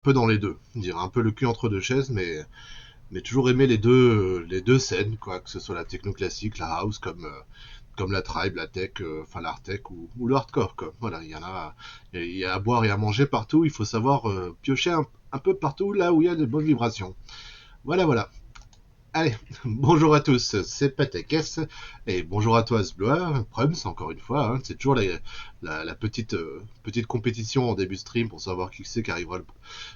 peu dans les deux, je dirais un peu le cul entre deux chaises, mais toujours aimé les deux scènes, quoi, que ce soit la techno classique, la house, comme la tribe, la tech, enfin l'art tech ou le hardcore, quoi. Voilà, il y a à boire et à manger partout. Il faut savoir piocher un peu partout là où il y a de bonnes vibrations. Voilà, voilà. Allez, bonjour à tous, c'est Patekes, et bonjour à toi Sblois, Prums, encore une fois, hein, c'est toujours la petite compétition en début de stream pour savoir qui c'est qui arrivera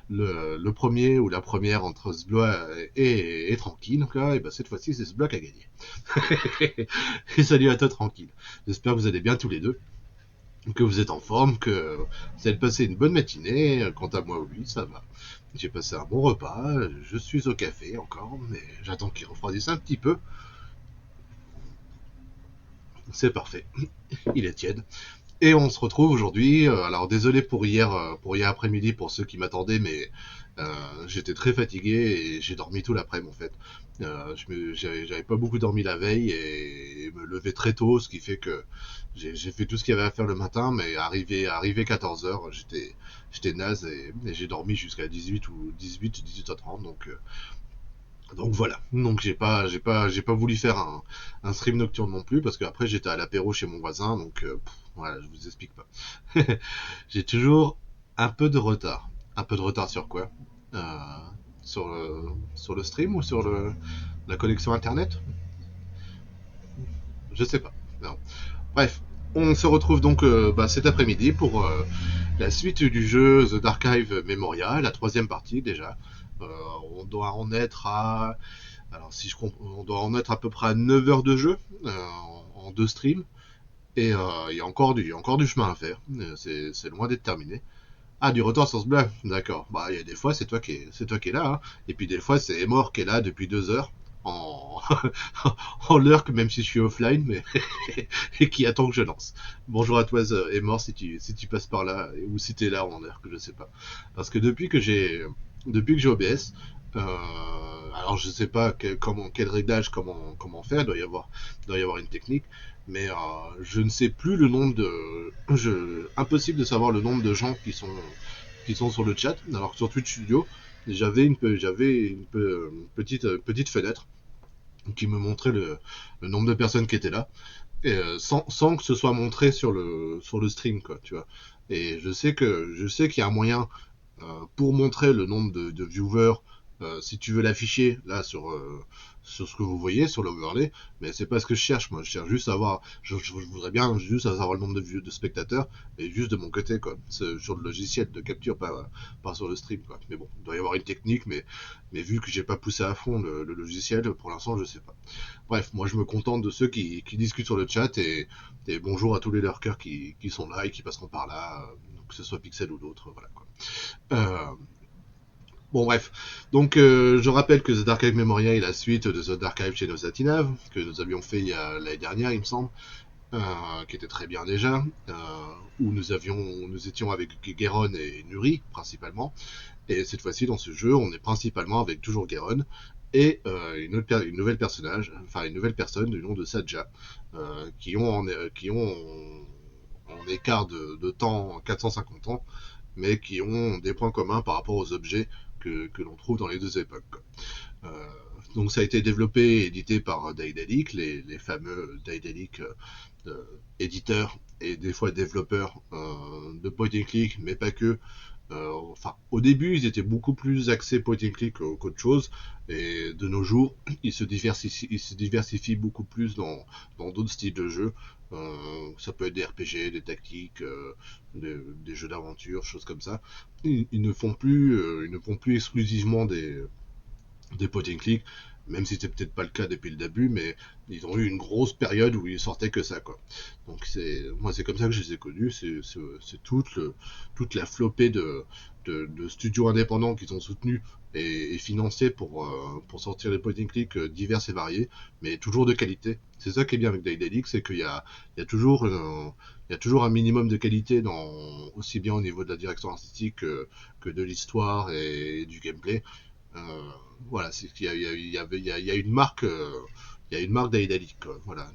le premier ou la première entre Sblois et Tranquille, et ben cette fois-ci c'est Sblois qui a gagné. Et salut à toi Tranquille, j'espère que vous allez bien tous les deux, que vous êtes en forme, que vous avez passé une bonne matinée. Quant à moi, oui, ça va. J'ai passé un bon repas, je suis au café encore, mais j'attends qu'il refroidisse un petit peu. C'est parfait, il est tiède. Et on se retrouve aujourd'hui. Alors désolé pour hier après-midi pour ceux qui m'attendaient, mais j'étais très fatigué et j'ai dormi tout l'après-midi en fait. J'avais pas beaucoup dormi la veille et me lever très tôt, ce qui fait que j'ai fait tout ce qu'il y avait à faire le matin, mais arrivé 14 h, j'étais naze et j'ai dormi jusqu'à 18 ou 18h30, donc voilà. Donc j'ai pas voulu faire un stream nocturne non plus parce qu'après j'étais à l'apéro chez mon voisin, voilà, je vous explique pas. J'ai toujours un peu de retard. Un peu de retard sur quoi? Euh, sur le stream ou sur la connexion internet? Je sais pas. Non. Bref, on se retrouve donc cet après-midi pour la suite du jeu The Dark Archive Memoria, la troisième partie déjà. Euh, on doit en être à Alors, si je on doit en être à peu près à 9 heures de jeu en deux streams. Et il y a encore du chemin à faire. C'est loin d'être terminé. Ah, du retard sur ce blague. D'accord. Bah, il y a des fois, c'est toi qui es là. Hein. Et puis des fois, c'est Emor qui est là depuis 2 heures. En, en lurk, même si je suis offline, mais et qui attend que je lance. Bonjour à toi, Emor, si tu passes par là, ou si tu es là en lurk, je sais pas. Parce que depuis que j'ai OBS, alors je sais pas quel réglage, comment faire, il doit y avoir une technique, mais je ne sais plus le nombre impossible de savoir le nombre de gens qui sont sur le chat. Alors que sur Twitch Studio, j'avais une petite fenêtre qui me montrait le nombre de personnes qui étaient là, et, sans que ce soit montré sur le stream, quoi, tu vois. Et je sais qu'il y a un moyen pour montrer le nombre de viewers, si tu veux l'afficher là sur ce que vous voyez sur l'overlay, mais c'est pas ce que je cherche. Moi, je cherche juste à avoir, je voudrais bien juste savoir le nombre de spectateurs, et juste de mon côté, quoi. C'est sur le logiciel de capture, pas sur le stream, quoi. Mais bon, il doit y avoir une technique, mais vu que j'ai pas poussé à fond le logiciel, pour l'instant, je sais pas. Bref, moi, je me contente de ceux qui discutent sur le chat, et bonjour à tous les lurkers qui sont là et qui passeront par là, que ce soit Pixel ou d'autres, voilà, quoi. Euh, Bon bref, donc je rappelle que The Dark Age Memoria est la suite de The Dark Age chez Nosatinav, que nous avions fait l'année dernière, il me semble, qui était très bien déjà, où nous étions avec Geron et Nuri principalement, et cette fois-ci dans ce jeu, on est principalement avec toujours Geron et une nouvelle personnage, enfin une nouvelle personne du nom de Sadja, qui ont en écart de temps 450 ans, mais qui ont des points communs par rapport aux objets que l'on trouve dans les deux époques. Euh, donc ça a été développé et édité par Daedalic, les fameux Daedalic éditeurs et des fois développeurs de point and click, mais pas que. Enfin, au début, ils étaient beaucoup plus axés point and click qu'autre chose, et de nos jours, ils se diversifient beaucoup plus dans d'autres styles de jeux. Ça peut être des RPG, des tactiques, des jeux d'aventure, choses comme ça. Ils ne font plus exclusivement des point and click, même si c'était peut-être pas le cas depuis le début, mais ils ont eu une grosse période où ils sortaient que ça, quoi. Donc moi c'est comme ça que je les ai connus, c'est toute la flopée de studios indépendants qu'ils ont soutenus et financés pour sortir des point and click divers et variés, mais toujours de qualité. C'est ça qui est bien avec Daedalic, c'est il y a toujours il y a toujours un minimum de qualité aussi bien au niveau de la direction artistique que de l'histoire et du gameplay. Euh, voilà, c'est qu'il y a, il y a une marque, il y a une marque d'Aidalic, quoi. Voilà,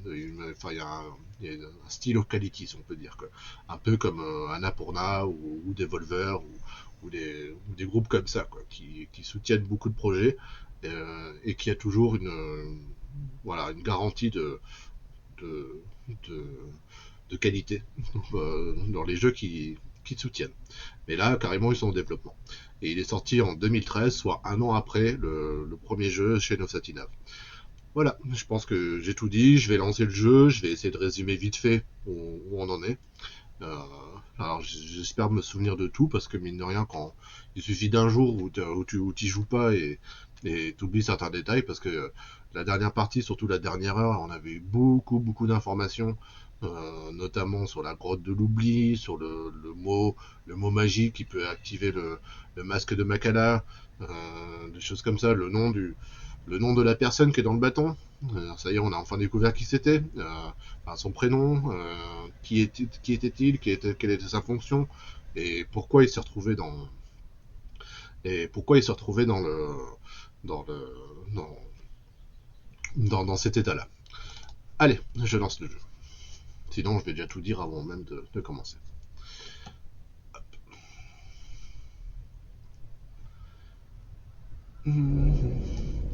enfin, il y a un style of quality, si on peut dire, quoi. Un peu comme Annapurna ou Devolver ou des groupes comme ça, quoi, qui soutiennent beaucoup de projets et qui a toujours voilà, une garantie de, de, de qualité dans les jeux qui soutiennent. Mais là, carrément, ils sont en développement. Et il est sorti en 2013, soit un an après le premier jeu chez Nosatina. Voilà, je pense que j'ai tout dit. Je vais lancer le jeu, je vais essayer de résumer vite fait où on en est. Euh, alors j'espère me souvenir de tout parce que mine de rien, quand il suffit d'un jour où tu joues pas et t'oublies certains détails parce que la dernière partie, surtout la dernière heure, on avait eu beaucoup d'informations, notamment sur la grotte de l'oubli, sur le mot magique qui peut activer le masque de Makala, des choses comme ça, le nom de la personne qui est dans le bâton. Ça y est, on a enfin découvert qui c'était, enfin, son prénom, qui était-il, quelle était sa fonction, et pourquoi il s'est retrouvé dans dans le, dans, dans cet état-là. Allez, je lance le jeu. Sinon, je vais déjà tout dire avant même de commencer.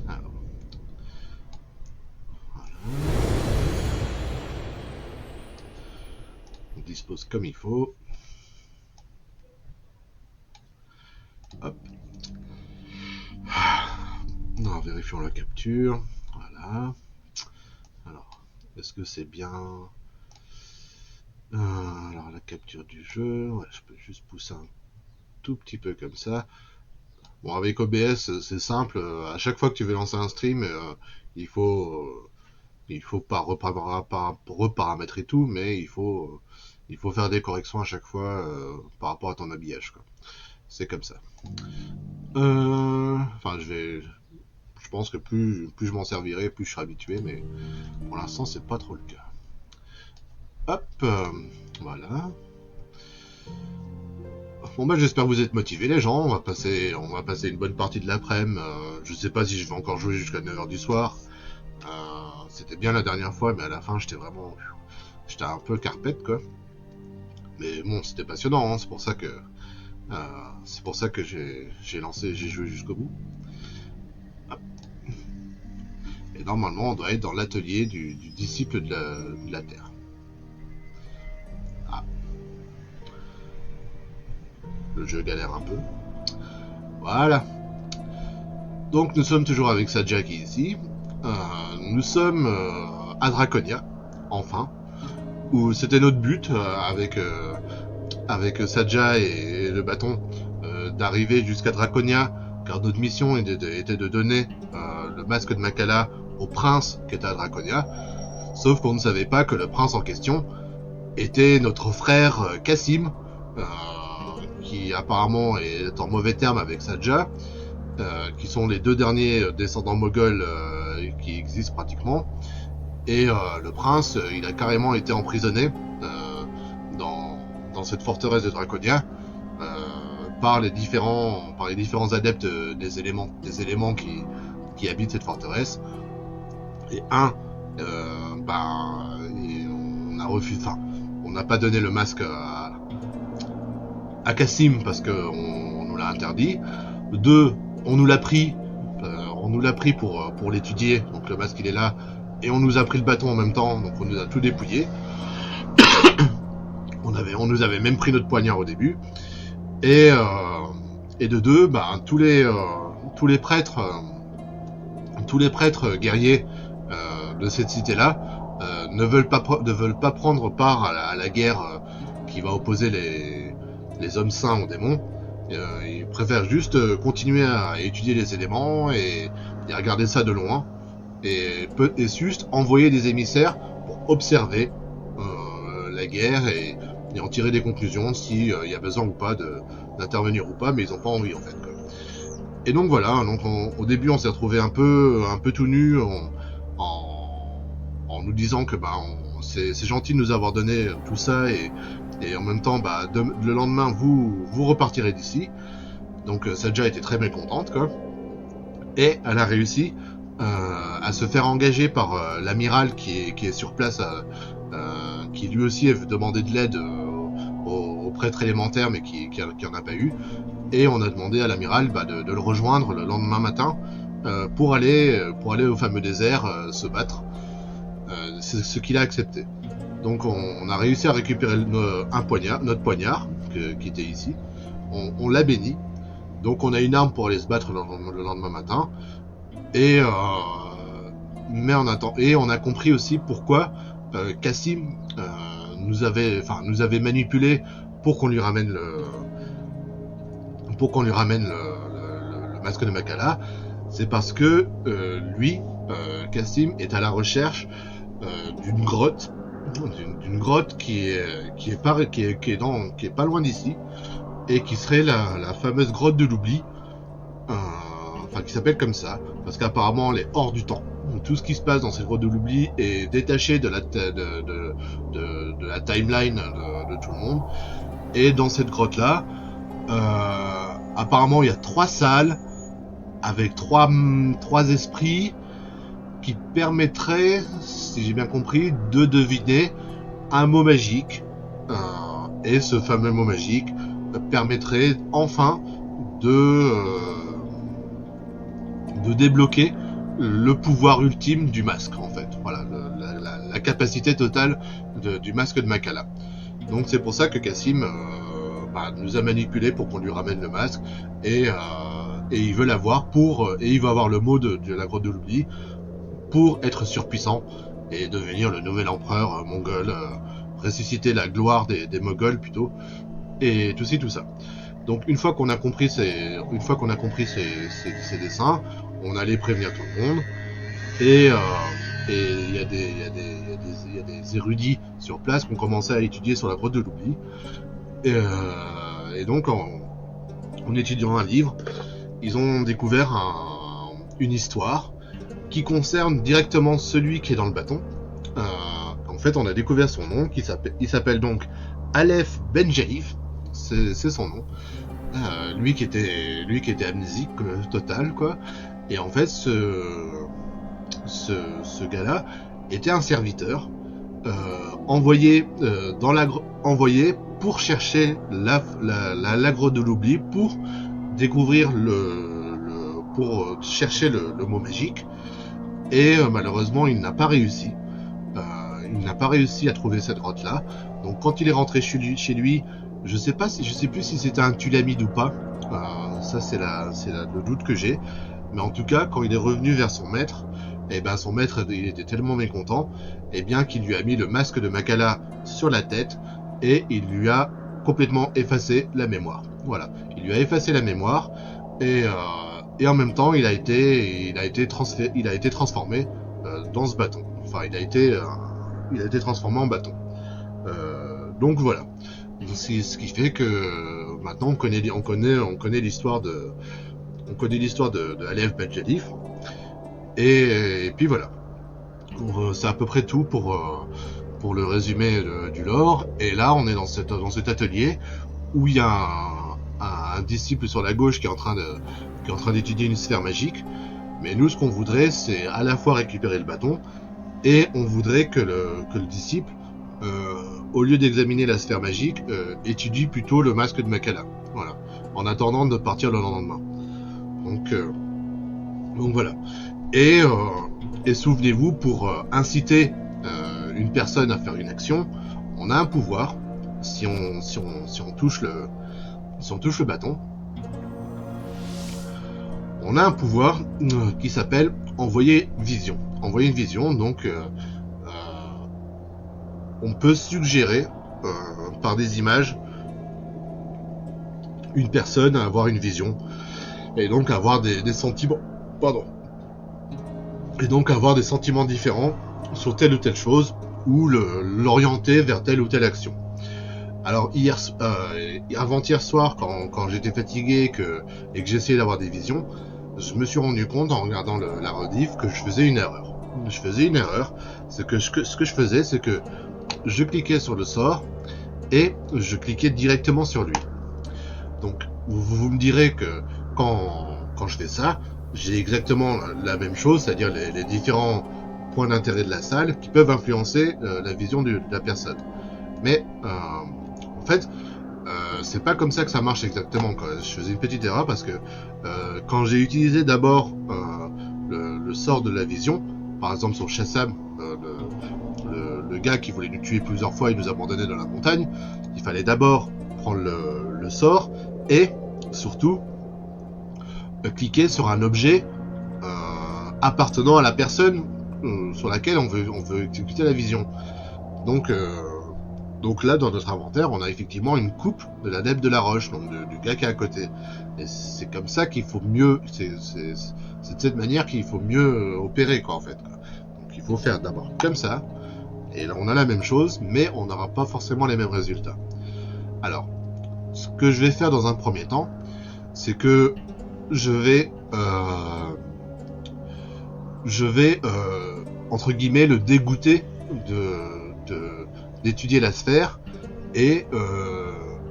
Alors, voilà. On dispose comme il faut. Hop. Non, vérifions la capture. Voilà. Alors, est-ce que c'est bien... alors, la capture du jeu, ouais, je peux juste pousser un tout petit peu comme ça. Bon, avec OBS, c'est simple. À chaque fois que tu veux lancer un stream, il faut pas reparamétrer tout, mais il faut faire des corrections à chaque fois par rapport à ton habillage, quoi. C'est comme ça. Enfin, je pense que plus je m'en servirai, plus je serai habitué, mais pour l'instant, c'est pas trop le cas. Hop, voilà. Bon bah j'espère que vous êtes motivés les gens, on va passer une bonne partie de l'après-midi. Je sais pas si je vais encore jouer jusqu'à 9h du soir. C'était bien la dernière fois, mais à la fin j'étais un peu carpette quoi. Mais bon, c'était passionnant, hein, c'est pour ça que j'ai joué jusqu'au bout. Hop. Et normalement, on doit être dans l'atelier du disciple de la Terre. Ah, le jeu galère un peu. Voilà. Donc nous sommes toujours avec Sadja qui est ici. Nous sommes à Draconia, enfin, où c'était notre but avec Sadja et le bâton d'arriver jusqu'à Draconia, car notre mission était de donner le masque de Makala au prince qui était à Draconia, sauf qu'on ne savait pas que le prince en question était notre frère Cassim, qui apparemment est en mauvais terme avec Sadja, qui sont les deux derniers descendants moghols qui existent pratiquement. Et le prince, il a carrément été emprisonné dans cette forteresse de Draconia euh, par les différents adeptes des éléments qui habitent cette forteresse. Et on a refusé, enfin, on n'a pas donné le masque à Cassim parce qu'on nous l'a interdit. Deux, on nous l'a pris pour l'étudier, donc le masque il est là, et on nous a pris le bâton en même temps, donc on nous a tout dépouillé. On nous avait même pris notre poignard au début. Et, euh, et de deux, tous les prêtres guerriers de cette cité-là ne veulent pas prendre part à la guerre qui va opposer les hommes saints aux démons. Ils préfèrent juste continuer à étudier les éléments et regarder ça de loin et juste envoyer des émissaires pour observer la guerre et en tirer des conclusions s'il y a besoin ou pas d'intervenir ou pas, mais ils n'ont pas envie en fait. Et donc voilà, au début on s'est retrouvé un peu tout nu en nous disant que c'est gentil de nous avoir donné tout ça et en même temps le lendemain vous repartirez d'ici. Donc Sadja était très mécontente quoi. Et elle a réussi à se faire engager par l'amiral qui est sur place, qui lui aussi a demandé de l'aide aux prêtres élémentaires mais qui en a pas eu. et on a demandé à l'amiral de le rejoindre le lendemain matin pour aller au fameux désert se battre. C'est ce qu'il a accepté. Donc on a réussi à récupérer notre poignard qui était ici. On l'a béni. Donc on a une arme pour aller se battre le lendemain matin. Et et on a compris aussi pourquoi Cassim nous avait manipulé pour qu'on lui ramène le masque de Makala. C'est parce que lui, Cassim, est à la recherche d'une grotte qui est pas loin d'ici et qui serait la fameuse grotte de l'oubli, qui s'appelle comme ça parce qu'apparemment elle est hors du temps. Tout ce qui se passe dans cette grotte de l'oubli est détaché de la timeline de tout le monde. Et dans cette grotte là, apparemment il y a 3 salles avec trois esprits qui permettraient, si j'ai bien compris, de deviner un mot magique. Et ce fameux mot magique permettrait enfin de débloquer le pouvoir ultime du masque, en fait. Voilà, la capacité totale du masque de Makala. Donc c'est pour ça que Cassim nous a manipulé pour qu'on lui ramène le masque, et il veut l'avoir et il va avoir le mot de la grotte de l'oubli pour être surpuissant et devenir le nouvel empereur mongol, ressusciter la gloire des Mongols plutôt, et tout ça. Donc une fois qu'on a compris ces dessins, on allait prévenir tout le monde, et il y a des érudits sur place qui ont commencé à étudier sur la grotte de l'oubli, et donc en étudiant un livre, ils ont découvert une histoire qui concerne directement celui qui est dans le bâton. En fait, on a découvert son nom, il s'appelle donc Aleph Benjelif, c'est son nom. Lui qui était amnésique total, quoi. Et en fait, ce gars-là était un serviteur envoyé pour chercher la grotte de l'oubli, pour découvrir pour chercher le mot magique. Et malheureusement, il n'a pas réussi. Il n'a pas réussi à trouver cette grotte-là. Donc quand il est rentré chez lui, je sais plus si c'était un Tulamide ou pas. Ça c'est le doute que j'ai. Mais en tout cas, quand il est revenu vers son maître, son maître il était tellement mécontent, qu'il lui a mis le masque de Makala sur la tête et il lui a complètement effacé la mémoire. Voilà, il lui a effacé la mémoire et en même temps il a été transformé dans ce bâton. Enfin, il a été transformé en bâton. Donc voilà. Ce qui fait que maintenant on connaît l'histoire de Aleph Benjelif, et puis voilà. C'est à peu près tout pour le résumé du lore. Et là on est dans cet atelier où il y a un disciple sur la gauche qui est en train d'étudier une sphère magique. Mais nous, ce qu'on voudrait, c'est à la fois récupérer le bâton, et on voudrait que le disciple, au lieu d'examiner la sphère magique, étudie plutôt le masque de Makala. Voilà. En attendant de partir le lendemain. Donc voilà. Et souvenez-vous, pour inciter une personne à faire une action, on a un pouvoir. Si on touche le bâton, on a un pouvoir qui s'appelle envoyer vision. Envoyer une vision, donc on peut suggérer par des images une personne à avoir une vision, et donc avoir des sentiments. Et donc avoir des sentiments différents sur telle ou telle chose, ou l'orienter vers telle ou telle action. Alors avant-hier soir, quand j'étais fatigué et que j'essayais d'avoir des visions, je me suis rendu compte en regardant la rediff que je faisais une erreur. Ce que je faisais, c'est que je cliquais sur le sort et je cliquais directement sur lui. Donc vous me direz que quand je fais ça, j'ai exactement la même chose, c'est-à-dire les différents points d'intérêt de la salle qui peuvent influencer la vision de la personne. Mais en fait, c'est pas comme ça que ça marche exactement, quoi. Je faisais une petite erreur parce que quand j'ai utilisé d'abord le sort de la vision, par exemple sur Shassam, le gars qui voulait nous tuer plusieurs fois et nous abandonner dans la montagne, il fallait d'abord prendre le sort et surtout cliquer sur un objet appartenant à la personne sur laquelle on veut exécuter la vision. Donc là, dans notre inventaire, on a effectivement une coupe de l'adepte de la roche, donc du gars qui est à côté. Et c'est comme ça qu'il faut mieux... C'est de cette manière qu'il faut mieux opérer, quoi, en fait. Donc il faut faire d'abord comme ça, et là on a la même chose, mais on n'aura pas forcément les mêmes résultats. Alors, ce que je vais faire dans un premier temps, c'est que je vais entre guillemets, le dégoûter d'étudier la sphère, et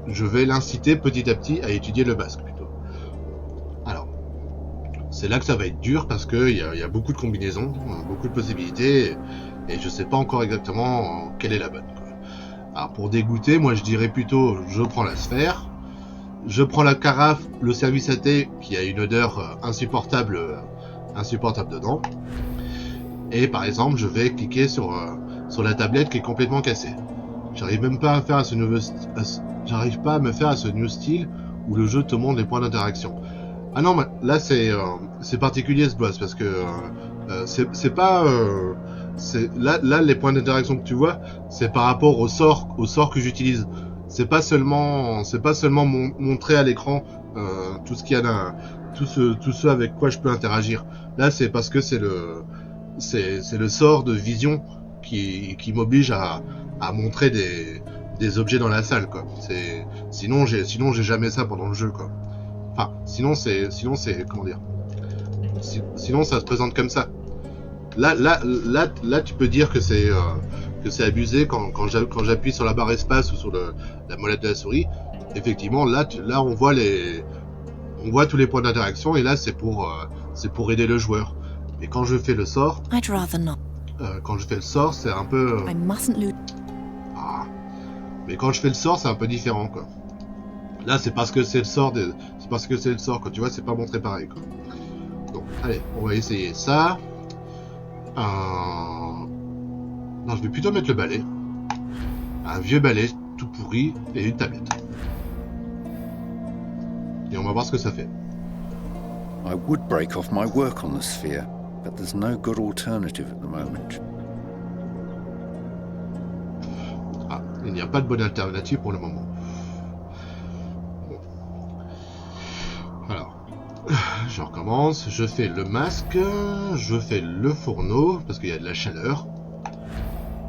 je vais l'inciter petit à petit à étudier le masque plutôt. Alors, c'est là que ça va être dur parce qu'il y a beaucoup de combinaisons, beaucoup de possibilités, et je sais pas encore exactement quelle est la bonne, quoi. Alors pour dégoûter, moi je dirais plutôt, je prends la sphère, je prends la carafe, le service à thé qui a une odeur insupportable dedans, et par exemple je vais cliquer sur la tablette qui est complètement cassée. J'arrive même pas à faire j'arrive pas à me faire à ce new style où le jeu te montre les points d'interaction. Ah non, mais là c'est particulier ce boss parce que c'est pas là les points d'interaction que tu vois, c'est par rapport au sort que j'utilise. C'est pas seulement montrer à l'écran tout ce qu'il y a là, tout ce avec quoi je peux interagir. Là c'est parce que c'est le sort de vision qui m'oblige à montrer des objets dans la salle, quoi. Sinon j'ai jamais ça pendant le jeu, quoi. Enfin, sinon c'est comment dire. Sinon ça se présente comme ça. Là tu peux dire que c'est abusé quand j'appuie sur la barre espace ou sur la molette de la souris. Effectivement, là on voit tous les points d'interaction, et là c'est pour aider le joueur. Et quand je fais le sort, c'est un peu mais quand je fais le sort, c'est un peu différent, quoi. Là, c'est parce que c'est le sort, quoi. Tu vois, c'est pas montré pareil, quoi. Donc, allez, on va essayer ça. Non, je vais plutôt mettre le balai. Un vieux balai tout pourri et une tablette. Et on va voir ce que ça fait. I would break off my work on the sphere, but there's no good alternative at the moment. Il n'y a pas de bonne alternative pour le moment. Bon. Alors, je recommence. Je fais le masque, je fais le fourneau parce qu'il y a de la chaleur,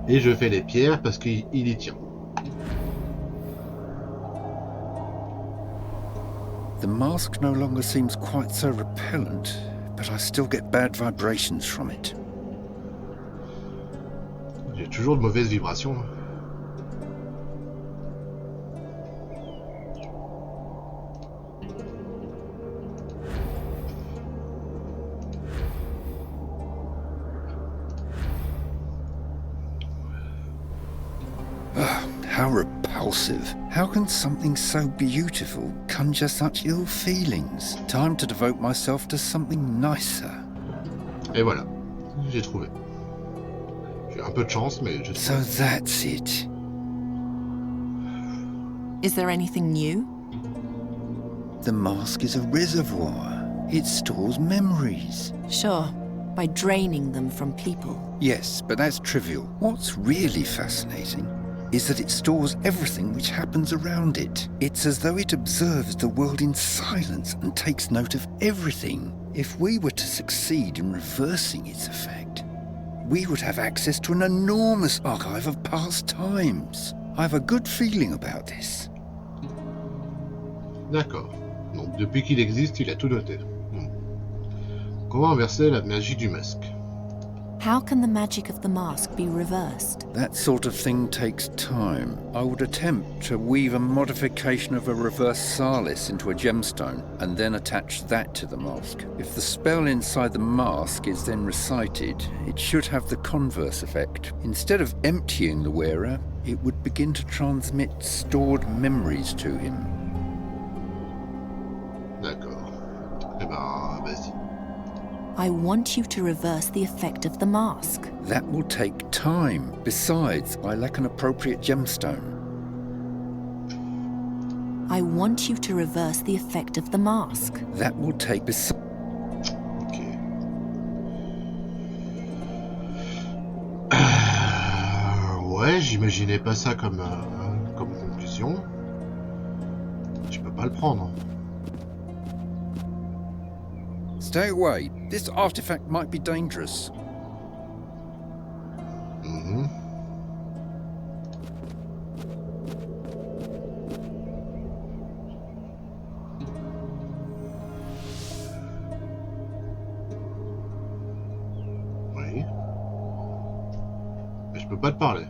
et je fais les pierres parce qu'il y tient. The mask no longer seems quite so repellent, but I still get bad vibrations from it. J'ai toujours de mauvaises vibrations. How repulsive. How can something so beautiful conjure such ill feelings? Time to devote myself to something nicer. Et voilà, j'ai trouvé. J'ai un peu de chance, mais j'ai So trouvé. that's it. Is there anything new? The mask is a reservoir. It stores memories. Sure, by draining them from people. Yes, but that's trivial. What's really fascinating is that it stores everything which happens around it. It's as though it observes the world in silence and takes note of everything. If we were to succeed in reversing its effect, we would have access to an enormous archive of past times. I have a good feeling about this. D'accord. Donc depuis qu'il existe, il a tout noté. Comment inverser la magie du masque? How can the magic of the mask be reversed? That sort of thing takes time. I would attempt to weave a modification of a reverse Salis into a gemstone and then attach that to the mask. If the spell inside the mask is then recited, it should have the converse effect. Instead of emptying the wearer, it would begin to transmit stored memories to him. D'accord. Eh ben, vas-y. I want you to reverse the effect of the mask. That will take time. Besides, I lack an appropriate gemstone. I want you to reverse the effect of the mask. That will take... Ok. Ouais, j'imaginais pas ça comme conclusion. Tu peux pas le prendre. Stay away. This artifact might be dangerous. Mhm. Oui. Mais je peux pas te parler.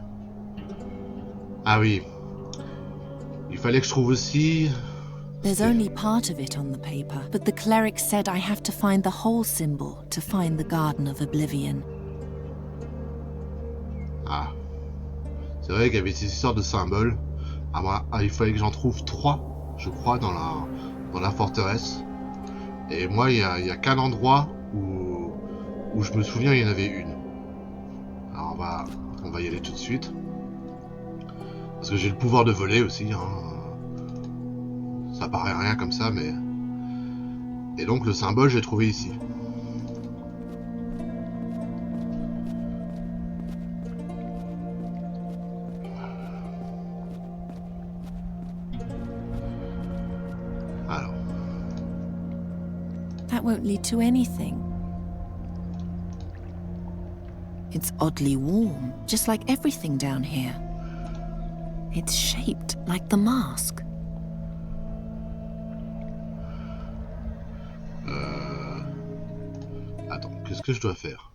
Ah oui. Il fallait que je trouve aussi... There's only part of it on the paper, but the cleric said I have to find the whole symbol to find the Garden of Oblivion. Ah. C'est vrai qu'il y avait ces histoires de symboles. Il fallait que j'en trouve 3, je crois, dans la forteresse. Et moi, il y a qu'un endroit où je me souviens, il y en avait une. Alors on va y aller tout de suite. Parce que j'ai le pouvoir de voler aussi. Hein. Ça paraît rien comme ça, mais... Et donc le symbole, j'ai trouvé ici. Alors, That won't lead to anything. It's oddly warm, just like everything down here. It's shaped like the mask. attends, qu'est-ce que je dois faire?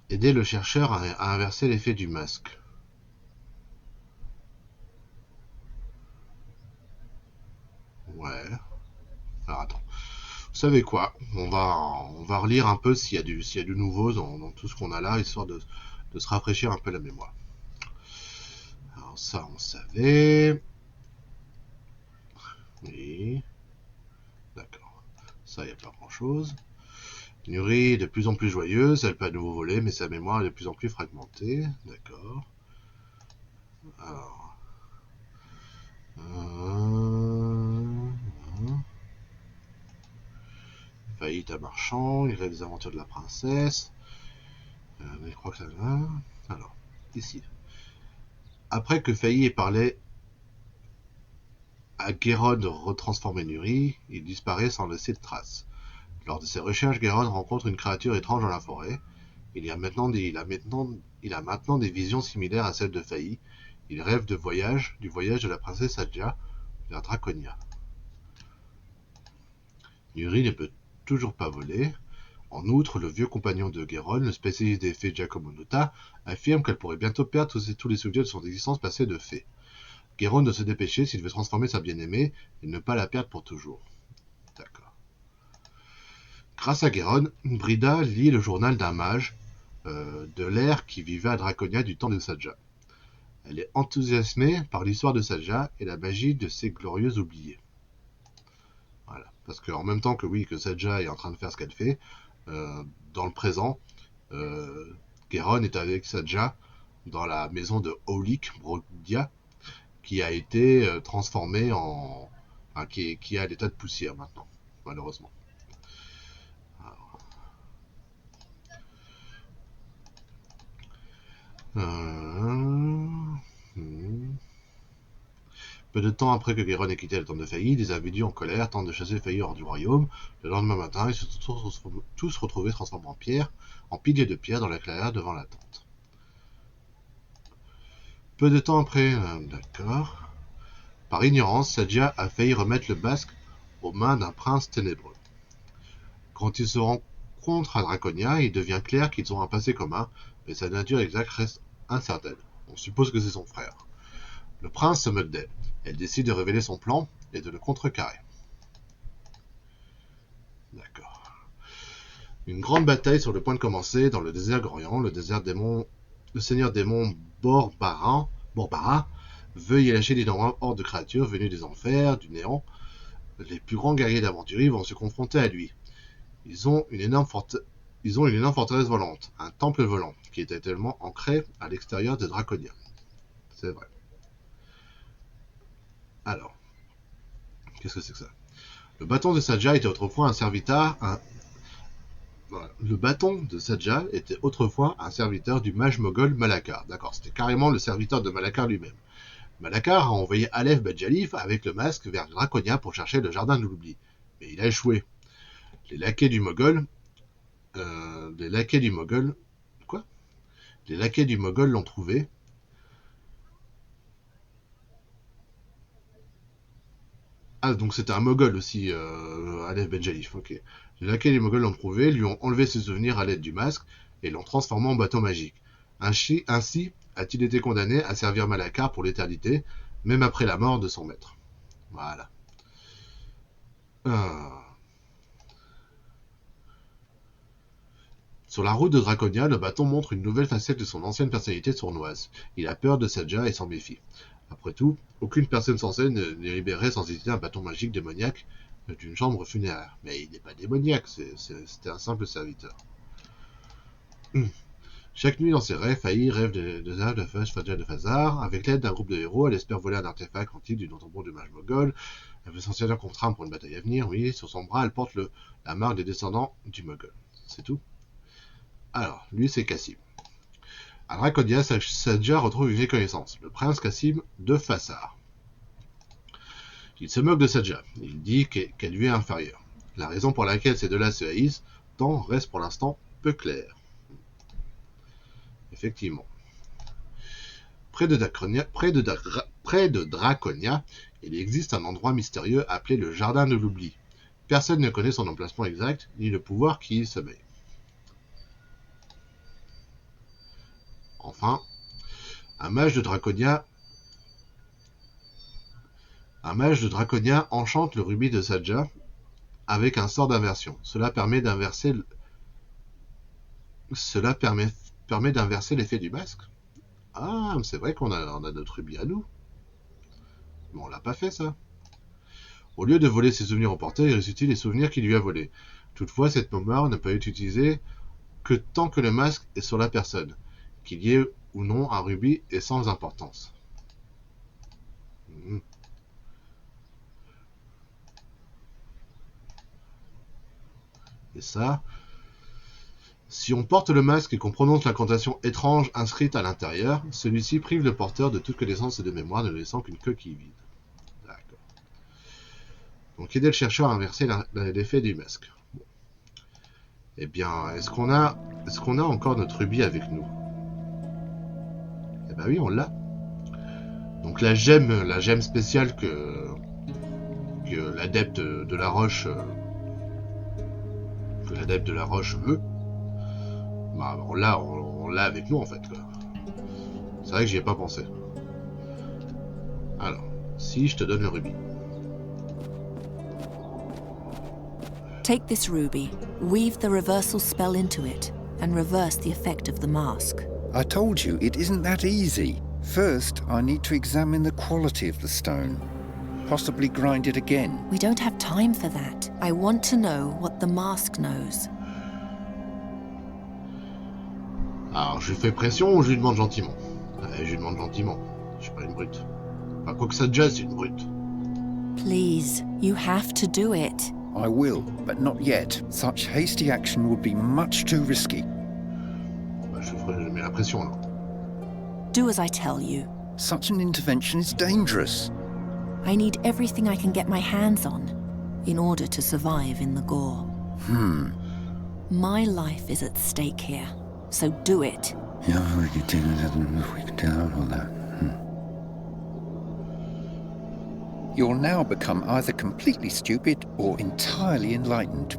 Aider le chercheur à inverser l'effet du masque. Ouais. Alors attends. Vous savez quoi? On va relire un peu s'il y a du nouveau dans tout ce qu'on a là, histoire de se rafraîchir un peu la mémoire. Alors ça, on savait. Oui. D'accord. Ça, il n'y a pas grand-chose. Nuri est de plus en plus joyeuse, elle peut à nouveau voler, mais sa mémoire est de plus en plus fragmentée. D'accord. Alors... Faillite à marchand, il rêve des aventures de la princesse. Mais je crois que ça va. Alors, ici. Après que Failli ait parlé à Guéron de retransformer Nuri, il disparaît sans laisser de traces. Lors de ses recherches, Guéron rencontre une créature étrange dans la forêt. Il a maintenant des visions similaires à celles de Failli. Il rêve du voyage de la princesse Adja vers Draconia. Nuri ne peut toujours pas voler. En outre, le vieux compagnon de Guéron, le spécialiste des fées Giacomo Nuta, affirme qu'elle pourrait bientôt perdre tous les souvenirs de son existence passée de fée. Guéron doit se dépêcher s'il veut transformer sa bien-aimée et ne pas la perdre pour toujours. D'accord. Grâce à Guéron, Brida lit le journal d'un mage de l'ère qui vivait à Draconia du temps de Sadja. Elle est enthousiasmée par l'histoire de Sadja et la magie de ses glorieux oubliés. Voilà. Parce qu'en même temps que Sadja est en train de faire ce qu'elle fait, dans le présent, Guéron est avec Sadja dans la maison de Aulik Brodia, qui a été transformée en... Enfin, qui est à l'état de poussière maintenant, malheureusement. Peu de temps après que Guéron ait quitté le temple de Failli, des individus en colère tentent de chasser Failli hors du royaume. Le lendemain matin, ils se sont tous retrouvés transformés en piliers de pierre dans la clairière devant la tente. Peu de temps après, d'accord. Par ignorance, Sadia a failli remettre le basque aux mains d'un prince ténébreux. Quand ils se rencontrent à Draconia, il devient clair qu'ils ont un passé commun, mais sa nature exacte reste incertaine. On suppose que c'est son frère. Le prince se moque d'elle. Elle décide de révéler son plan et de le contrecarrer. D'accord. Une grande bataille sur le point de commencer dans le désert Gorian, le désert démon le seigneur démon Borbara veuille lâcher d'énormes hordes de créatures venues des enfers, du néant. Les plus grands guerriers d'aventuriers vont se confronter à lui. Ils ont une énorme forteresse volante, un temple volant, qui est actuellement ancré à l'extérieur de Draconia. C'est vrai. Alors, qu'est-ce que c'est que ça? Le bâton de Saja était autrefois un serviteur. Le bâton de Saja était autrefois un serviteur du mage moghol Malakar. D'accord, c'était carrément le serviteur de Malakar lui-même. Malakar a envoyé Aleph Bedjalif avec le masque vers Draconia pour chercher le jardin de l'oubli. Mais il a échoué. Les laquais du Moghol. Les laquais du Moghol. Quoi? Les laquais du Moghol l'ont trouvé. Ah, donc c'était un Moghol aussi, Aleph Bedjalif. Ok. Les laquais du Moghol l'ont trouvé, lui ont enlevé ses souvenirs à l'aide du masque et l'ont transformé en bâton magique. Ainsi a-t-il été condamné à servir Malakar pour l'éternité, même après la mort de son maître. Voilà. Ah. Sur la route de Draconia, le bâton montre une nouvelle facette de son ancienne personnalité sournoise. Il a peur de Saja et s'en méfie. Après tout, aucune personne censée ne libérerait sans hésiter un bâton magique démoniaque d'une chambre funéraire. Mais il n'est pas démoniaque, c'était un simple serviteur. Chaque nuit dans ses rêves, Faï rêve de Zav, de Fush, Fadja, de Fazar. Avec l'aide d'un groupe de héros, elle espère voler un artefact antique du tombeau du mage moghol. Elle veut s'en servir contre arme pour une bataille à venir. Oui, sur son bras, elle porte la marque des descendants du moghol. C'est tout. Alors, lui, c'est Kassim. À Draconia, Saja retrouve une vieille connaissance, le prince Kassim de Fassar. Il se moque de Saja. Il dit qu'elle lui est inférieure. La raison pour laquelle ces deux-là se haïssent tant reste pour l'instant peu claire. Effectivement. Près de Draconia, il existe un endroit mystérieux appelé le Jardin de l'Oubli. Personne ne connaît son emplacement exact, ni le pouvoir qui y sommeille. Enfin, un mage de Draconia enchante le rubis de Saja avec un sort d'inversion. Cela permet d'inverser l'effet du masque. Ah, c'est vrai qu'on a notre rubis à nous. Mais on l'a pas fait, ça. Au lieu de voler ses souvenirs au porteur, il ressuscite les souvenirs qu'il lui a volés. Toutefois, cette mémoire ne peut être utilisée que tant que le masque est sur la personne. Qu'il y ait ou non un rubis est sans importance. Et ça, si on porte le masque et qu'on prononce l'incantation étrange inscrite à l'intérieur, celui-ci prive le porteur de toute connaissance et de mémoire, ne laissant qu'une coquille vide. D'accord. Donc aider le chercheur à inverser l'effet du masque. Bon. Eh bien, est-ce qu'on a encore notre rubis avec nous? Eh ben oui, on l'a. Donc la gemme spéciale que l'adepte de la roche veut, bah on l'a avec nous en fait. C'est vrai que j'y ai pas pensé. Alors, si je te donne le rubis. Take this ruby, weave the reversal spell into it, and reverse the effect of the mask. I told you, it isn't that easy. First, I need to examine the quality of the stone. Possibly grind it again. We don't have time for that. I want to know what the mask knows. Alors, je lui fais pression ou je lui demande gentiment? Je lui demande gentiment. Je suis pas une brute. Enfin, quoi que ça déjà, c'est une brute. Please, you have to do it. I will, but not yet. Such hasty action would be much too risky. Bah, je mets la pression là. Do as I tell you. Such an intervention is dangerous. I need everything I can get my hands on in order to survive in the gore. My life is at stake here, so do it. You'll now become either completely stupid or entirely enlightened.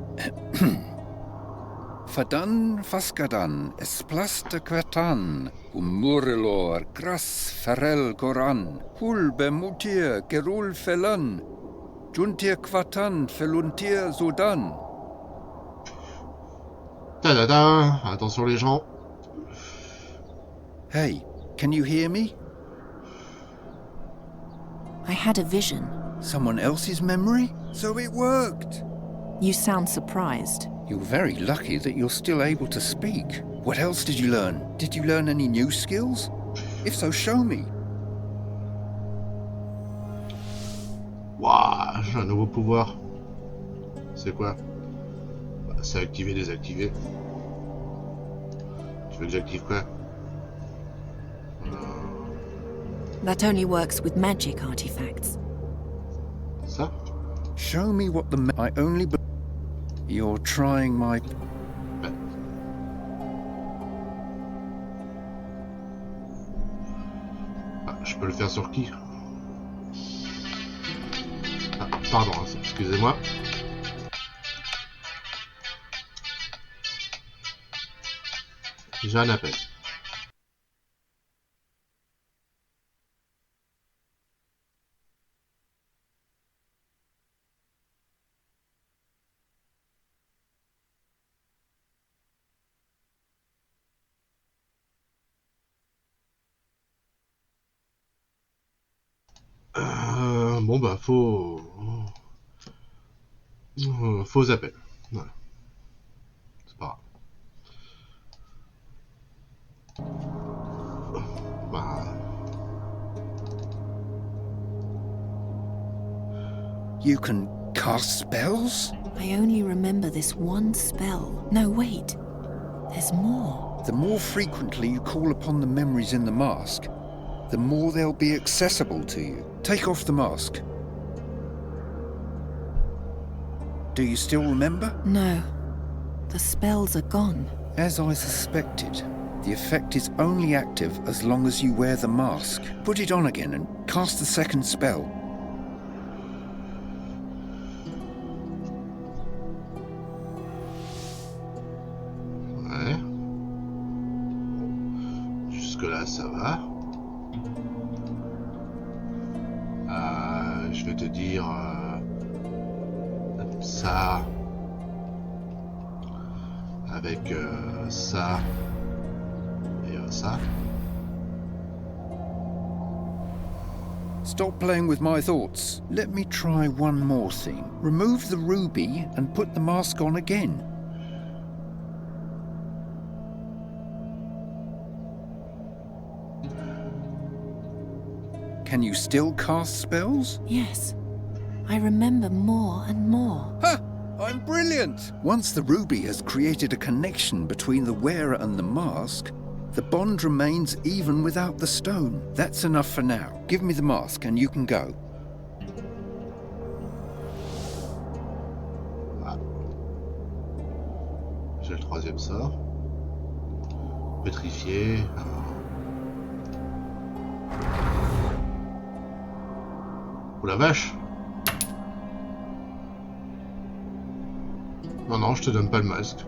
Fadan faskadan, esplasta quatan, umurilor, gras farel goran, hulbe mutir gerul felan, juntir quatan feluntir sudan. Ta-da-da. Attention les gens. Hey, can you hear me? I had a vision. Someone else's memory? So it worked! You sound surprised. You're very lucky that you're still able to speak. What else did you learn? Did you learn any new skills? If so, show me. Waouh, j'ai un nouveau pouvoir. C'est quoi? Bah, c'est activer, désactiver. Tu veux que j'active quoi? That only works with magic artifacts. Ça? Show me what the... I only... You're trying my... Ouais. Ah, je peux le faire sur qui? Ah, pardon, hein, excusez-moi. J'ai un appel. Bon bah faux appel. Voilà, c'est pas grave. Bah, You can cast spells? I only remember this one spell. No, wait. There's more. The more frequently you call upon the memories in the mask, the more they'll be accessible to you. Take off the mask. Do you still remember? No. The spells are gone. As I suspected, the effect is only active as long as you wear the mask. Put it on again and cast the second spell. ouais. Jusque-là, ça va. Je vais te dire ça avec ça et ça. Stop playing with my thoughts. Let me try one more thing. Remove the ruby and put the mask on again. Can you still cast spells? Yes. I remember more and more. Ha! I'm brilliant! Once the ruby has created a connection between the wearer and the mask, the bond remains even without the stone. That's enough for now. Give me the mask and you can go. Ah. J'ai le troisième sort. Pétrifié. Oh la vache! Non, non, je te donne pas le masque.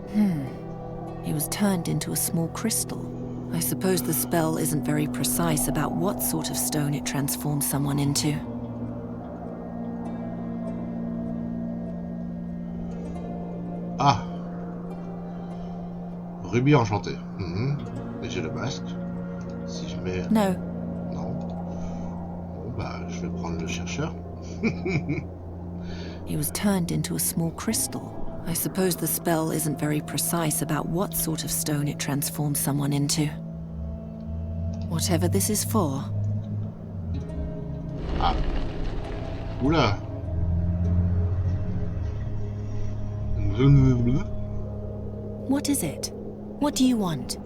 He was turned into a small crystal. I suppose the spell isn't very precise about what sort of stone it transforms someone into. Ah! Rubis enchanté. Et j'ai le masque. Si je mets... No. Non. Bon, bah, je vais prendre le chercheur. He was turned into a small crystal. I suppose the spell isn't very precise about what sort of stone it transforms someone into. Whatever this is for. Ah. Oula. What is it? What do you want?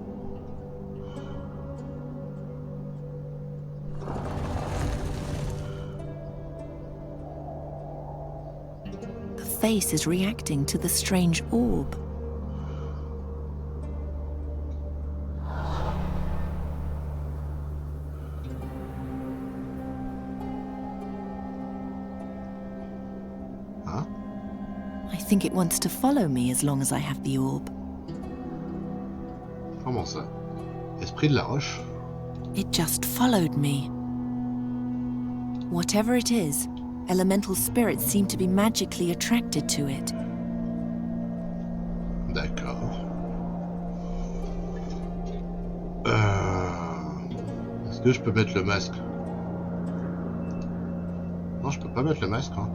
The face is reacting to the strange orb. Hein? I think it wants to follow me as long as I have the orb. Comment ça? Esprit de la roche? It just followed me. Whatever it is, elemental spirits seem to be magically attracted to it. D'accord. que je peux mettre le masque? Non, je peux pas mettre le masque, hein.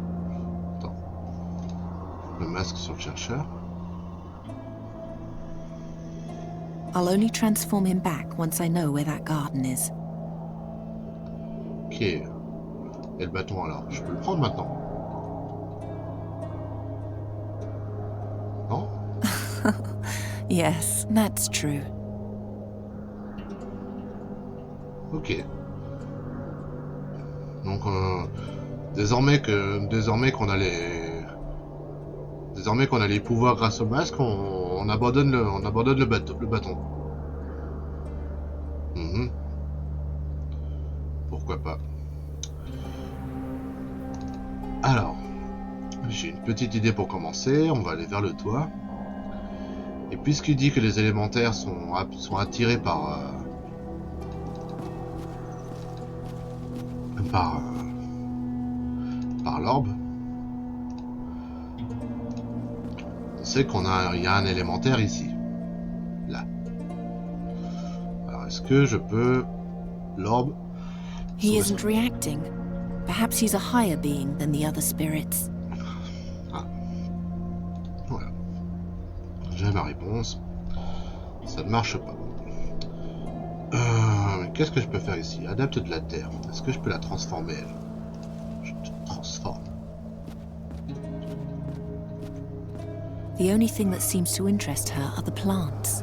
Attends. Le masque sur le chercheur. I'll only transform him back once I know where that garden is. Ok. Et le bâton alors? Je peux le prendre maintenant? Non? Yes, that's true. Ok. Donc désormais qu'on a les pouvoirs grâce au masque, on abandonne le bâton. Mhm. Pourquoi pas. Alors, j'ai une petite idée pour commencer. On va aller vers le toit. Et puisqu'il dit que les élémentaires sont attirés par, par l'orbe, on sait il y a un élémentaire ici. Là. Alors, est-ce que je peux... L'orbe... He isn't reacting. Perhaps he's a higher being than the other spirits. Ah. Voilà. J'ai ma réponse. Ça ne marche pas. Qu'est-ce que je peux faire ici? Adepte de la Terre. Est-ce que je peux la transformer, elle? Je te transforme. The only thing that seems to interest her are the plants.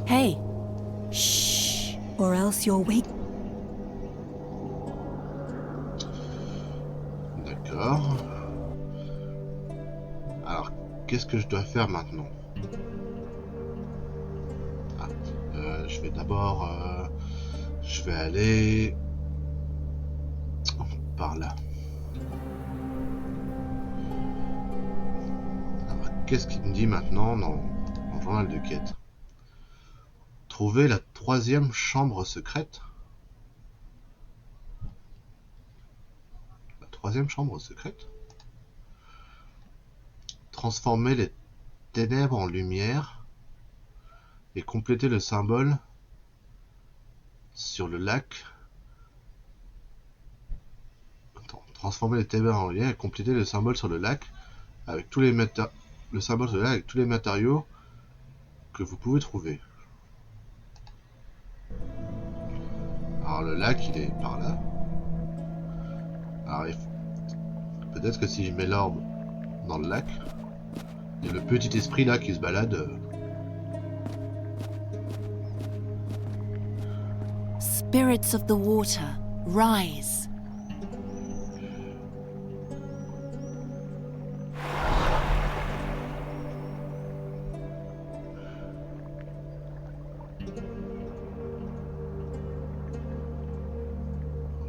Hey! Shh! Or else you'll wake. D'accord. Alors, qu'est-ce que je dois faire maintenant? Je vais d'abord... je vais aller... par là. Alors, qu'est-ce qu'il me dit maintenant dans le journal de quête? Trouver la 3e chambre secrète. La 3e chambre secrète? Transformer les ténèbres en lumière et compléter le symbole sur le lac. Attends, transformer les ténèbres en lumière et compléter le symbole sur le lac avec tous les matériaux que vous pouvez trouver. Alors le lac il est par là. Alors peut-être que si je mets l'orbe dans le lac, il y a le petit esprit là qui se balade. Spirits of the water, rise.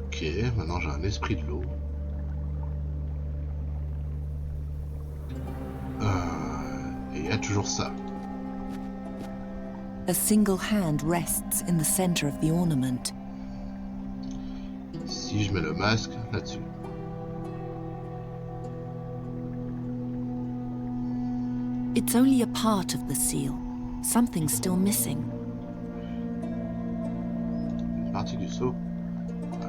Ok, maintenant j'ai un esprit de l'eau. Et il y a toujours ça. A single hand rests in the center of the ornament. Si je mets le masque là-dessus. It's only a part of the seal. Something's still missing. Une partie du seau.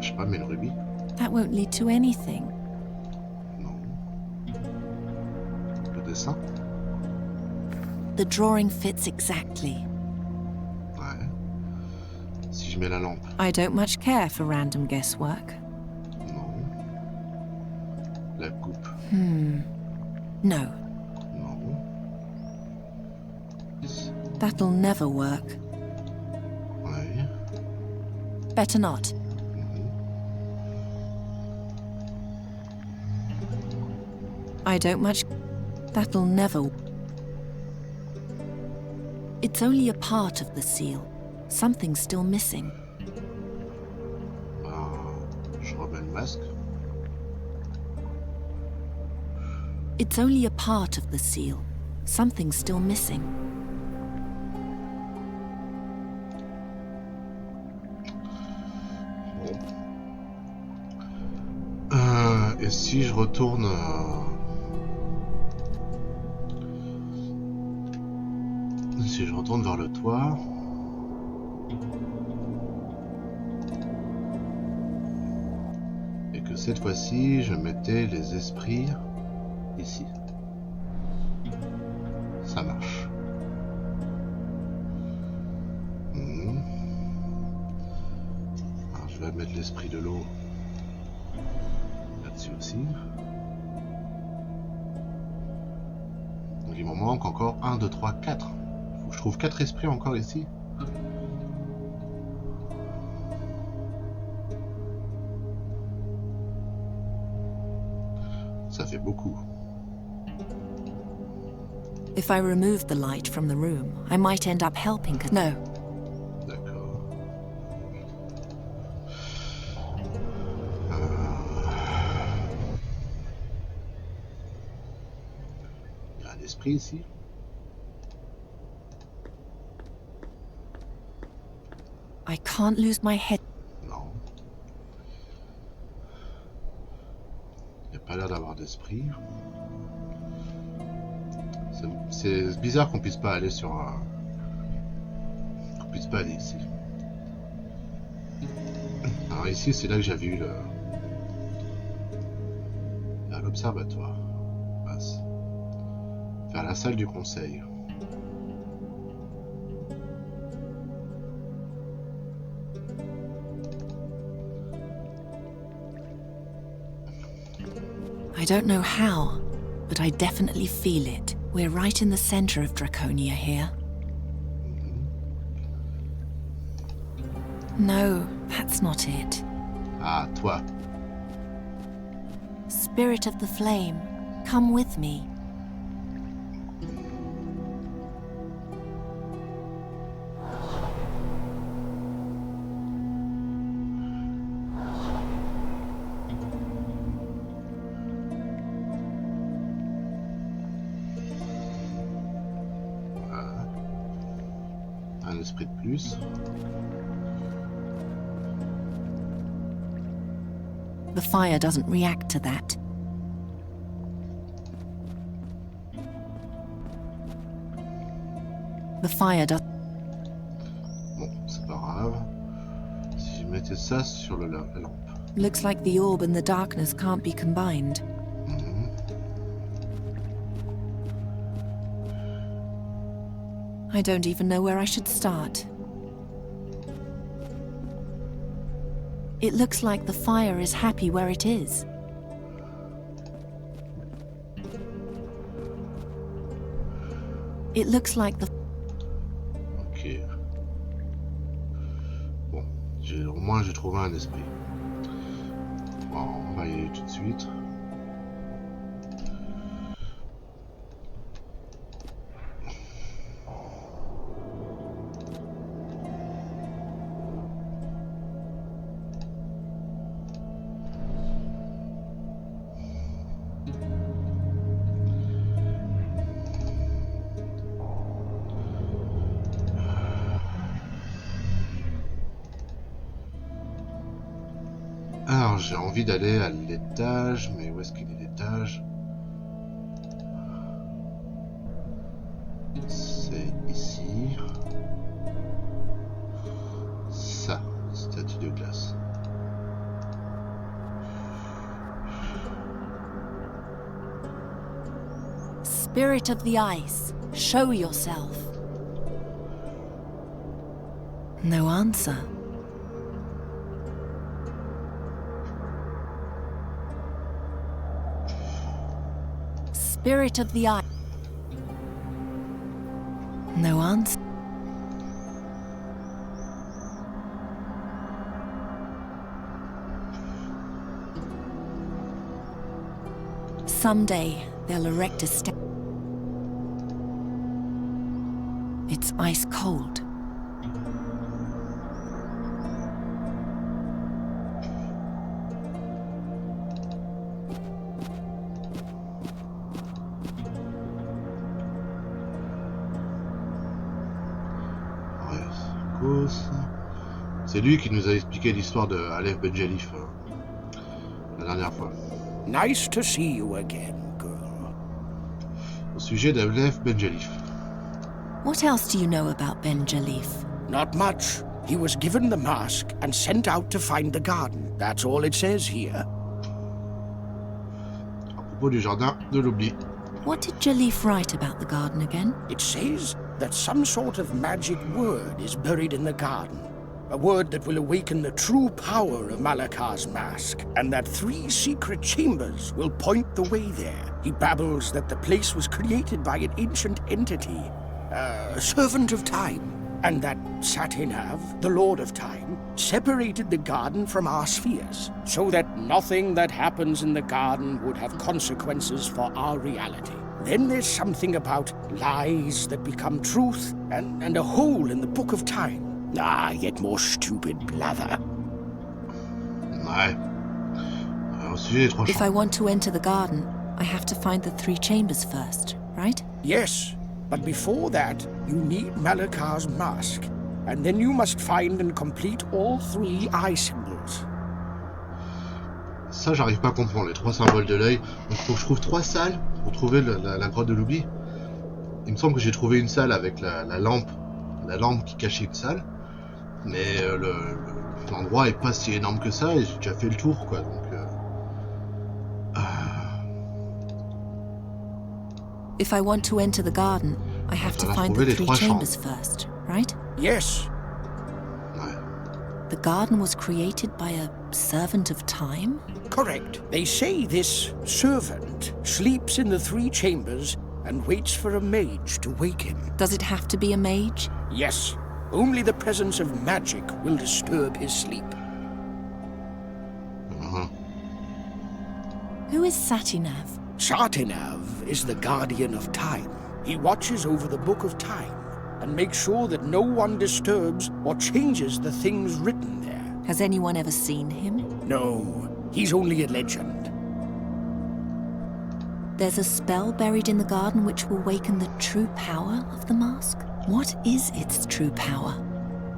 Je sais pas, mais le rubis. That won't lead to anything. Non. Le dessin. The drawing fits exactly. Ouais. Si je mets la lampe. I don't much care for random guesswork. Non. La coupe. No. Non. That'll never work. Ouais. Better not. I don't much... That'll never... It's only a part of the seal. Something's still missing. Je remets le masque. It's only a part of the seal. Something's still missing. Bon. Et si je retourne... Si je retourne vers le toit... cette fois-ci, je mettais les esprits ici. Ça marche. Alors, je vais mettre l'esprit de l'eau là-dessus aussi. Donc il m'en manque encore 1, 2, 3, 4. Faut que je trouve 4 esprits encore ici. Ça fait beaucoup. If I removed the light from the room, I might end up helping. No. D'accord. Il y a un esprit ici. I can't lose my head. Non. Il n'y a pas l'air d'avoir d'esprit. C'est bizarre qu'on puisse pas aller sur un... qu'on puisse pas aller ici. Alors ici, c'est là que j'avais eu l'observatoire. Passe. Vers la salle du conseil. I don't know how, but I definitely feel it. We're right in the center of Draconia here. No, that's not it. Ah, toi. Spirit of the flame, come with me. Un esprit de plus. The fire doesn't react to that. The fire does. Bon, c'est pas grave. Si je mettais ça sur la lampe. Looks like the orb and the darkness can't be combined. I don't even know where I should start. It looks like the fire is happy where it is. It looks like the... Ok. Bon, au moins j'ai trouvé un esprit. Bon, on va y aller tout de suite. Alors, j'ai envie d'aller à l'étage, mais où est-ce qu'il est l'étage? C'est ici. Ça, statue de glace. Spirit of the ice, show yourself. No answer. Spirit of the ice. No answer. Someday they'll erect a statue. It's ice cold. C'est lui qui nous a expliqué l'histoire de Aleph Benjelif la dernière fois. Nice to see you again, girl. Au sujet d'Aleph Benjelif. What else do you know about Ben Jalif? Not much. He was given the mask and sent out to find the garden. That's all it says here. propos du jardin de l'oubli. What did Jalif write about the garden again? It says that some sort of magic word is buried in the garden. A word that will awaken the true power of Malakar's mask, and that 3 secret chambers will point the way there. He babbles that the place was created by an ancient entity, a servant of time, and that Satinav, the Lord of Time, separated the garden from our spheres, so that nothing that happens in the garden would have consequences for our reality. Then there's something about lies that become truth, and a hole in the Book of Time. Ah, yet more stupid blather. Ouais. Au sujet des 3 If I chambres. want to enter the garden, I have to find the 3 chambers first, right? Yes, but before that, you need Malakar's mask, and then you must find and complete all 3 eye symbols. Ça, j'arrive pas à comprendre, les 3 symboles de l'œil. Donc, faut que je trouve 3 salles pour trouver la grotte de l'oubli. Il me semble que j'ai trouvé une salle avec la lampe qui cachait une salle. Mais l'endroit est pas si énorme que ça et j'ai déjà fait le tour, quoi. Donc, If I want to enter the garden, I have to va find trouver the les 3 3 chambers first, right? Yes, ouais. The garden was created by a servant of time? correct. They say this servant sleeps in the 3 chambers and waits for a mage to wake him. Does it have to be a mage? Yes, only the presence of magic will disturb his sleep. Who is Satinav? Satinav is the guardian of time. He watches over the Book of Time and makes sure that no one disturbs or changes the things written there. Has anyone ever seen him? No, he's only a legend. There's a spell buried in the garden which will waken the true power of the mask? What is its true power?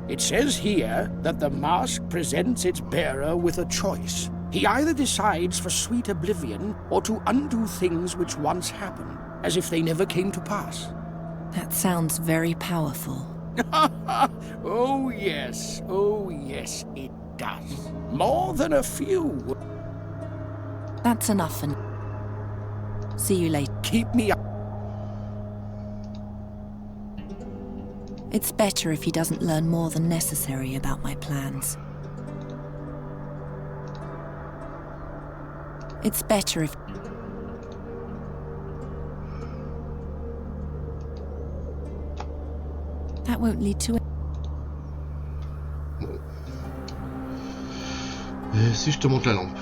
It says here that the mask presents its bearer with a choice. He either decides for sweet oblivion or to undo things which once happened, as if they never came to pass. That sounds very powerful. Oh yes, it does. More than a few. That's enough for now. See you later. Keep me up. It's better if he doesn't learn more than necessary about my plans. It's better if... That won't lead to it. Et si je te montre la lampe?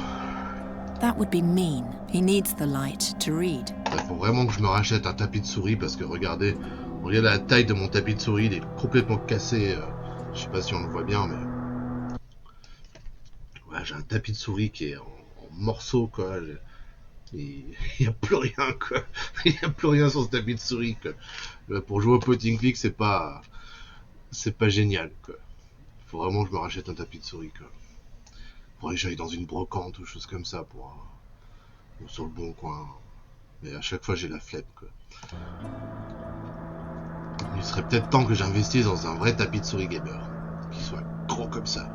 That would be mean. He needs the light to read. Il faut vraiment que je me rachète un tapis de souris parce que regardez la taille de mon tapis de souris, il est complètement cassé. Je sais pas si on le voit bien, mais ouais, j'ai un tapis de souris qui est en morceaux, quoi. Il n'y a plus rien, quoi. Il n'y a plus rien sur ce tapis de souris, quoi. Pour jouer au point and click, c'est pas génial, quoi. Faut vraiment que je me rachète un tapis de souris, quoi. Faudrait que j'aille dans une brocante ou chose comme ça ou sur le bon coin. Mais à chaque fois j'ai la flemme, quoi. Il serait peut-être temps que j'investisse dans un vrai tapis de souris gamer. Qui soit gros comme ça.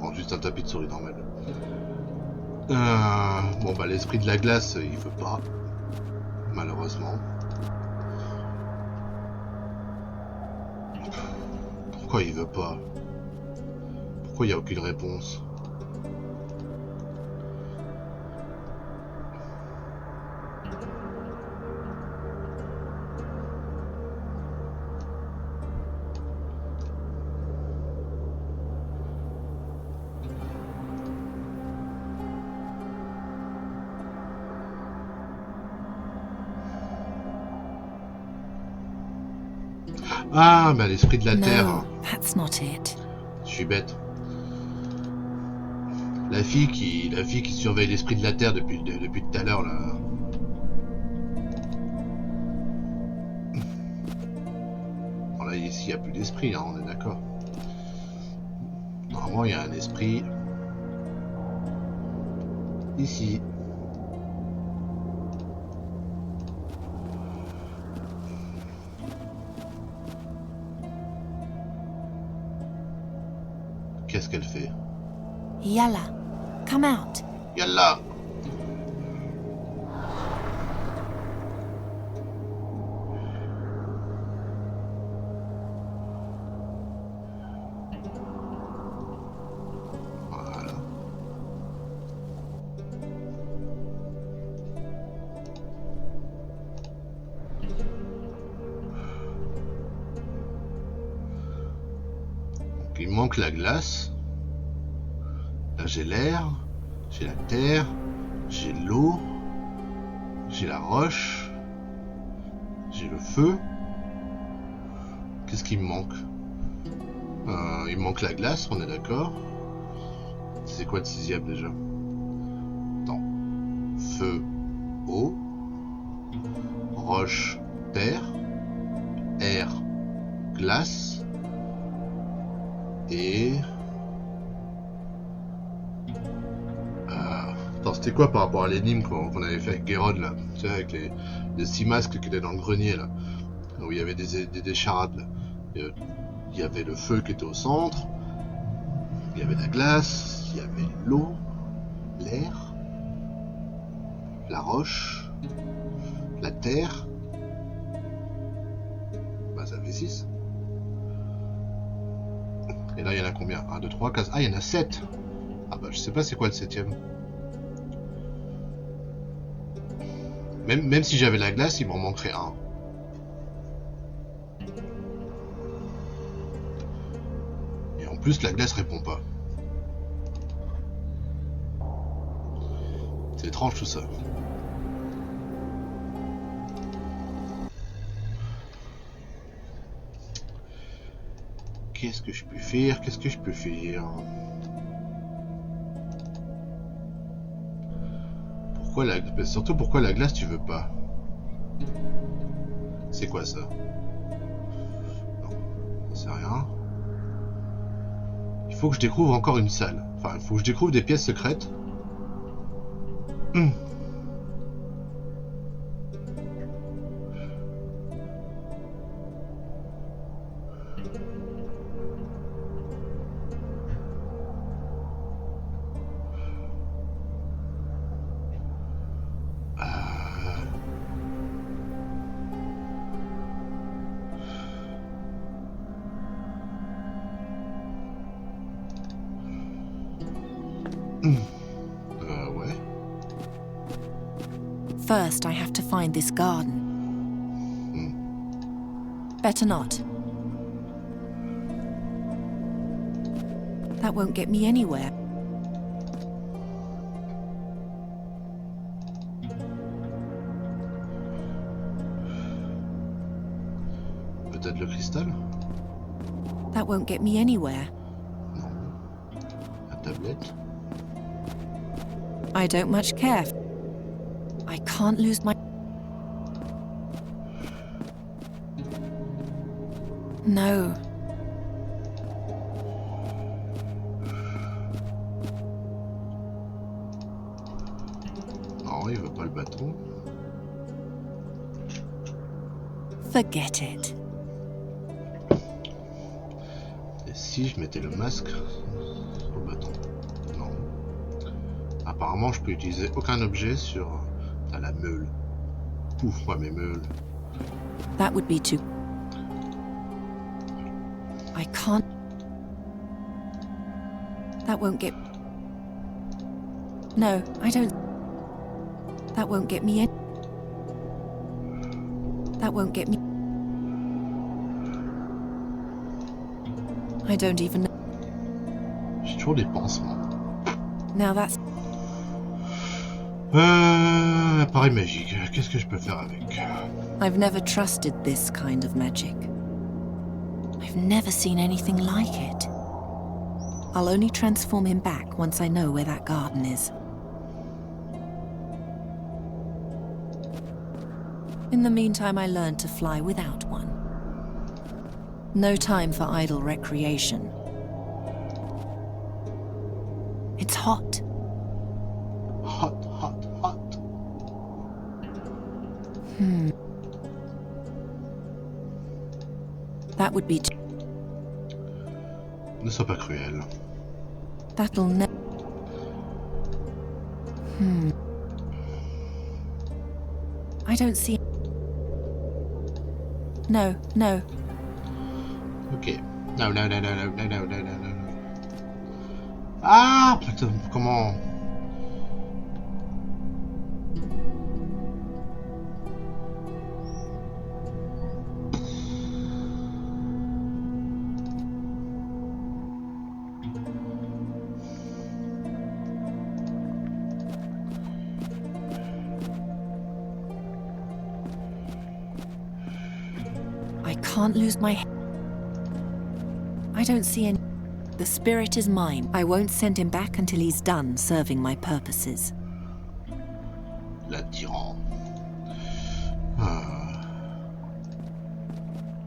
Oh, juste un tapis de souris normal. Bon bah l'esprit de la glace il veut pas. Malheureusement. Pourquoi il veut pas? Pourquoi il n'y a aucune réponse? Ah, bah l'esprit de la Terre. No, that's not it. Je suis bête. La fille qui surveille l'esprit de la Terre depuis tout à l'heure, là. Bon, là, ici, il n'y a plus d'esprit, hein, on est d'accord. Normalement, il y a un esprit. Ici. Qu'est-ce qu'elle fait? Yalla, come out. Yalla! il me manque la glace. Là j'ai l'air, j'ai la terre, j'ai l'eau, j'ai la roche, j'ai le feu. Qu'est-ce qui me manque? Il me manque la glace, on est d'accord. C'est quoi le sixième déjà? Attends. Feu, eau, roche, terre, air, glace et... Attends, c'était quoi par rapport à l'énigme qu'on avait fait avec Gérod là? Tu sais, avec les 6 masques qui étaient dans le grenier là, où il y avait des charades là. Il y avait le feu qui était au centre, il y avait la glace, il y avait l'eau, l'air, la roche, la terre. Bah ça fait 6. Et là il y en a combien? 1, 2, 3, 4... Ah il y en a 7. Ah bah je sais pas c'est quoi le 7ème. Même si j'avais la glace, il m'en manquerait un. Et en plus la glace répond pas. C'est étrange tout ça. Qu'est-ce que je peux faire? Qu'est-ce que je peux faire? Pourquoi la... Surtout pourquoi la glace tu veux pas? C'est quoi ça? Non, c'est rien. Il faut que je découvre encore une salle. Enfin, il faut que je découvre des pièces secrètes. Ouais. First, I have to find this garden. Better not. That won't get me anywhere. Peut-être le cristal? That won't get me anywhere. Non. La tablette? I don't much care. I can't lose my... No. Non, il veut pas le bâton. Forget it. Et si je mettais le masque au bâton? Non. Apparemment, je peux utiliser aucun objet sur... T'as la meule. Pouf-moi mes meules. That would be too... I can't... That won't get... No, I don't... That won't get me in... That won't get me... I don't even know... J'ai toujours des pansements. Now that's... Appareil magique. Qu'est-ce que je peux faire avec? I've never trusted this kind of magic. I've never seen anything like it. I'll only transform him back once I know where that garden is. In the meantime, I learned to fly without one. No time for idle recreation. It's hot. Hot, hot, hot. That would be... Ne sois pas cruel. That'll ne... I don't see... No, no. Ok. No, no, no, no, no, no, no, no, no, no. Ah, putain, comment... can't lose my head. I don't see any... The spirit is mine. I won't send him back until he's done serving my purposes. L'attirant. Ah.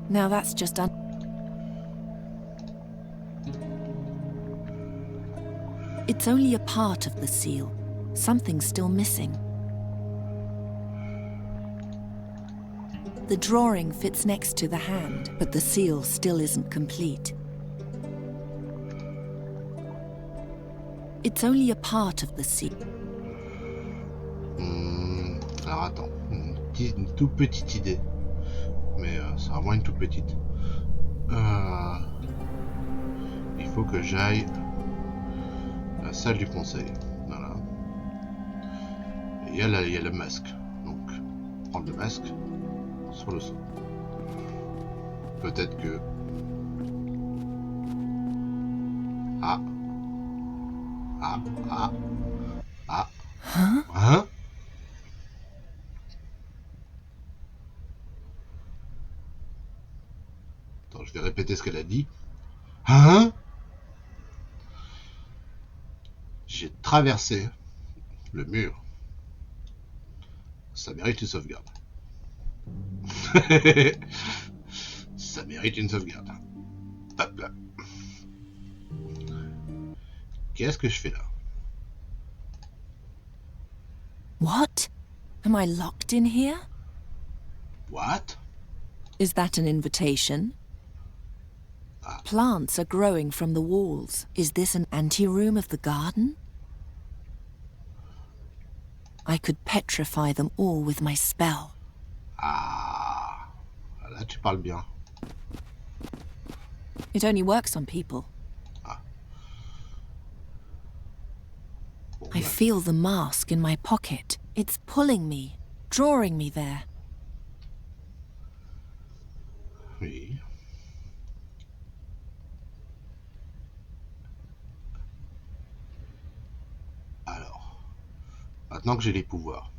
Now that's just It's only a part of the seal. Something's still missing. The drawing fits next to the hand, but the seal still isn't complete. It's only a part of the seal. Alors attends, une toute petite idée. Mais c'est vraiment une toute petite. Il faut que j'aille à la salle du conseil. Voilà. Et il y a le masque. Donc, prendre le masque sur le saut. Peut-être que... Ah. Hein? Attends, je vais répéter ce qu'elle a dit. Hein? J'ai traversé le mur. Ça mérite une sauvegarde. Ça mérite une sauvegarde. Hop là. Qu'est-ce que je fais là? What? Am I locked in here? What? Is that an invitation? Plants are growing from the walls. Is this an anteroom of the garden? I could petrify them all with my spell. Ah, là tu parles bien. It only works on people. Bon, I feel the mask in my pocket. It's pulling me, drawing me there. Oui. Alors, maintenant que j'ai les pouvoirs,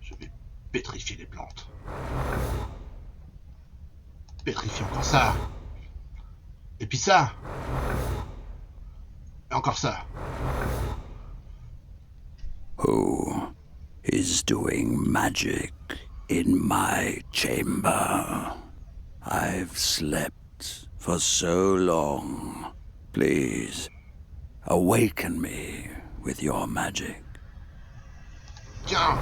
je vais pétrifier les plantes. Pétrifier encore ça. Et puis ça. Et encore ça. Who is doing magic in my chamber? I've slept for so long. Please, awaken me with your magic. Tiens.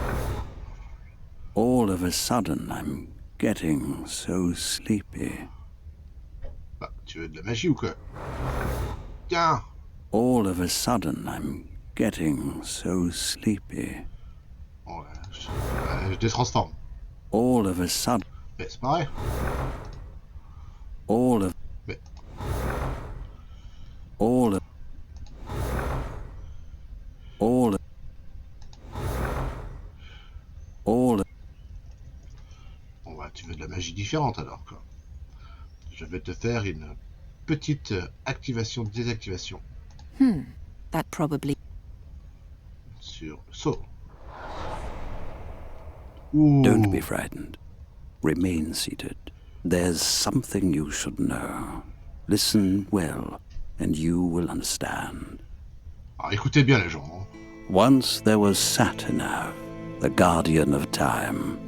All of a sudden, I'm getting so sleepy. Bah, tu veux de la magie ou quoi? Tiens. All of a sudden, I'm getting so sleepy. Bon, je détransforme. All of a sudden. Mais c'est pareil. All of. Mais... All of. All of. All of. Bon bah tu veux de la magie différente alors quoi. Je vais te faire une petite activation-désactivation That probably... sur le saut. Ouh. Don't be frightened. Remain seated. There's something you should know. Listen well, and you will understand. Alors écoutez bien les gens. Hein. Once there was Satinav, the guardian of time.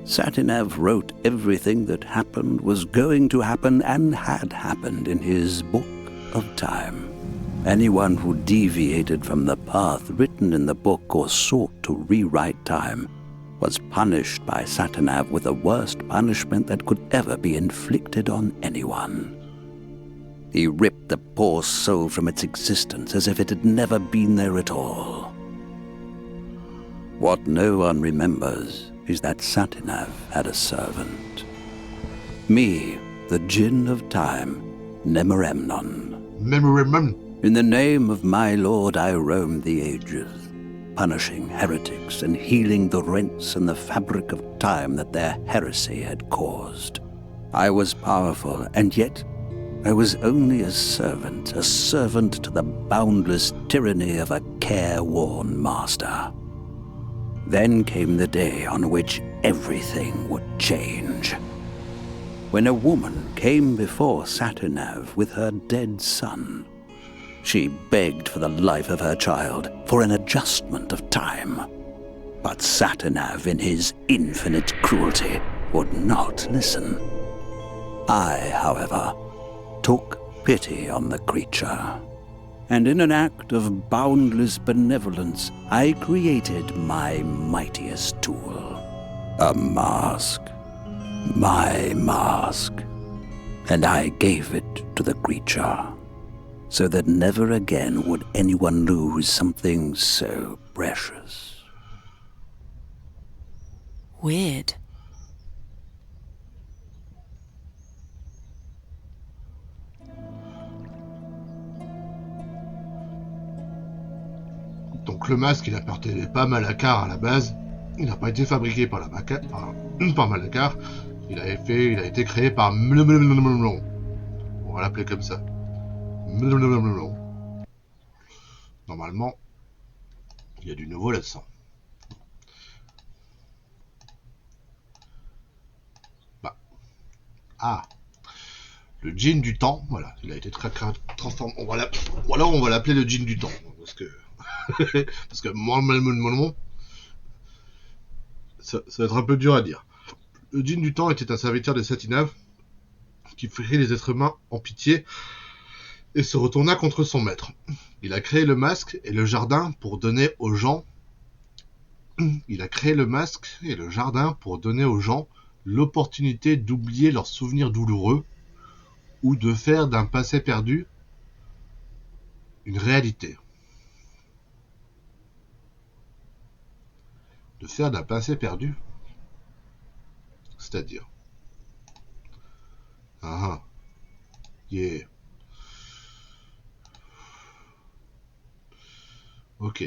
Satinav wrote everything that happened, was going to happen, and had happened in his book of time. Anyone who deviated from the path written in the book or sought to rewrite time was punished by Satinav with the worst punishment that could ever be inflicted on anyone. He ripped the poor soul from its existence as if it had never been there at all. What no one remembers is that Satinav had a servant. Me, the Djinn of Time, Nemoremnon. Memoria. In the name of my lord I roamed the ages, punishing heretics and healing the rents in the fabric of time that their heresy had caused. I was powerful, and yet I was only a servant to the boundless tyranny of a careworn master. Then came the day on which everything would change. when a woman came before Saturnav with her dead son. She begged for the life of her child, for an adjustment of time. But Saturnav, in his infinite cruelty, would not listen. I, however, took pity on the creature, and in an act of boundless benevolence, I created my mightiest tool, a mask. My mask. And I gave it to the creature, so that never again would anyone lose something so precious. Weird. Donc le masque, il appartenait pas à Malakar à la base. Il n'a pas été fabriqué par par Malakar. Il a été créé par Mlomlomlomlom. On va l'appeler comme ça. Mlomlomlomlom. Normalement, il y a du nouveau là-dedans. Bah. Ah. Le djinn du temps, voilà. Il a été transformé. On va l'appeler le djinn du temps. Parce que parce que ça va être un peu dur à dire. Le djinn du temps était un serviteur de Satinav qui prit les êtres humains en pitié et se retourna contre son maître. Il a créé le masque et le jardin pour donner aux gens l'opportunité d'oublier leurs souvenirs douloureux ou de faire d'un passé perdu une réalité. De faire d'un passé perdu, c'est-à-dire yeah. Ok.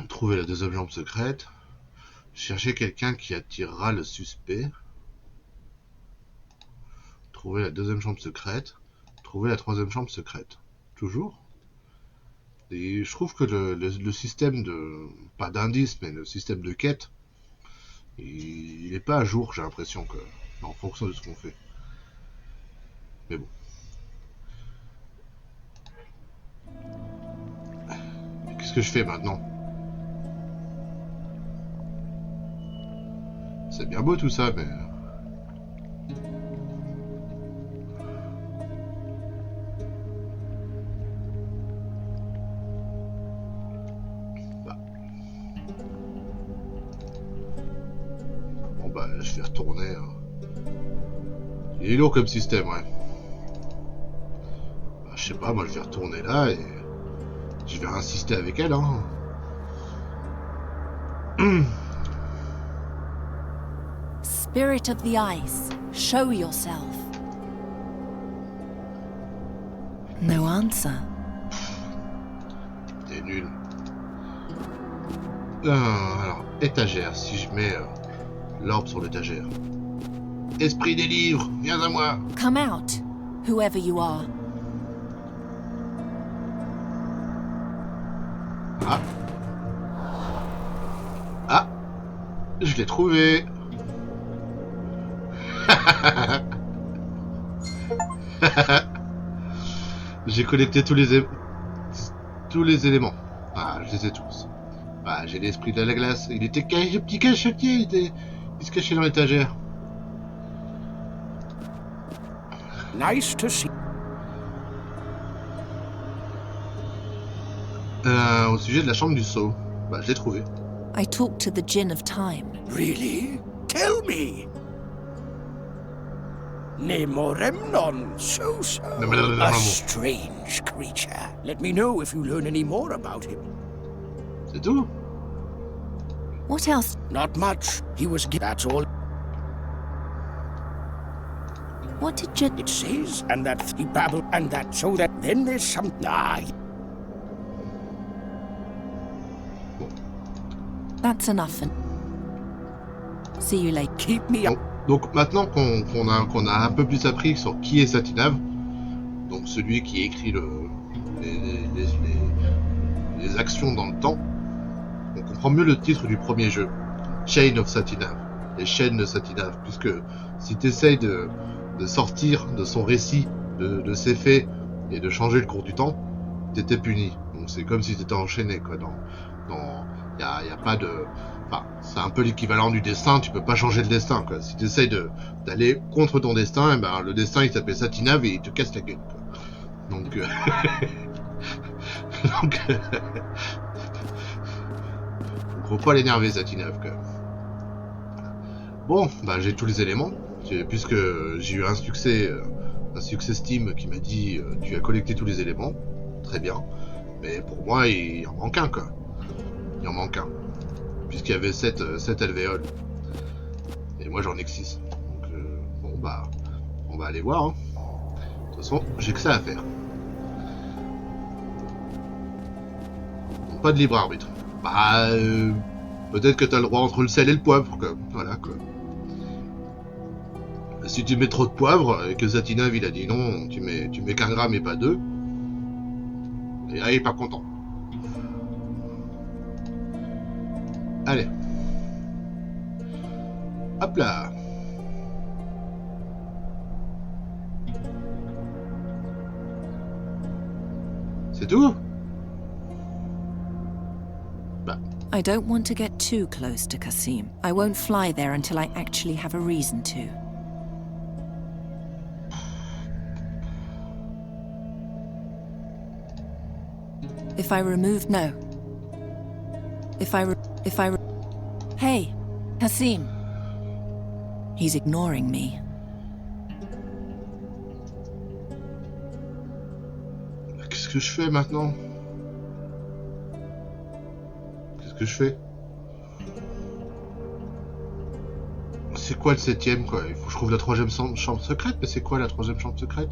Trouver la deuxième jambe secrète. Chercher quelqu'un qui attirera le suspect. Trouver la deuxième chambre secrète. Trouver la troisième chambre secrète. Toujours. Et je trouve que le système de... pas d'indice, mais le système de quête, il est pas à jour, j'ai l'impression, que en fonction de ce qu'on fait. Mais bon. Qu'est-ce que je fais maintenant? C'est bien beau tout ça, mais... Bon bah, je vais retourner. Il est lourd comme système, ouais. Bah, je sais pas, moi je vais retourner là et... je vais insister avec elle, hein. Spirit of the ice, show yourself. No answer. T'es nul. Alors, étagère, si je mets l'orbe sur l'étagère. Esprit des livres, viens à moi. Come out, whoever you are. Ah. Ah. Je l'ai trouvé. J'ai collecté tous les éléments. Ah, je les ai tous. Ah, j'ai l'esprit de la glace. Il était caché, le petit cachetier, il se cachait dans l'étagère. Nice to see. Au sujet de la chambre du sceau. Bah, je l'ai trouvé. I talked to the Djinn of Time. Really? Tell me. Nemoremnon, so. A strange creature. Let me know if you learn any more about him. C'est tout? What else? Not much. He was... that's all. What did Djinn... It says, and that he babbled, and that so that then there's some... That's enough. See you later. Keep me up. Donc maintenant qu'on a un peu plus appris sur qui est Satinav, donc celui qui écrit les actions dans le temps, on comprend mieux le titre du premier jeu. Chain of Satinav, les chaînes de Satinav, puisque si tu essayes de sortir de son récit, de ses faits, et de changer le cours du temps, t'étais puni. Donc c'est comme si t'étais enchaîné, quoi. Y a pas de... Enfin, c'est un peu l'équivalent du destin, tu peux pas changer le destin, quoi. Si t'essayes d'aller contre ton destin, et ben, le destin, il s'appelle Satinav et il te casse la gueule, quoi. Donc... donc... faut pas l'énerver, Satinav, quoi. Bon, bah j'ai tous les éléments, puisque j'ai eu un succès Steam qui m'a dit tu as collecté tous les éléments, très bien, mais pour moi il en manque un, quoi. Il en manque un, puisqu'il y avait 7 alvéoles, et moi j'en ai que 6. Donc bon bah, on va aller voir, hein. De toute façon, j'ai que ça à faire. Donc, pas de libre arbitre. Bah, peut-être que t'as le droit entre le sel et le poivre, quoi. Voilà, quoi. Si tu mets trop de poivre et que Zatinav il a dit non, tu mets qu'un gramme et pas deux, et là il est pas content. Allez. Hop là. C'est tout? Bah. I don't want to get too close to Qasim. I won't fly there until I actually have a reason to. If I remove... No. Hey, Qasim. He's ignoring me. Qu'est-ce que je fais maintenant? Qu'est-ce que je fais? C'est quoi le 7ème, quoi? Il faut que je trouve la 3ème chambre secrète, mais c'est quoi la 3ème chambre secrète?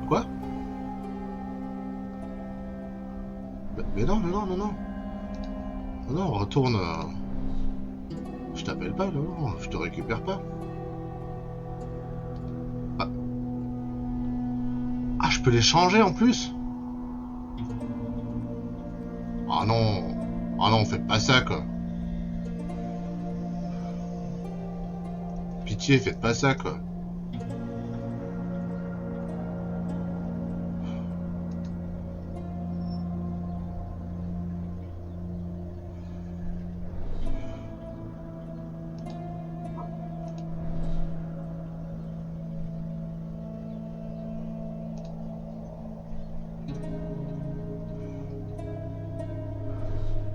Quoi? Mais non, non, non, non. Non, non, retourne. Je t'appelle pas, non, je te récupère pas. Ah, je peux les changer en plus? Ah non. Ah non, faites pas ça, quoi. Pitié, faites pas ça, quoi.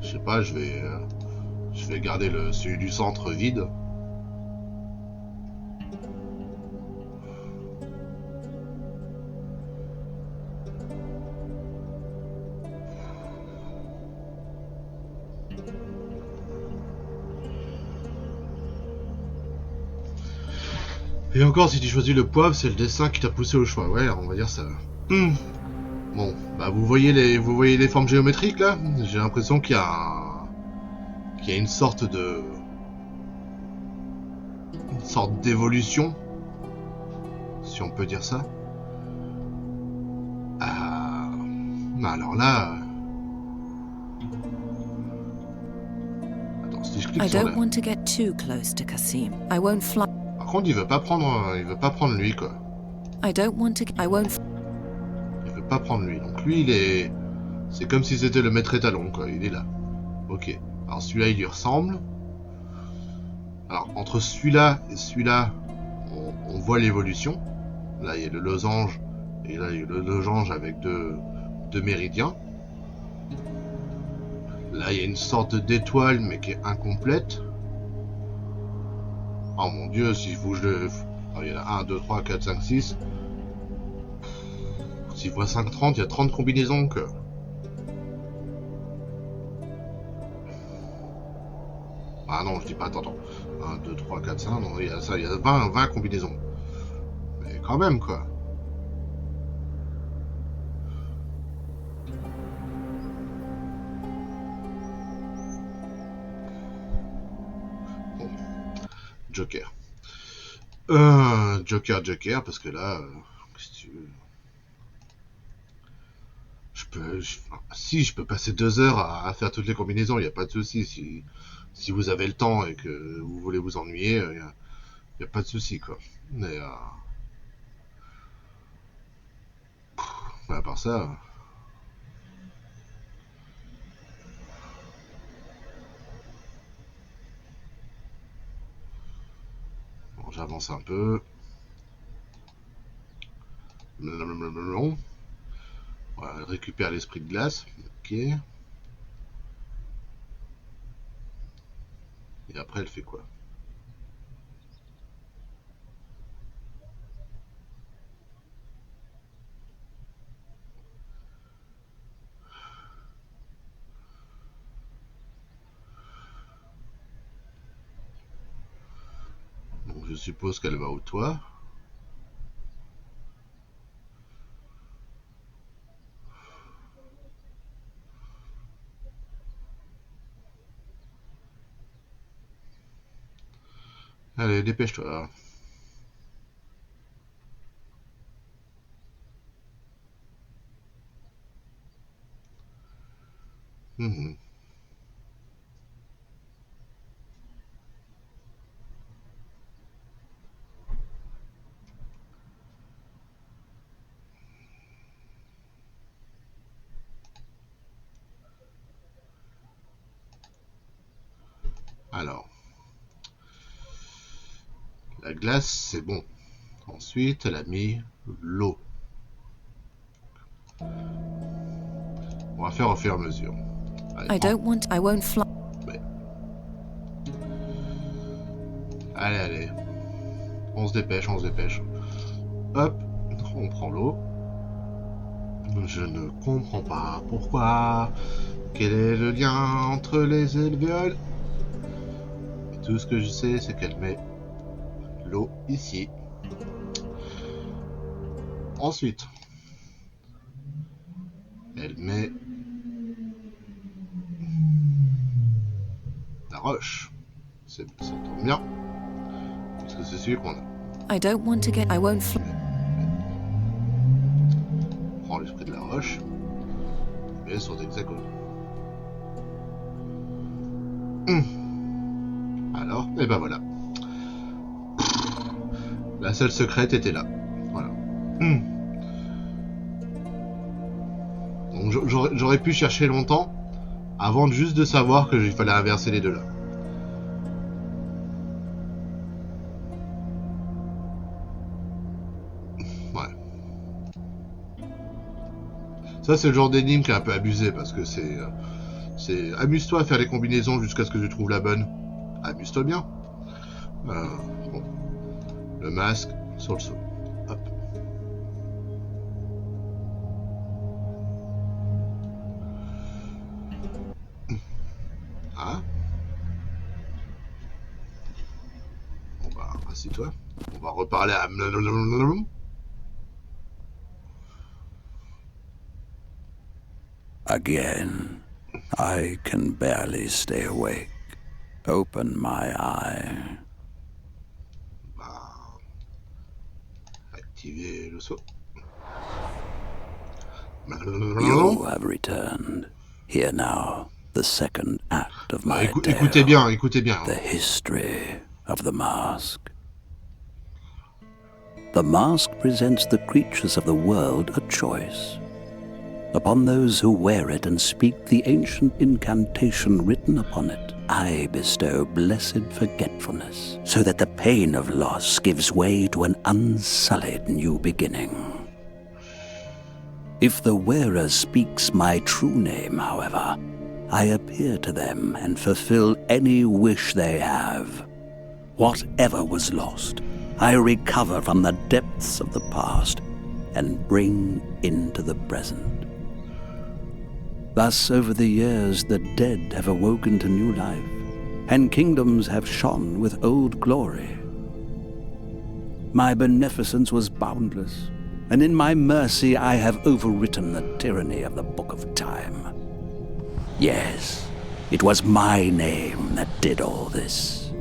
Je sais pas, je vais garder celui du centre vide. Et encore, si tu choisis le poivre, c'est le dessin qui t'a poussé au choix. Ouais, on va dire ça. Bon, bah vous voyez les formes géométriques là? J'ai l'impression qu'il y a une sorte d'évolution, si on peut dire ça. Alors là, attends, si je clique I sur don't la... want to get too close to Qasim. I won't fly. Par contre, il veut pas prendre lui, quoi. I don't want to. I won't. Il veut pas prendre lui. Donc lui, c'est comme si c'était le maître étalon, quoi. Il est là. Ok. Alors celui-là, il lui ressemble. Alors entre celui-là et celui-là, on voit l'évolution. Là, il y a le losange. Et là, il y a le losange avec deux méridiens. Là, il y a une sorte d'étoile, mais qui est incomplète. Oh mon dieu, si je bouge le... Alors, il y en a 1, 2, 3, 4, 5, 6. Si je vois 5, 30, il y a 30 combinaisons, que... Ah non, je dis pas, attends. 1, 2, 3, 4, 5, non, il y a 20 combinaisons. Mais quand même, quoi. Bon. Joker. Joker, parce que là... qu'est-ce que tu veux ? Si, je peux passer 2 heures à faire toutes les combinaisons, il n'y a pas de souci. Si vous avez le temps et que vous voulez vous ennuyer, y a pas de souci, quoi. Mais à part ça, bon, j'avance un peu. On récupère l'esprit de glace. Ok. Et après, elle fait quoi? Donc je suppose qu'elle va au toit. Allez, dépêche-toi. Mhm. Alors, la glace, c'est bon. Ensuite, elle a mis l'eau. On va faire au fur et à mesure. Allez, I won't fly. Ouais. Allez. On se dépêche. Hop, on prend l'eau. Je ne comprends pas pourquoi. Quel est le lien entre les alvéoles? Tout ce que je sais, c'est qu'elle met l'eau ici. Ensuite, elle met la roche. Ça tombe bien, puisque c'est celui qu'on a. I won't fly. On prend l'esprit de la roche, et met sur l'hexagone. Alors, et ben voilà. La seule secrète était là. Voilà. Donc j'aurais pu chercher longtemps avant juste de savoir qu'il fallait inverser les deux là. Ouais. Ça c'est le genre d'énigme qui est un peu abusé parce que c'est amuse-toi à faire les combinaisons jusqu'à ce que tu trouves la bonne. Amuse-toi bien. Bon. Le masque sur le seau. Hop. Ah. Bon bah, assis-toi. On va reparler à... Again, I can barely stay awake. Open my eye. Bah, activer le saut. You have returned. Here now, the second act of my tale. Écoutez bien. The history of the mask. The mask presents the creatures of the world a choice. Upon those who wear it and speak the ancient incantation written upon it, I bestow blessed forgetfulness, so that the pain of loss gives way to an unsullied new beginning. If the wearer speaks my true name, however, I appear to them and fulfill any wish they have. Whatever was lost, I recover from the depths of the past and bring into the present. Thus, over the years, the dead have awoken to new life, and kingdoms have shone with old glory. My beneficence was boundless, and in my mercy I have overwritten the tyranny of the Book of Time. Yes, it was my name that did all this.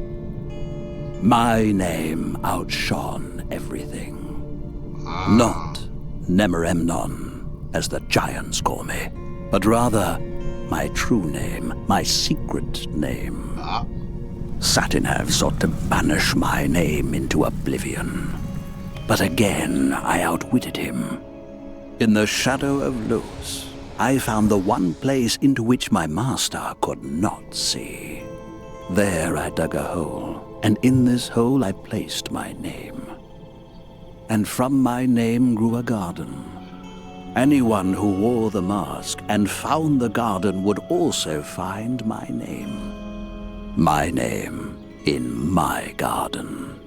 My name outshone everything. Not Nemeremnon, as the giants call me, but rather my true name, my secret name. Ah, Satinav sought to banish my name into oblivion. But again, I outwitted him. In the shadow of Luz, I found the one place into which my master could not see. There I dug a hole, and in this hole I placed my name. And from my name grew a garden. Anyone who wore the mask and found the garden would also find my name. My name in my garden.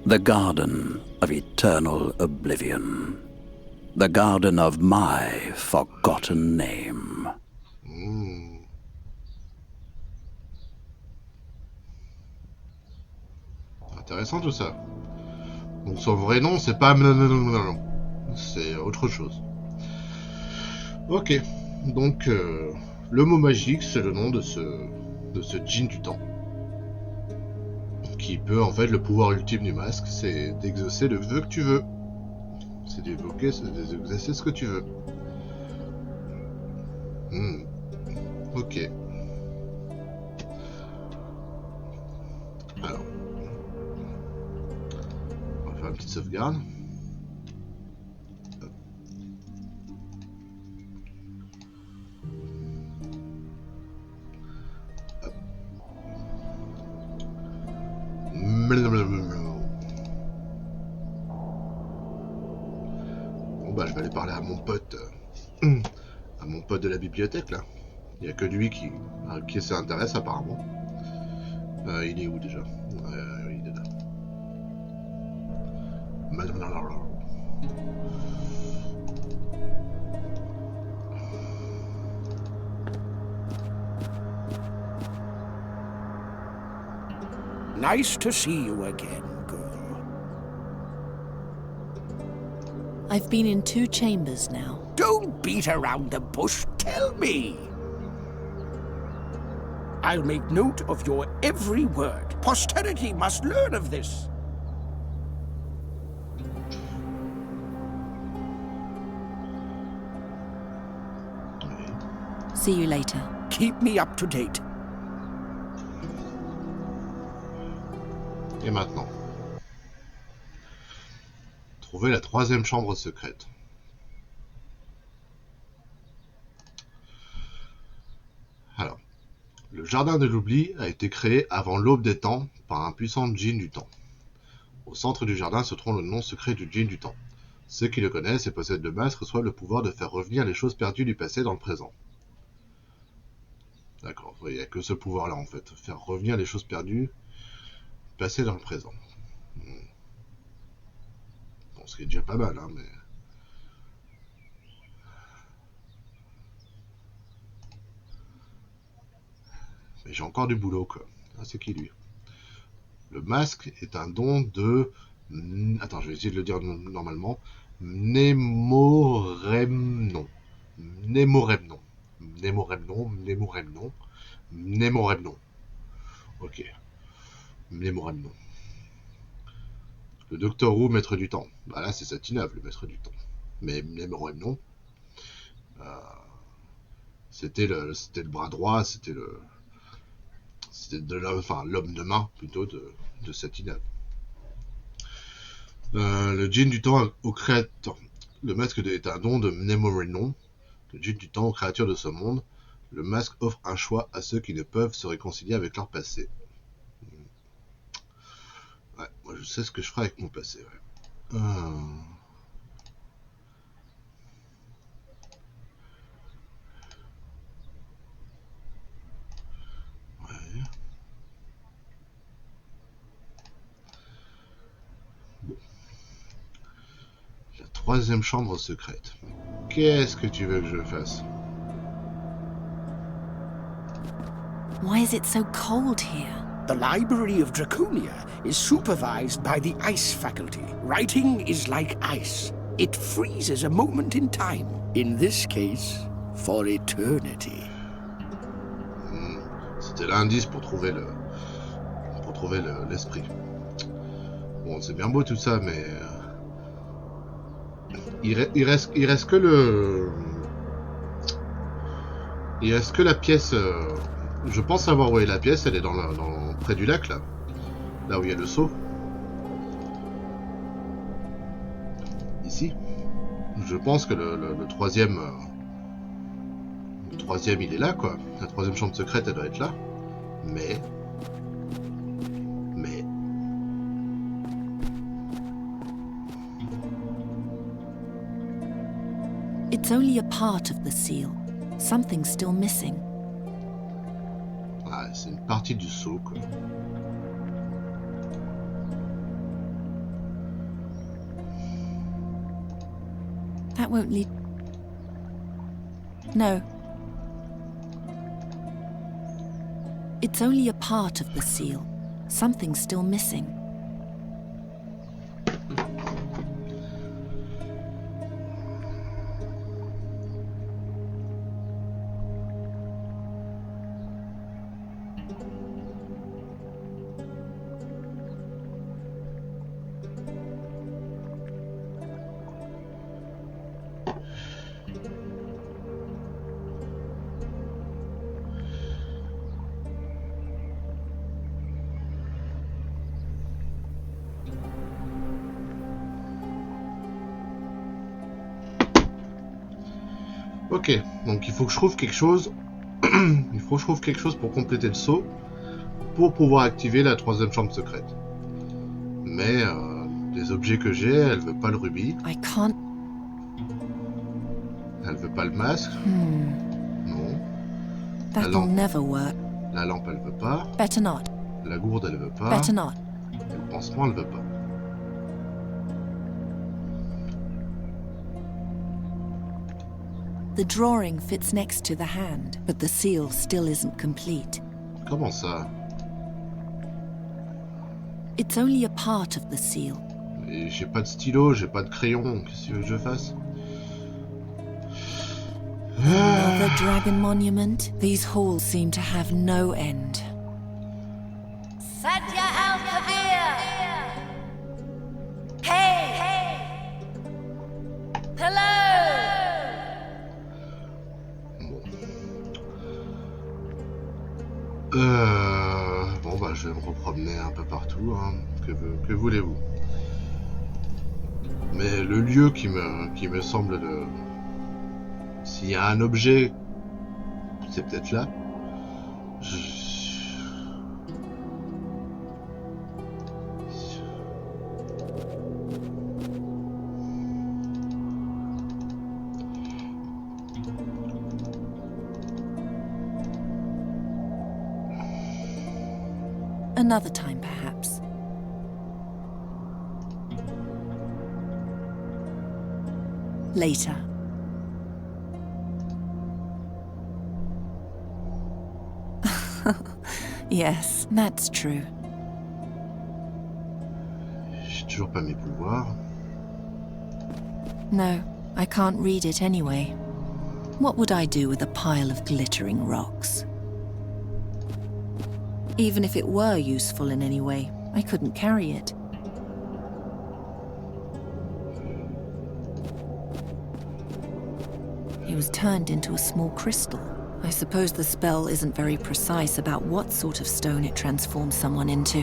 The garden of eternal oblivion. The garden of my forgotten name. intéressant tout ça. Donc son vrai nom, c'est pas non, c'est autre chose. Ok, donc le mot magique, c'est le nom de ce djinn du temps. Qui peut, en fait, le pouvoir ultime du masque, c'est d'exaucer le vœu que tu veux. C'est d'évoquer, c'est d'exaucer ce que tu veux. Ok. Alors. On va faire une petite sauvegarde. Hop. Hop. Bon bah je vais aller parler à mon pote. À mon pote de la bibliothèque là. Il n'y a que lui qui s'intéresse apparemment. Il est où déjà? Il est là. Nice to see you again, girl. I've been in 2 chambers now. Don't beat around the bush, tell me! I'll make note of your every word. Posterity must learn of this. See you later. Keep me up to date. Et maintenant, trouver la 3e chambre secrète. Alors, le jardin de l'oubli a été créé avant l'aube des temps par un puissant djinn du temps. Au centre du jardin se trouve le nom secret du djinn du temps. Ceux qui le connaissent et possèdent le masque reçoivent le pouvoir de faire revenir les choses perdues du passé dans le présent. D'accord, il n'y a que ce pouvoir-là en fait, faire revenir les choses perdues du passé dans le présent. Bon, ce qui est déjà pas mal, hein, mais... Mais j'ai encore du boulot, quoi. Ah, c'est qui, lui? Le masque est un don de... Attends, je vais essayer de le dire normalement. Mnemoremnon. Mnemoremnon. Mnemoremnon. Mnemoremnon. Mnemoremnon. Ok. Mnemoremnon. Le Docteur Who, maître du temps. Bah là, c'est Satinav, le maître du temps. Mais Mnemoremnon, c'était le bras droit, c'était l'homme de main, plutôt, de Satinav. Le djinn du temps au créateur. Le masque est un don de Mnemoremnon. Le djinn du temps aux créatures de ce monde. Le masque offre un choix à ceux qui ne peuvent se réconcilier avec leur passé. Ouais, moi je sais ce que je ferai avec mon passé. Ouais. Ouais. Bon. La 3e chambre secrète. Qu'est-ce que tu veux que je fasse? Why is it so cold here? The Library of Draconia is supervised by the Ice Faculty. Writing is like ice. It freezes a moment in time. In this case, for eternity. C'était l'indice pour trouver l'esprit. Bon, c'est bien beau tout ça, mais Il reste que le... Il reste que la pièce... Je pense savoir où est la pièce, elle est près du lac, là. Là où il y a le seau. Ici. Je pense que le troisième... Le troisième, il est là, quoi. La troisième chambre secrète, elle doit être là. Mais... It's only a part of the seal. Something's still missing. Ah, c'est une partie du seau, quoi. That won't lead... No. It's only a part of the seal. Something's still missing. Ok, donc il faut que je trouve quelque chose. Il faut que je trouve quelque chose pour compléter le saut, pour pouvoir activer la troisième chambre secrète. Mais les objets que j'ai, elle veut pas le rubis, I can't... elle veut pas le masque, non. That'll never work. La lampe, elle veut pas. Better not. La gourde, elle veut pas. Better not. Et le pansement, elle veut pas. The drawing fits next to the hand, but the seal still isn't complete. Comment ça? It's only a part of the seal. Et j'ai pas de stylo, j'ai pas de crayon, qu'est-ce que tu veux que je fasse? Another dragon monument? These halls seem to have no end. Satya Al-Kabir! Hey! Hello! Bon bah je vais me repromener un peu partout, hein. Que voulez-vous? Mais le lieu qui me semble de... S'il y a un objet, c'est peut-être là. Another time, perhaps. Later. Yes, that's true. J'ai toujours pas mes pouvoirs. No, I can't read it anyway. What would I do with a pile of glittering rocks? Even if it were useful in any way, I couldn't carry it. He was turned into a small crystal. I suppose the spell isn't very precise about what sort of stone it transforms someone into.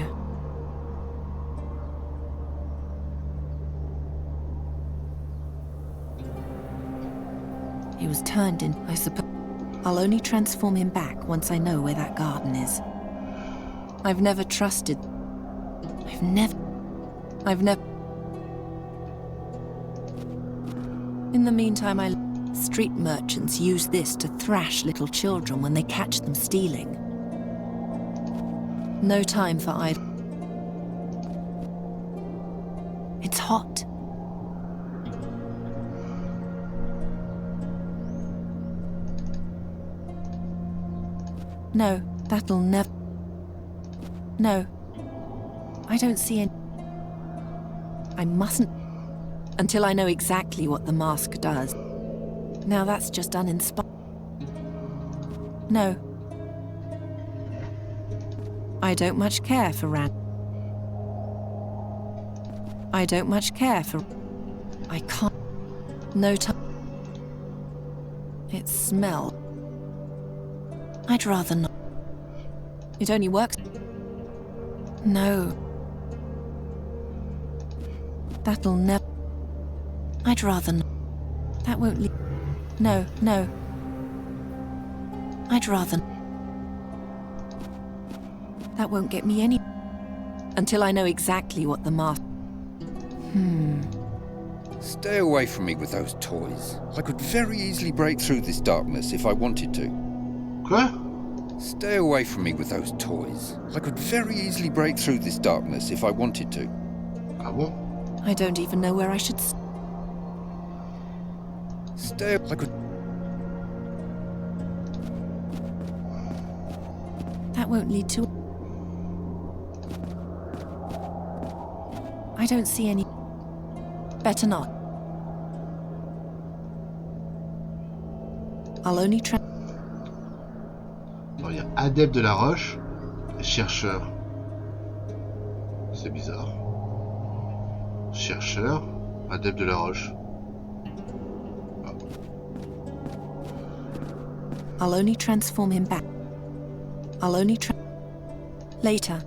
He was turned in, I suppose. I'll only transform him back once I know where that garden is. I've never trusted... I've never... In the meantime, street merchants use this to thrash little children when they catch them stealing. No time for idle... It's hot. No, that'll never... No. I don't see any... I mustn't... Until I know exactly what the mask does. Now that's just uninspired. No. I don't much care for I don't much care for... I can't... No time. It smells. I'd rather not. It only works. No. That'll never. I'd rather not. That won't leave. No, no. I'd rather. That won't get me any. Until I know exactly what the mask. Stay away from me with those toys. I could very easily break through this darkness if I wanted to. Quoi? Stay away from me with those toys. I could very easily break through this darkness if I wanted to. Ah bon? I don't even know where I should. Stay. I could. That won't lead to. I don't see any. Better not. I'll only try. Alors, il y a adepte de la roche et chercheur. C'est bizarre. Chercheur, adepte de la roche. Ah. I'll only transform him back. I'll only try. Later.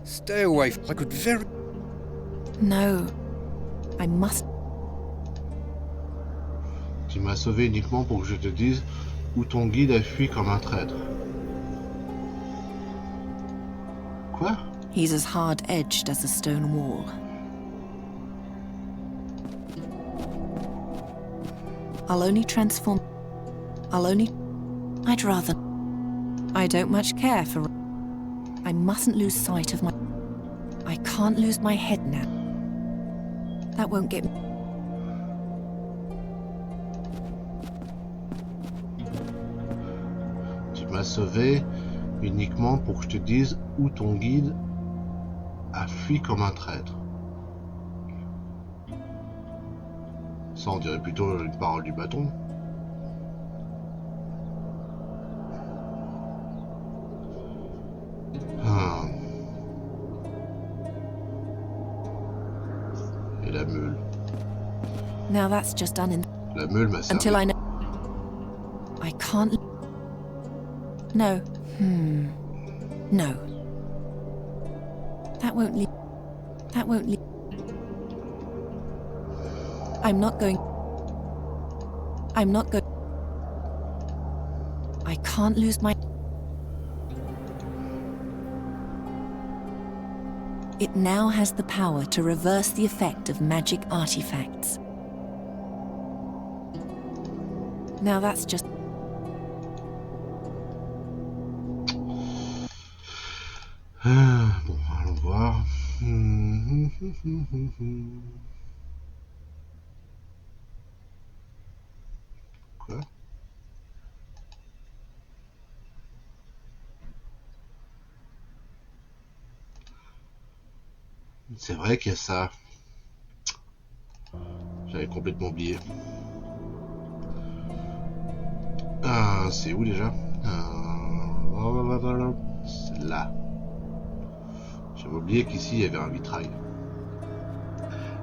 Stay away. I could very. No. I must. Tu m'as sauvé uniquement pour que je te dise où ton guide a fui comme un traître. Quoi? He's as hard-edged as a stone wall. I'll only transform. I'll only. I'd rather. I don't much care for. I mustn't lose sight of my. I can't lose my head now. That won't get me. Tu m'as sauvé uniquement pour que je te dise où ton guide a fui comme un traître. Ça, on dirait plutôt une parole du bâton. Ah. Et la meule. Now that's just done in. La meule m'a servi. Until I know. I can't. No. No. That won't lead. That won't lead. I'm not going. I'm not going. I can't lose my. It now has the power to reverse the effect of magic artifacts. Now that's just. Ah, bon, allons voir. Quoi? C'est vrai qu'il y a ça. J'avais complètement oublié. Ah, c'est où déjà? C'est là. J'avais oublié qu'ici il y avait un vitrail.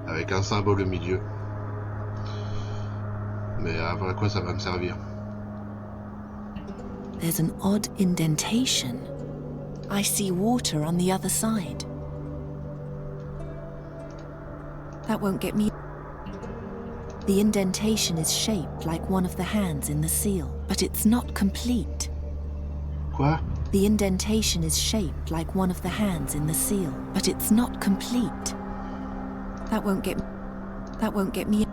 Avec un symbole au milieu. Mais à quoi ça va me servir? There's an odd indentation. I see water on the other side. That won't get me. The indentation is shaped like one of the hands in the seal, but it's not complete. Quoi? The indentation is shaped like one of the hands in the seal, but it's not complete. That won't get. That won't get me.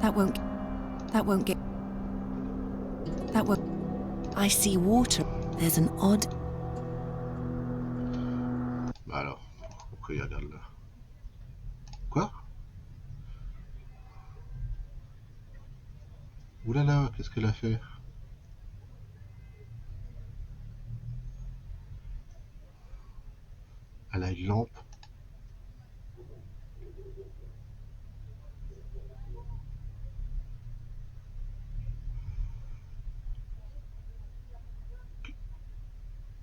That won't. That won't get. That won't. I see water. There's an odd. Bah alors, pourquoi il regarde là? Quoi? Oulala, qu'est-ce qu'elle a fait? Elle a une lampe.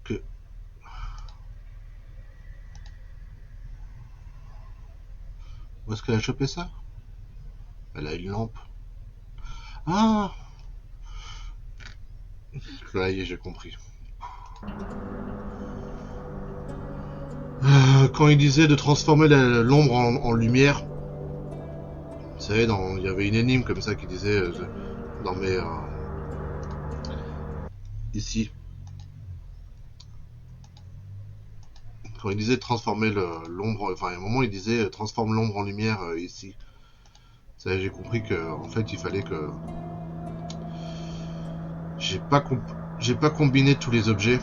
Que... Où est-ce qu'elle a chopé ça? Elle a une lampe. Ah, là y est, j'ai compris. Quand il disait de transformer l'ombre en lumière, vous savez, il y avait une énigme comme ça qui disait dans mes ici. Quand il disait de transformer l'ombre, enfin, à un moment il disait transforme l'ombre en lumière ici. Ça, j'ai compris que en fait il fallait que j'ai pas j'ai pas combiné tous les objets.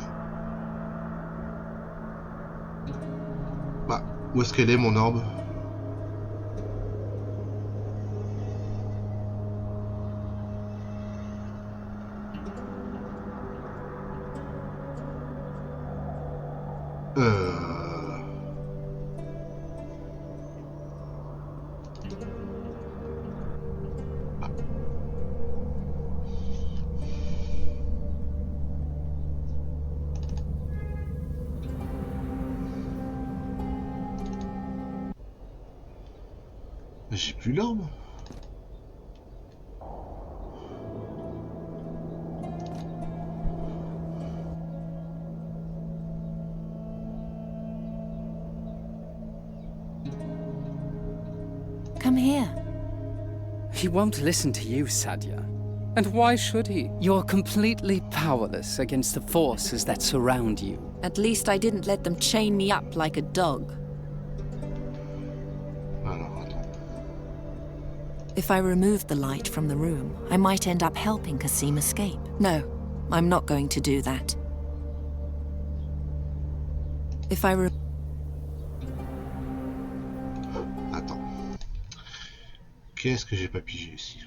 Bah, où est-ce qu'elle est mon orbe? Euh... J'ai plus l'orbe. Come here. He won't listen to you, Sadia. And why should he? You're completely powerless against the forces that surround you. At least I didn't let them chain me up like a dog. Alors, attends. If I removed the light from the room, I might end up helping Kasim escape. No, I'm not going to do that. If I Attends. Qu'est-ce que j'ai pas pigé ici?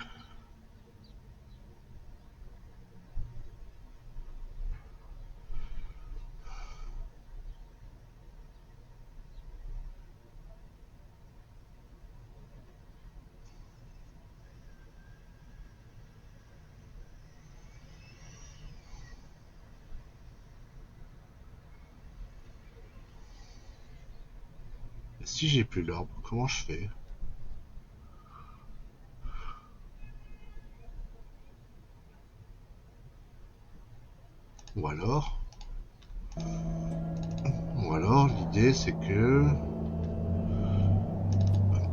Si j'ai plus l'orbe, comment je fais? Ou alors l'idée c'est que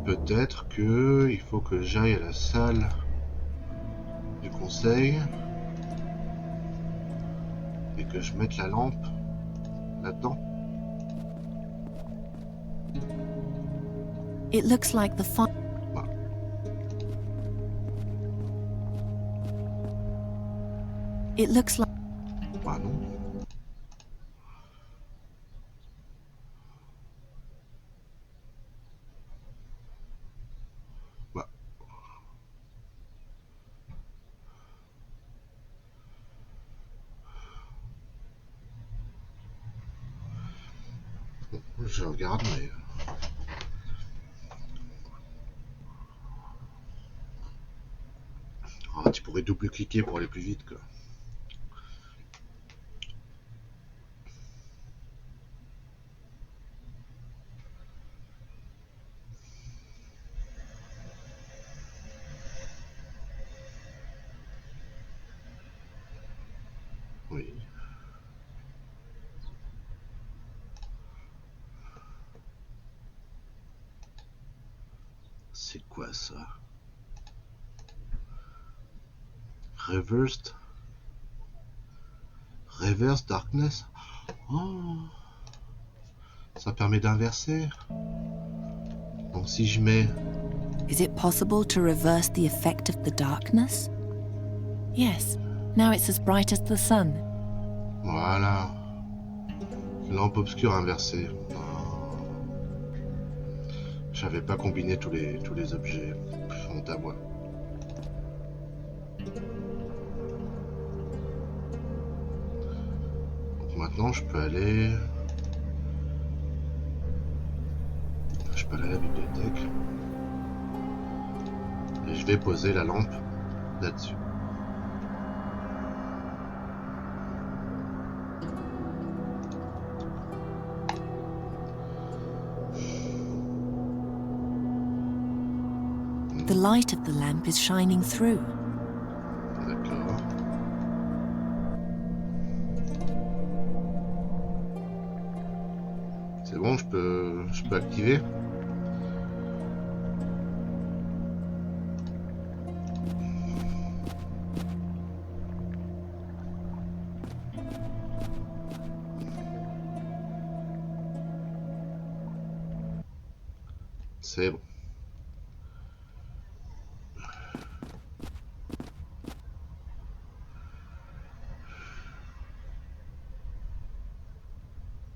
peut-être que il faut que j'aille à la salle du conseil et que je mette la lampe là-dedans. It looks like the fun. Bah, It looks like. bah non. Bah. Je regarde, mais ah, tu pourrais double-cliquer pour aller plus vite, quoi. Oui. C'est quoi ça? Reversed? Reverse darkness? Oh, ça permet d'inverser. Donc si je mets... Is it possible to reverse the effect of the darkness? Yes. Now it's as bright as the sun. Voilà. Lampe obscure inversée. Oh. J'avais pas combiné tous les objets. Honte à moi. Donc maintenant je peux aller... Je peux aller à la bibliothèque. Et je vais poser la lampe là-dessus. The light of the lamp is shining through. C'est bon, je peux activer. C'est bon.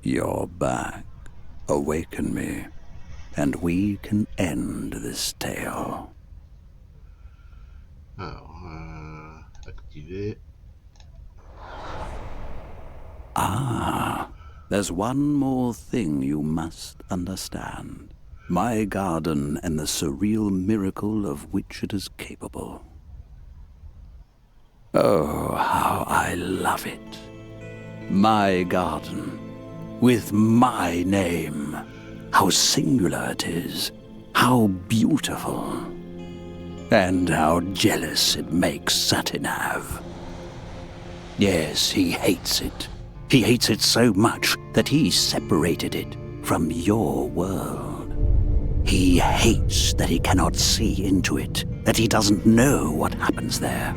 You're back. Awaken me, and we can end this tale. Alors, activer. Ah, there's one more thing you must understand. My garden and the surreal miracle of which it is capable. Oh, how I love it. My garden, with my name. How singular it is. How beautiful. And how jealous it makes Satinav. Yes, he hates it. He hates it so much that he separated it from your world. He hates that he cannot see into it, that he doesn't know what happens there.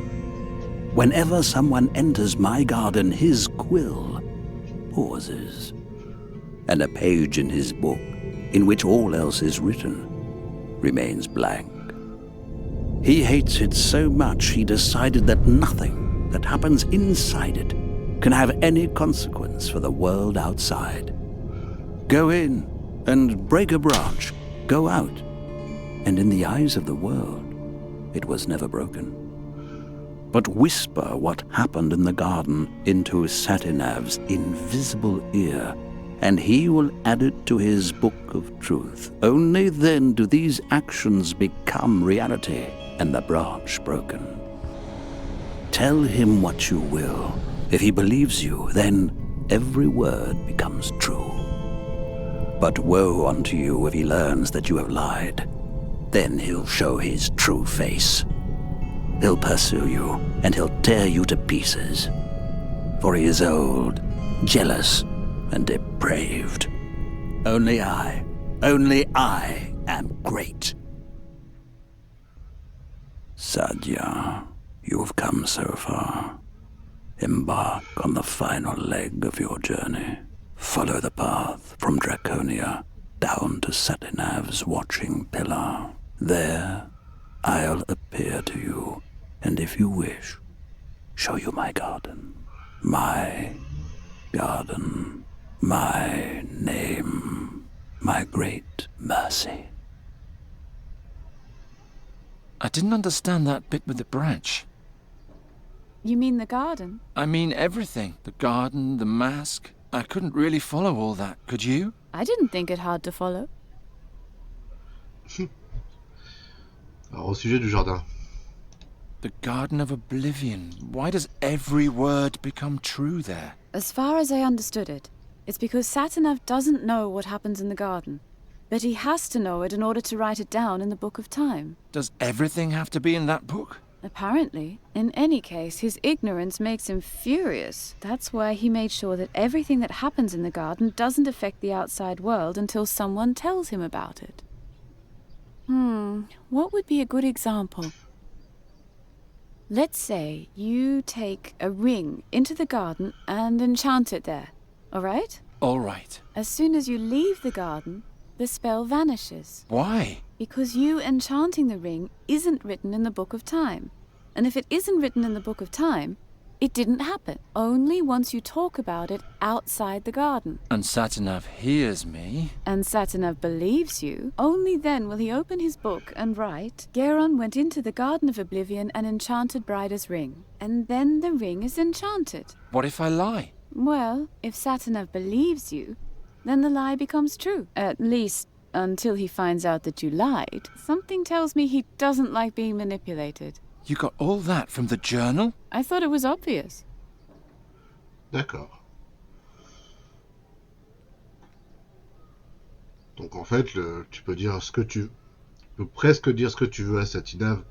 Whenever someone enters my garden, his quill pauses, and a page in his book, in which all else is written, remains blank. He hates it so much he decided that nothing that happens inside it can have any consequence for the world outside. Go in and break a branch, go out, and in the eyes of the world, it was never broken. But whisper what happened in the garden into Satinav's invisible ear, and he will add it to his book of truth. Only then do these actions become reality and the branch broken. Tell him what you will. If he believes you, then every word becomes true. But woe unto you if he learns that you have lied. Then he'll show his true face. He'll pursue you, and he'll tear you to pieces. For he is old, jealous, and depraved. Only I am great. Sadia, you have come so far. Embark on the final leg of your journey. Follow the path from Draconia down to Satinav's watching pillar. There, I'll appear to you, and if you wish, show you my garden. My garden. My name. My great mercy. I didn't understand that bit with the branch. You mean the garden? I mean everything. The garden, the mask. I couldn't really follow all that, could you? I didn't think it hard to follow. Alors, au sujet du jardin. The Garden of Oblivion. Why does every word become true there? As far as I understood it, it's because Satinav doesn't know what happens in the garden. But he has to know it in order to write it down in the Book of Time. Does everything have to be in that book? Apparently. In any case, his ignorance makes him furious. That's why he made sure that everything that happens in the garden doesn't affect the outside world until someone tells him about it. What would be a good example? Let's say you take a ring into the garden and enchant it there, all right? All right. As soon as you leave the garden, the spell vanishes. Why? Because you enchanting the ring isn't written in the Book of Time. And if it isn't written in the Book of Time, it didn't happen. Only once you talk about it outside the garden. And Satinav hears me. And Satinav believes you. Only then will he open his book and write, Geron went into the Garden of Oblivion and enchanted Brida's ring. And then the ring is enchanted. What if I lie? Well, if Satinav believes you, then the lie becomes true. At least, until he finds out that you lied. Something tells me he doesn't like being manipulated. You got all that from the journal? I thought it was obvious. D'accord. Donc en fait, tu peux dire ce que tu peux presque dire ce que tu veux à Satinav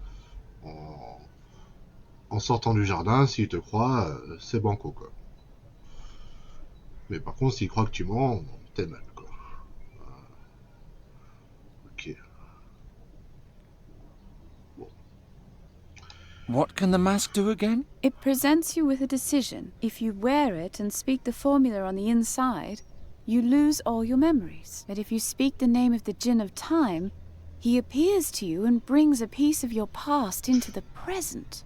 en sortant du jardin. S'il te croit, c'est banco quoi. Mais par contre, s'il croit que tu mens, t'es mal quoi. What can the mask do again? It presents you with a decision. If you wear it and speak the formula on the inside, you lose all your memories. But if you speak the name of the Djinn of Time, he appears to you and brings a piece of your past into the present.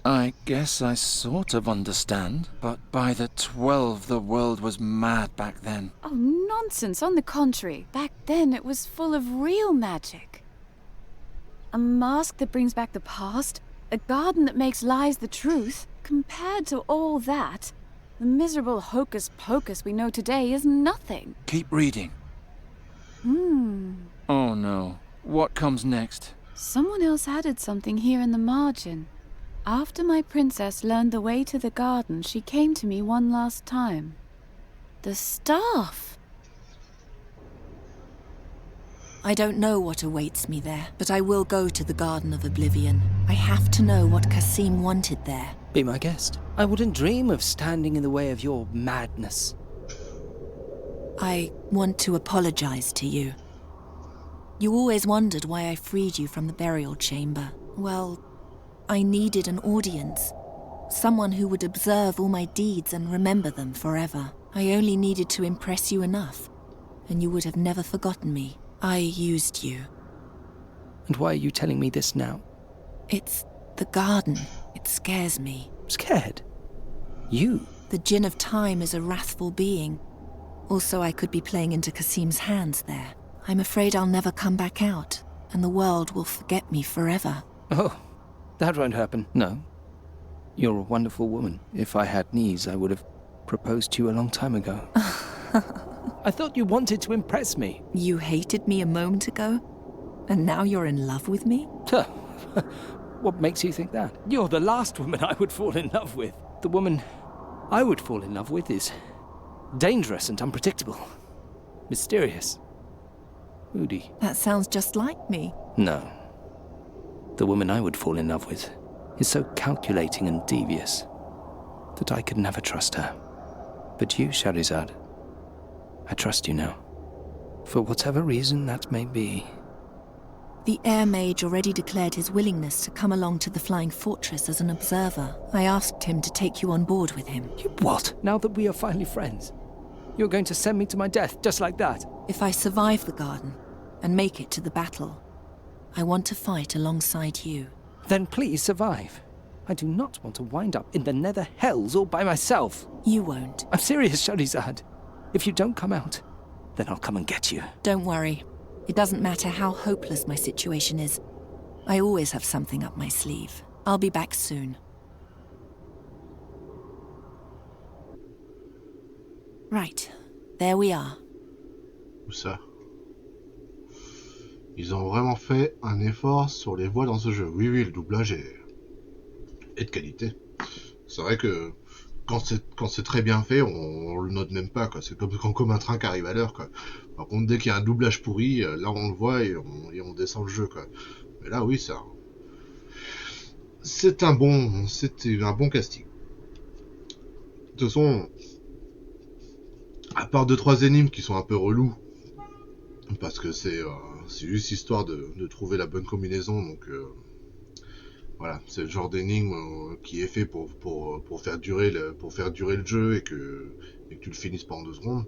I guess I sort of understand, but by the 12, the world was mad back then. Oh, nonsense. On the contrary, back then it was full of real magic. A mask that brings back the past, a garden that makes lies the truth. Compared to all that, the miserable hocus-pocus we know today is nothing. Keep reading. Oh no. What comes next? Someone else added something here in the margin. After my princess learned the way to the garden, she came to me one last time. The staff! I don't know what awaits me there, but I will go to the Garden of Oblivion. I have to know what Kasim wanted there. Be my guest. I wouldn't dream of standing in the way of your madness. I want to apologize to you. You always wondered why I freed you from the burial chamber. Well, I needed an audience. Someone who would observe all my deeds and remember them forever. I only needed to impress you enough, and you would have never forgotten me. I used you. And why are you telling me this now? It's the garden. It scares me. Scared? You? The Djinn of Time is a wrathful being. Also, I could be playing into Kasim's hands there. I'm afraid I'll never come back out, and the world will forget me forever. Oh, that won't happen. No. You're a wonderful woman. If I had knees, I would have proposed to you a long time ago. I thought you wanted to impress me. You hated me a moment ago, and now you're in love with me? What makes you think that? You're the last woman I would fall in love with. The woman I would fall in love with is dangerous and unpredictable. Mysterious. Moody. That sounds just like me. No. The woman I would fall in love with is so calculating and devious that I could never trust her. But you, Shahrazad, I trust you now. For whatever reason that may be. The Air Mage already declared his willingness to come along to the Flying Fortress as an observer. I asked him to take you on board with him. You what? Now that we are finally friends, you're going to send me to my death just like that? If I survive the garden and make it to the battle, I want to fight alongside you. Then please survive. I do not want to wind up in the nether hells all by myself. You won't. I'm serious, Shahrazad. If you don't come out, then I'll come and get you. Don't worry. It doesn't matter how hopeless my situation is. I always have something up my sleeve. I'll be back soon. Right. There we are. Où ça? Ils ont vraiment fait un effort sur les voix dans ce jeu. Oui, le doublage est de qualité. C'est vrai que quand c'est très bien fait, on le note même pas, quoi. C'est comme un train qui arrive à l'heure, quoi. Par contre, dès qu'il y a un doublage pourri, là on le voit et on descend le jeu, quoi. Mais là, oui, c'était un bon casting. De toute façon, à part 2-3 énigmes qui sont un peu relous, parce que c'est juste histoire de trouver la bonne combinaison, donc voilà, c'est le genre d'énigme qui est fait pour faire durer le jeu et que tu le finisses pas en 2 secondes.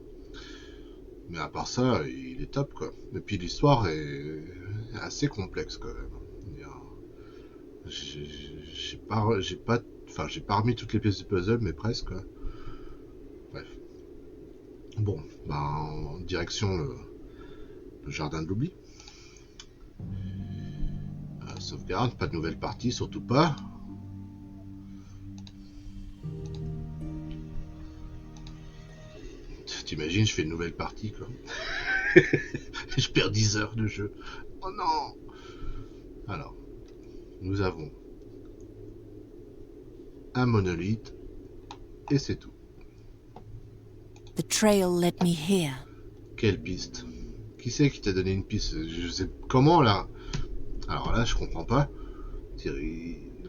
Mais à part ça, il est top, quoi. Et puis l'histoire est assez complexe, quand même. J'ai pas remis toutes les pièces du puzzle, mais presque, quoi. Bref. Bon, en direction le jardin de l'oubli. Sauvegarde, pas de nouvelle partie, surtout pas. T'imagines, je fais une nouvelle partie, quoi. Je perds 10 heures de jeu. Oh non! Alors, nous avons un monolithe, et c'est tout. The trail led me here. Quelle piste? Qui c'est qui t'a donné une piste? Je sais comment, là? Alors là, je comprends pas.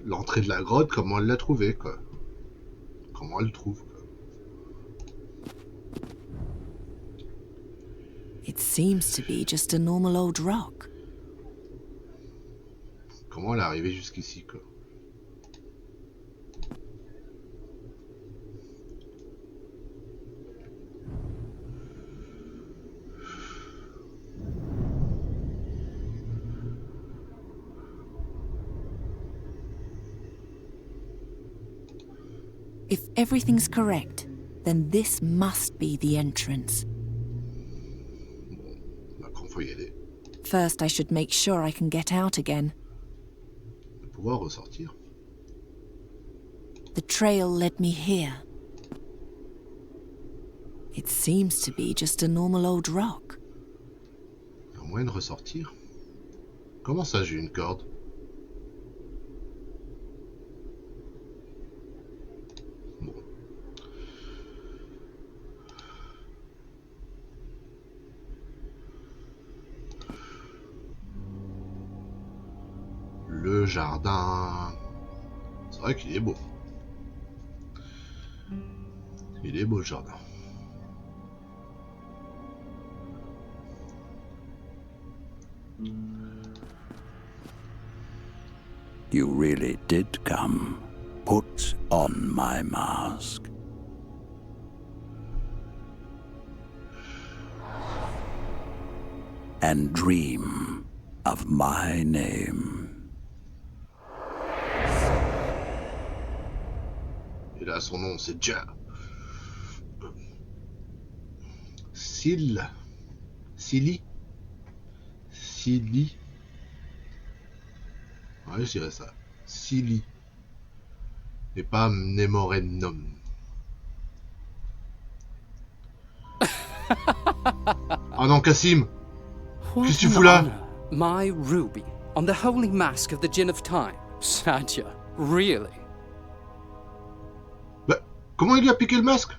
L'entrée de la grotte, comment elle l'a trouvée, quoi. Comment elle le trouve, quoi. It seems to be just a normal old rock. Comment elle est arrivée jusqu'ici, quoi. If everything's correct, then this must be the entrance. Bon, bah, faut y aller. First, I should make sure I can get out again. De pouvoir ressortir. The trail led me here. It seems to be just a normal old rock. Il y a moyen de ressortir. Comment ça, j'ai une corde? Bon. Le jardin. C'est vrai qu'il est beau. Il est beau le jardin. You really did come. Put on my mask. And dream of my name. Et là, son nom, c'est Ja. Silly. Ouais, je dirais ça. Silly. Et pas Nemorennom. Ah non, Cassim! Qu'est-ce que tu fous là? My ruby, on the holy mask of the Djinn of Time. Satya, really? Bah, comment il lui a piqué le masque?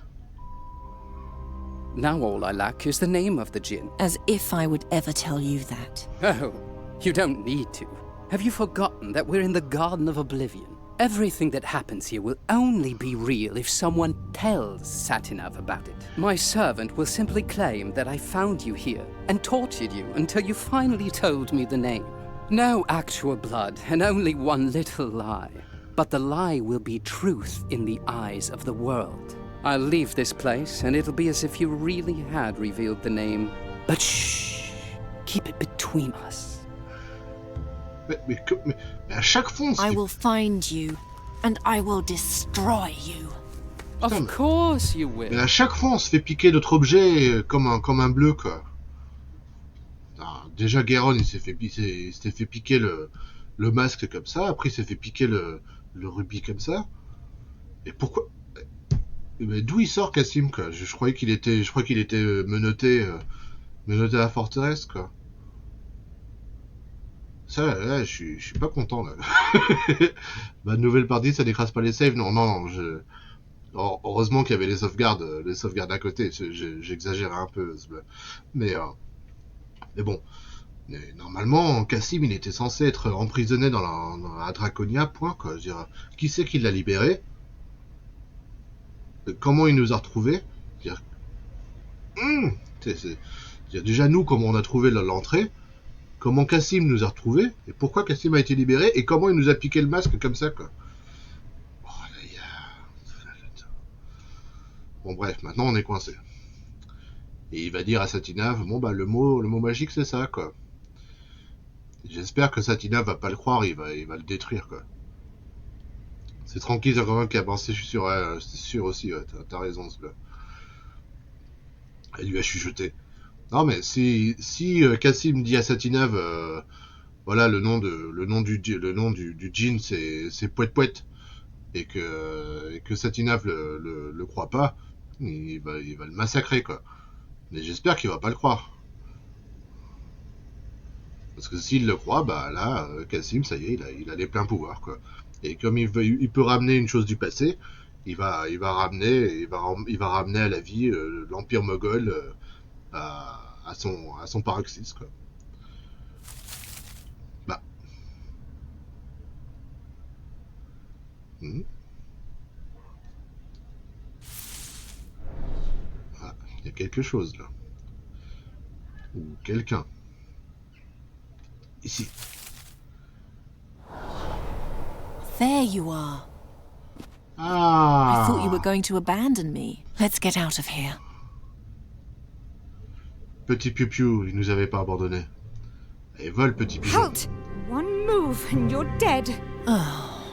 Now all I lack is the name of the Djinn. As if I would ever tell you that. Oh, you don't need to. Have you forgotten that we're in the Garden of Oblivion? Everything that happens here will only be real if someone tells Satinav about it. My servant will simply claim that I found you here and tortured you until you finally told me the name. No actual blood and only one little lie. But the lie will be truth in the eyes of the world. I'll leave this place and it'll be as if you really had revealed the name. But shh! Keep it between us. Mais à chaque fois, on se I fait... will find you, and I will destroy you. Of course you will. Mais à chaque fois, on se fait piquer notre objet comme un bleu, quoi. Ah, déjà, Guéron, il s'était fait piquer le masque comme ça. Après, il s'est fait piquer le rubis comme ça. Et pourquoi... Mais d'où il sort, Cassim, quoi? Je croyais qu'il était menotté à la forteresse, quoi. Ça, là, je suis pas content, là. Bah, nouvelle partie, ça n'écrase pas les saves. Non. Heureusement qu'il y avait les sauvegardes à côté. J'exagère un peu. Mais bon. Mais normalement, Cassim, il était censé être emprisonné dans la Draconia, point, quoi. Je veux dire, qui c'est qui l'a libéré? Comment il nous a retrouvés? Déjà, nous, comment on a trouvé l'entrée? Comment Cassim nous a retrouvés? Et pourquoi Cassim a été libéré? Et comment il nous a piqué le masque comme ça, quoi? Oh, bon, bref, maintenant on est coincé. Et il va dire à Satinav, bon bah le mot magique c'est ça, quoi. J'espère que Satinav va pas le croire, il va le détruire, quoi. C'est tranquille, c'est quand même qui a pensé, je suis sûr, ouais, c'est sûr aussi, ouais, t'as raison, ce gars. Elle lui a chuchoté. Non mais si Cassim dit à Satinav, voilà le nom du djinn c'est Pouet Pouet, et que Satinav le croit pas, il va le massacrer, quoi. Mais j'espère qu'il va pas le croire. Parce que s'il le croit, bah là, Cassim, ça y est, il a les pleins pouvoirs, quoi. Et comme il peut ramener une chose du passé, il va ramener à la vie l'Empire moghol à son paroxysme, quoi. Bah. Ah, il y a quelque chose là. Ou quelqu'un. Ici. There you are. Ah. I thought you were going to abandon me. Let's get out of here. Petit piou-piou, il nous avait pas abandonnés. Et vole, petit pigeon. Halt! One move and you're dead. Oh.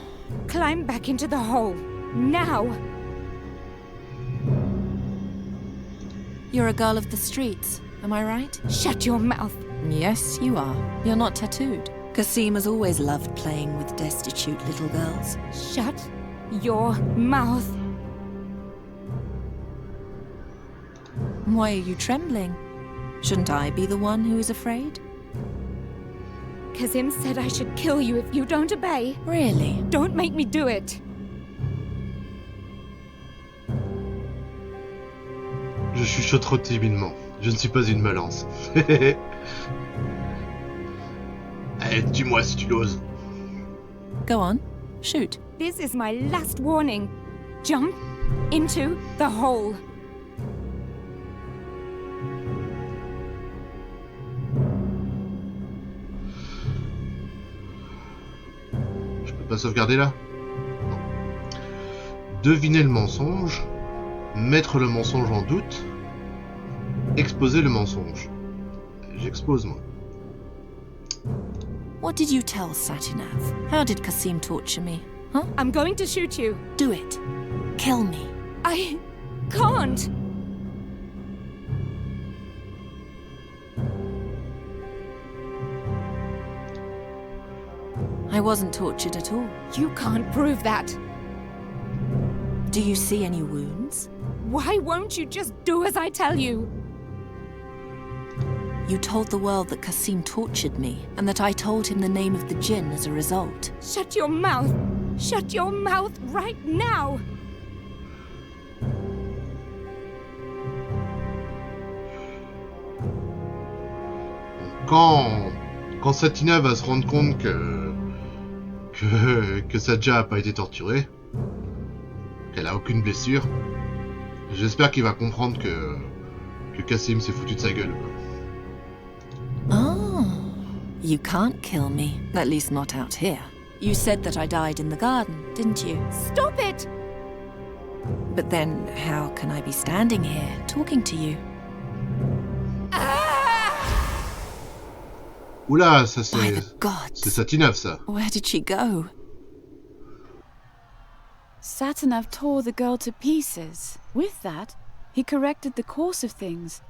Climb back into the hole. Now! You're a girl of the streets, am I right? Shut your mouth. Yes, you are. You're not tattooed. Kasim has always loved playing with destitute little girls. Shut your mouth. Why are you trembling? Shouldn't I be the one who is afraid? Kazim said I should kill you if you don't obey. Really? Don't make me do it. Je chuchote trop timidement. Je ne suis pas une malance. Eh, dis-moi si tu l'oses. Go on. Shoot. This is my last warning. Jump into the hole. Je peux pas sauvegarder là? Non. Deviner le mensonge, mettre le mensonge en doute, exposer le mensonge. J'expose moi. What did you tell Satinav? How did Kasim torture me? Huh? I'm going to shoot you. Do it. Kill me. I can't. I wasn't tortured at all. You can't prove that. Do you see any wounds? Why won't you just do as I tell you? You told the world that Kasim tortured me, and that I told him the name of the Jinn as a result. Shut your mouth. Shut your mouth right now. Quand Satina va se rendre compte que Sadja a pas été torturée, qu'elle a aucune blessure, j'espère qu'il va comprendre que Kasim s'est foutu de sa gueule. Oh, you can't kill me. At least not out here. You said that I died in the garden, didn't you? Stop it! But then, how can I be standing here, talking to you? Oula, ça By the c'est gods! Satinav ça. Where did she go? Satinav tore the girl to pieces. With that, he corrected the course of things.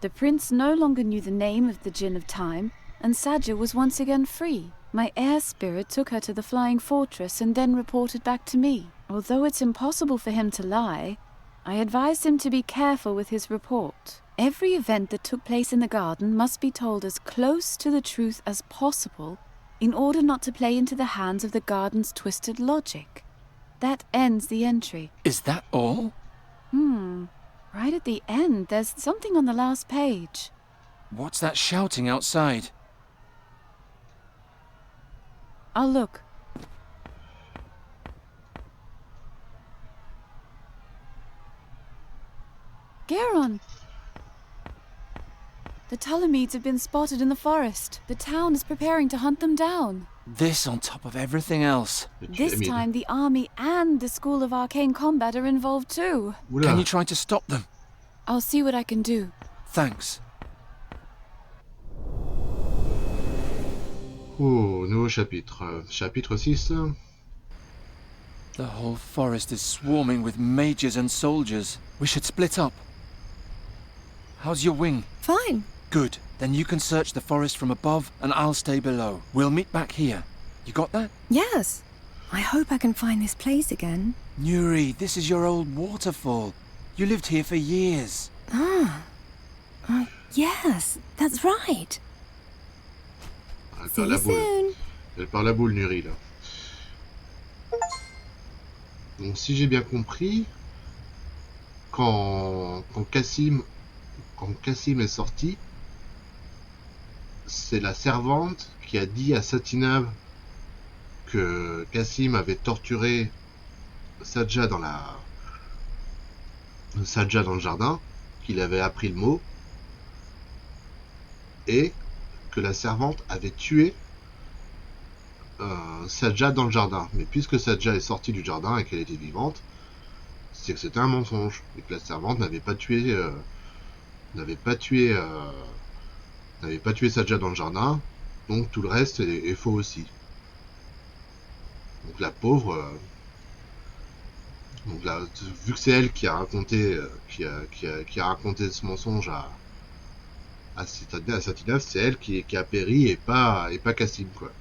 The prince no longer knew the name of the Jinn of Time, and Sadja was once again free. My air spirit took her to the flying fortress and then reported back to me. Although it's impossible for him to lie, I advised him to be careful with his report. Every event that took place in the garden must be told as close to the truth as possible in order not to play into the hands of the garden's twisted logic. That ends the entry. Is that all? Right at the end, there's something on the last page. What's that shouting outside? I'll look. Garon! The Ptolemies have been spotted in the forest. The town is preparing to hunt them down. This on top of everything else. This time, the army and the School of Arcane Combat are involved too. Oula. Can you try to stop them? I'll see what I can do. Thanks. Oh, nouveau chapitre. Chapitre 6. The whole forest is swarming with mages and soldiers. We should split up. How's your wing? Fine. Good. Then you can search the forest from above and I'll stay below. We'll meet back here. You got that? Yes. I hope I can find this place again. Nuri, this is your old waterfall. You lived here for years. Yes, that's right. Elle See perd you la boule. soon. Elle perd la boule, Nuri, là. Donc, si j'ai bien compris, quand Kassim est sorti, c'est la servante qui a dit à Satinav que Kassim avait torturé Sadja dans le jardin, qu'il avait appris le mot, et que la servante avait tué Sadja dans le jardin. Mais puisque Sadja est sortie du jardin et qu'elle était vivante, c'est que c'était un mensonge. Et que la servante n'avait pas tué Sadja dans le jardin, donc tout le reste est faux aussi. Donc la pauvre, donc là, vu que c'est elle qui a raconté, qui a raconté ce mensonge à Satinov, c'est elle qui a péri et pas Cassim, quoi.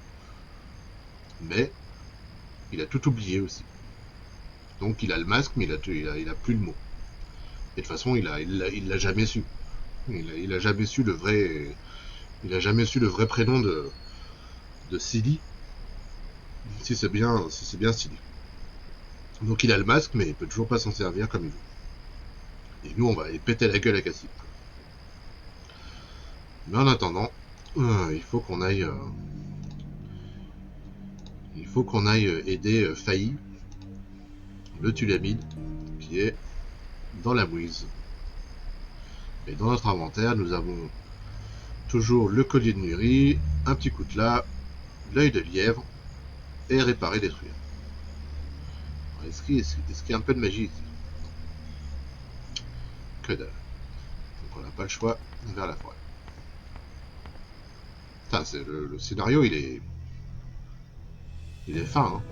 Mais il a tout oublié aussi. Donc il a le masque, mais il a plus le mot. Et de toute façon, il l'a jamais su. Il a jamais su le vrai. Il a jamais su le vrai prénom de Silly. Si c'est bien Silly. Donc il a le masque, mais il peut toujours pas s'en servir comme il veut. Et nous, on va aller péter la gueule à Cassim. Mais en attendant, il faut qu'on aille aider Failly, le Tulamide, qui est dans la mouise. Et dans notre inventaire, nous avons toujours le collier de Nuri, un petit coutelas, l'œil de lièvre et réparer, détruire. Est-ce qu'il y a un peu de magie ici? Que dalle. Donc on n'a pas le choix vers la forêt. Putain, le scénario, il est fin, hein.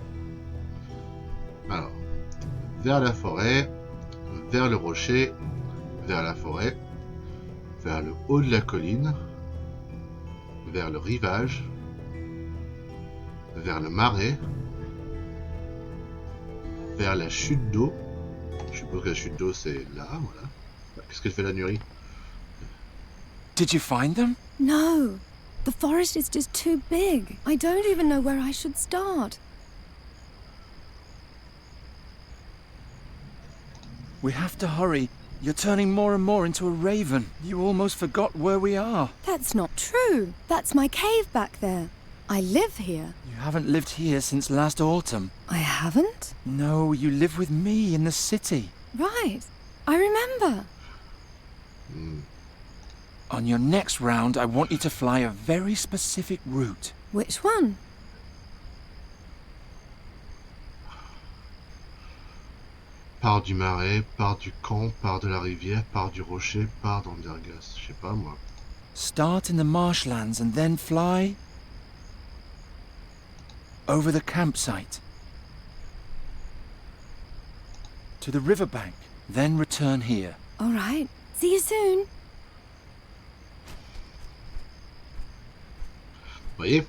Alors, vers la forêt, vers le rocher, vers la forêt, vers le haut de la colline, vers le rivage, vers le marais, vers la chute d'eau. Je suppose que la chute d'eau c'est là, voilà. Qu'est-ce qu'elle fait la Nuri? Did you find them? No. The forest is just too big. I don't even know where I should start. We have to hurry. You're turning more and more into a raven. You almost forgot where we are. That's not true. That's my cave back there. I live here. You haven't lived here since last autumn. I haven't? No, you live with me in the city. Right. I remember. On your next round, I want you to fly a very specific route. Which one? Part du marais, part du camp, part de la rivière, part du rocher, part d'Andergas. Je sais pas moi. Start in the marshlands and then fly over the campsite to the riverbank, then return here. All right. See you soon. Vous voyez?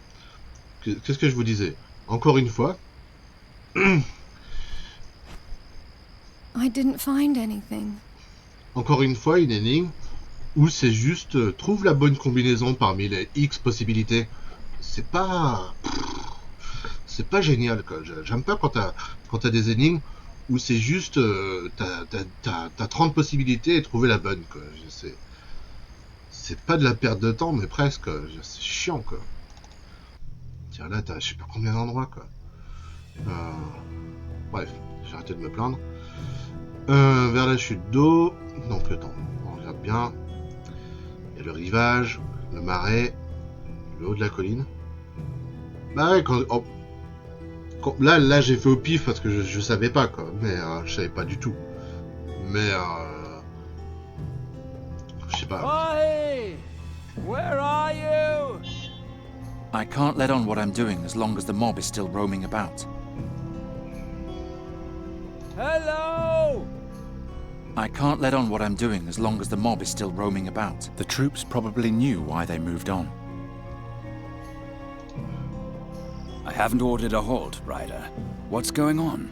Qu'est-ce que je vous disais? Encore une fois. I didn't find anything. Encore une fois, une énigme où c'est juste trouve la bonne combinaison parmi les X possibilités. C'est pas génial, quoi. J'aime pas quand t'as des énigmes où c'est juste t'as 30 possibilités et trouver la bonne, quoi. C'est pas de la perte de temps, mais presque. C'est chiant, quoi. Tiens, là t'as je sais pas combien d'endroits, quoi. Bref, j'ai arrêté de me plaindre. Vers la chute d'eau, donc attends, on regarde bien. Il y a le rivage, le marais, le haut de la colline. Bah ouais, là j'ai fait au pif parce que je savais pas, quoi. Mais je savais pas du tout. Mais je sais pas. Hey! Where are you? I can't let on what I'm doing as long as the mob is still roaming about. Hello! I can't let on what I'm doing as long as the mob is still roaming about. The troops probably knew why they moved on. I haven't ordered a halt, Ryder. What's going on?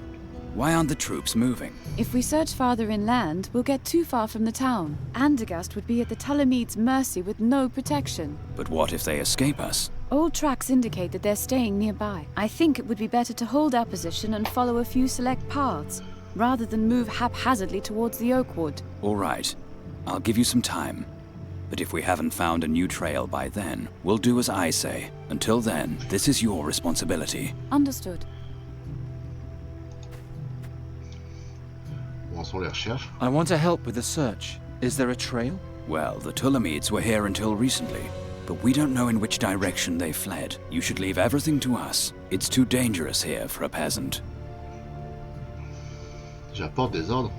Why aren't the troops moving? If we search farther inland, we'll get too far from the town. Andergast would be at the Tulamide's mercy with no protection. But what if they escape us? Old tracks indicate that they're staying nearby. I think it would be better to hold our position and follow a few select paths, rather than move haphazardly towards the Oakwood. All right. I'll give you some time. But if we haven't found a new trail by then, we'll do as I say. Until then, this is your responsibility. Understood. Où en sont les recherches? I want to help with the search. Is there a trail? Well, the Tulamides were here until recently, but we don't know in which direction they fled. You should leave everything to us. It's too dangerous here for a peasant. J'apporte des ordres.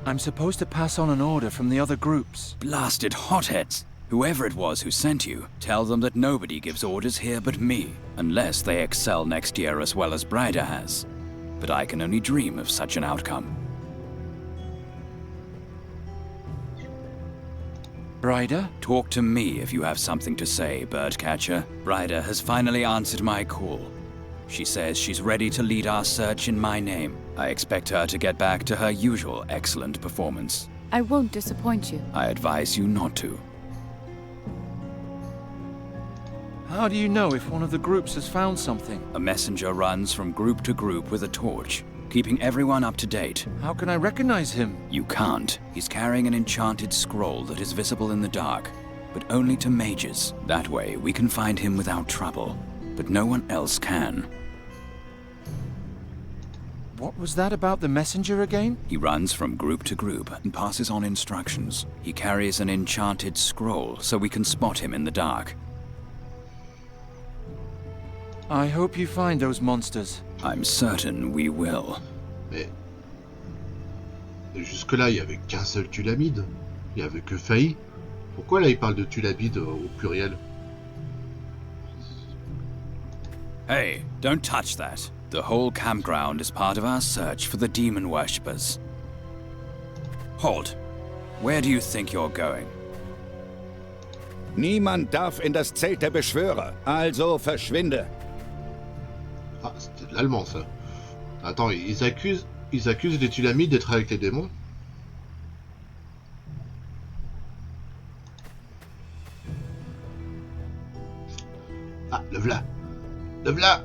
I'm supposed to pass on an order from the other groups. Blasted hotheads! Whoever it was who sent you, tell them that nobody gives orders here but me, unless they excel next year as well as Bryda has. But I can only dream of such an outcome. Bryda? Talk to me if you have something to say, Birdcatcher. Bryda has finally answered my call. She says she's ready to lead our search in my name. I expect her to get back to her usual excellent performance. I won't disappoint you. I advise you not to. How do you know if one of the groups has found something? A messenger runs from group to group with a torch, keeping everyone up to date. How can I recognize him? You can't. He's carrying an enchanted scroll that is visible in the dark, but only to mages. That way, we can find him without trouble, but no one else can. What was that about the messenger again? He runs from group to group and passes on instructions. He carries an enchanted scroll so we can spot him in the dark. I hope you find those monsters. I'm certain we will. Mais jusque-là, il n'y avait qu'un seul Tulamide. Il n'y avait que Failli. Pourquoi là, il parle de Tulamide au pluriel? Hey, don't touch that. The whole campground is part of our search for the demon worshippers. Halt! Where do you think you're going? Niemand darf in das Zelt der Beschwörer, also verschwinde. Ah, c'était de l'allemand, ça. Attends, ils accusent les Tulamides d'être avec les démons? Ah, le v'là! Le v'là!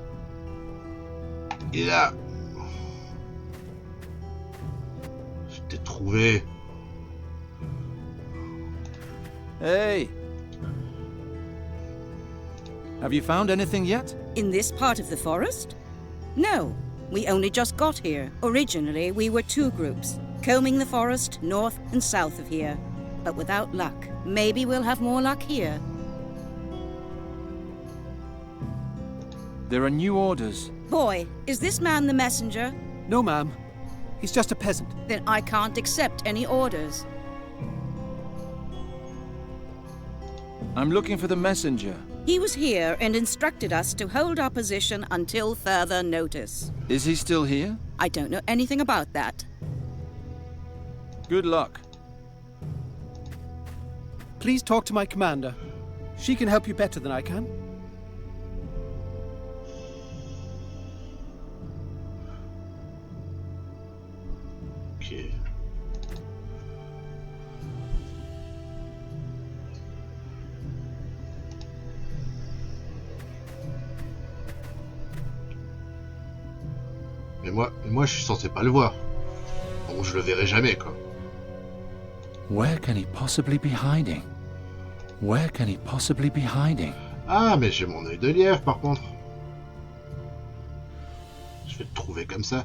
Il est là! Je t'ai trouvé! Hey! Have you found anything yet? In this part of the forest? No, we only just got here. Originally, we were two groups, combing the forest north and south of here, but without luck. Maybe we'll have more luck here. There are new orders. Boy, is this man the messenger? No, ma'am. He's just a peasant. Then I can't accept any orders. I'm looking for the messenger. He was here and instructed us to hold our position until further notice. Is he still here? I don't know anything about that. Good luck. Please talk to my commander. She can help you better than I can. Ok. Mais moi, je suis censé pas le voir. Donc je le verrai jamais, quoi. Where can he possibly be hiding? Where can he possibly be hiding? Ah, mais j'ai mon œil de lièvre, par contre. Je vais te trouver comme ça.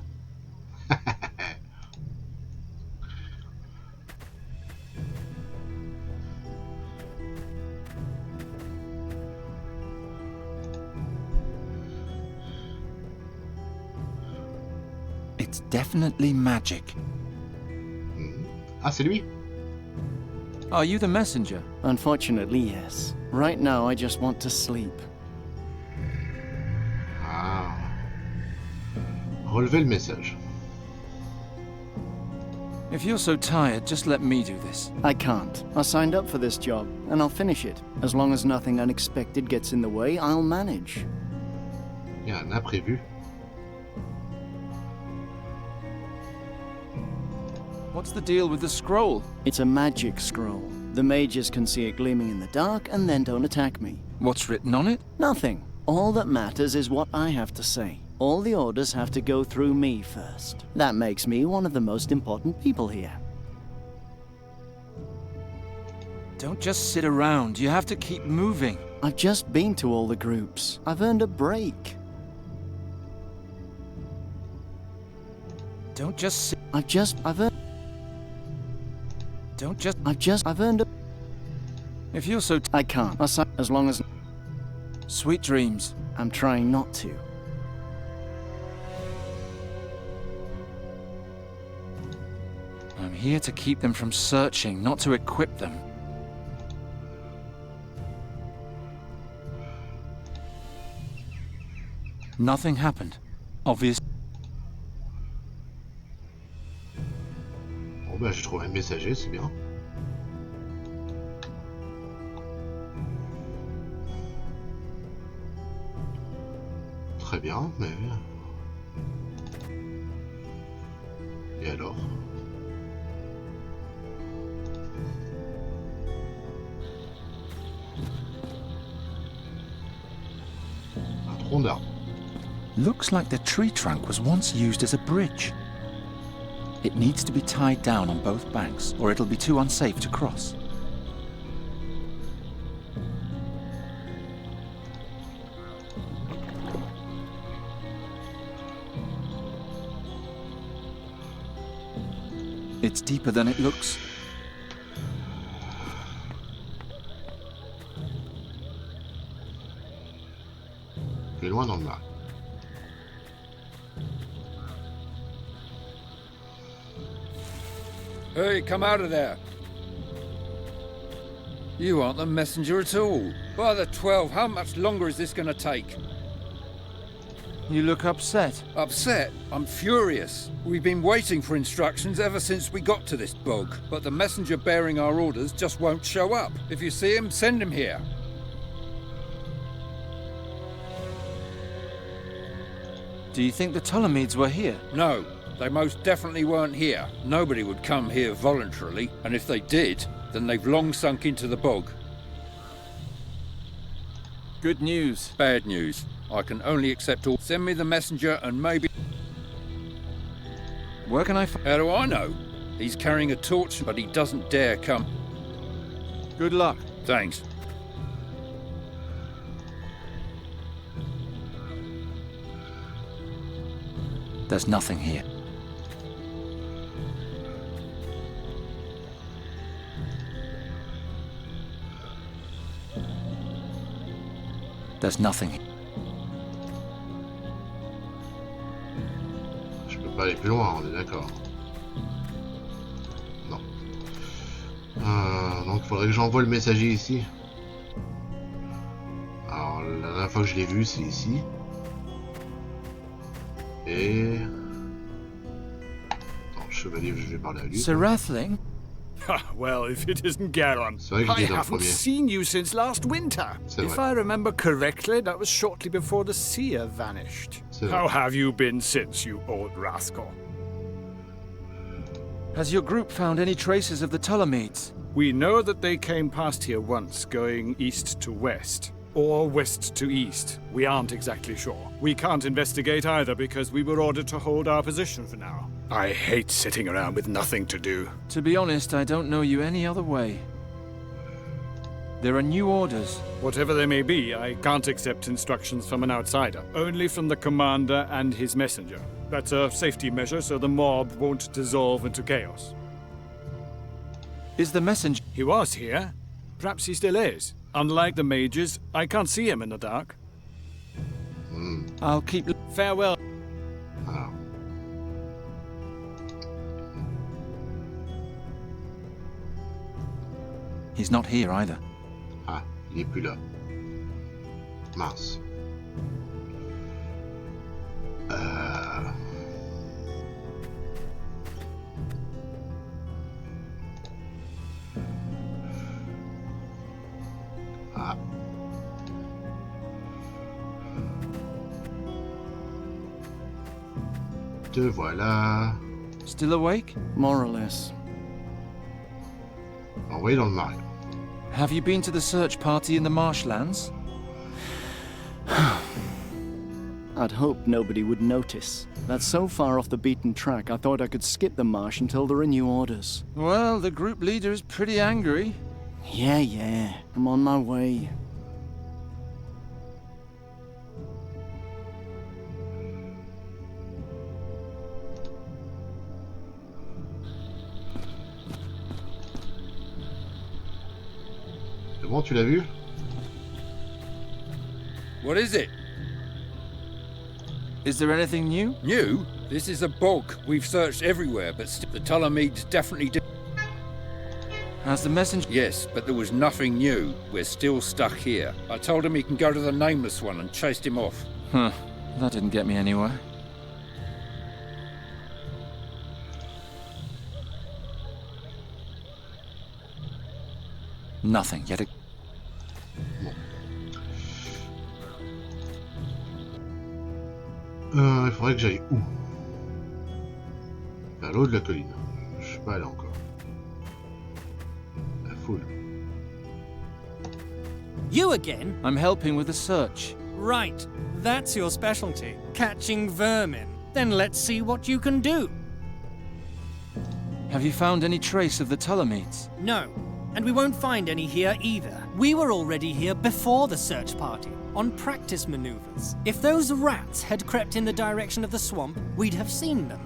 It's definitely magic. Ah, c'est lui? Are you the messenger? Unfortunately, yes. Right now, I just want to sleep. Ah. Relevez le message. If you're so tired, just let me do this. I can't. I signed up for this job, and I'll finish it. As long as nothing unexpected gets in the way, I'll manage. Il y a un imprévu. What's the deal with the scroll? It's a magic scroll. The mages can see it gleaming in the dark and then don't attack me. What's written on it? Nothing. All that matters is what I have to say. All the orders have to go through me first. That makes me one of the most important people here. Don't just sit around. You have to keep moving. I've just been to all the groups. I've earned a break. Don't just sit. I've earned. Don't just. I've earned a. If you're so. I can't. As long as. Sweet dreams. I'm trying not to. here to keep them from searching, not to equip them. Nothing happened. Obvious. Bon bah j'ai trouvé un messager, c'est bien. Très bien, mais... Et alors? Un tronc d'arbre. Looks like the tree trunk was once used as a bridge. It needs to be tied down on both banks, or it'll be too unsafe to cross. It's deeper than it looks. Plus loin dans le lac. Hey, come out of there! You aren't the messenger at all. By the 12, how much longer is this going to take? You look upset. Upset? I'm furious. We've been waiting for instructions ever since we got to this bog, but the messenger bearing our orders just won't show up. If you see him, send him here. Do you think the Ptolemies were here? No, they most definitely weren't here. Nobody would come here voluntarily, and if they did, then they've long sunk into the bog. Good news. Bad news. I can only accept all. Send me the messenger and maybe... Where can I How do I know? He's carrying a torch, but he doesn't dare come. Good luck. Thanks. There's nothing here. There's nothing here. Je peux pas aller plus loin, on est d'accord. Non. Donc il faudrait que j'envoie le messager ici. Alors la dernière fois que je l'ai vu, c'est ici. Et... Attends, chevalier, je vais parler à lui. Sir Rathling? Well, if it isn't Garon. C'est vrai que je I dis dans le haven't premier. seen you since last winter. C'est If vrai. I remember correctly, that was shortly before the seer vanished. C'est How vrai. have you been since, you old rascal? Has your group found any traces of the Ptolemies? We know that they came past here once, going east to west. Or west to east. We aren't exactly sure. We can't investigate either because we were ordered to hold our position for now. I hate sitting around with nothing to do. To be honest, I don't know you any other way. There are new orders. Whatever they may be, I can't accept instructions from an outsider. Only from the commander and his messenger. That's a safety measure so the mob won't dissolve into chaos. Is the messenger... He was here. Perhaps he still is. Unlike the mages, I can't see him in the dark. I'll keep... Farewell. Alors. He's not here either. Ah, il est plus là. Mince. Ah. Te voilà. Still awake? More or less. Envoyé dans le marais. Have you been to the search party in the marshlands? I'd hoped nobody would notice. That's so far off the beaten track, I thought I could skip the marsh until there are new orders. Well, the group leader is pretty angry. Yeah, I'm on my way. C'est bon, tu l'as vu? What is it? Is there anything new? New? This is a bog. We've searched everywhere, but the Ptolemies definitely did. Has the messenger... Yes, but there was nothing new. We're still stuck here. I told him he can go to the Nameless One and chased him off. Huh. That didn't get me anywhere. Nothing, yet it... Il faudrait que j'aille où? Vers le haut de la colline. Je suis pas allé encore. La foule. You again? I'm helping with the search. Right, that's your specialty. Catching vermin. Then let's see what you can do. Have you found any trace of the Ptolemies? No, and we won't find any here either. We were already here before the search party, on practice maneuvers. If those rats had crept in the direction of the swamp, we'd have seen them.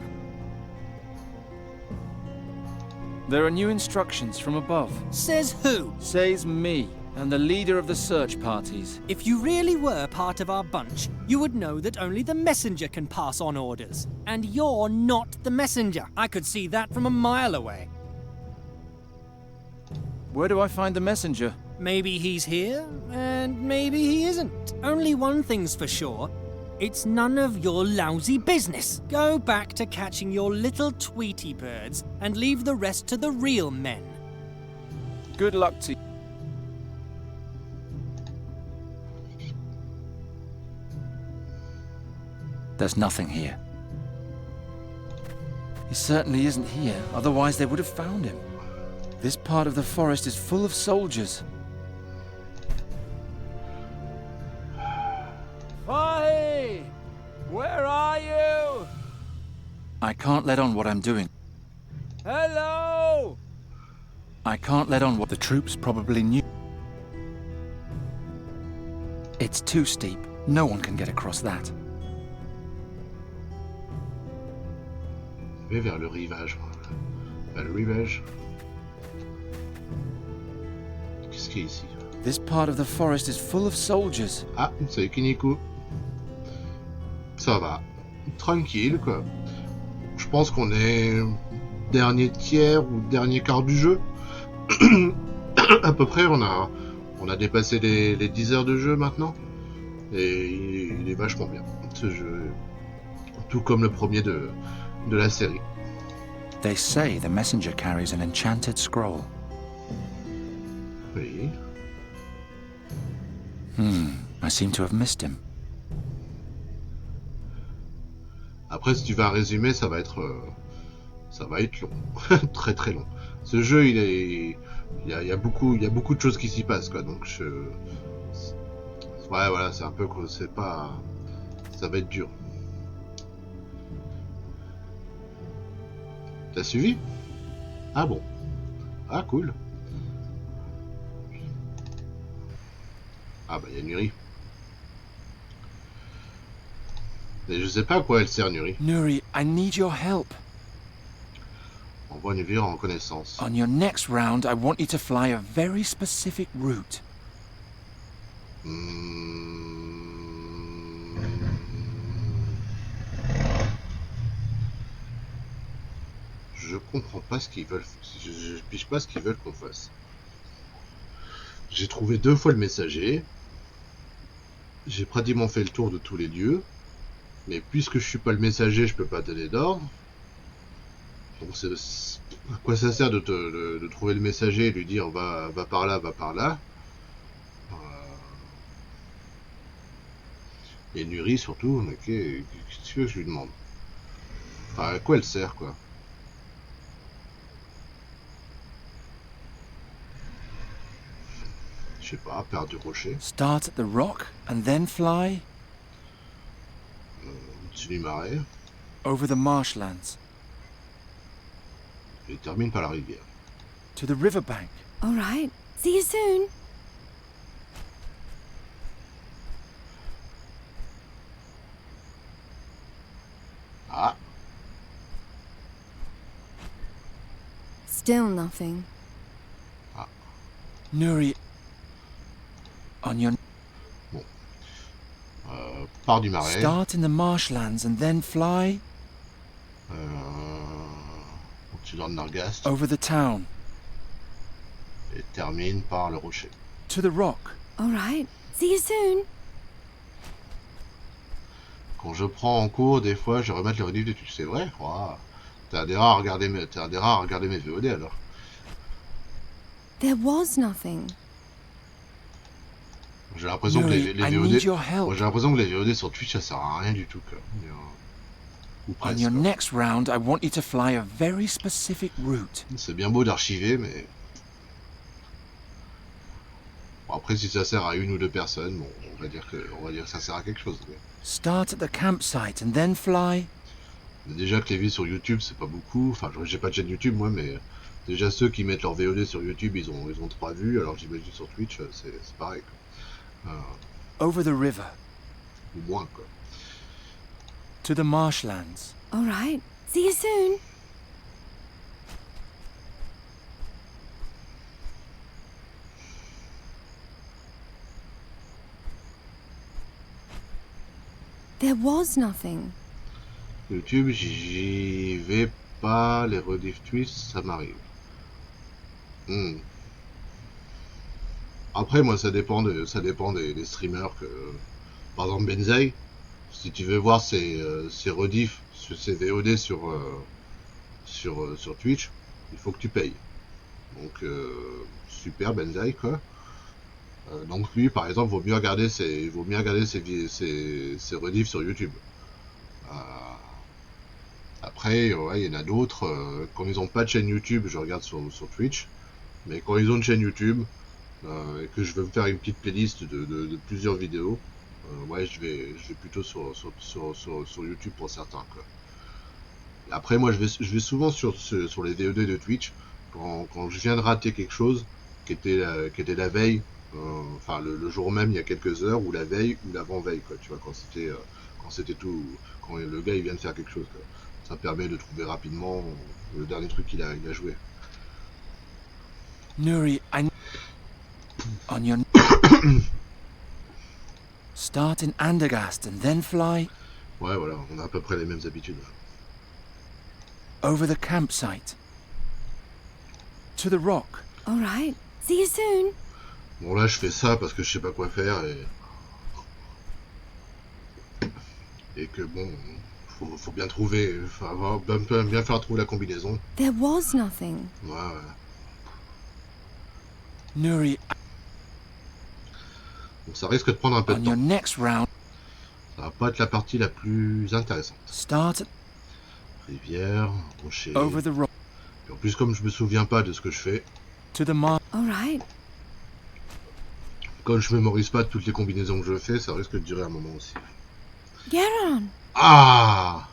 There are new instructions from above. Says who? Says me, and the leader of the search parties. If you really were part of our bunch, you would know that only the messenger can pass on orders. And you're not the messenger. I could see that from a mile away. Where do I find the messenger? Maybe he's here, and maybe he isn't. Only one thing's for sure. It's none of your lousy business. Go back to catching your little Tweety birds and leave the rest to the real men. Good luck to you. There's nothing here. He certainly isn't here, otherwise they would have found him. This part of the forest is full of soldiers. Partie! Where are you? I can't let on what I'm doing. Hello! I can't let on what the troops probably knew. It's too steep. No one can get across that. Je vais vers le rivage. Vers le rivage. Qu'est-ce qu'il y a ici? This part of the forest is full of soldiers. Ah, c'est Kiniko. Ça va. Tranquille, quoi. Je pense qu'on est dernier tiers ou dernier quart du jeu. À peu près, on a dépassé les 10 heures de jeu maintenant. Et il est vachement bien, ce jeu. Tout comme le premier de la série. They say the messenger carries an enchanted scroll. Oui. I seem to have missed him. Après, si tu vas résumer, ça va être long. Très très long. Ce jeu, il y a beaucoup de choses qui s'y passent, quoi. Donc ouais, voilà, c'est un peu, c'est pas, ça va être dur. T'as suivi? Ah bon. Ah cool. Ah bah il y a Nuri. Mais je sais pas à quoi elle sert Nuri. Nuri, I need your help. Envoie Nuri en reconnaissance. On your next round, I want you to fly a very specific route. Je comprends pas ce qu'ils veulent. Je pige pas ce qu'ils veulent qu'on fasse. J'ai trouvé 2 fois le messager. J'ai pratiquement fait le tour de tous les lieux. Mais puisque je suis pas le messager, je peux pas donner d'ordre. Donc à quoi ça sert de trouver le messager et lui dire va par là, va par là. Et Nuri surtout, mais qu'est-ce que tu veux que je lui demande? Enfin, à quoi elle sert, quoi? Je sais pas, perdre du rocher. Start at the rock and then fly? Au-dessus du marais. Over the marshlands. Et termine par la rivière. To the riverbank. All right. See you soon. Ah. Still nothing. Ah. Nuri. On your... Bon. Part du marais. Start in the marshlands and then fly. Au-dessus dans le Nargast. Over the town. Et termine par le rocher. To the rock. All right. See you soon. Quand je prends en cours, des fois, je remets les rediffs de Twitch. C'est vrai? Wow. T'as intérêt à regarder mes VOD alors. There was nothing. J'ai l'impression que les VOD. Moi, j'ai l'impression que les VOD sur Twitch, ça sert à rien du tout. Quoi. Ou On presque. your next round, I want you to fly a very specific route. C'est bien beau d'archiver, mais. Bon, après, si ça sert à une ou deux personnes, bon, on va dire que ça sert à quelque chose. Quoi. Start at the campsite and then fly. Déjà que les vues sur YouTube, c'est pas beaucoup. Enfin, j'ai pas de chaîne YouTube, moi, mais déjà ceux qui mettent leur VOD sur YouTube, ils ont 3 vues, alors j'imagine sur Twitch, c'est pareil. Quoi. Over the river. Ou moins, quoi. To the marshlands. All right. See you soon. There was nothing. YouTube, j'y vais pas, les rediff Twitch, ça m'arrive. Après, moi, ça dépend des streamers que... Par exemple, Benzaï, si tu veux voir ses rediffs, ses VOD sur Twitch, il faut que tu payes. Donc, super Benzaï, quoi. Donc lui, par exemple, vaut mieux regarder ses rediffs sur YouTube. Après, ouais, il y en a d'autres. Quand ils n'ont pas de chaîne YouTube, je regarde sur Twitch. Mais quand ils ont une chaîne YouTube et que je veux me faire une petite playlist de plusieurs vidéos, ouais, je vais plutôt sur YouTube pour certains. Quoi. Après, moi, je vais souvent sur les VOD de Twitch quand je viens de rater quelque chose qui était la veille. Enfin le jour même il y a quelques heures ou la veille ou l'avant-veille quoi, tu vois, quand c'était tout, quand le gars il vient de faire quelque chose quoi. Ça permet de trouver rapidement le dernier truc qu'il a joué. Nuri, on your start in Andergast and then fly. Ouais voilà, on a à peu près les mêmes habitudes. Over the campsite. To the rock. All right. See you soon. Bon là je fais ça parce que je sais pas quoi faire et que bon faut bien trouver, enfin bien faire trouver la combinaison. There was nothing. Ouais. Nuri. Donc ça risque de prendre un peu de temps. Next round. Ça va pas être la partie la plus intéressante. Start. Rivière, rocher. Over the rock. Et en plus comme je me souviens pas de ce que je fais. To the mark. All right. Comme je mémorise pas toutes les combinaisons que je fais, ça risque de durer un moment aussi. Garon! Ah!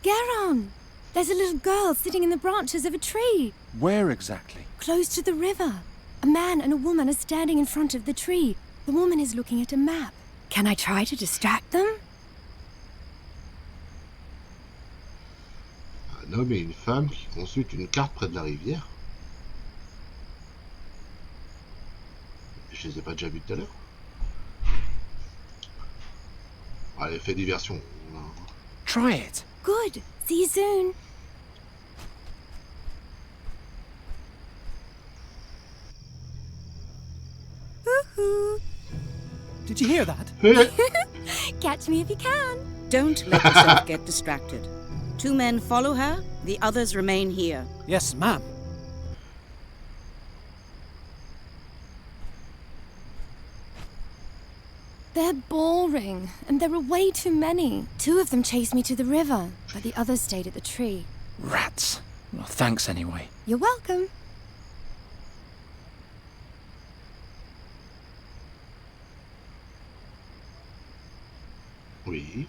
Garon! There's a little girl sitting in the branches of a tree. Where exactly? Close to the river. A man and a woman are standing in front of the tree. The woman is looking at a map. Can I try to distract them? Un homme et une femme qui consultent une carte près de la rivière. Je les ai pas déjà vus tout à l'heure. Allez, fais diversion. Try it. Good. See you soon. Woohoo! Did you hear that? Catch me if you can. Don't let yourself get distracted. 2 men follow her, the others remain here. Yes, ma'am. They're boring, and there are way too many. 2 of them chased me to the river, but the others stayed at the tree. Rats. Well, thanks anyway. You're welcome. Oui.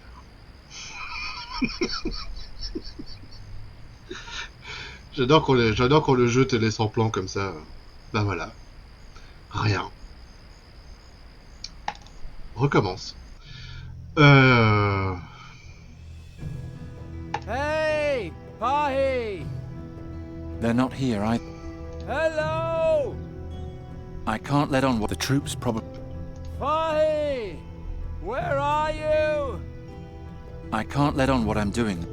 J'adore quand le jeu te laisse en plan comme ça. Ben voilà. Rien. Recommence. Hey! Partie! They're not here. Hello! I can't let on what the troops probably... Partie! Where are you? I can't let on what I'm doing.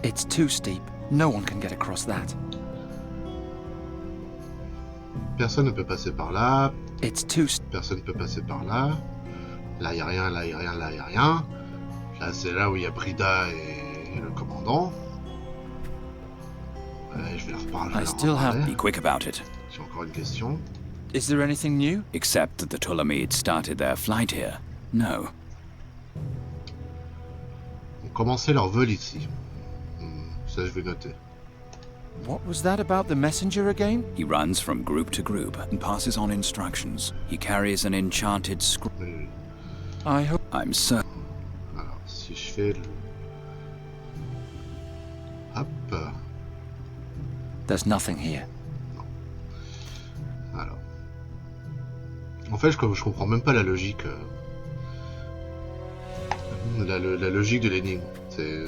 It's too steep. No one can get across that. Personne ne peut passer par là. It's too Personne ne peut passer par là. Là, il n'y a rien, là, il n'y a rien, là, il n'y a rien. Là, c'est là où il y a Brida et le commandant. Ouais, je vais leur reparler. I still have to be quick about it. J'ai encore une question. Is there anything new? Except that the Ptolemies started their flight here. No. Ils ont commencé leur vol ici. Ça, je vais noter. What was that about the messenger again? He runs from group to group and passes on instructions. He carries an enchanted scroll. I hope... I'm certain. Alors, si je fais le... Hop. There's nothing here. Alors. En fait, je comprends même pas la logique. La logique de l'énigme. C'est...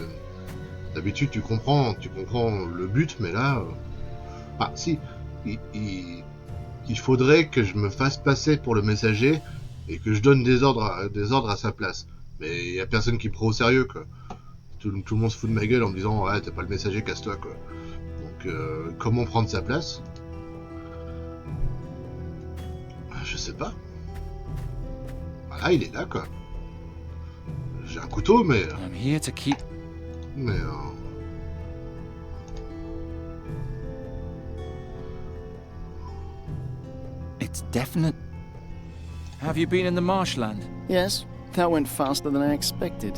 D'habitude, tu comprends le but, mais là... Ah, si. Il faudrait que je me fasse passer pour le messager et que je donne des ordres à sa place. Mais il y a personne qui me prend au sérieux, quoi. Tout le monde se fout de ma gueule en me disant « Ouais, t'es pas le messager, casse-toi, quoi. » Donc, comment prendre sa place? Je sais pas. Voilà, il est là, quoi. J'ai un couteau, mais... I'm here to keep... Mais... It's definite. Have you been in the marshland? Yes, that went faster than I expected.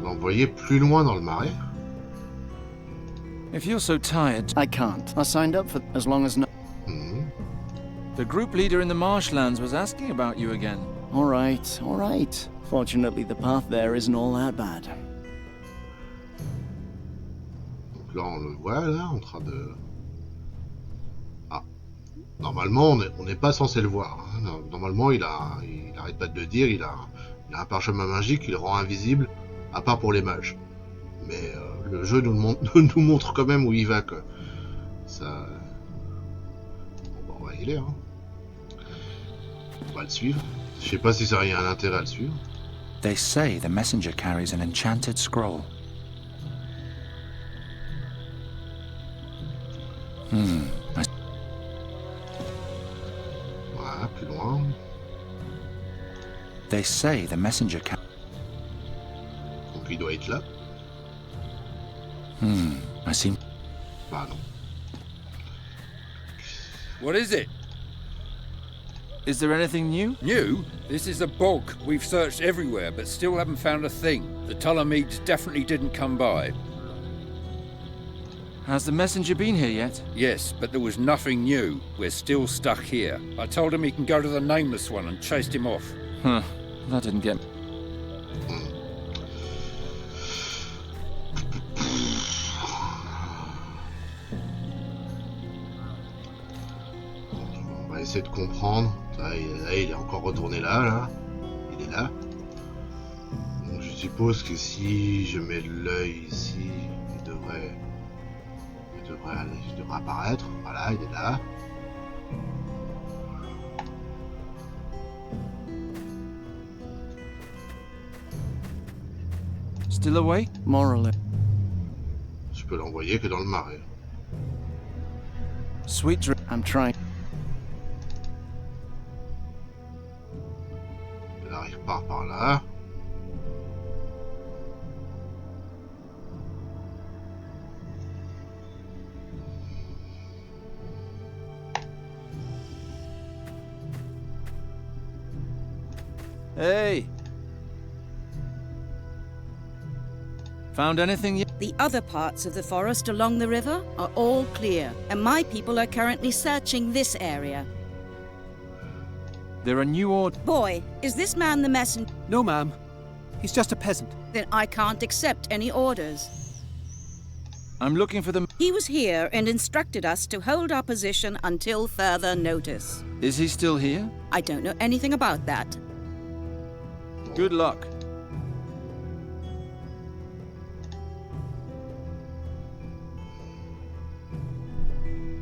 L'envoyer plus loin dans le marais? If you're so tired... I can't. I signed up for as long as no... The group leader in the marshlands was asking about you again. All right, all right. Fortunately, the path there isn't all that bad. Donc là, on le voit, là, en train de... Ah. Normalement, on n'est pas censé le voir. Hein. Normalement, il arrête pas de le dire, il a un parchemin magique qui le rend invisible, à part pour les mages. Mais le jeu nous montre quand même où il va, quoi. Ça... Bon, on va y aller, hein. On va le suivre. Je sais pas si ça a un intérêt à le suivre. They say the messenger carries an enchanted scroll. Voilà, plus loin. They say the messenger Donc il doit être là. I seem... Bah non. What is it? Is there anything new? New? This is a bog. We've searched everywhere, but still haven't found a thing. The Ptolemies definitely didn't come by. Has the messenger been here yet? Yes, but there was nothing new. We're still stuck here. I told him he can go to the Nameless One and chased him off. Huh. That didn't get... On va essayer de comprendre. Là, il est encore retourné là. Il est là. Donc je suppose que si je mets l'œil ici, il devrait apparaître. Voilà, il est là. Still away? More or less. Je peux l'envoyer que dans le marais. Sweet dream. I'm trying. Là, il repart par là. Hey! Found anything yet? The other parts of the forest along the river are all clear, and my people are currently searching this area. There are new orders. Boy, is this man the messenger? No, ma'am. He's just a peasant. Then I can't accept any orders. I'm looking for them. He was here and instructed us to hold our position until further notice. Is he still here? I don't know anything about that. Good luck.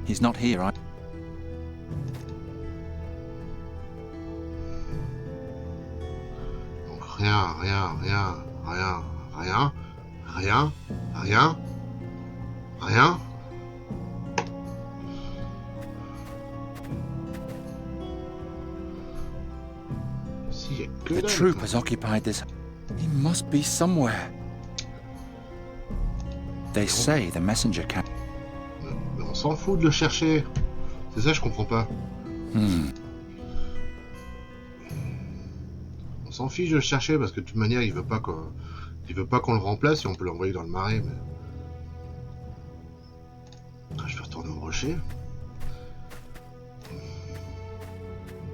He's not here, I... Donc rien, rien, rien, rien, rien, rien, rien, rien. Si, y a que The dalle, troop quoi. has occupied this... He must be somewhere. They say the messenger can... Mais on s'en fout de le chercher. C'est ça, je comprends pas. On s'en fiche de le chercher parce que de toute manière, il veut pas qu'on le remplace et on peut l'envoyer dans le marais. Mais... Ah, je vais retourner au rocher.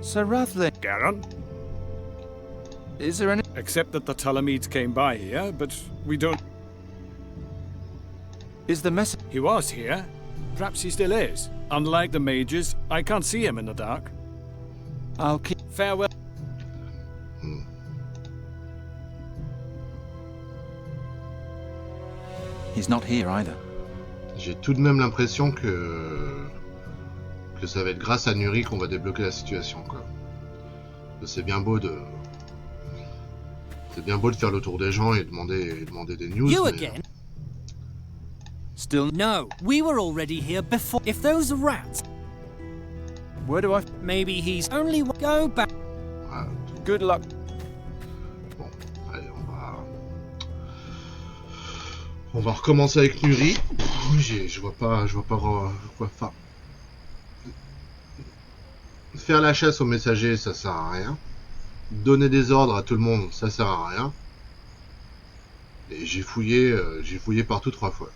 Sir Rathling, Garon? is there any... Except that the Talamedes came by here, but we don't... Is the message... He was here. Perhaps he still is. Unlike the mages, I can't see him in the dark. I'll keep... Farewell. He's not here either. J'ai tout de même l'impression que ça va être grâce à Nuri qu'on va débloquer la situation, quoi. C'est bien beau de faire le tour des gens et demander des news. You Mais... again? Still no. We were already here before. If those rats. Where do I... Maybe he's only go back. Voilà. Good luck. Bon, allez, on va recommencer avec Nuri. Je vois pas quoi faire. Faire la chasse aux messagers, ça sert à rien. Donner des ordres à tout le monde, ça sert à rien. Et j'ai fouillé partout 3 fois.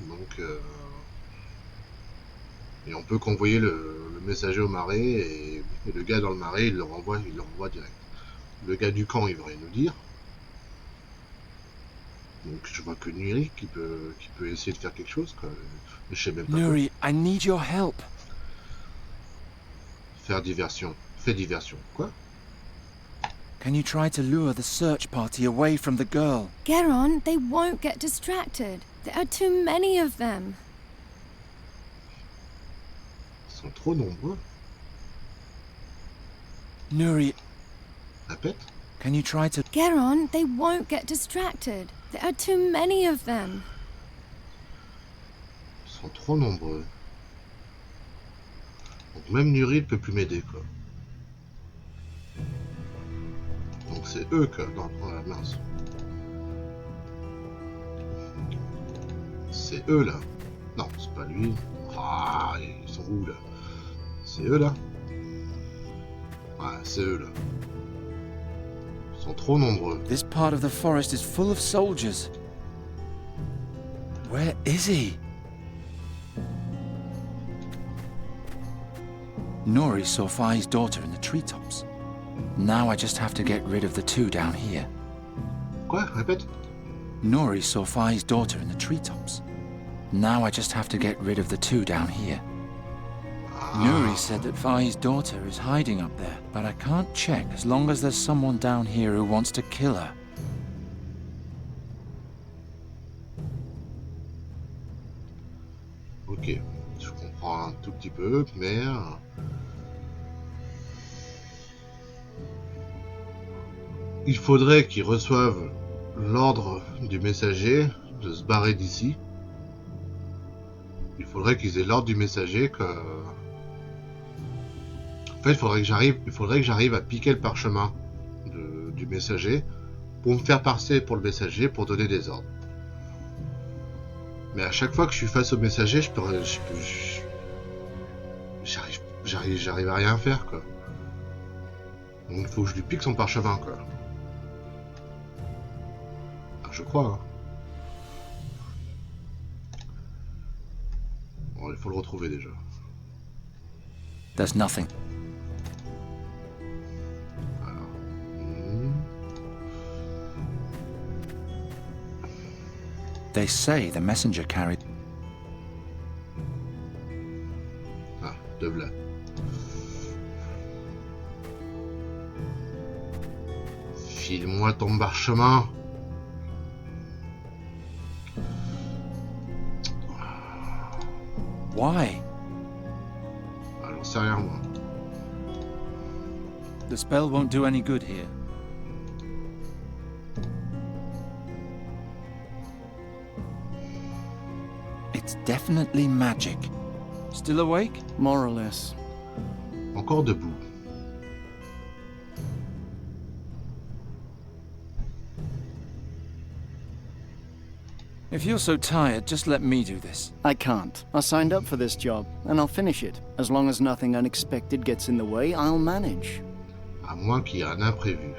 Donc, et on peut convoyer le messager au marais et le gars dans le marais, il le renvoie direct. Le gars du camp, il veut rien nous dire. Donc je vois que Nuri qui peut essayer de faire quelque chose, quoi. Mais je sais même pas. Nuri, I need your help. Faire diversion. Fais diversion. Quoi? Can you try to lure the search party away from the girl? Garon, they won't get distracted. There are too many of them. Ils sont trop nombreux. Nuri, Répète. can you try to... Garon, they won't get distracted. There are too many of them. Ils sont trop nombreux. Donc même Nuri ne peut plus m'aider, quoi. Donc c'est eux que... Non, la mince. C'est eux là. Non, c'est pas lui. Ah, ils sont où là? C'est eux là? Ouais, c'est eux là. Ils sont trop nombreux. This part of the forest is full of soldiers. Where is he? Nuri saw Fai's daughter in the treetops. Now I just have to get rid of the two down here. Quoi? Répète. Nuri saw Fai's daughter in the treetops. Now I just have to get rid of the two down here. Nuri said that Fai's daughter is hiding up there, but I can't check as long as there's someone down here who wants to kill her. Ok, je comprends un tout petit peu, mais... Il faudrait qu'ils reçoivent l'ordre du messager de se barrer d'ici. Il faudrait qu'ils aient l'ordre du messager que... En fait, il faudrait que j'arrive à piquer le parchemin du messager pour me faire passer pour le messager pour donner des ordres. Mais à chaque fois que je suis face au messager, j'arrive à rien faire, quoi. Donc il faut que je lui pique son parchemin, quoi. Ah, je crois, hein. Bon, il faut le retrouver déjà. There's nothing. They say the messenger carried... Ah, de là. File-moi ton parchemin. Why? J'en sais rien, moi. The spell won't do any good here. It's definitely magic. Still awake? More or less. Encore debout. If you're so tired, just let me do this. I can't. I signed up for this job, and I'll finish it. As long as nothing unexpected gets in the way, I'll manage. À moins qu'il y ait un imprévu.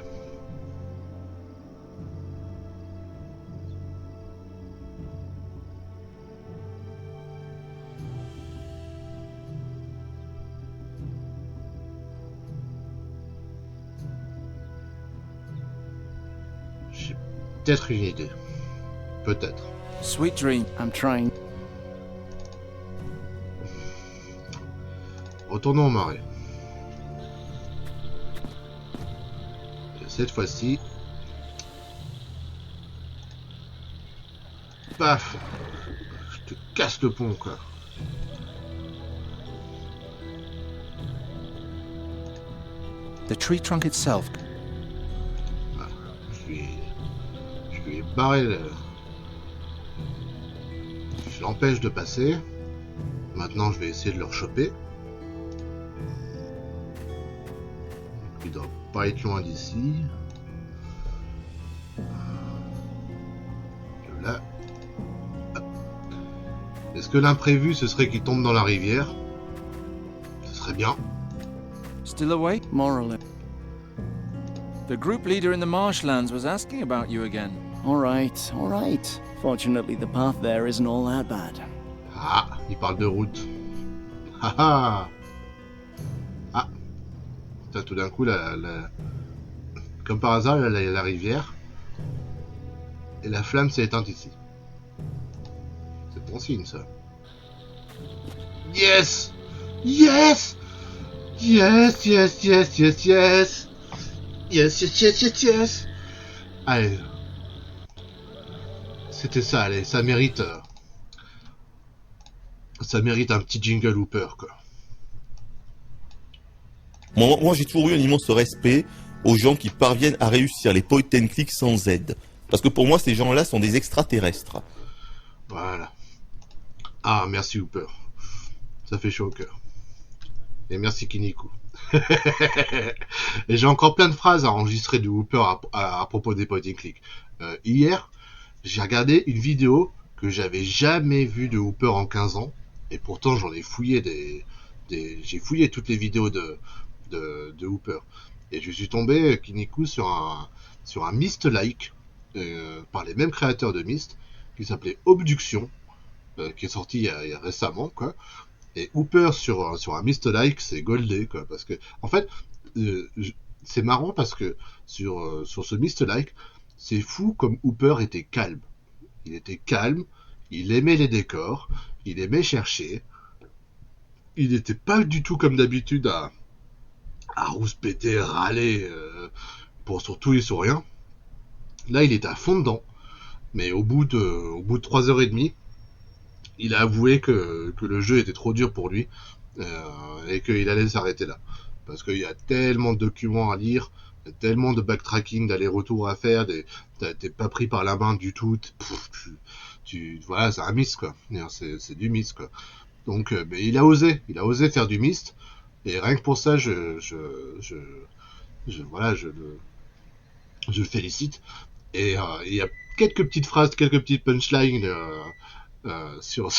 J'ai peut-être une idée. Peut-être. Sweet dream. I'm trying. Retournons au marais. Et cette fois-ci... Paf! Je te casse le pont, quoi. The tree trunk itself. Ah, je lui ai barré le... Je l'empêche de passer. Maintenant, je vais essayer de le rechoper. Il doit pas être loin d'ici. Là. Hop. Est-ce que l'imprévu, ce serait qu'il tombe dans la rivière? Ce serait bien. Still awake? More or less. The group leader in the marshlands was asking about you again. All right, all right. Fortunately, the path there isn't all that bad. Ah, il parle de route. Ah ah. Ah. Putain, tout d'un coup, comme par hasard, il y a la rivière. Et la flamme s'est éteinte ici. C'est bon signe, ça. Yes! Yes! Yes, yes, yes, yes, yes! Yes, yes, yes, yes, yes! Allez. C'était ça, allez, ça mérite un petit jingle Hooper, quoi. Moi j'ai toujours eu un immense respect aux gens qui parviennent à réussir les point and click sans aide. Parce que pour moi, ces gens-là sont des extraterrestres. Voilà. Ah, merci Hooper. Ça fait chaud au cœur. Et merci Kiniku. Et j'ai encore plein de phrases à enregistrer de Hooper à propos des point and click. Hier, j'ai regardé une vidéo que j'avais jamais vue de Hooper en 15 ans. Et pourtant, j'en ai fouillé j'ai fouillé toutes les vidéos de Hooper. Et je suis tombé, Kiniku, sur un Myst-like, par les mêmes créateurs de Myst, qui s'appelait Obduction, qui est sorti il y a récemment, quoi. Et Hooper sur un Myst-like, c'est goldé, quoi. Parce que, en fait, c'est marrant parce que sur ce Myst-like, c'est fou comme Hooper était calme. Il était calme, il aimait les décors, il aimait chercher. Il n'était pas du tout comme d'habitude à rouspéter, râler pour sur tout et sur rien. Là, il était à fond dedans. Mais au bout de 3h30, il a avoué que le jeu était trop dur pour lui et qu'il allait s'arrêter là. Parce qu'il y a tellement de documents à lire, il y a tellement de backtracking, d'aller-retour à faire, t'es pas pris par la main du tout. Voilà, c'est un Myst, quoi. C'est du Myst, quoi. Donc, mais il a osé faire du Myst. Et rien que pour ça, je le félicite. Et il y a quelques petites phrases, quelques petites punchlines sur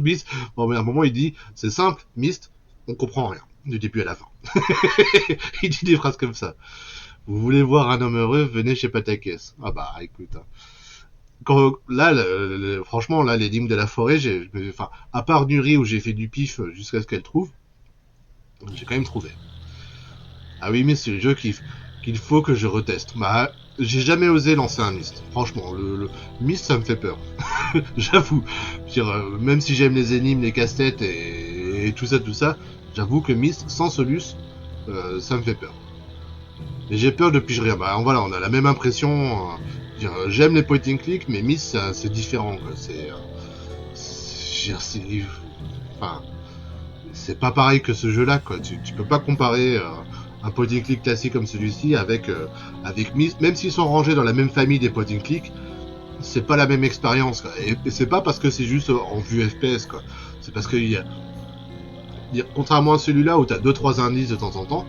Myst. Bon, mais à un moment, il dit, c'est simple, Myst, on comprend rien, du début à la fin. Il dit des phrases comme ça. Vous voulez voir un homme heureux, venez chez Patakès. Ah bah, écoute. Hein. Franchement, là, l'énigme de la forêt, à part Nuri où j'ai fait du pif jusqu'à ce qu'elle trouve, j'ai quand même trouvé. Ah oui, mais c'est le jeu qu'il faut que je reteste. Bah, j'ai jamais osé lancer un Myst. Franchement, le Myst, ça me fait peur. J'avoue. Même si j'aime les énigmes, les casse-têtes et tout ça, j'avoue que Myst, sans Solus, ça me fait peur. Mais j'ai peur de piger rien. Bah voilà, on a la même impression. J'aime les point and click, mais Myst c'est différent, quoi. Enfin, c'est pas pareil que ce jeu-là, quoi. Tu peux pas comparer un point and click classique comme celui-ci avec Myst, même s'ils sont rangés dans la même famille des point and click, c'est pas la même expérience, quoi. Et c'est pas parce que c'est juste en vue FPS, quoi. C'est parce que contrairement à celui-là où t'as 2-3 indices de temps en temps,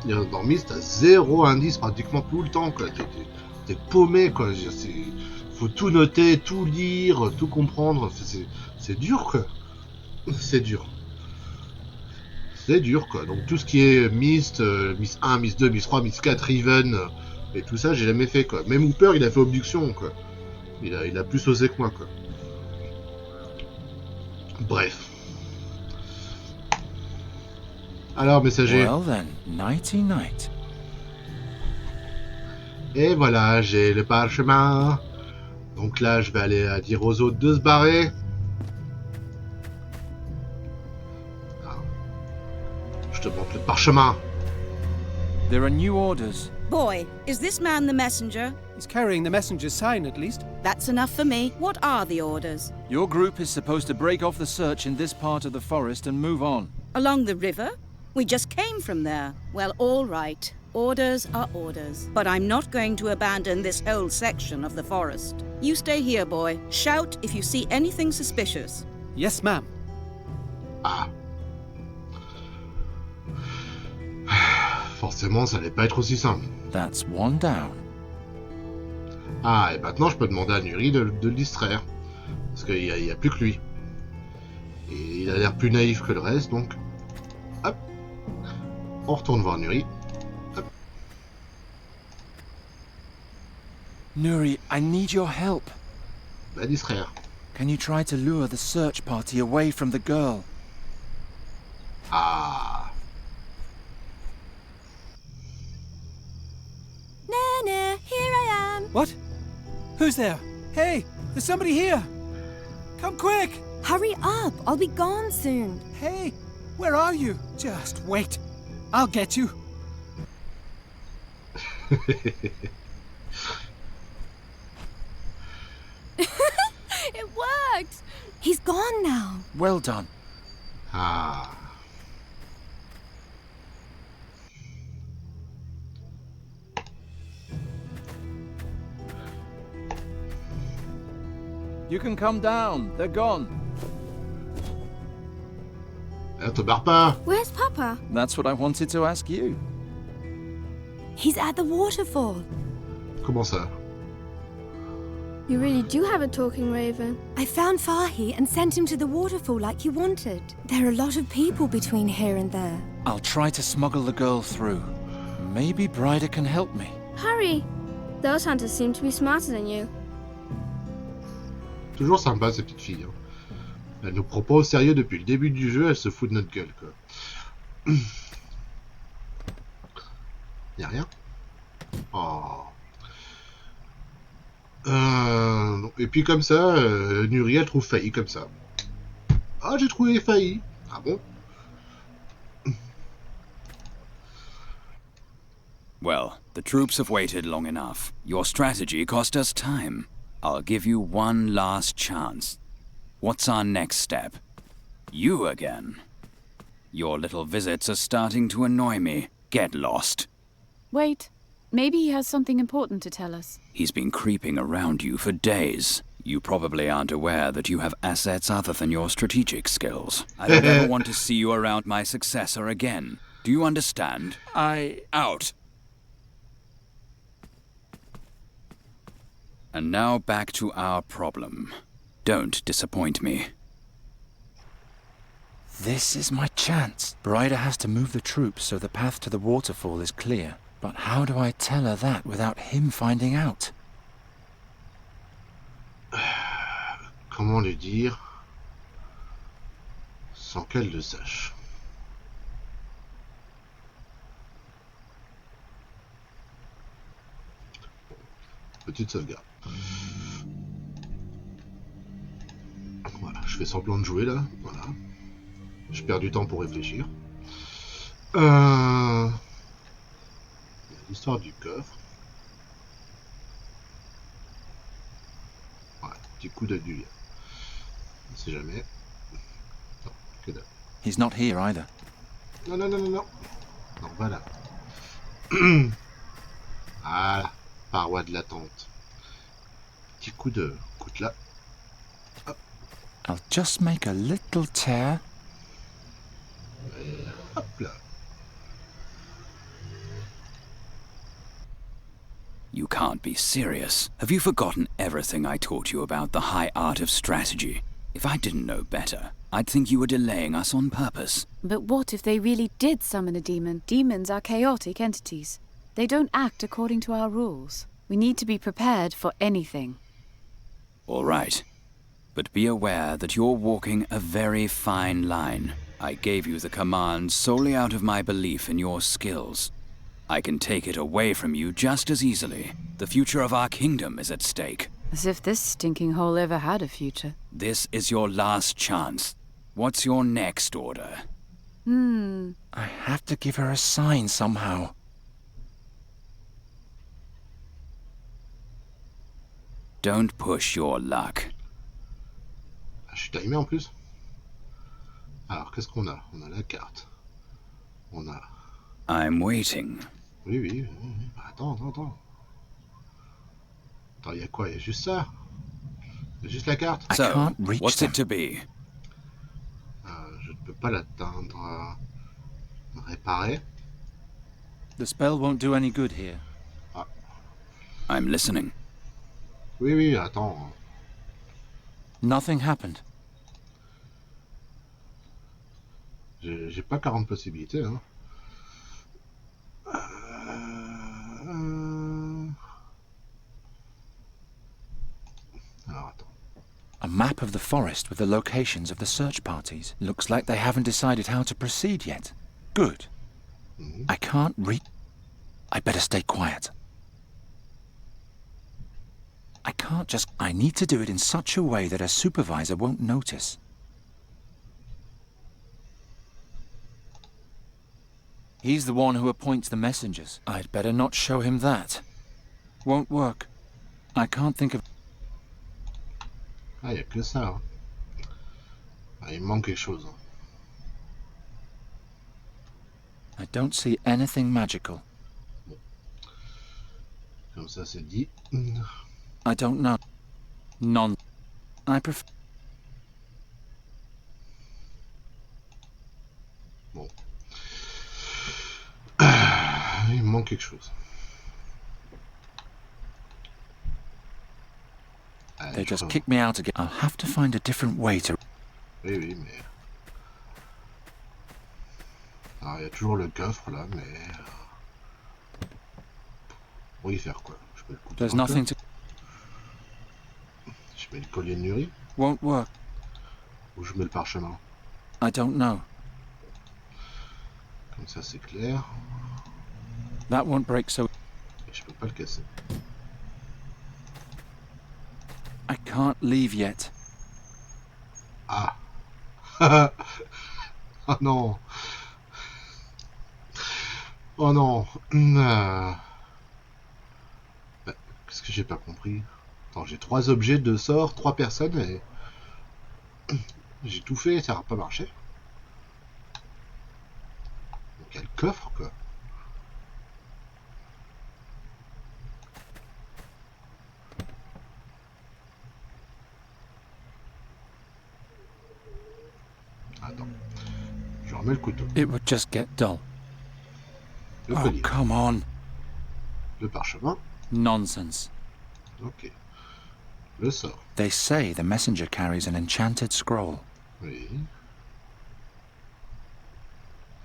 dans Myst t'as 0 indice pratiquement tout le temps, quoi. T'es paumé, quoi. Faut tout noter, tout lire, tout comprendre. C'est dur, quoi. C'est dur. C'est dur, quoi. Donc tout ce qui est Myst, Myst 1, Myst 2, Myst 3, Myst 4, Riven, et tout ça, j'ai jamais fait, quoi. Même Hooper, il a fait Obduction, quoi. Il a plus osé que moi, quoi. Bref. Alors, messager. Well then, nighty night. Et voilà, j'ai le parchemin. Donc là, je vais aller dire aux autres de se barrer. Je te montre le parchemin. There are new orders. Boy, is this man the messenger? He's carrying the messenger's sign, at least. That's enough for me. What are the orders? Your group is supposed to break off the search in this part of the forest and move on. Along the river? We just came from there. Well, all right. Orders are orders. But I'm not going to abandon this whole section of the forest. You stay here, boy. Shout if you see anything suspicious. Yes, ma'am. Ah. Forcément, ça allait pas être aussi simple. That's one down. Ah, et maintenant, je peux demander à Nuri de le distraire. Parce qu'il y a plus que lui. Et il a l'air plus naïf que le reste, donc... Hop. On retourne voir Nuri. Hop. Nuri, I need your help. Va distraire. Can you try to lure the search party away from the girl? Ah. Nana, here I am. What? Who's there? Hey, there's somebody here. Come quick. Hurry up, I'll be gone soon. Hey, where are you? Just wait. I'll get you. It worked. He's gone now. Well done. Ah. You can come down. They're gone. Te barre pas. Where's Papa? That's what I wanted to ask you. He's at the waterfall. Comment ça? You really do have a talking raven. I found Fahi and sent him to the waterfall like you wanted. There are a lot of people between here and there. I'll try to smuggle the girl through. Maybe Bryder can help me. Hurry! Those hunters seem to be smarter than you. Toujours sympa, ces petites filles. Hein. Elle nous prend pas au sérieux depuis le début du jeu, elle se fout de notre gueule, quoi. Y'a rien? Oh. Et puis comme ça, Nuri, elle trouve Failli comme ça. Ah, j'ai trouvé Failli. Ah bon? Well, the troops have waited long enough. Your strategy cost us time. I'll give you one last chance. What's our next step? You again. Your little visits are starting to annoy me. Get lost. Wait. Maybe he has something important to tell us. He's been creeping around you for days. You probably aren't aware that you have assets other than your strategic skills. I don't ever want to see you around my successor again. Do you understand? Out! And now back to our problem. Don't disappoint me. This is my chance. Bryder has to move the troops so the path to the waterfall is clear. But how do I tell her that without him finding out? Comment lui dire sans qu'elle le sache? Petite sauvegarde. Voilà, je fais semblant de jouer là. Voilà. Je perds du temps pour réfléchir. l'histoire du coffre. Ouais, petit coup d'œil du lien. On sait jamais. Non, que dalle. He's not here either. Non, non, non, non, non. Non, voilà. Voilà. Paroi de l'attente. Petit coup de coutelas. Hop. I'll just make a little tear. Et hop là. You can't be serious. Have you forgotten everything I taught you about the high art of strategy? If I didn't know better, I'd think you were delaying us on purpose. But what if they really did summon a demon? Demons are chaotic entities. They don't act according to our rules. We need to be prepared for anything. All right. But be aware that you're walking a very fine line. I gave you the command solely out of my belief in your skills. I can take it away from you just as easily. The future of our kingdom is at stake. As if this stinking hole ever had a future. This is your last chance. What's your next order? I have to give her a sign somehow. Don't push your luck. Ah, je suis timé en plus. Alors, qu'est-ce qu'on a? On a la carte. On a... I'm waiting. Oui, oui, oui, oui. Attends, attends, attends. Attends, il y a quoi? Il y a juste ça? Il y a juste la carte? So, what's it to be? Je ne peux pas l'atteindre. Réparer. The spell won't do any good here. Ah. I'm listening. Oui, oui, attends. Nothing happened. J'ai pas 40 possibilités, hein. Alors, attends. A map of the forest with the locations of the search parties. Looks like they haven't decided how to proceed yet. Good. I can't read. I better stay quiet. I can't just... I need to do it in such a way that a supervisor won't notice. He's the one who appoints the messengers. I'd better not show him that. Won't work. I can't think of... Ah, il n'y a que ça. Hein. Ah, il me manque quelque chose. Hein. I don't see anything magical. Bon. Comme ça, c'est dit. I don't know. None. I prefer... Bon. Il me manque quelque chose. They just kicked me out again. I'll have to find a different way to... Oui, oui, mais... Alors, il y a toujours le coffre, là, mais... Pour y faire quoi? Je mets le couteau. There's nothing to... Je mets le collier de Nuri? Won't work. Ou je mets le parchemin? I don't know. Comme ça, c'est clair. That won't break so... Et je peux pas le casser. I can't leave yet. Ah. Oh non. Oh non. Qu'est-ce que j'ai pas compris? Attends, j'ai 3 objets, 2 sorts, 3 personnes et... J'ai tout fait et ça n'a pas marché. Donc il y a le coffre quoi. Attends. Je remets le couteau. It would just get dull. Le Oh, collier. come on. Le parchemin. Nonsense. Ok. Le sort. They say the messenger carries an enchanted scroll. Oui.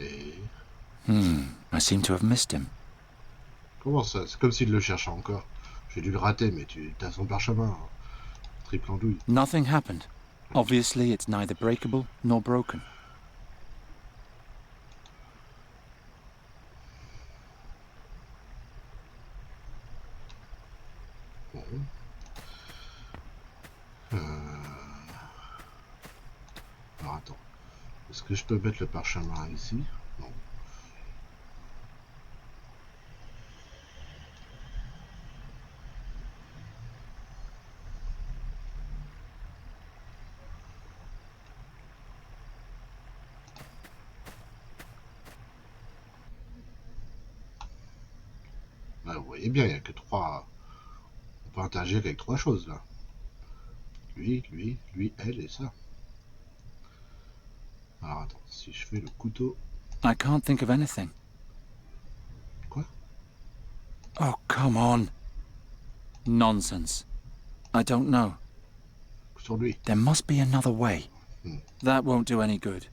Et... I seem to have missed him. Comment ça? C'est comme s'il le cherchait encore. J'ai dû le rater, mais tu as son parchemin. Triple andouille. Nothing happened. Obviously, it's neither breakable nor broken. Bon. Alors attends. Est-ce que je peux mettre le parchemin ici? Non. vous voyez bien, il n'y a que 3... On peut interagir avec 3 choses, là. Lui, elle et ça. Alors attends, si je fais le couteau... I can't think of anything. Quoi? Oh, come on. Nonsense. I don't know. Sur lui. There must be another way. That won't do any good.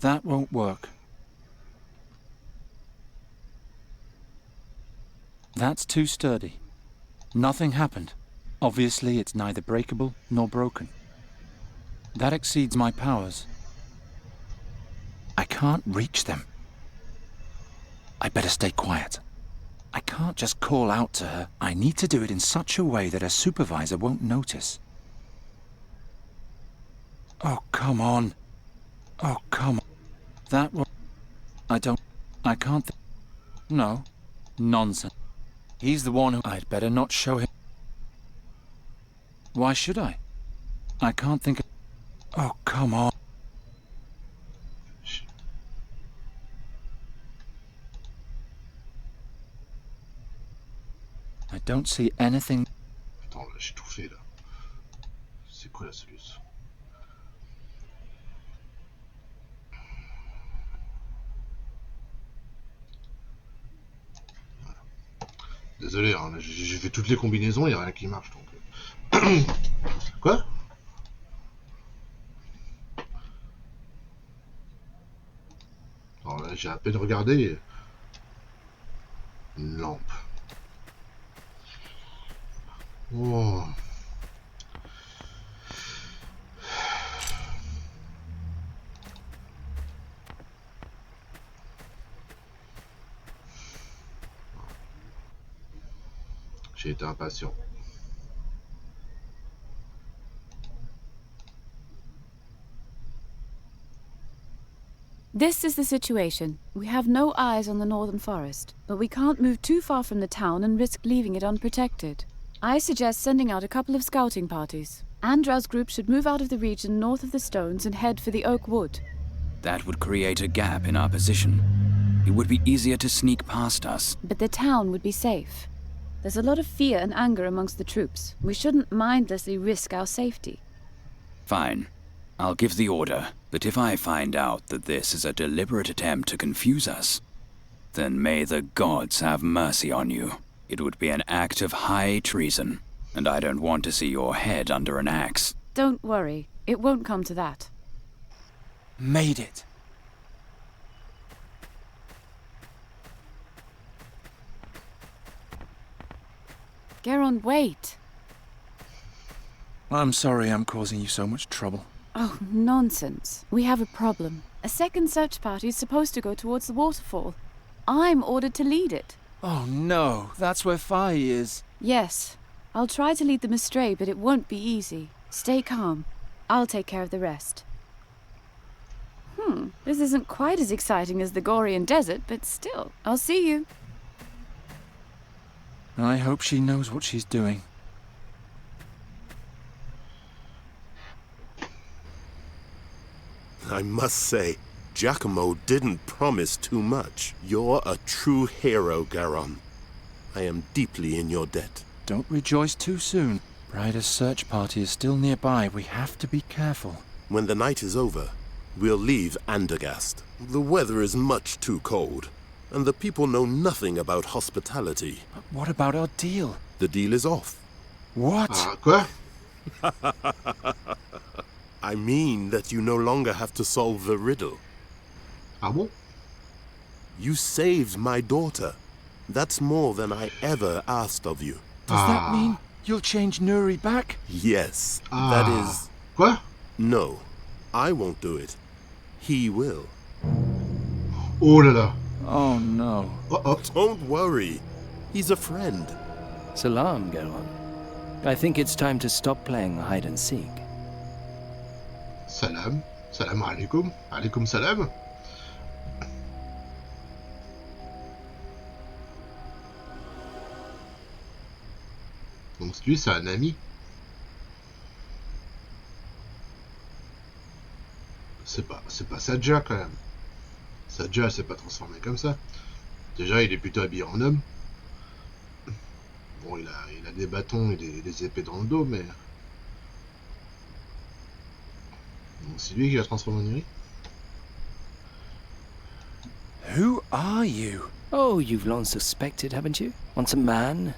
That won't work. That's too sturdy. Nothing happened. Obviously, it's neither breakable nor broken. That exceeds my powers. I can't reach them. I better stay quiet. I can't just call out to her. I need to do it in such a way that her supervisor won't notice. Oh, come on. Oh, come on. That will... I can't... No. Nonsense. He's the one who... I'd better not show him... Why should I? I can't think of... Oh, come on. I don't see anything... Attends, là, j'ai tout fait, là. C'est quoi la solution? Désolé, hein, j'ai fait toutes les combinaisons, il n'y a rien qui marche, donc... Quoi? Alors là, j'ai à peine regardé... Une lampe. Oh... J'ai été impatient. This is the situation. We have no eyes on the northern forest, but we can't move too far from the town and risk leaving it unprotected. I suggest sending out a couple of scouting parties. Andra's group should move out of the region north of the stones and head for the oak wood. That would create a gap in our position. It would be easier to sneak past us. But the town would be safe. There's a lot of fear and anger amongst the troops. We shouldn't mindlessly risk our safety. Fine. I'll give the order, but if I find out that this is a deliberate attempt to confuse us, then may the gods have mercy on you. It would be an act of high treason, and I don't want to see your head under an axe. Don't worry. It won't come to that. Made it. Geron, wait. I'm sorry I'm causing you so much trouble. Oh, nonsense. We have a problem. A second search party is supposed to go towards the waterfall. I'm ordered to lead it. Oh no, that's where Fai is. Yes. I'll try to lead them astray, but it won't be easy. Stay calm. I'll take care of the rest. This isn't quite as exciting as the Gorian Desert, but still, I'll see you. I hope she knows what she's doing. I must say, Giacomo didn't promise too much. You're a true hero, Garon. I am deeply in your debt. Don't rejoice too soon. Ryder's search party is still nearby. We have to be careful. When the night is over, we'll leave Andergast. The weather is much too cold, and the people know nothing about hospitality. But what about our deal? The deal is off. What? Quoi? I mean that you no longer have to solve the riddle. Ah bon? You saved my daughter. That's more than I ever asked of you. Does that mean you'll change Nuri back? Yes, that is... Quoi? No, I won't do it. He will. Oh là là. Oh no. Don't worry. He's a friend. Salam, Garon. I think it's time to stop playing hide and seek. Salam. Salam alaikum. Alaikum salam. Donc lui, c'est un ami. C'est pas Sadja quand même. Sadia s'est pas transformé comme ça. Déjà, il est plutôt habillé en homme. Bon, il a des bâtons et des épées dans le dos, mais... Bon, c'est lui qui l'a transformé en Nuri. Who are you? Oh, you've long suspected, haven't you? Once a man,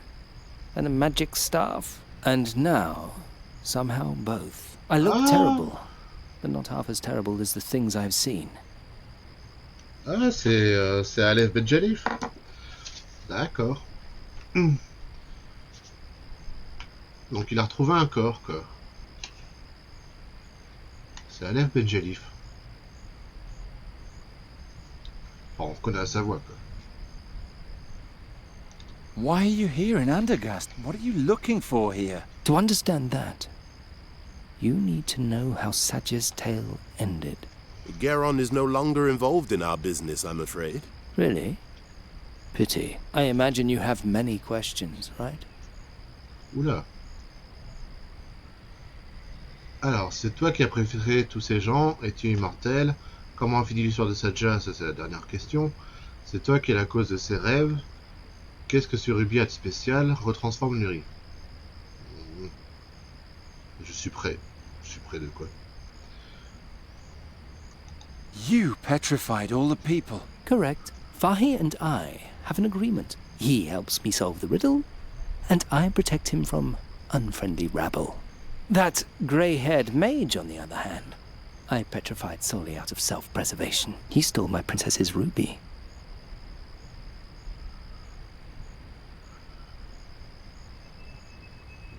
and a magic staff, and now, somehow both. I look terrible, but not half as terrible as the things I've seen. Ah, c'est Aleph Benjalif. D'accord. Donc il a retrouvé un corps, quoi. C'est Aleph Benjalif. Enfin, on reconnaît sa voix, quoi. Why are you here in Andergast? What are you looking for here? To understand that, you need to know how Sadia's tale ended. Garon is no longer involved in our business, I'm afraid. Really? Pity. I imagine you have many questions, right? Oula. Alors, c'est toi qui as préféré tous ces gens, es-tu immortel? Comment a fini l'histoire de Sadia? Ça, c'est la dernière question. C'est toi qui es la cause de ses rêves. Qu'est-ce que ce rubis a de spécial? Retransforme Nuri. Je suis prêt. Je suis prêt de quoi? You petrified all the people. Correct. Fahi and I have an agreement. He helps me solve the riddle, and I protect him from unfriendly rabble. That grey-haired mage, on the other hand, I petrified solely out of self-preservation. He stole my princess's ruby.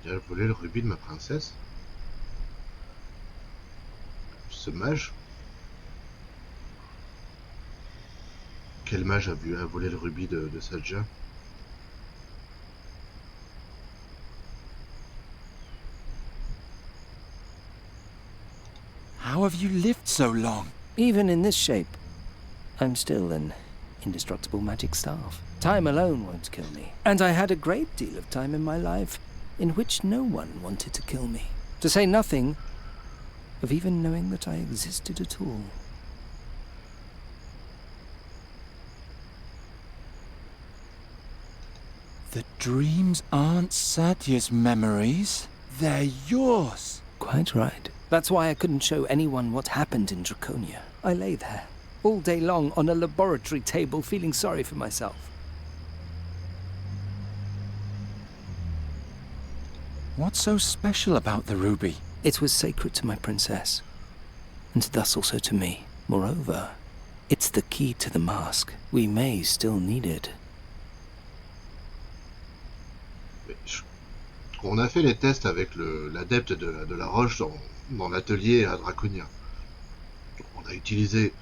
Il a volé le rubis de ma princesse. Ce mage. Quel mage a volé le rubis de Sadia? How have you lived so long? Even in this shape, I'm still an indestructible magic staff. Time alone won't kill me. And I had a great deal of time in my life in which no one wanted to kill me. To say nothing of even knowing that I existed at all. The dreams aren't Sadia's memories. They're yours. Quite right. That's why I couldn't show anyone what happened in Draconia. I lay there, all day long on a laboratory table, feeling sorry for myself. What's so special about the ruby? It was sacred to my princess, and thus also to me. Moreover, it's the key to the mask. We may still need it. On a fait les tests avec l'adepte de la roche dans l'atelier à Draconia. On a utilisé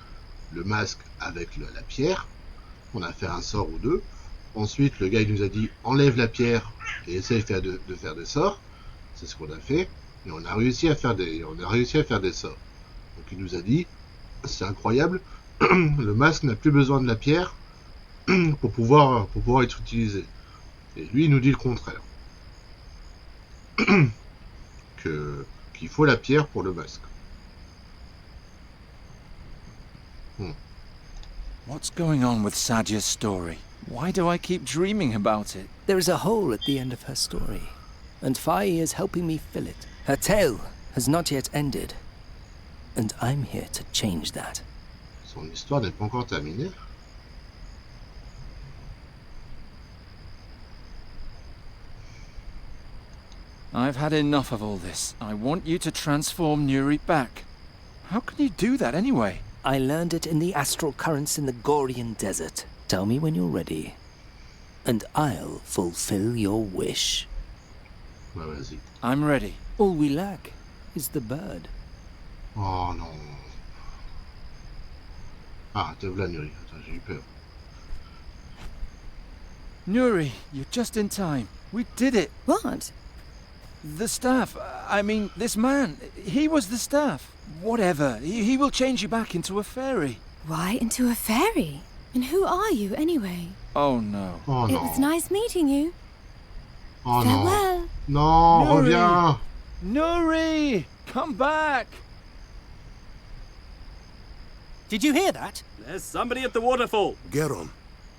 le masque avec la pierre. On a fait un sort ou deux. Ensuite, le gars il nous a dit enlève la pierre et essaye de faire des sorts. C'est ce qu'on a fait. Et on a réussi à faire des sorts. Donc il nous a dit c'est incroyable, le masque n'a plus besoin de la pierre pour pouvoir être utilisé. Et lui il nous dit le contraire. Qu'il faut la pierre pour le masque. What's going on with Sadia's story? Why do I keep dreaming about it? There is a hole at the end of her story, and Faye is helping me fill it. Her tale has not yet ended, and I'm here to change that. Son histoire n'est pas encore terminée. I've had enough of all this. I want you to transform Nuri back. How can you do that anyway? I learned it in the astral currents in the Gorian desert. Tell me when you're ready, and I'll fulfill your wish. Bah vas-y. I'm ready. All we lack is the bird. Oh non. Ah, te voilà Nuri. Attends, j'ai eu peur. Nuri, you're just in time. We did it. What? The staff. I mean, this man. He was the staff. Whatever. He will change you back into a fairy. Why into a fairy? And who are you, anyway? Oh no. Oh It non. was nice meeting you. Oh Farewell. non. Non, Nuri. reviens. Nuri! Come back! Did you hear that? There's somebody at the waterfall. Garon,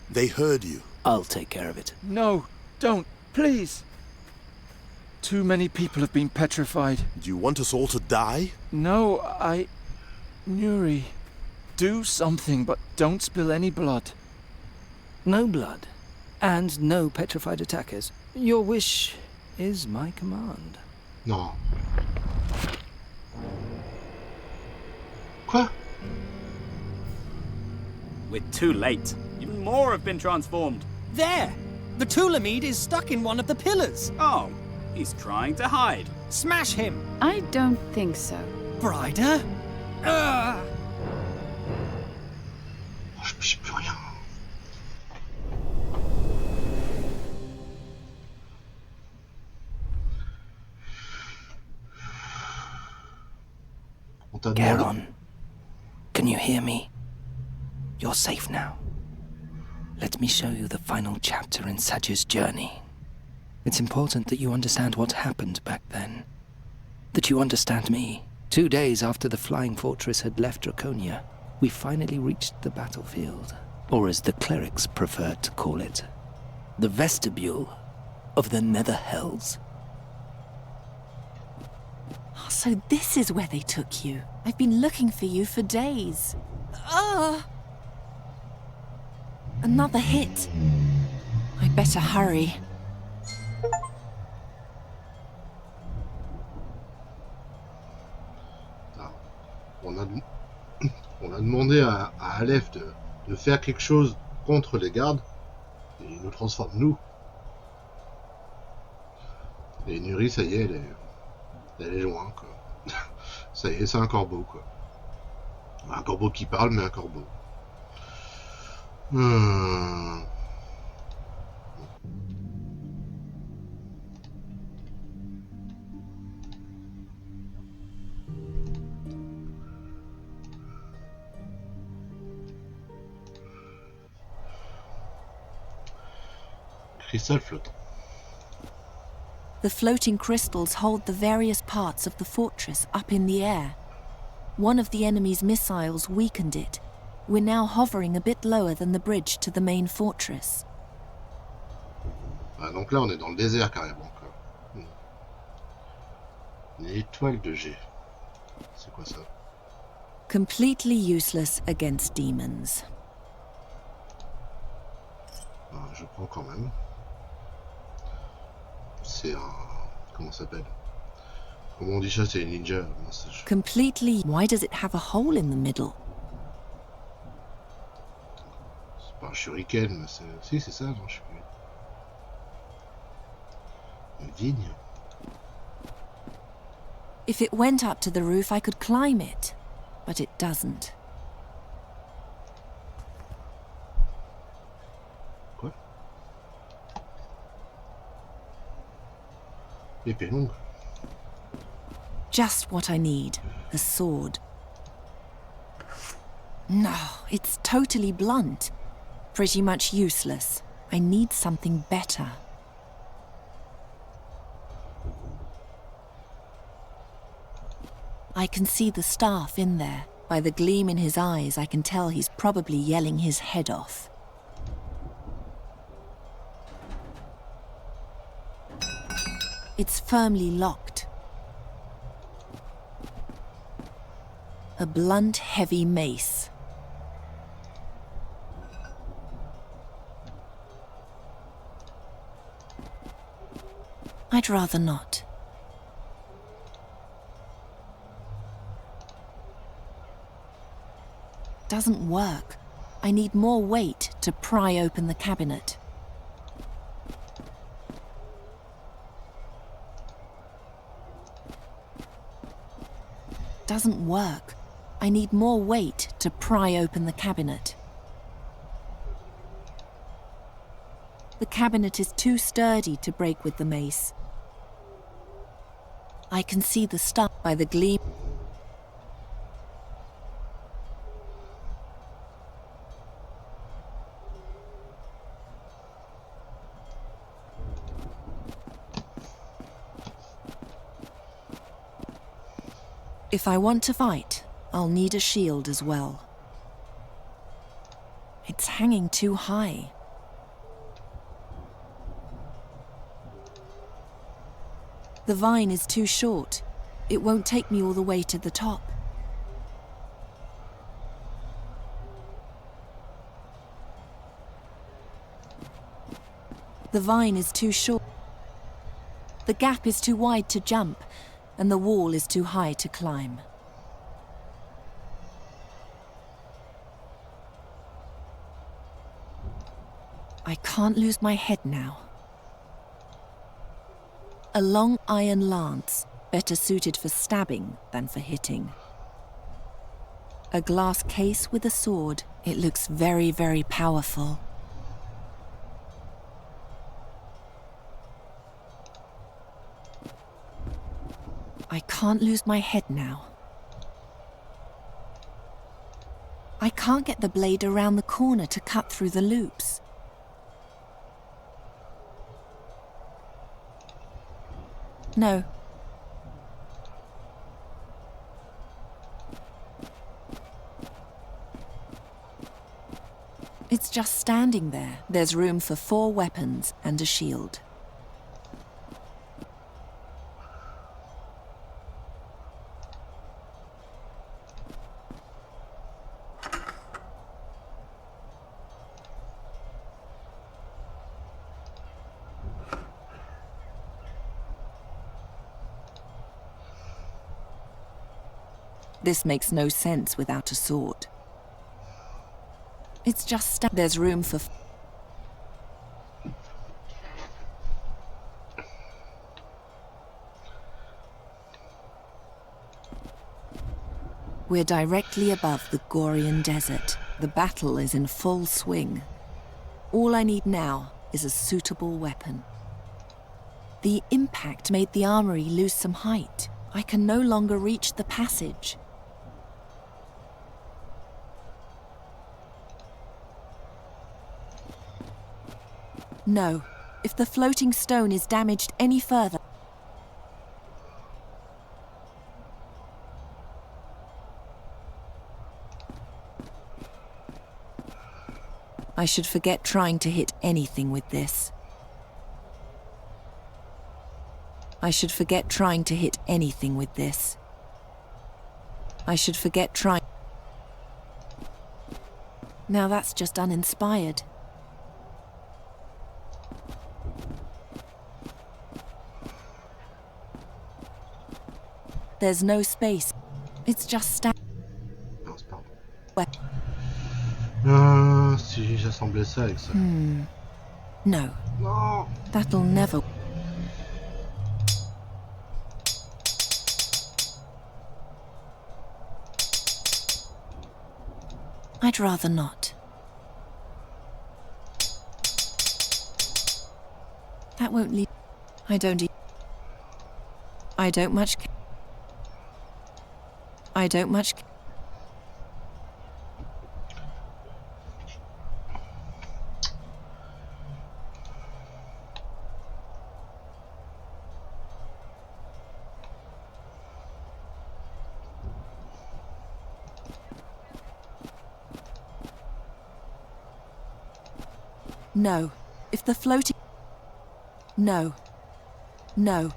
they heard you. I'll take care of it. No, don't, please. Too many people have been petrified. Do you want us all to die? No, Nuri, do something, but don't spill any blood. No blood. And no petrified attackers. Your wish is my command. Non. Quoi? We're too late. Even more have been transformed. There! The Tulamid is stuck in one of the pillars. Oh, he's trying to hide. Smash him! I don't think so. Bryder? Oh, je sais plus rien. On t'a demandé. Garon, can you hear me? You're safe now. Let me show you the final chapter in Saj's journey. It's important that you understand what happened back then. That you understand me. 2 days after the Flying Fortress had left Draconia, we finally reached the battlefield, or as the clerics preferred to call it, the vestibule of the Nether Hells. Oh, so this is where they took you. I've been looking for you for days. Another hit. I better hurry. On a demandé à Aleph de faire quelque chose contre les gardes, et il nous transforme nous. Et Nuri, ça y est, elle est loin, quoi. Ça y est, c'est un corbeau, quoi. Un corbeau qui parle, mais un corbeau. Cristal flottant. The floating crystals hold the various parts of the fortress up in the air. One of the enemy's missiles weakened it. We're now hovering a bit lower than the bridge to the main fortress. Ah, donc là, on est dans le désert carrément, quoi. Une étoile de G. C'est quoi ça? Completely useless against demons. Ah, je prends quand même. C'est un... Comment ça s'appelle? Comment on dit ça? C'est un ninja. Completely... Why does it have a hole in the middle? C'est pas un shuriken, mais c'est... Si, c'est ça, non, je sais plus. Une vigne. If it went up to the roof, I could climb it. But it doesn't. Quoi? Épée longue. Just what I need. A sword. No, it's totally blunt. Pretty much useless. I need something better. I can see the staff in there. By the gleam in his eyes, I can tell he's probably yelling his head off. It's firmly locked. A blunt, heavy mace. I'd rather not. Doesn't work. I need more weight to pry open the cabinet. Doesn't work. I need more weight to pry open the cabinet. The cabinet is too sturdy to break with the mace. I can see the stuff by the gleam. If I want to fight, I'll need a shield as well. It's hanging too high. The vine is too short. It won't take me all the way to the top. The vine is too short. The gap is too wide to jump, and the wall is too high to climb. I can't lose my head now. A long iron lance, better suited for stabbing than for hitting. A glass case with a sword. It looks very, very powerful. I can't lose my head now. I can't get the blade around the corner to cut through the loops. No. It's just standing there. There's room for 4 weapons and a shield. This makes no sense without a sword. It's just there's room for... We're directly above the Gorian desert. The battle is in full swing. All I need now is a suitable weapon. The impact made the armory lose some height. I can no longer reach the passage. No. If the floating stone is damaged any further... I should forget trying to hit anything with this. I should forget trying to hit anything with this. I should forget trying... Now that's just uninspired. There's no space. It's just Non, c'est pas bon. Si j'assemblais ça avec ça. No. Non. That'll never... I'd rather not. That won't lead... I don't much... I don't much... No. If the floating... No. No.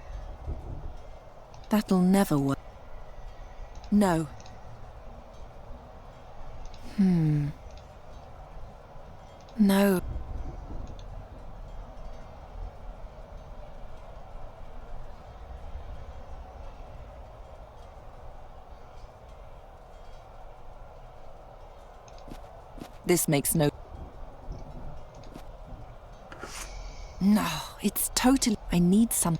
That'll never work. No. No. This makes no... No, it's totally... I need some...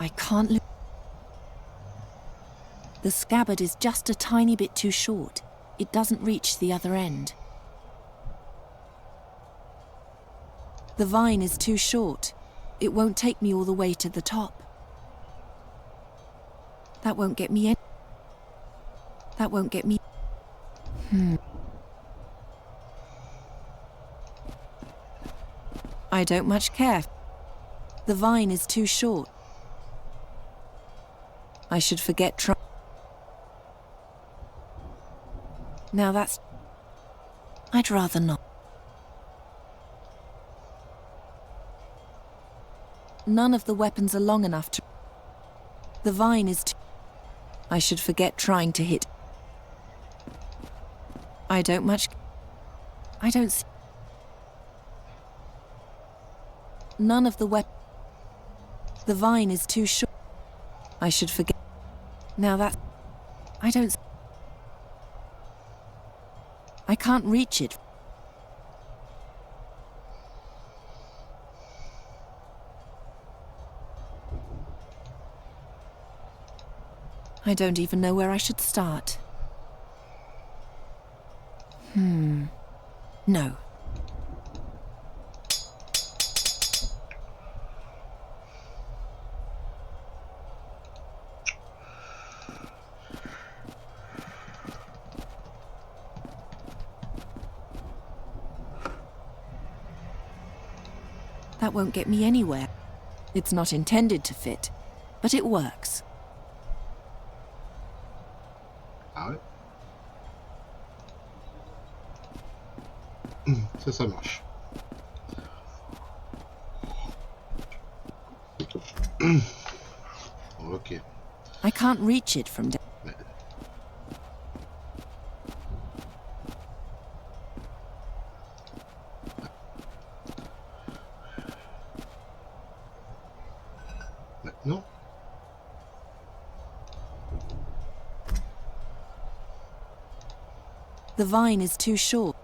I can't look... The scabbard is just a tiny bit too short. It doesn't reach the other end. The vine is too short. It won't take me all the way to the top. That won't get me in. That won't get me. I don't much care. The vine is too short. I should forget Now that's... I'd rather not. None of the weapons are long enough to... The vine is too... I should forget trying to hit. I don't much... I don't see... None of the weapons... The vine is too short. I should forget... Now that... I don't... I can't reach it. I don't even know where I should start. No. That won't get me anywhere. It's not intended to fit, but it works. Ah ouais. Ça marche. Ok. I can't reach it from down. Non. The vine is too short.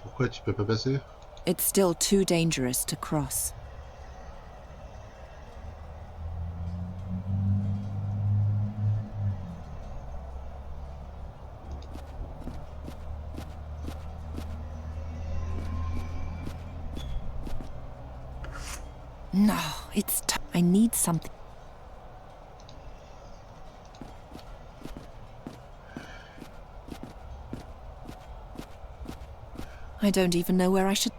Pourquoi tu peux pas passer? It's still too dangerous to cross. No, it's I need something. I don't even know where I should...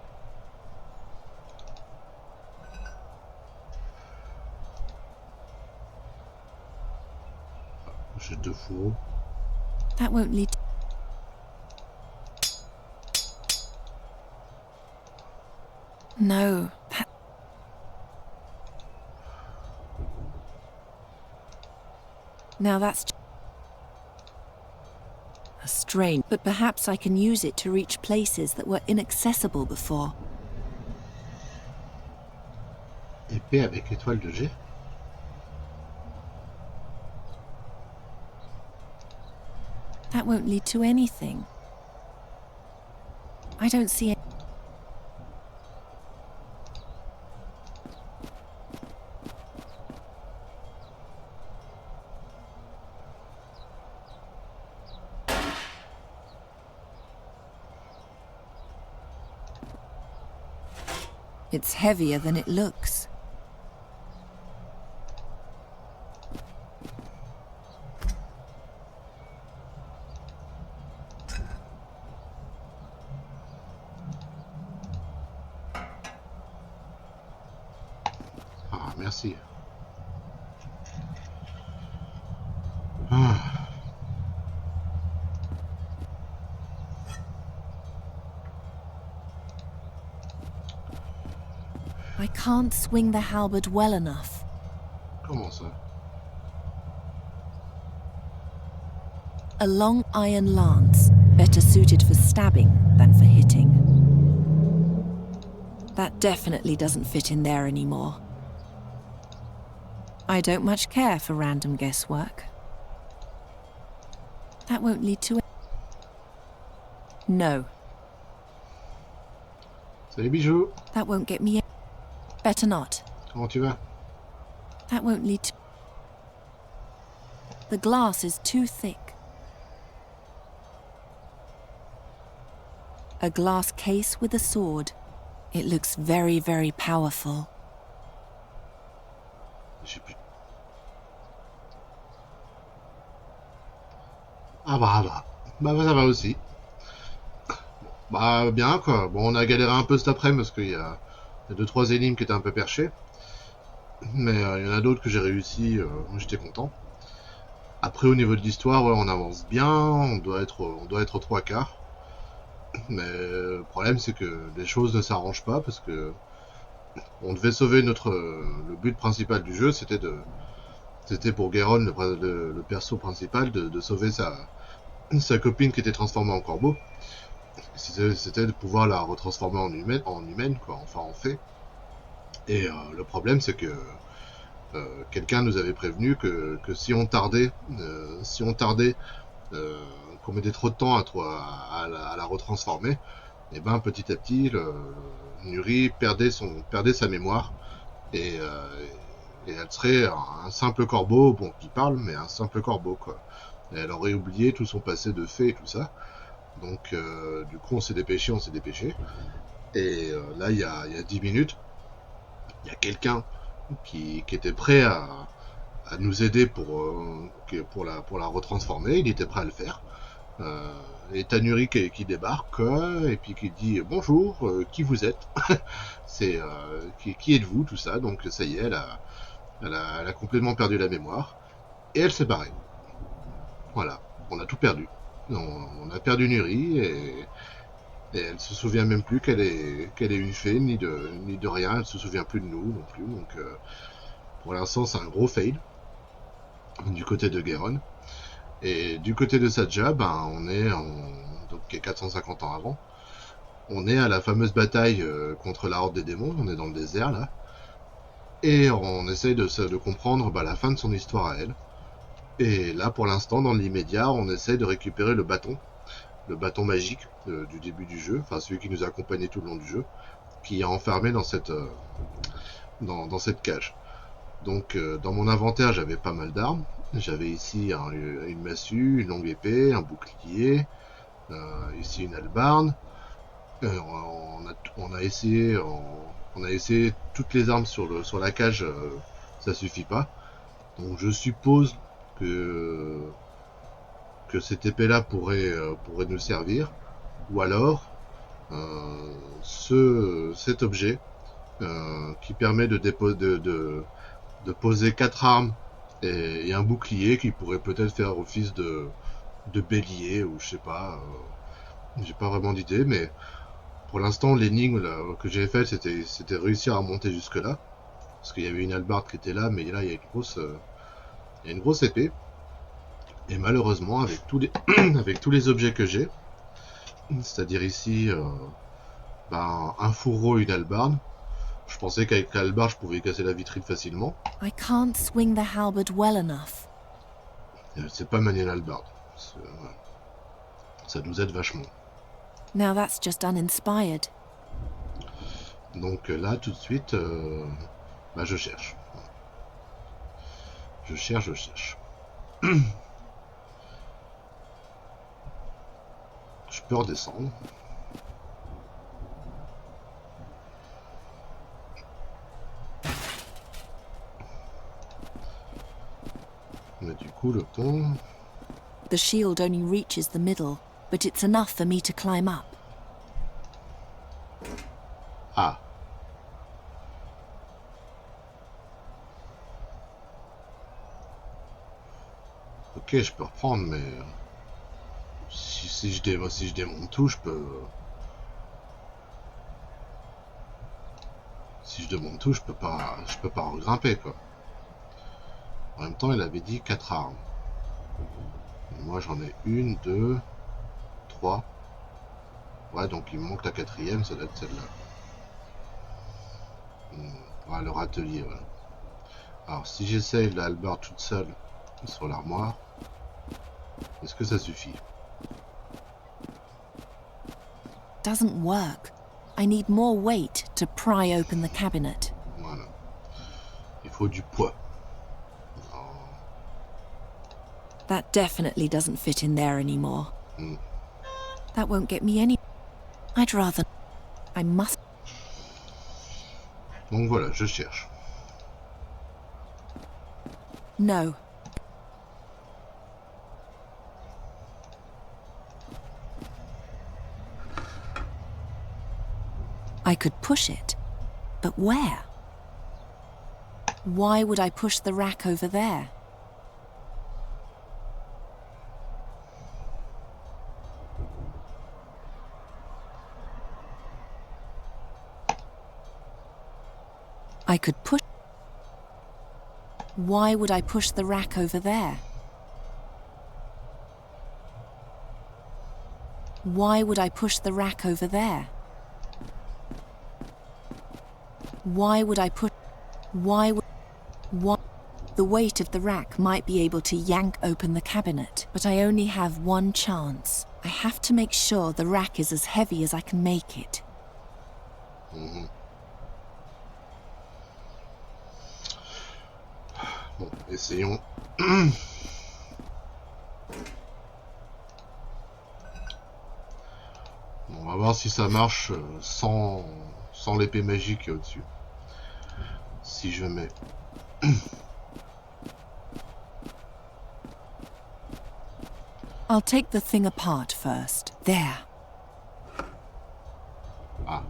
J'ai deux fourreaux. That won't lead to... No, that... Now that's... a strain, but perhaps I can use it to reach places that were inaccessible before. Épée avec étoile de jet. That won't lead to anything. I don't see it. It's heavier than it looks. Ah, merci. Ah. I can't swing the halberd well enough. Comment ça? A long iron lance, better suited for stabbing than for hitting. That definitely doesn't fit in there anymore. I don't much care for random guesswork. That won't lead to it. No. Salut bijoux. That won't get me in. Better not. Comment tu vas? That won't lead to... The glass is too thick. A glass case with a sword. It looks very, very powerful. J'ai plus... Ah bah ça va aussi. Bah bien quoi. Bon, on a galéré un peu cet après-midi parce qu'il y a 2-3 énigmes qui étaient un peu perchées. Mais il y en a d'autres que j'ai réussi, j'étais content. Après au niveau de l'histoire, ouais, on avance bien, on doit être aux 3/4. Mais le problème c'est que les choses ne s'arrangent pas parce que on devait sauver le but principal du jeu, c'était pour Garon, le perso principal, de sauver sa copine qui était transformée en corbeau. C'était de pouvoir la retransformer en humaine, quoi, enfin en fée. Et le problème c'est que quelqu'un nous avait prévenu que si on tardait, qu'on mettait trop de temps à la retransformer, et ben petit à petit, Nuri perdait sa mémoire et elle serait un simple corbeau, bon qui parle, mais un simple corbeau quoi. Et elle aurait oublié tout son passé de fée et tout ça. Donc du coup on s'est dépêché. Et là il y a 10 minutes, il y a quelqu'un qui était prêt à nous aider pour la retransformer. Il était prêt à le faire. Et Tanuri qui débarque et puis qui dit bonjour, qui vous êtes? C'est qui êtes-vous, tout ça. Donc ça y est, elle a complètement perdu la mémoire et elle s'est barrée. Voilà, on a tout perdu. On a perdu Nuri et elle se souvient même plus qu'elle est une fée ni de rien. Elle se souvient plus de nous non plus. Donc pour l'instant c'est un gros fail du côté de Garon. Et du côté de Satja, ben, donc 450 ans avant, on est à la fameuse bataille contre la horde des démons, on est dans le désert là, et on essaye de comprendre la fin de son histoire à elle. Et là, pour l'instant, dans l'immédiat, on essaye de récupérer le bâton magique du début du jeu, enfin celui qui nous a accompagnés tout le long du jeu, qui est enfermé dans cette cage. Donc dans mon inventaire, j'avais pas mal d'armes. J'avais ici une massue, une longue épée, un bouclier, ici une hallebarde. On a essayé toutes les armes sur la cage, ça suffit pas. Donc je suppose que cette épée-là pourrait nous servir, ou alors cet objet qui permet de poser 4 armes et un bouclier qui pourrait peut-être faire office de bélier ou je sais pas. J'ai pas vraiment d'idée, mais pour l'instant l'énigme que j'ai faite c'était réussir à monter jusque là, parce qu'il y avait une hallebarde qui était là, mais là il y a une grosse épée. Et malheureusement avec tous les objets que j'ai, c'est-à-dire ici un fourreau, une hallebarde. Je pensais qu'avec la hallebarde, je pouvais casser la vitrine facilement. I can't swing the halberd well enough. C'est pas manier l'hallebarde. Ça nous aide vachement. Now that's just uninspired. Donc là, tout de suite, je cherche. Je cherche. Je peux redescendre. Mais du coup, le pont... The shield only reaches the middle, but it's enough for me to climb up. Ah. Ok, je peux reprendre, mais... Si je démonte tout, je peux... Si je démonte tout, je peux pas regrimper, quoi. En même temps, il avait dit 4 armes. Moi, j'en ai 1, 2, 3. Ouais, donc il me manque la 4e, ça doit être celle-là. Ouais, le râtelier, voilà. Alors, si j'essaye la hallebarde toute seule sur l'armoire, est-ce que ça suffit? Doesn't work. I need more weight to pry open the cabinet. Voilà. Il faut du poids. That definitely doesn't fit in there anymore. That won't get me any... I'd rather... I must... Donc voilà, je cherche. No. I could push it, but where? Why would I push the rack over there? I could push... Why would I push the rack over there? Why would I push the rack over there? Why would I put... Why would... What? The weight of the rack might be able to yank open the cabinet, but I only have one chance. I have to make sure the rack is as heavy as I can make it. Bon, essayons. Bon, on va voir si ça marche sans l'épée magique qui est au-dessus. Si je mets... I'll take the thing apart first. There. Ah.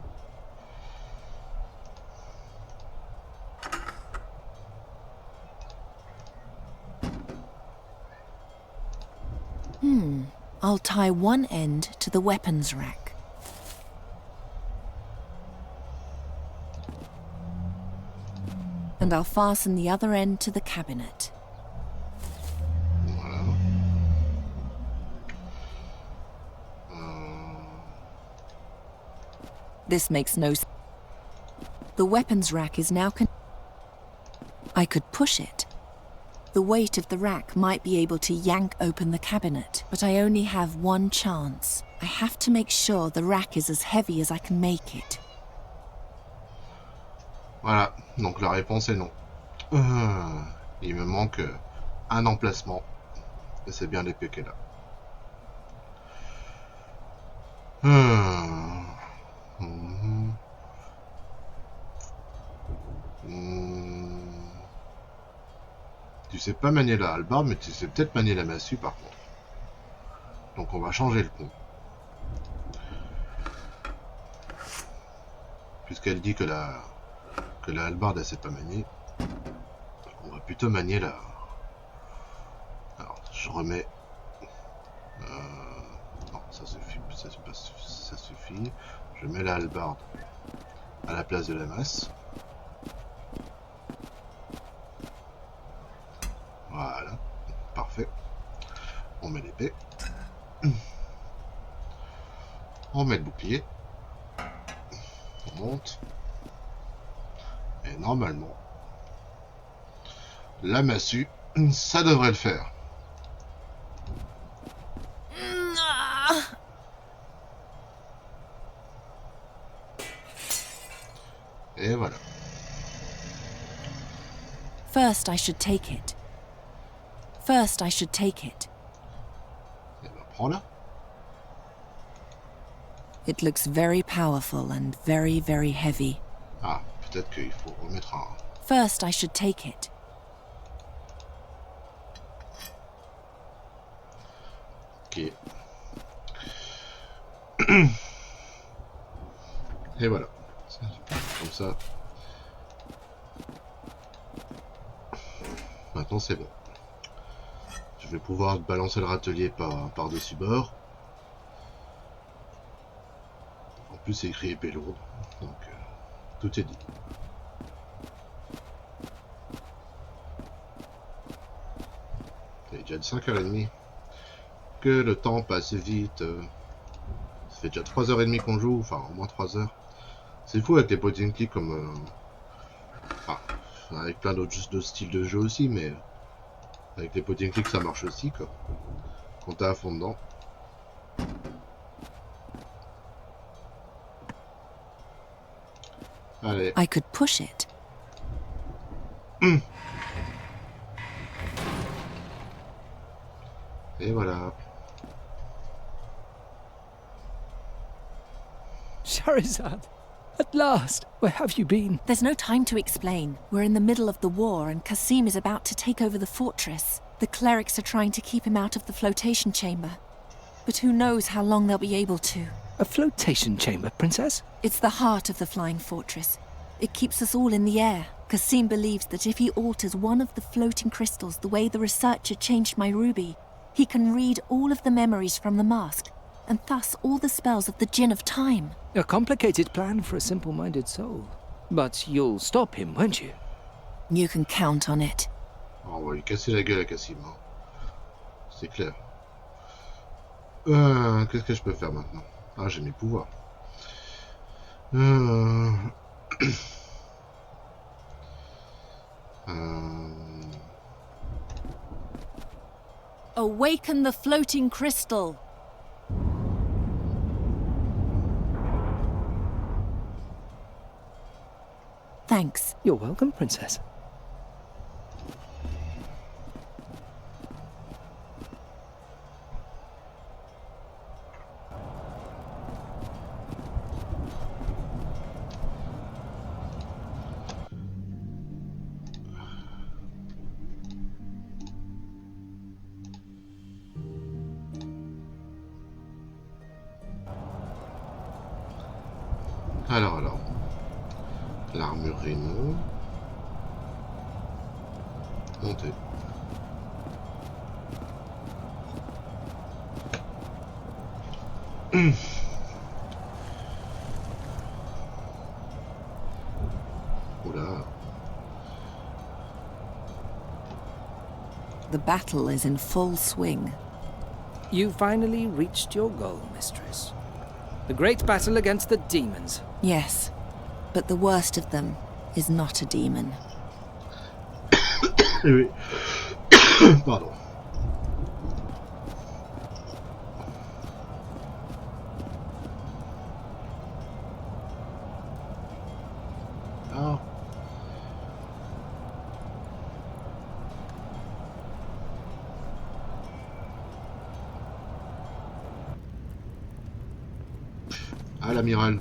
I'll tie one end to the weapons rack. And I'll fasten the other end to the cabinet. Voilà. This makes no sense. The weapons rack is now I could push it. The weight of the rack might be able to yank open the cabinet, but I only have one chance. I have to make sure the rack is as heavy as I can make it. Voilà, donc la réponse est non. Il me manque un emplacement. Et c'est bien l'épée qui est là. Tu sais pas manier la hallebarde, mais tu sais peut-être manier la massue par contre. Donc on va changer le pont. Puisqu'elle dit que la hallebarde elle sait pas manier, on va plutôt manier la... Alors je remets... Non, ça suffit, ça suffit. Je mets la hallebarde à la place de la masse. Voilà, parfait. On met l'épée. On met le bouclier. On monte. Et normalement, la massue, ça devrait le faire. Et voilà. First, I should take it. First, I should take it. Et ben, prends-la. It looks very powerful and very, very heavy. Ah, peut-être qu'il faut remettre un... First, I should take it. Ok. Et voilà. Comme ça. Maintenant c'est bon. Je vais pouvoir balancer le râtelier par-dessus bord. En plus c'est écrit épée lourde. Donc tout est dit. Il est déjà de 5h30. Que le temps passe vite. Ça fait déjà 3h30 qu'on joue, enfin au moins 3h. C'est fou avec les point and click comme... Enfin, avec plein d'autres styles de jeu aussi, mais... Avec les point and click ça marche aussi, quoi. Quand t'es à fond dedans. Allez. I could push it. Et voilà. Charizard, At last! Where have you been? There's no time to explain. We're in the middle of the war and Kasim is about to take over the fortress. The clerics are trying to keep him out of the flotation chamber. But who knows how long they'll be able to. A flotation chamber, Princess? It's the heart of the flying fortress. It keeps us all in the air. Kasim believes that if he alters one of the floating crystals the way the researcher changed my ruby, he can read all of the memories from the mask, and thus all the spells of the Djinn of Time. A complicated plan for a simple-minded soul. But you'll stop him, won't you? You can count on it. On va lui casser la gueule à Cassim. Hein. C'est clair. Qu'est-ce que je peux faire maintenant? Ah, j'ai mes pouvoirs. Awaken the floating crystal. Thanks. You're welcome, Princess. Alors. L'armurerie, non. Monter. Oula. The battle is in full swing. You finally reached your goal, Mistress. The great battle against the demons. Yes, but the worst of them is not a demon. Oui. Pardon. Ah. Ah, l'amiral.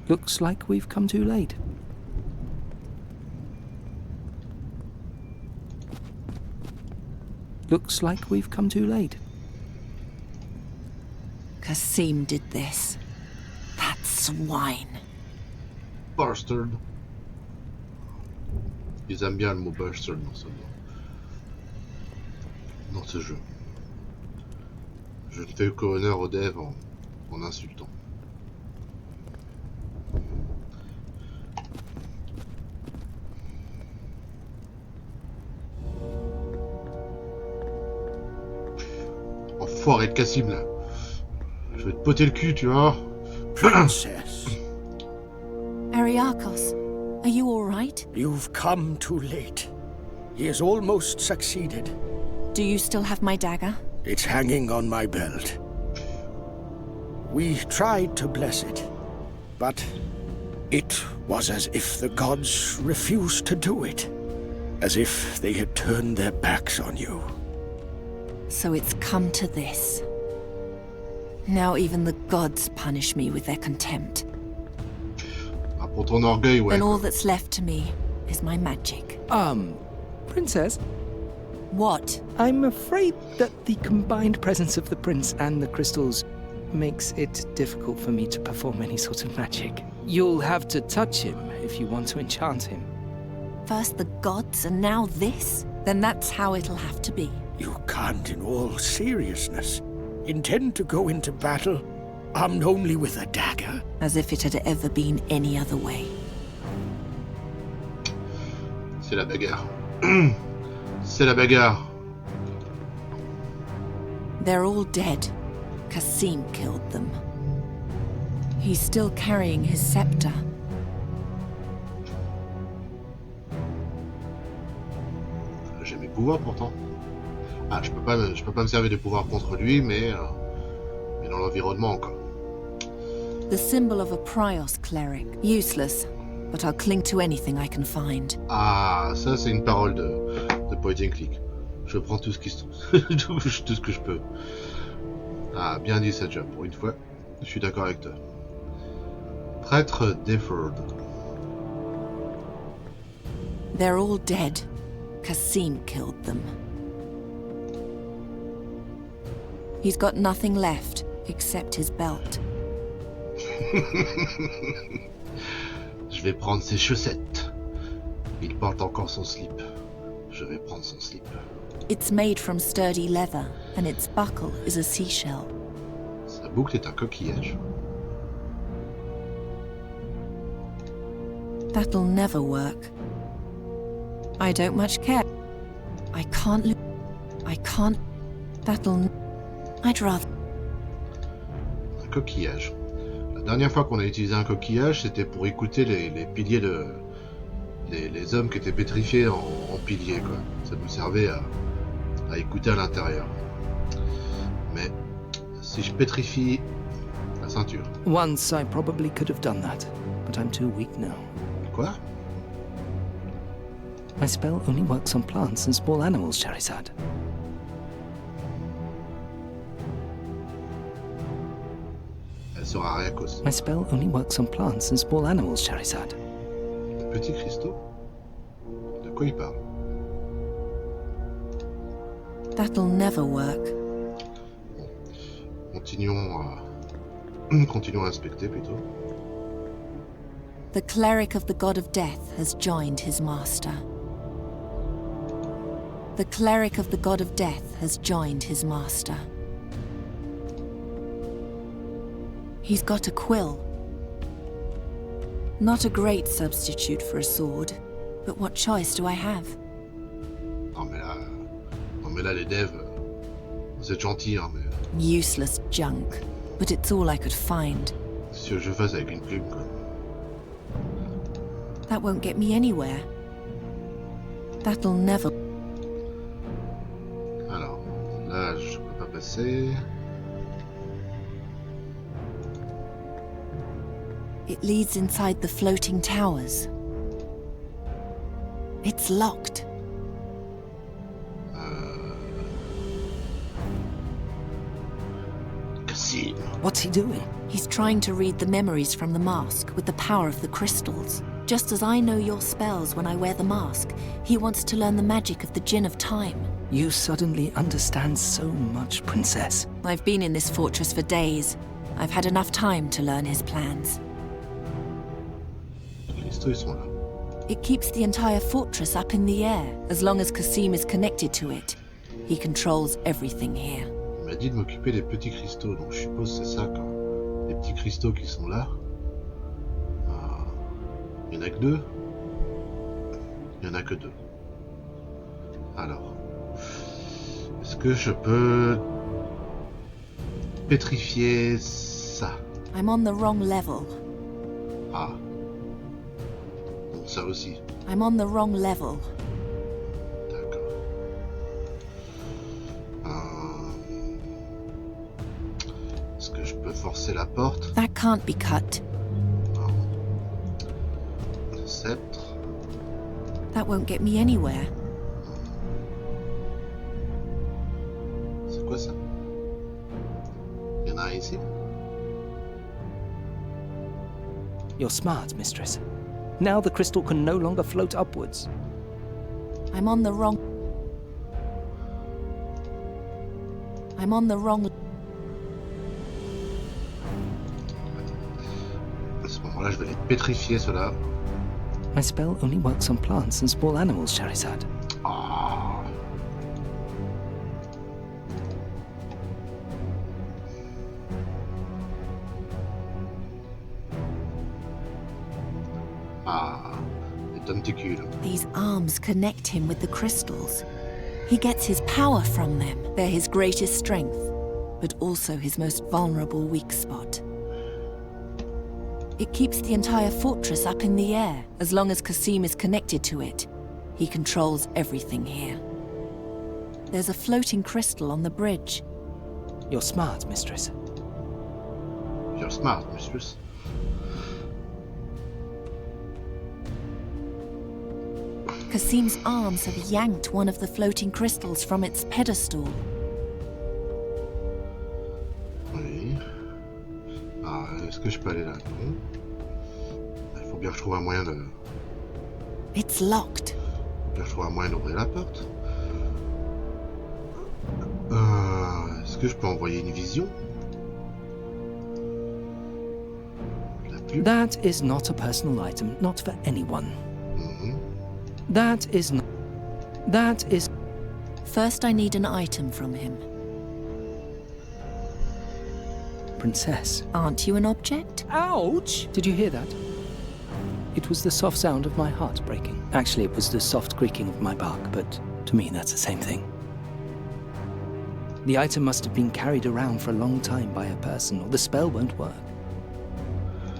Looks like we've come too late. Looks like we've come too late. Kasim did this. That swine. Bastard. Ils aiment bien le mot bastard dans ce jeu. Je ne fais qu'honneur aux devs en insultant. Enfoiré de Cassim là. Je vais te poter le cul, tu vois. Princess, Ariakos, are you all right? you've come too late. He has almost succeeded. Do you still have my dagger? It's hanging on my belt. We tried to bless it, but it was as if the gods refused to do it. As if they had turned their backs on you. So it's come to this. Now even the gods punish me with their contempt. Ah, pour ton orgueil, ouais. And all that's left to me is my magic. Princess? What? I'm afraid that the combined presence of the prince and the crystals makes it difficult for me to perform any sort of magic. You'll have to touch him if you want to enchant him. First the gods and now this? Then that's how it'll have to be. You can't, in all seriousness, intend to go into battle armed only with a dagger? As if it had ever been any other way. C'est la bagarre. C'est la bagarre. They're all dead. Kasim killed them. He's still carrying his scepter. J'ai mes pouvoirs pourtant. Ah, je peux pas me servir de pouvoirs contre lui, mais dans l'environnement quoi. The symbol of a Prios cleric. Useless, but I'll cling to anything I can find. Ah, ça c'est une parole de point and click. Je prends tout ce que je peux. Ah, bien dit ça, Jump. Pour une fois, je suis d'accord avec toi. Prêtre Deford. They're all dead. Kasim killed them. He's got nothing left except his belt. Je vais prendre ses chaussettes. Il porte encore son slip. Je vais prendre son slip. It's made from sturdy leather, and its buckle is a seashell. Sa boucle est un coquillage. That'll never work. I don't much care. I can't. I'd rather. Un coquillage. La dernière fois qu'on a utilisé un coquillage, c'était pour écouter les piliers de. Les hommes qui étaient pétrifiés en piliers, quoi. Ça nous servait à écouter à l'intérieur. Mais si je pétrifie la ceinture. Once I probably could have done that, but I'm too weak now. Quoi? My spell only works on plants and small animals, Charizard. Elle sera Ariakos. My spell only works on plants and small animals, Charizard. Petit cristaux? De quoi il parle? That'll never work. Continuons à inspecter plutôt. The cleric of the god of death has joined his master. The cleric of the god of death has joined his master. He's got a quill. Not a great substitute for a sword, but what choice do I have? Non mais là les devs, vous êtes gentils, hein, mais... Useless junk, but it's all I could find. Si je fasse avec une plume, quoi. That won't get me anywhere. That'll never... Alors, là, je peux pas passer. It leads inside the floating towers. It's locked. Kasim. What's he doing? He's trying to read the memories from the mask with the power of the crystals. Just as I know your spells when I wear the mask, he wants to learn the magic of the Djinn of Time. You suddenly understand so much, Princess. I've been in this fortress for days. I've had enough time to learn his plans. Les cristaux, ils sont là. It keeps the entire fortress up in the air, as long as Kasim is connected to it. He controls everything here. Il m'a dit de m'occuper des petits cristaux, donc je suppose que c'est ça, quoi. Les petits cristaux qui sont là. Il n'y en a que deux. Il n'y en a que deux. Alors, est-ce que je peux pétrifier ça? I'm on the wrong level. Ah. Donc ça aussi. I'm on the wrong level. D'accord. Est-ce que je peux forcer la porte? That can't be cut. Sceptre. That won't get me anywhere. C'est quoi ça? Il y en a un ici? You're smart, mistress. Now the crystal can no longer float upwards. I'm on the wrong... I'm on the wrong... À ce moment-là, je vais les pétrifier, ceux-là. My spell only works on plants and small animals, Charizard. Ah. Ah, les tentacules. These arms connect him with the crystals. He gets his power from them. They're his greatest strength, but also his most vulnerable weak spot. It keeps the entire fortress up in the air, as long as Kasim is connected to it. He controls everything here. There's a floating crystal on the bridge. You're smart, mistress. You're smart, mistress. Kasim's arms have yanked one of the floating crystals from its pedestal. Oui. Ah, est-ce que je peux aller là? Non. Faut bien que je trouve un moyen de... It's locked. Faut bien que je trouve un moyen d'ouvrir la porte. Est-ce que je peux envoyer une vision? That is not a personal item, not for anyone. That is not... That is... First, I need an item from him. Princess. Aren't you an object? Ouch! Did you hear that? It was the soft sound of my heart breaking. Actually, it was the soft creaking of my bark, but to me that's the same thing. The item must have been carried around for a long time by a person, or the spell won't work.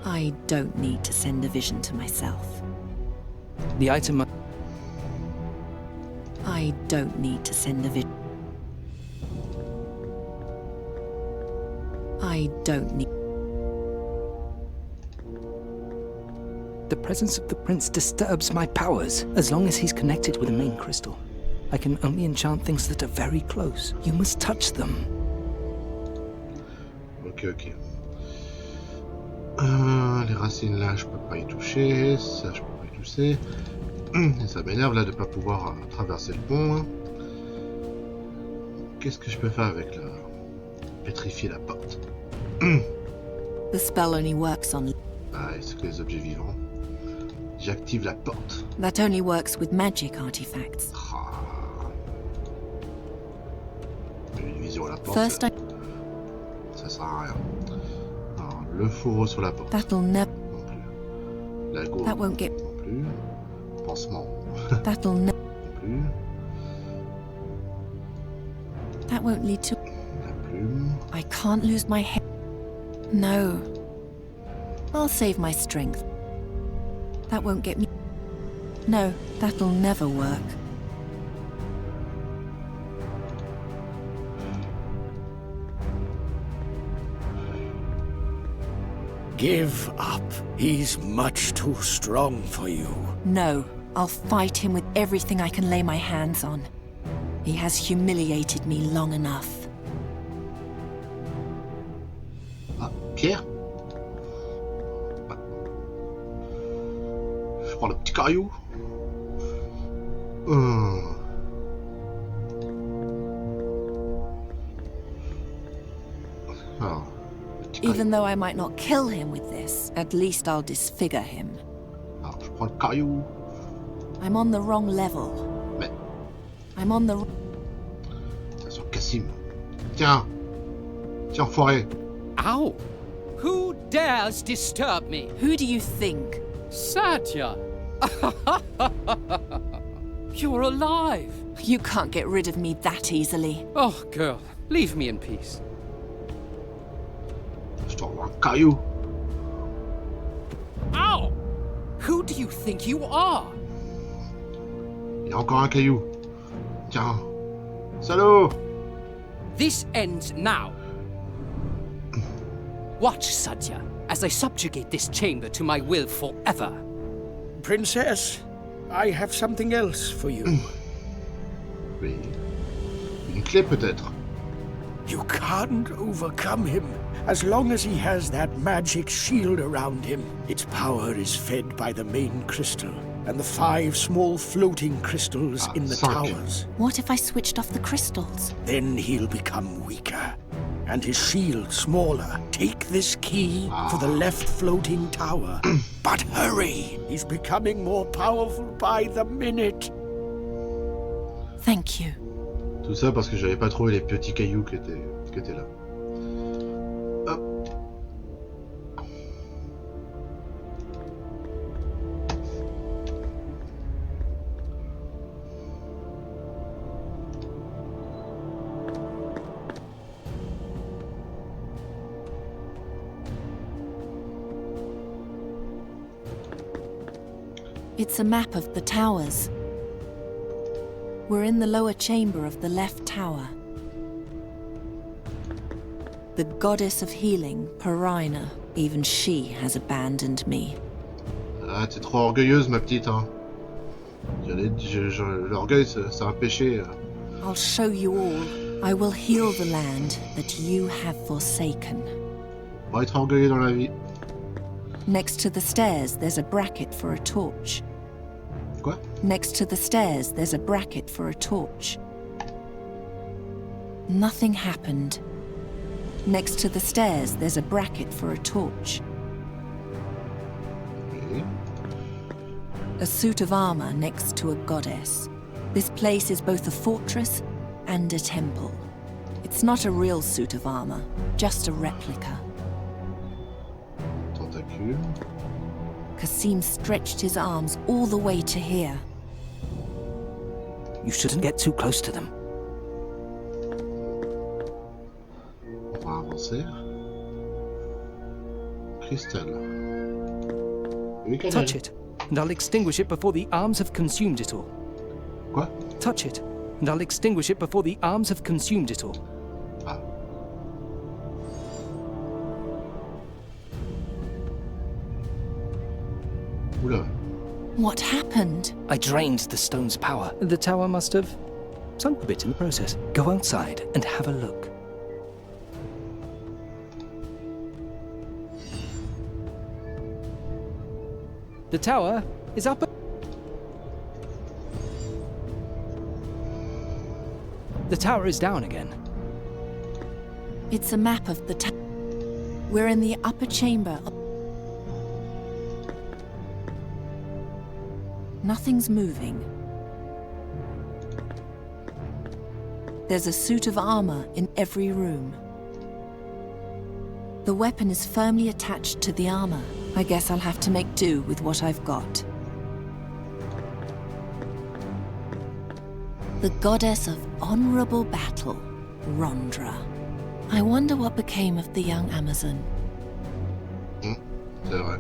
I don't need to send a vision to myself. The item... I don't need to send a vision. I don't need... The presence of the prince disturbs my powers, as long as he's connected with the main crystal. I can only enchant things that are very close. You must touch them. Ok. Les racines là, je peux pas y toucher. Ça, je peux pas y toucher. Et ça m'énerve là de pas pouvoir traverser le pont. Qu'est-ce que je peux faire avec la... Pétrifier la porte. The spell only works on... Ah, est-ce que les objets vivants? J'active la porte. That only works with magic artifacts. Une vision à la porte. First, ça sert à rien. Alors, le fourreau sur la porte. That'll never... Non plus. La gourde. That won't get... Non plus. Pansement. That'll never... Non plus. That won't lead to... La plume. I can't lose my head. No. I'll save my strength. That won't get me... No, that'll never work. Give up. He's much too strong for you. No, I'll fight him with everything I can lay my hands on. He has humiliated me long enough. Ah, Pierre. Je prends le petit caillou. Ah, Even though I might not kill him with this, at least I'll disfigure him. Alors, je prends le caillou. I'm on the wrong level. Mais... I'm on the... Attention, Cassim. Tiens. Tiens, enfoiré. Ow! Who dares disturb me? Who do you think? Satya! You're alive! You can't get rid of me that easily. Oh, girl, leave me in peace. Je t'envoie un caillou. Ow! Who do you think you are? Il y a encore un caillou. Tiens. Salaud! This ends now. Watch, Satya, as I subjugate this chamber to my will forever. Princess, I have something else for you. Oui. Une clé peut-être. You can't overcome him as long as he has that magic shield around him. Its power is fed by the main crystal and the 5 small floating crystals in the towers. What if I switched off the crystals? Then he'll become weaker and his shield smaller. Take this key for the left floating tower. But hurry! He's becoming more powerful by the minute. Thank you. Tout ça parce que j'avais pas trouvé les petits cailloux qui étaient là. Hop. It's a map of the towers. We're in the lower chamber of the left tower. The goddess of healing, Parina, even she has abandoned me. Ah, t'es trop orgueilleuse, ma petite, hein. L'orgueil, c'est un péché. I'll show you all. I will heal the land that you have forsaken. On va être orgueilleux dans la vie. Next to the stairs, there's a bracket for a torch. Quoi? Next to the stairs, there's a bracket for a torch. Nothing happened. Next to the stairs, there's a bracket for a torch. Oui. A suit of armor next to a goddess. This place is both a fortress and a temple. It's not a real suit of armor, just a replica. Tentacule. Kasim stretched his arms all the way to here. You shouldn't get too close to them. On va avancer. Cristal. Oui, Canel. Touch it, and I'll extinguish it before the arms have consumed it all. Quoi? Touch it, and I'll extinguish it before the arms have consumed it all. Ah. Oula. What happened? I drained the stone's power. The tower must have sunk a bit in the process. Go outside and have a look. The tower is up. The tower is down again. It's a map of the tower. We're in the upper chamber. Nothing's moving. There's a suit of armor in every room. The weapon is firmly attached to the armor. I guess I'll have to make do with what I've got. The goddess of honorable battle, Rondra. I wonder what became of the young Amazon. C'est vrai.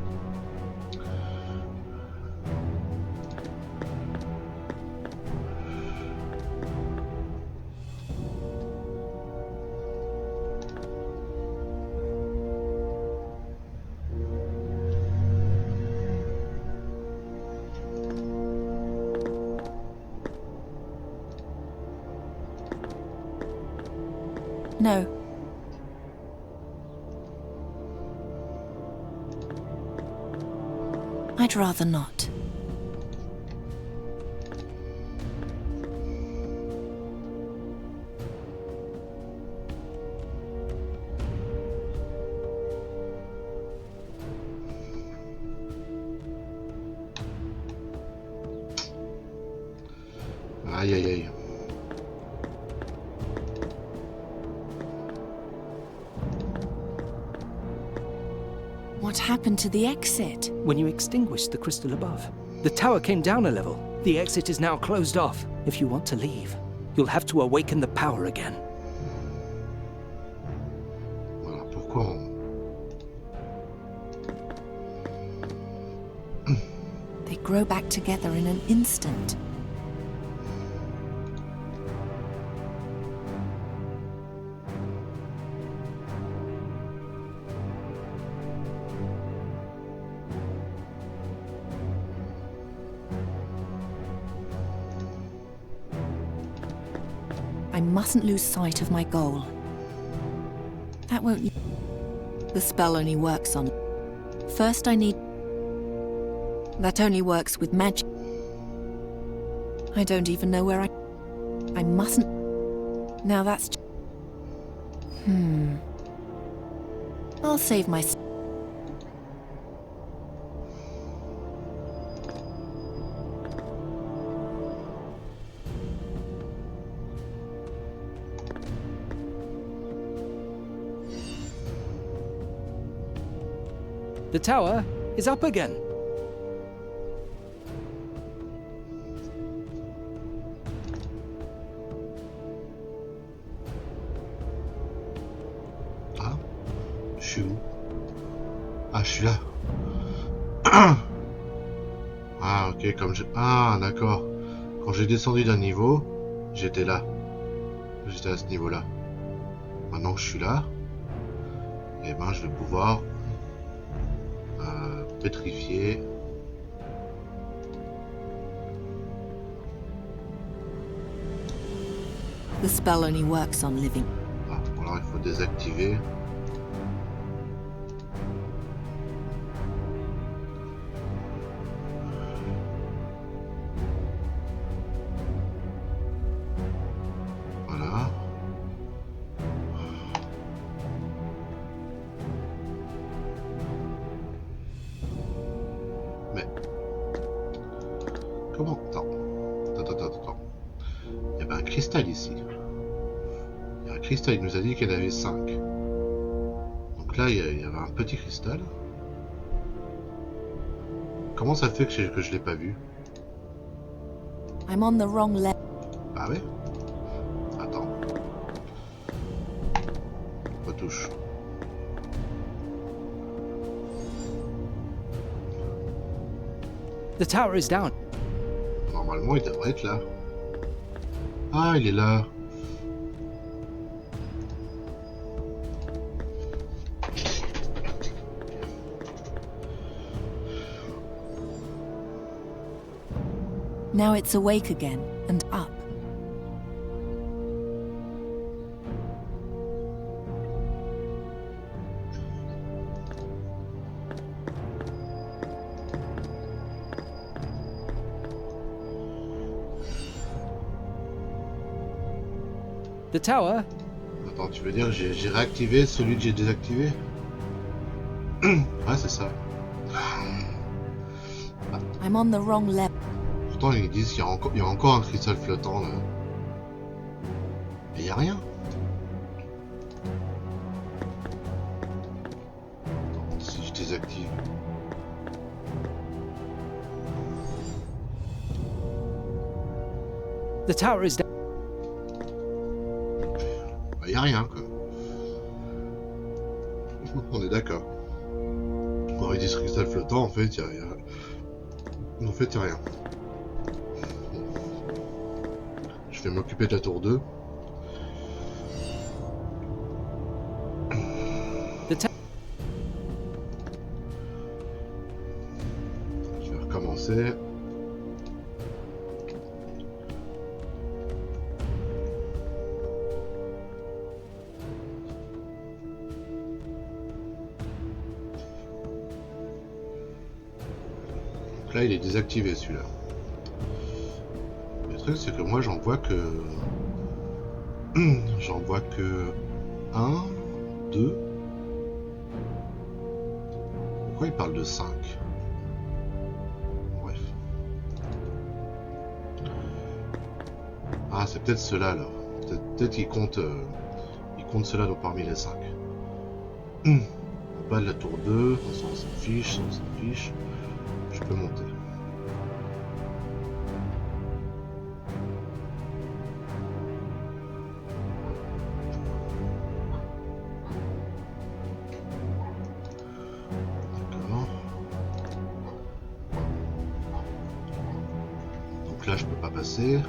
No. I'd rather not. Aïe aïe aïe. What happened to the exit? When you extinguished the crystal above, the tower came down a level. The exit is now closed off. If you want to leave, you'll have to awaken the power again. Voilà pourquoi on... They grow back together in an instant. I mustn't lose sight of my goal. That won't... The spell only works on... First I need... That only works with magic. I don't even know where I mustn't... Now that's... I'll save my... The tower is up again. Ah, je suis où? Ah, je suis là. Ah, ok, comme je... Ah, d'accord. Quand j'ai descendu d'un niveau, j'étais là. J'étais à ce niveau-là. Maintenant que je suis là, et ben je vais pouvoir pétrifier. The spell only works on living. Ah, alors il faut désactiver. Comment? Attends. Il y avait un cristal ici. Il y a un cristal, il nous a dit qu'il y en avait 5. Donc là, il y avait un petit cristal. Comment ça fait que je l'ai pas vu? I'm on the wrong level. Ah ouais? Attends. Retouche. The tower is down. Normalement, il devrait être là. Ah, il est là. Now it's awake again and up. The tower? Attends, tu veux dire que j'ai réactivé celui que j'ai désactivé? Ouais, c'est ça. I'm on the wrong level. Pourtant, ils disent qu'il y a encore un cristal flottant là. Mais il n'y a rien. Attends, si je désactive. The tower is down. Il n'y a rien quoi. On est d'accord. Bon, ils disent cristal flottant, en fait, il y a... En fait, il n'y a rien. Je vais m'occuper de la tour 2. Je vais recommencer. Donc là, il est désactivé celui-là. Le truc, c'est que moi, j'en vois que... J'en vois que... 1, 2... Pourquoi il parle de 5? Bref. Ah, c'est peut-être ceux-là, alors. Peut-être qu'il compte... il compte ceux-là parmi les 5. En bas de la tour 2, on s'en fiche, on s'en fiche. Je peux monter. Là je peux pas passer.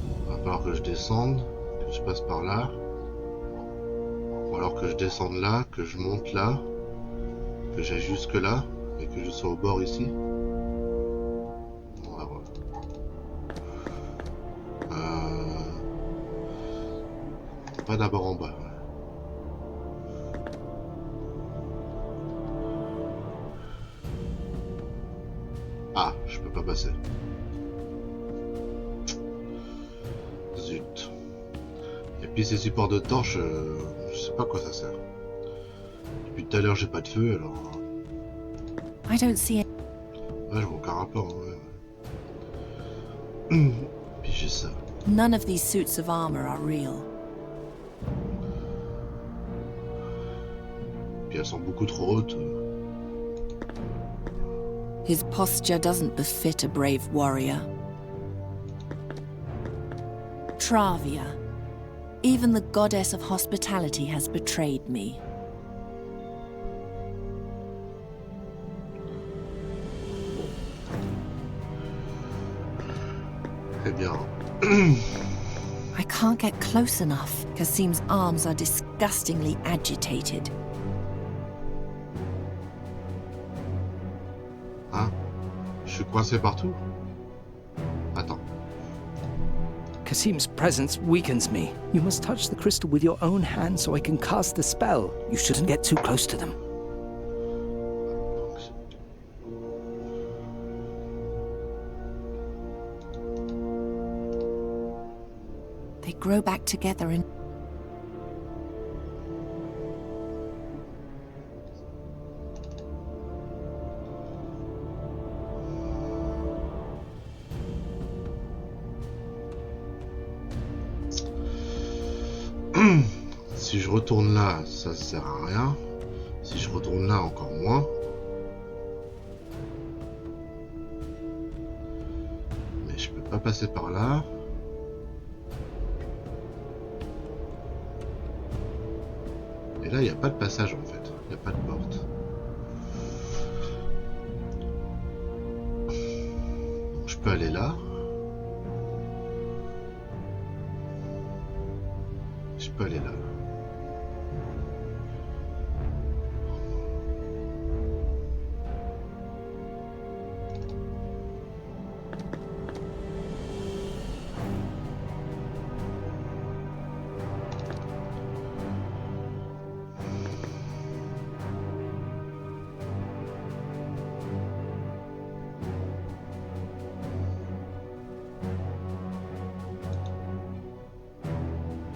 Il va falloir que je descende, que je passe par là. Ou alors que je descende là, que je monte là, que j'aille jusque là, et que je sois au bord ici. On va voir. Pas d'abord en bas. Ah, je peux pas passer. Zut. Et puis ces supports de torche, je sais pas à quoi ça sert. Depuis tout à l'heure j'ai pas de feu alors. I don't see it. Ouais, je vois aucun rapport. Ouais. Puis j'ai ça. None of these suits of armor are real. Puis elles sont beaucoup trop hautes. His posture doesn't befit a brave warrior. Travia. Even the goddess of hospitality has betrayed me. Eh bien. I can't get close enough. Kasim's arms are disgustingly agitated. Hein? Je suis coincé partout? Attends. Kasim's presence weakens me. You must touch the crystal with your own hand so I can cast the spell. You shouldn't get too close to them. They grow back together and... si je retourne là, ça sert à rien. Si je retourne là, encore moins. Mais je peux pas passer par là. Et là, il n'y a pas de passage en fait. Il n'y a pas de porte. Je peux aller là. Je peux aller là.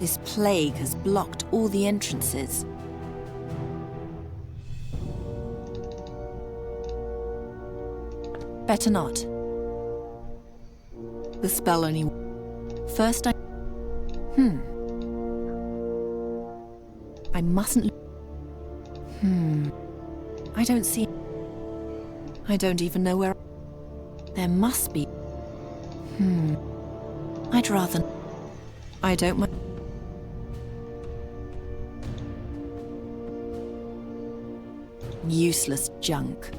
This plague has blocked all the entrances. Better not. The spell only... First I... I mustn't... I don't see... I don't even know where... There must be... I'd rather... I don't mind... Useless junk.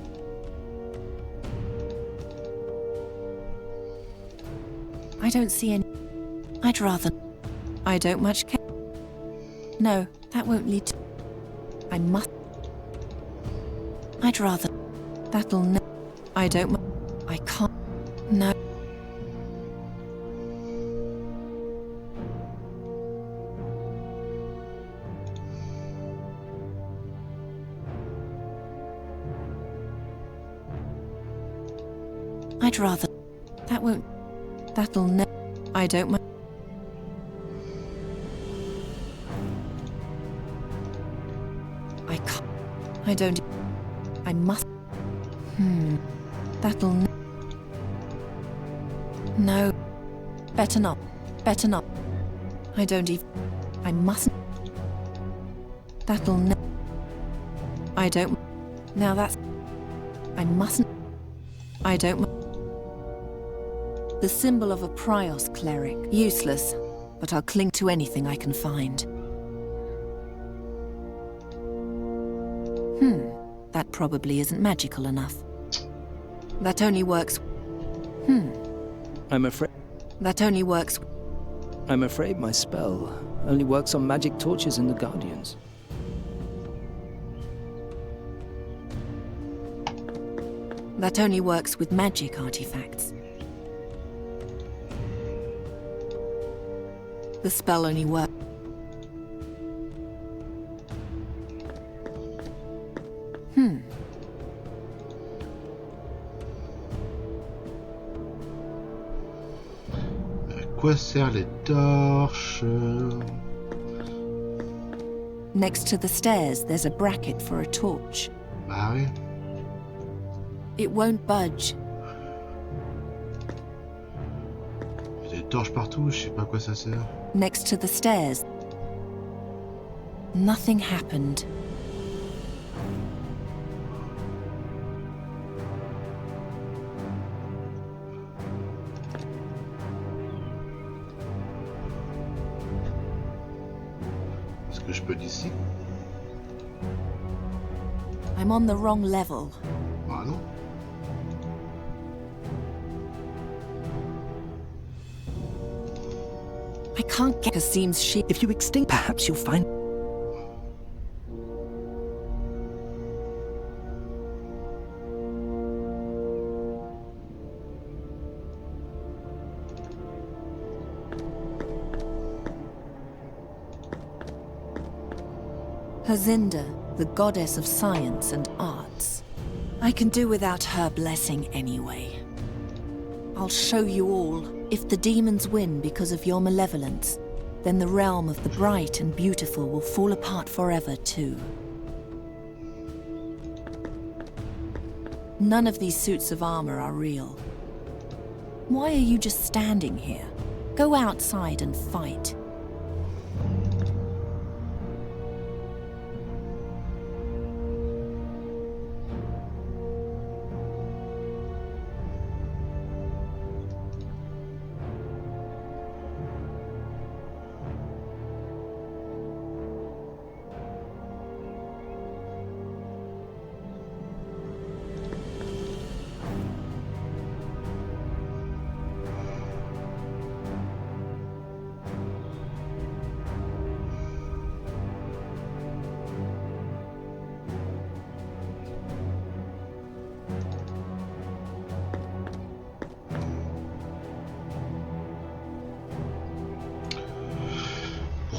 I don't see any... I'd rather... I don't much care. No, that won't lead to... I must... I'd rather... That'll no... I don't... I can't... No. I'd rather... That won't... That'll no... I don't... I can't... I don't... I must... That'll... No. Better not. Better not. I don't even... I mustn't... That'll... No. I don't... Now that's... I mustn't... I don't... The symbol of a Prios cleric. Useless, but I'll cling to anything I can find. That probably isn't magical enough. That only works... I'm afraid... That only works... I'm afraid my spell only works on magic torches in the Guardians. That only works with magic artifacts. The spell only works... À quoi servent les torches? Next to the stairs, there's a bracket for a torch. Bah oui. It won't budge. Il y a des torches partout, je sais pas à quoi ça sert. Next to the stairs. Nothing happened. Est-ce que je peux d'ici? I'm on the wrong level. Ah non. I can't get Kasim's sheep. If you extinct, perhaps you'll find... Hazinda, the goddess of science and arts. I can do without her blessing anyway. I'll show you all. If the demons win because of your malevolence, then the realm of the bright and beautiful will fall apart forever too. None of these suits of armor are real. Why are you just standing here? Go outside and fight.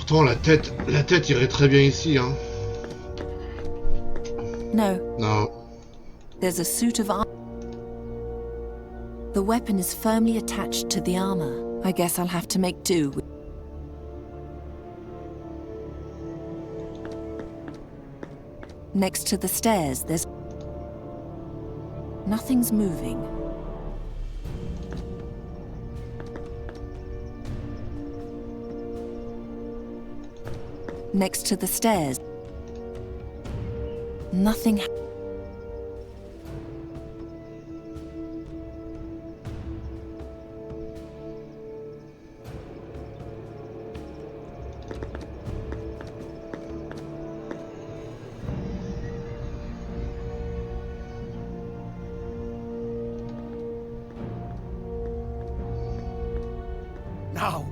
Pourtant, la tête irait très bien ici, hein. No. Non. There's a suit of armor. The weapon is firmly attached to the armor. I guess I'll have to make do with... Next to the stairs, there's... Nothing's moving. Next to the stairs. Nothing... Now,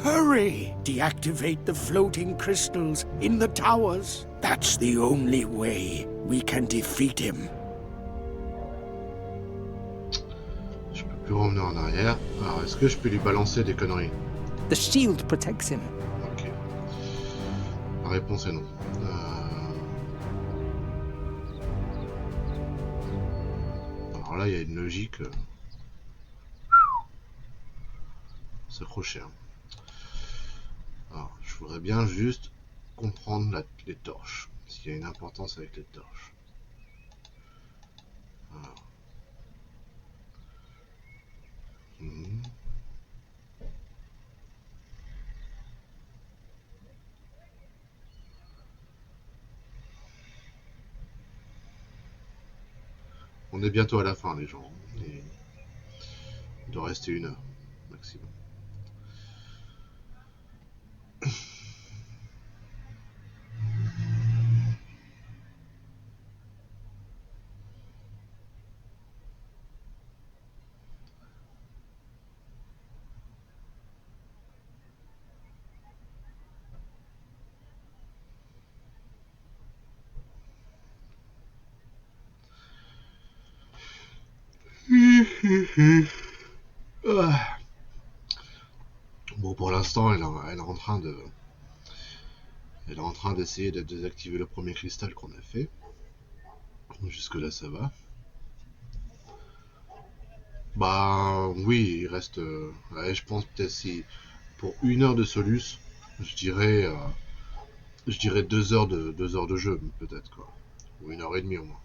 hurry! Deactivate the floating crystals in the towers. That's the only way we can defeat him. Je peux plus revenir en arrière. Alors, est-ce que je peux lui balancer des conneries? The shield protects him. Ok. La réponse est non. Alors là, il y a une logique. S'accrocher. Alors, je voudrais bien juste comprendre les torches. S'il y a une importance avec les torches. Alors. On est bientôt à la fin, les gens. Et il doit rester 1 heure maximum. Bon, pour l'instant, elle est en train de... Elle est en train d'essayer de désactiver le premier cristal qu'on a fait. Jusque là, ça va. Bah oui, il reste... ouais, je pense peut-être si... Pour 1 heure de Solus, je dirais 2 heures de jeu, peut-être, quoi. Ou 1h30 au moins.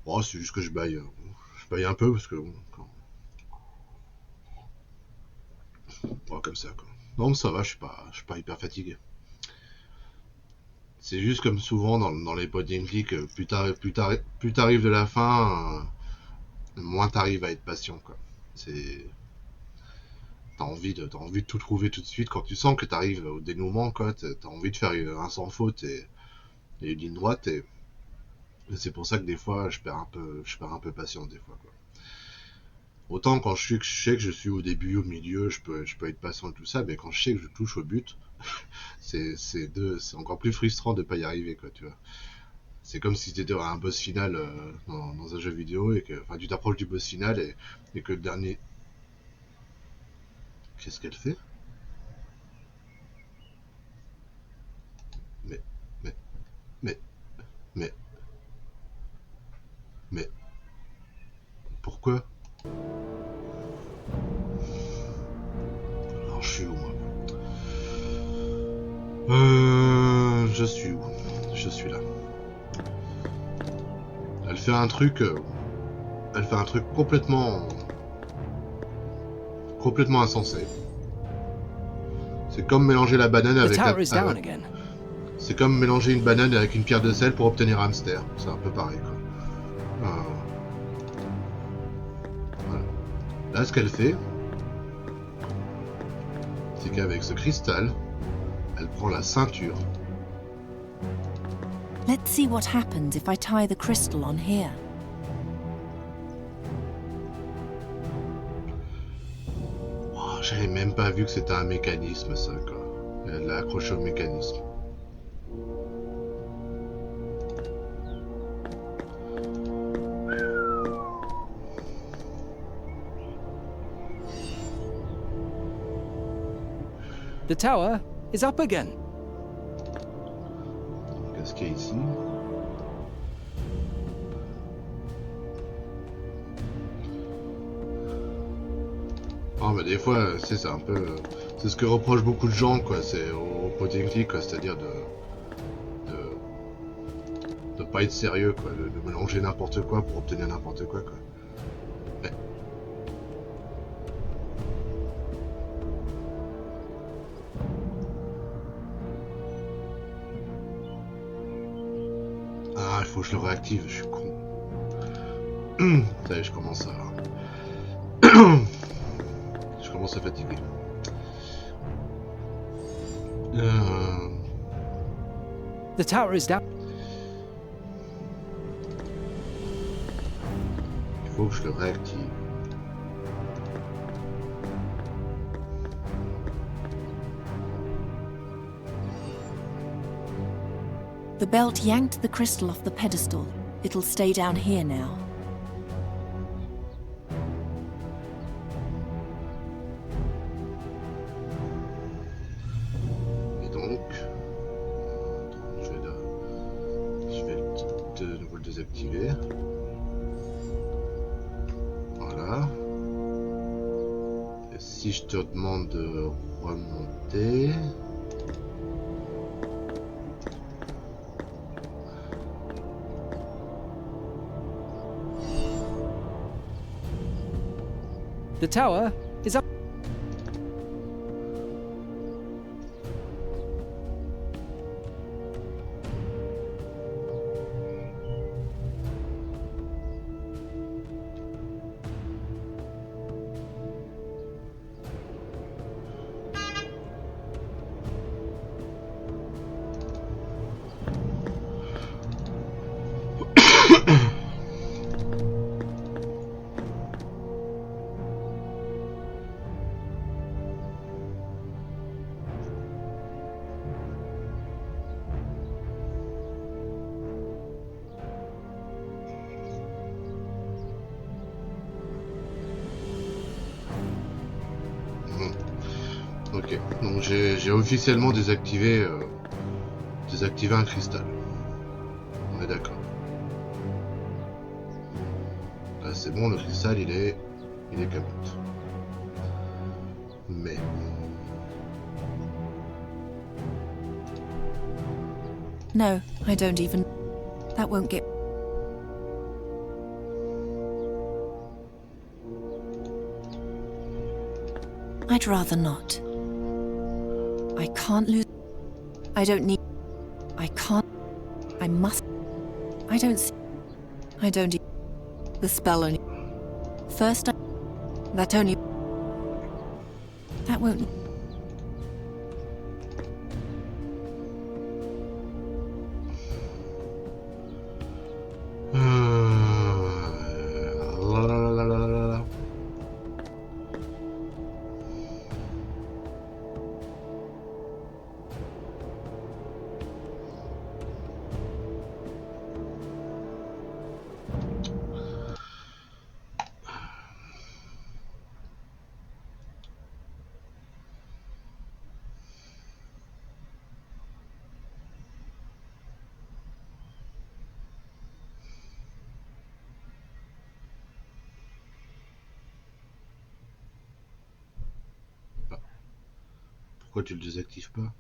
Bon, c'est juste que je baille un peu, parce que... Bon, comme ça, quoi. Non, mais ça va, je suis pas hyper fatigué. C'est juste comme souvent dans les point and click, plus t'arrives de la fin, moins t'arrives à être patient, quoi. C'est... T'as envie de tout trouver tout de suite. Quand tu sens que t'arrives au dénouement, quoi, t'as envie de faire un sans faute et une ligne droite, et c'est pour ça que des fois, je perds un peu patience, des fois, quoi. Autant quand je sais que je suis au début, au milieu, je peux être patient et tout ça, mais quand je sais que je touche au but, c'est encore plus frustrant de pas y arriver, quoi, tu vois. C'est comme si tu étais à un boss final dans un jeu vidéo et que, enfin, tu t'approches du boss final et que le dernier... Qu'est-ce qu'elle fait? Mais... Pourquoi? Alors, je suis où, moi? Je suis où? Je suis là. Elle fait un truc complètement insensé. C'est comme mélanger la banane avec c'est comme mélanger une banane avec une pierre de sel pour obtenir un hamster. C'est un peu pareil, quoi. Voilà. Là, ce qu'elle fait, c'est qu'avec ce cristal, elle prend la ceinture. Let's see what happens if I tie the crystal on here. Oh, j'avais même pas vu que c'était un mécanisme, ça, quoi. Elle l'a accroché au mécanisme. The tower is up again. Qu'est-ce qu'il y a ici? Ah mais des fois, c'est un peu... c'est ce que reprochent beaucoup de gens, quoi, c'est au point and click, quoi, c'est-à-dire de pas être sérieux, quoi, de mélanger n'importe quoi pour obtenir n'importe quoi, quoi. Mais... Ah, il faut que je le réactive, je suis con. Ça y est, je commence à... je commence à fatiguer. The tower is down. Il faut que je le réactive. The belt yanked the crystal off the pedestal. It'll stay down here now. Et donc... je vais de nouveau le désactiver. Voilà. Et si je te demande de remonter... The tower is up. Ok, donc j'ai officiellement désactivé un cristal. On est d'accord. Là c'est bon, le cristal il est capote. Mais... No, I don't even... That won't get... I'd rather not. I can't lose... I don't need... I can't... I must... I don't see... I don't... The spell only... First I... That only... That won't... Pourquoi tu le désactives pas?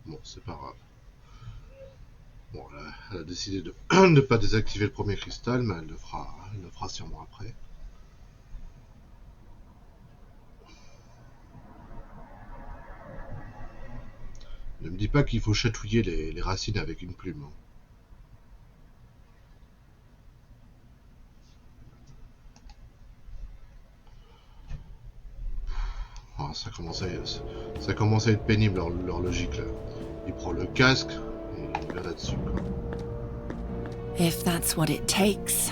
Bon, c'est pas grave. Bon, là, elle a décidé de ne pas désactiver le premier cristal, mais elle le fera sûrement après. Ne me dis pas qu'il faut chatouiller les racines avec une plume. Oh, ça commence à être pénible leur logique là. Il prend le casque et il va là-dessus. If that's what it takes.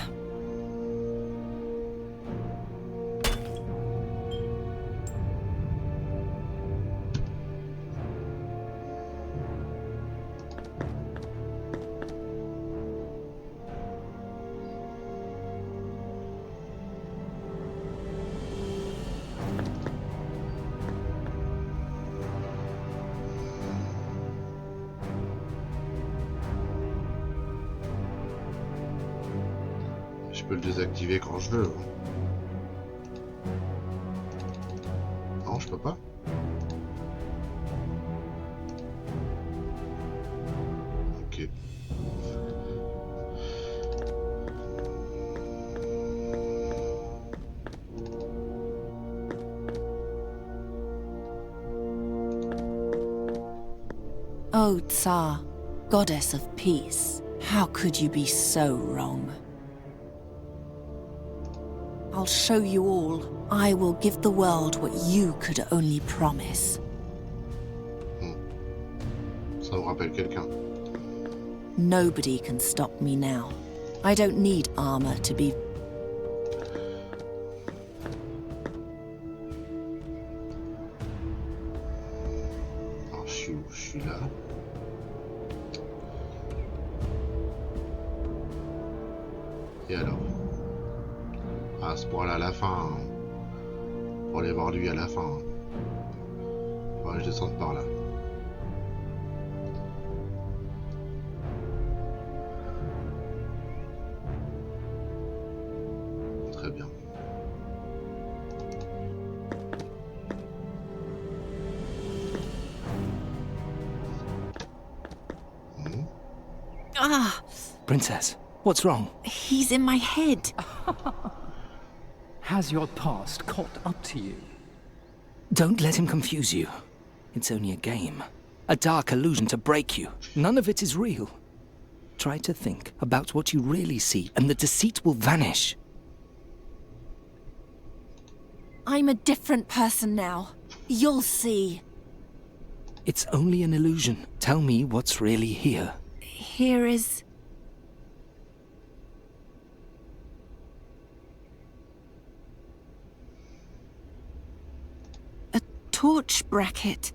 Je peux le désactiver quand je veux. Non, je peux pas. Ok. Oh, Tsar, goddess of peace, how could you be so wrong? I'll show you all. I will give the world what you could only promise. Ça me rappelle quelqu'un. Nobody can stop me now. I don't need armor to be... Alors, je suis où? Je suis là. Et alors? Ah, c'est pour aller à la fin. Hein. Pour aller voir lui à la fin. Hein. Faudrait que je descende par là. Très bien. Ah! Princess, what's wrong? He's in my head. Has your past caught up to you? Don't let him confuse you. It's only a game. A dark illusion to break you. None of it is real. Try to think about what you really see, and the deceit will vanish. I'm a different person now. You'll see. It's only an illusion. Tell me what's really here. Here is... a torch bracket.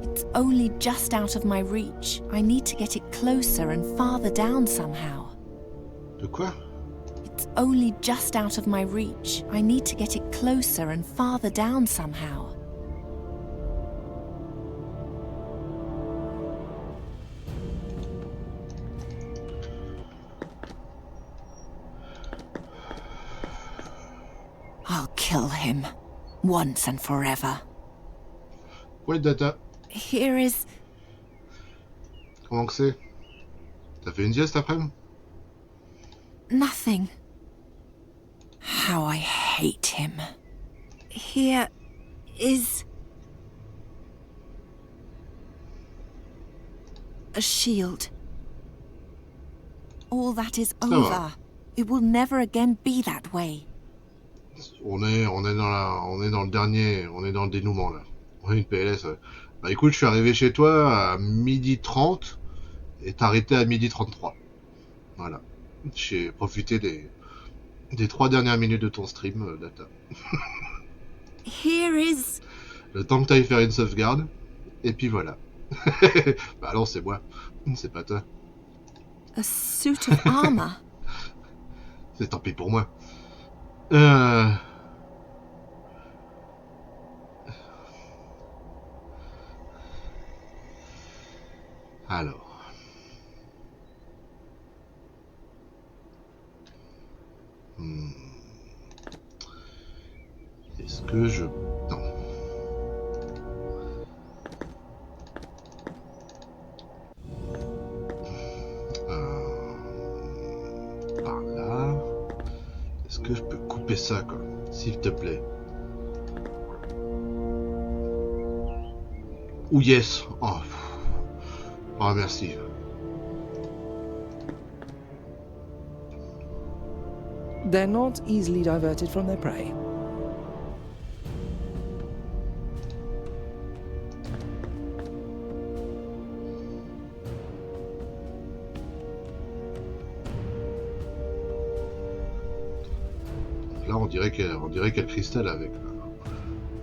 It's only just out of my reach. I need to get it closer and farther down somehow. De quoi? It's only just out of my reach. I need to get it closer and farther down somehow. I'll kill him, once and forever. Ouais, Data. Here is... Comment que c'est? T'as fait une sieste après-midi? nothing. How I hate him. Here is... a shield. All that is over. It will never again be that way. On est dans le dernier, on est dans le dénouement là. On est une PLS. Ouais. Bah écoute, je suis arrivé chez toi à 12h30 et t'as arrêté à 12h33. Voilà. J'ai profité des 3 dernières minutes de ton stream, Data. Here is... Le temps que t'ailles faire une sauvegarde, et puis voilà. Bah non, c'est moi, c'est pas toi. a suit of armor. C'est tant pis pour moi. Alors. Est-ce que je... Non. Par là. Est-ce que je peux couper ça, quoi? S'il te plaît. Oh yes. Oh, oh merci. They're not easily diverted from their prey. Là, on dirait qu'il y a le cristal avec. Là.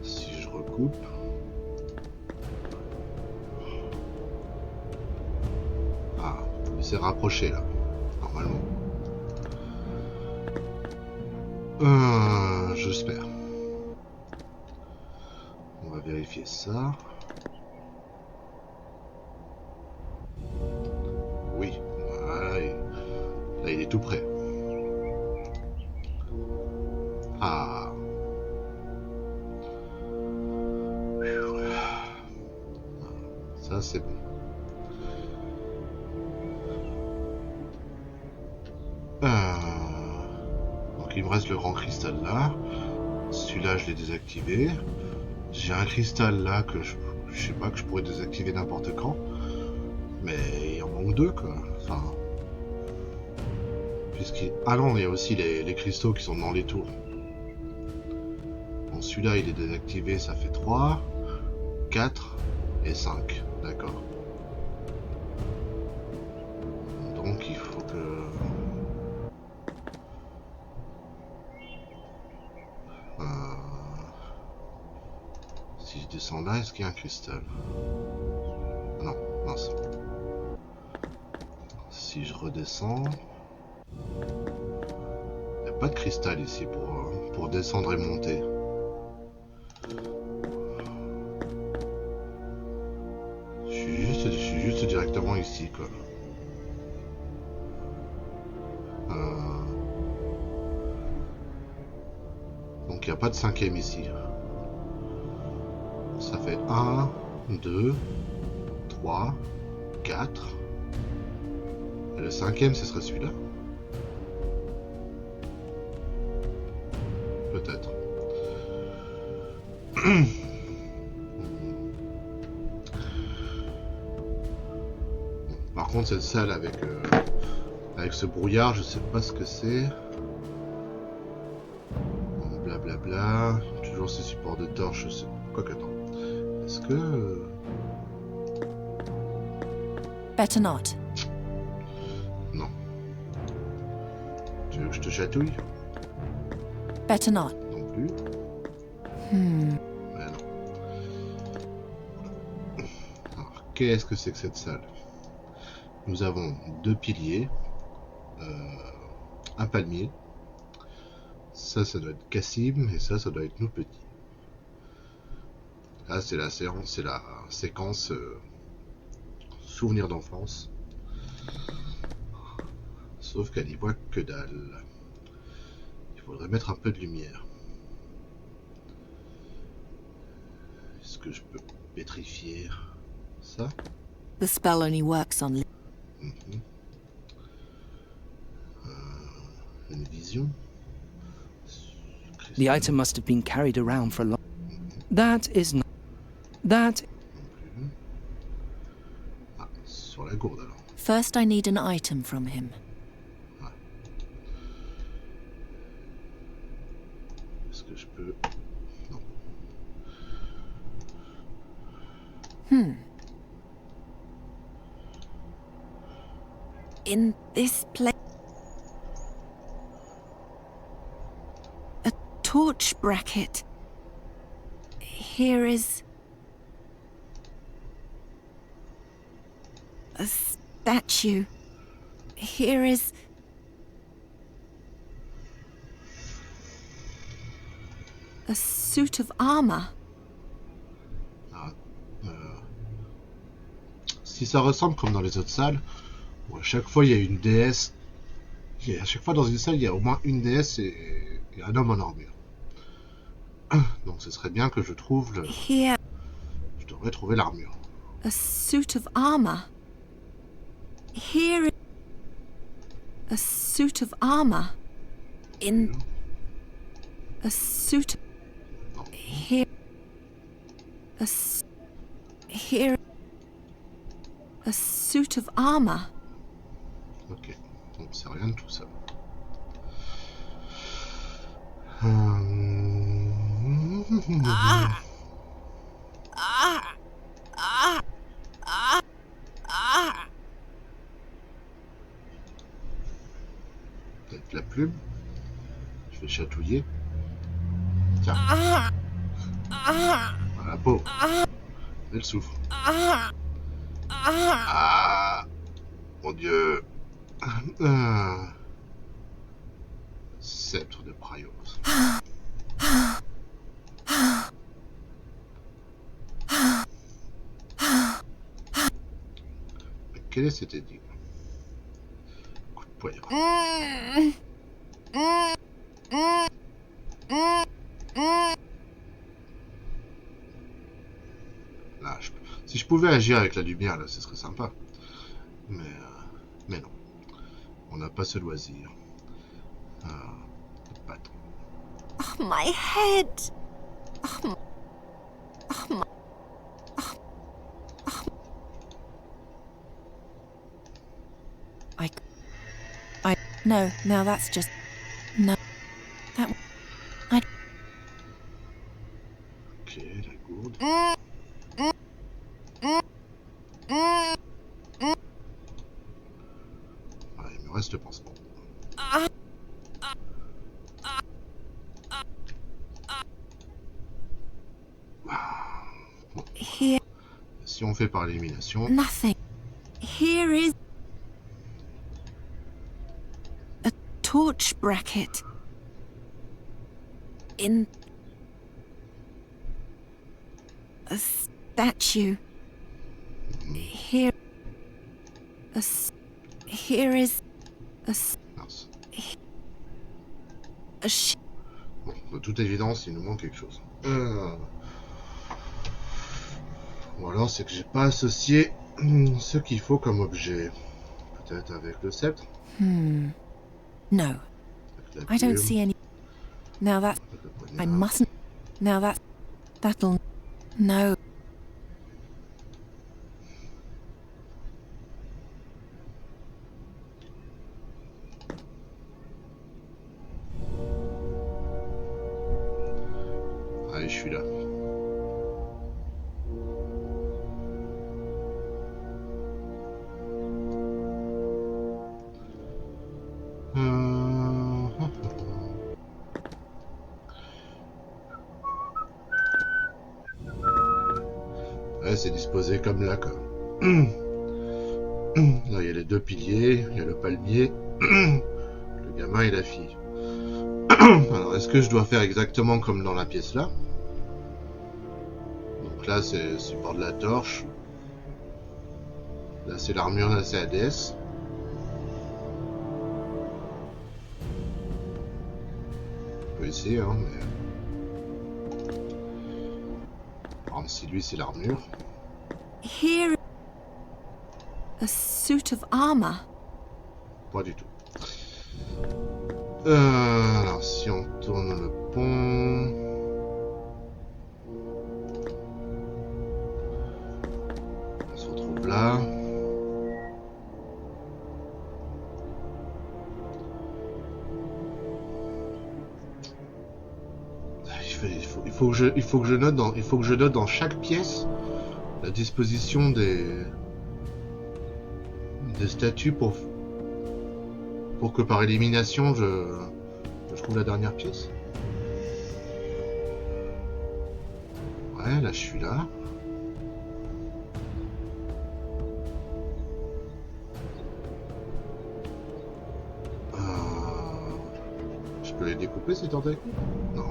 Si je recoupe. Ah, il s'est rapproché là, normalement. J'espère. On va vérifier ça. Oui, voilà, là il est tout prêt. Ah. Ça c'est bon. Donc il me reste le grand cristal là. Celui-là je l'ai désactivé. J'ai un cristal là que je sais pas, que je pourrais désactiver n'importe quand. Mais il en manque deux quoi. Enfin. Ah non, il y a aussi les cristaux qui sont dans les tours. Bon, celui-là il est désactivé, ça fait 3, 4 et 5. D'accord. Donc il faut que... Si je descends là, est-ce qu'il y a un cristal? Non, mince. Si je redescends... Il n'y a pas de cristal ici pour descendre et monter. Je suis juste directement ici, quoi. Donc il n'y a pas de cinquième ici. Ça fait 1, 2, 3, 4. Et le cinquième, ce serait celui-là. Peut-être. Par contre, cette salle avec ce brouillard, je sais pas ce que c'est. Blablabla. Toujours ces supports de torche. Quoi qu'attends. Est-ce que... Better not. Non. Tu veux que je te chatouille? Better not. Non plus. Hmm. Mais non. Alors, qu'est-ce que c'est que cette salle? Nous avons 2 piliers, un palmier. Ça doit être Cassim et ça doit être nous petits. Là, c'est la séquence souvenir d'enfance. Sauf qu'elle y voit que dalle. Il faudrait mettre un peu de lumière. Est-ce que je peux pétrifier ça? The spell only works on... Une vision. The item must have been carried around for a long... That is not... That... Ah, sur la gourde alors. First I need an item from him. Ah. Est-ce que je peux... Non. In this place... A torch bracket. Here is... a statue. Here is... a suit of armor. Si ça ressemble comme dans les autres salles, où à chaque fois il y a une déesse, à chaque fois dans une salle il y a au moins une déesse et un homme en armure. Donc ce serait bien que je trouve le... Here, Je devrais trouver l'armure. a suit of armor. Here, a suit of armor. In a suit. Here, here, a suit of armor. Ok, donc c'est rien de tout ça. Peut-être la plume. Je vais chatouiller. Tiens. Voilà, peau. Elle souffre. Ah, mon Dieu. Sceptre de Praios. Quel est cet énigme? Coup de poignard. Là, si je pouvais agir avec la lumière, là, ce serait sympa. Mais non. On n'a pas ce loisir. Pas trop. Oh, my head. Oh, my. No, now that's just... No. That... I... Ok, la gourde. Ah, il me reste le pansement. Bon. Here... Si on fait par élimination... Nothing. Here is... a torch bracket. In... a statue. Here... here is... Mince. a Bon, de toute évidence, il nous manque quelque chose. Ou alors c'est que j'ai pas associé ce qu'il faut comme objet. Peut-être avec le sceptre. No. I don't see any... Now that... I mustn't... Now that... That'll... No. Allez, je suis là. Ouais, c'est disposé comme là, quoi. Là, il y a les deux piliers, il y a le palmier, le gamin et la fille. Alors, est-ce que je dois faire exactement comme dans la pièce là? Donc là, c'est le support de la torche. Là, c'est l'armure, là, c'est la déesse. On peut essayer, hein, mais... Par exemple, si lui, c'est l'armure. Here... a suit of armor. Pas du tout. Alors, si on tourne le pont... On se retrouve là. Il faut que je note dans chaque pièce la disposition des statues pour que par élimination je trouve la dernière pièce. Ouais, là je suis là. Je peux les découper ces tentacules? Non.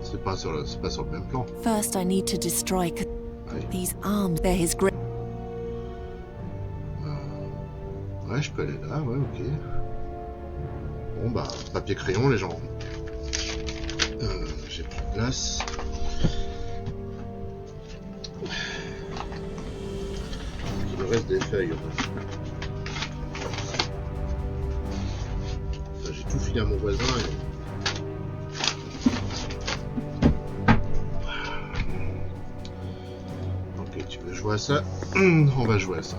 C'est pas sur le même plan. First I need to destroy these arms. They're his grip. Ouais, je peux aller là, ouais, ok. Bon bah, papier crayon les gens. j'ai plus de place. Il me reste des feuilles. J'ai tout filé à mon voisin. Ok, tu veux jouer à ça? On va jouer à ça.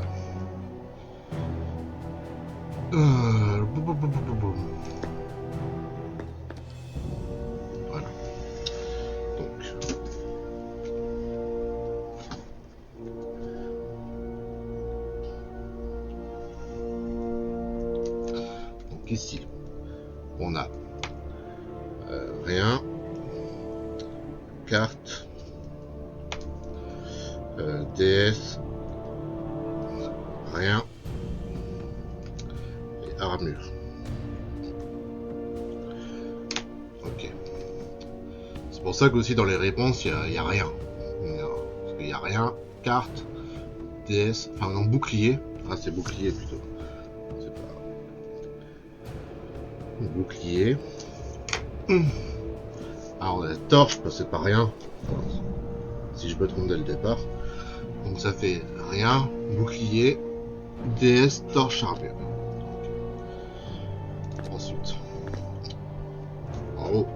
Voilà. Donc ici, on a rien, carte, DS, rien et armure. Ok. C'est pour ça qu'aussi dans les réponses, il y a rien. Parce qu'il y a rien, carte, DS, enfin non, bouclier. Ah, c'est bouclier plutôt. C'est pas... Bouclier. Alors la torche, bah, c'est pas rien. Si je me trompe dès le départ. Donc ça fait rien, bouclier, DS, torche, armure. Okay. Ensuite, en haut.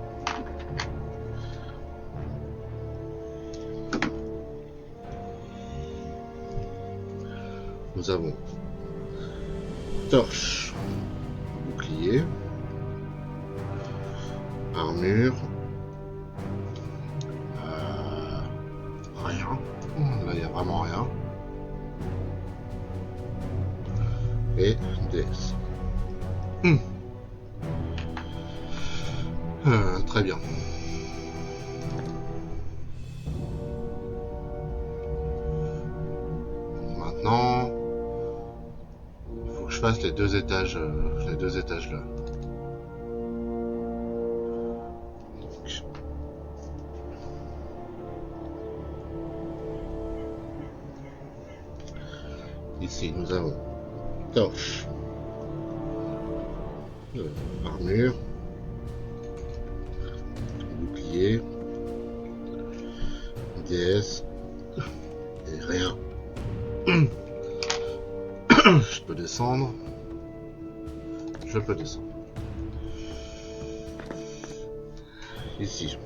Nous avons torche, bouclier, armure, rien. Là, il n'y a vraiment rien. Et DS. Très bien. Maintenant, il faut que je fasse les deux étages là. Donc, ici, nous avons torche, armure, bouclier, DS et rien. Je peux descendre. Je peux descendre. Ici.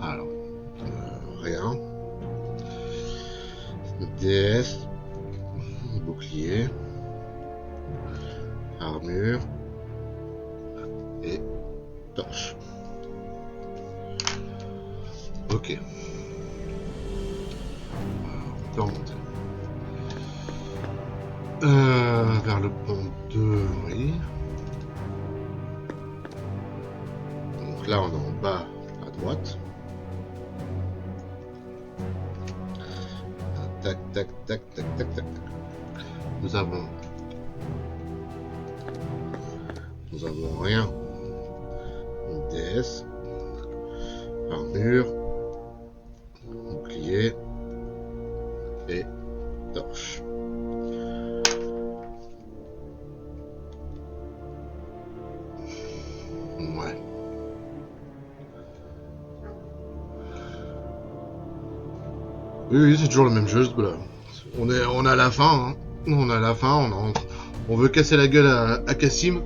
Alors, rien. DS, bouclier, armure et torche. Ok. On peut remonter. Vers le pont 2, oui. Donc là, on est en bas à droite. Tac, tac, tac, tac, tac, tac. Nous avons rien. DS, armure, bouclier et torche. Ouais. Oui, c'est toujours le même jeu, ce là. On est à la fin, hein. On est à la fin, on veut casser la gueule à Cassim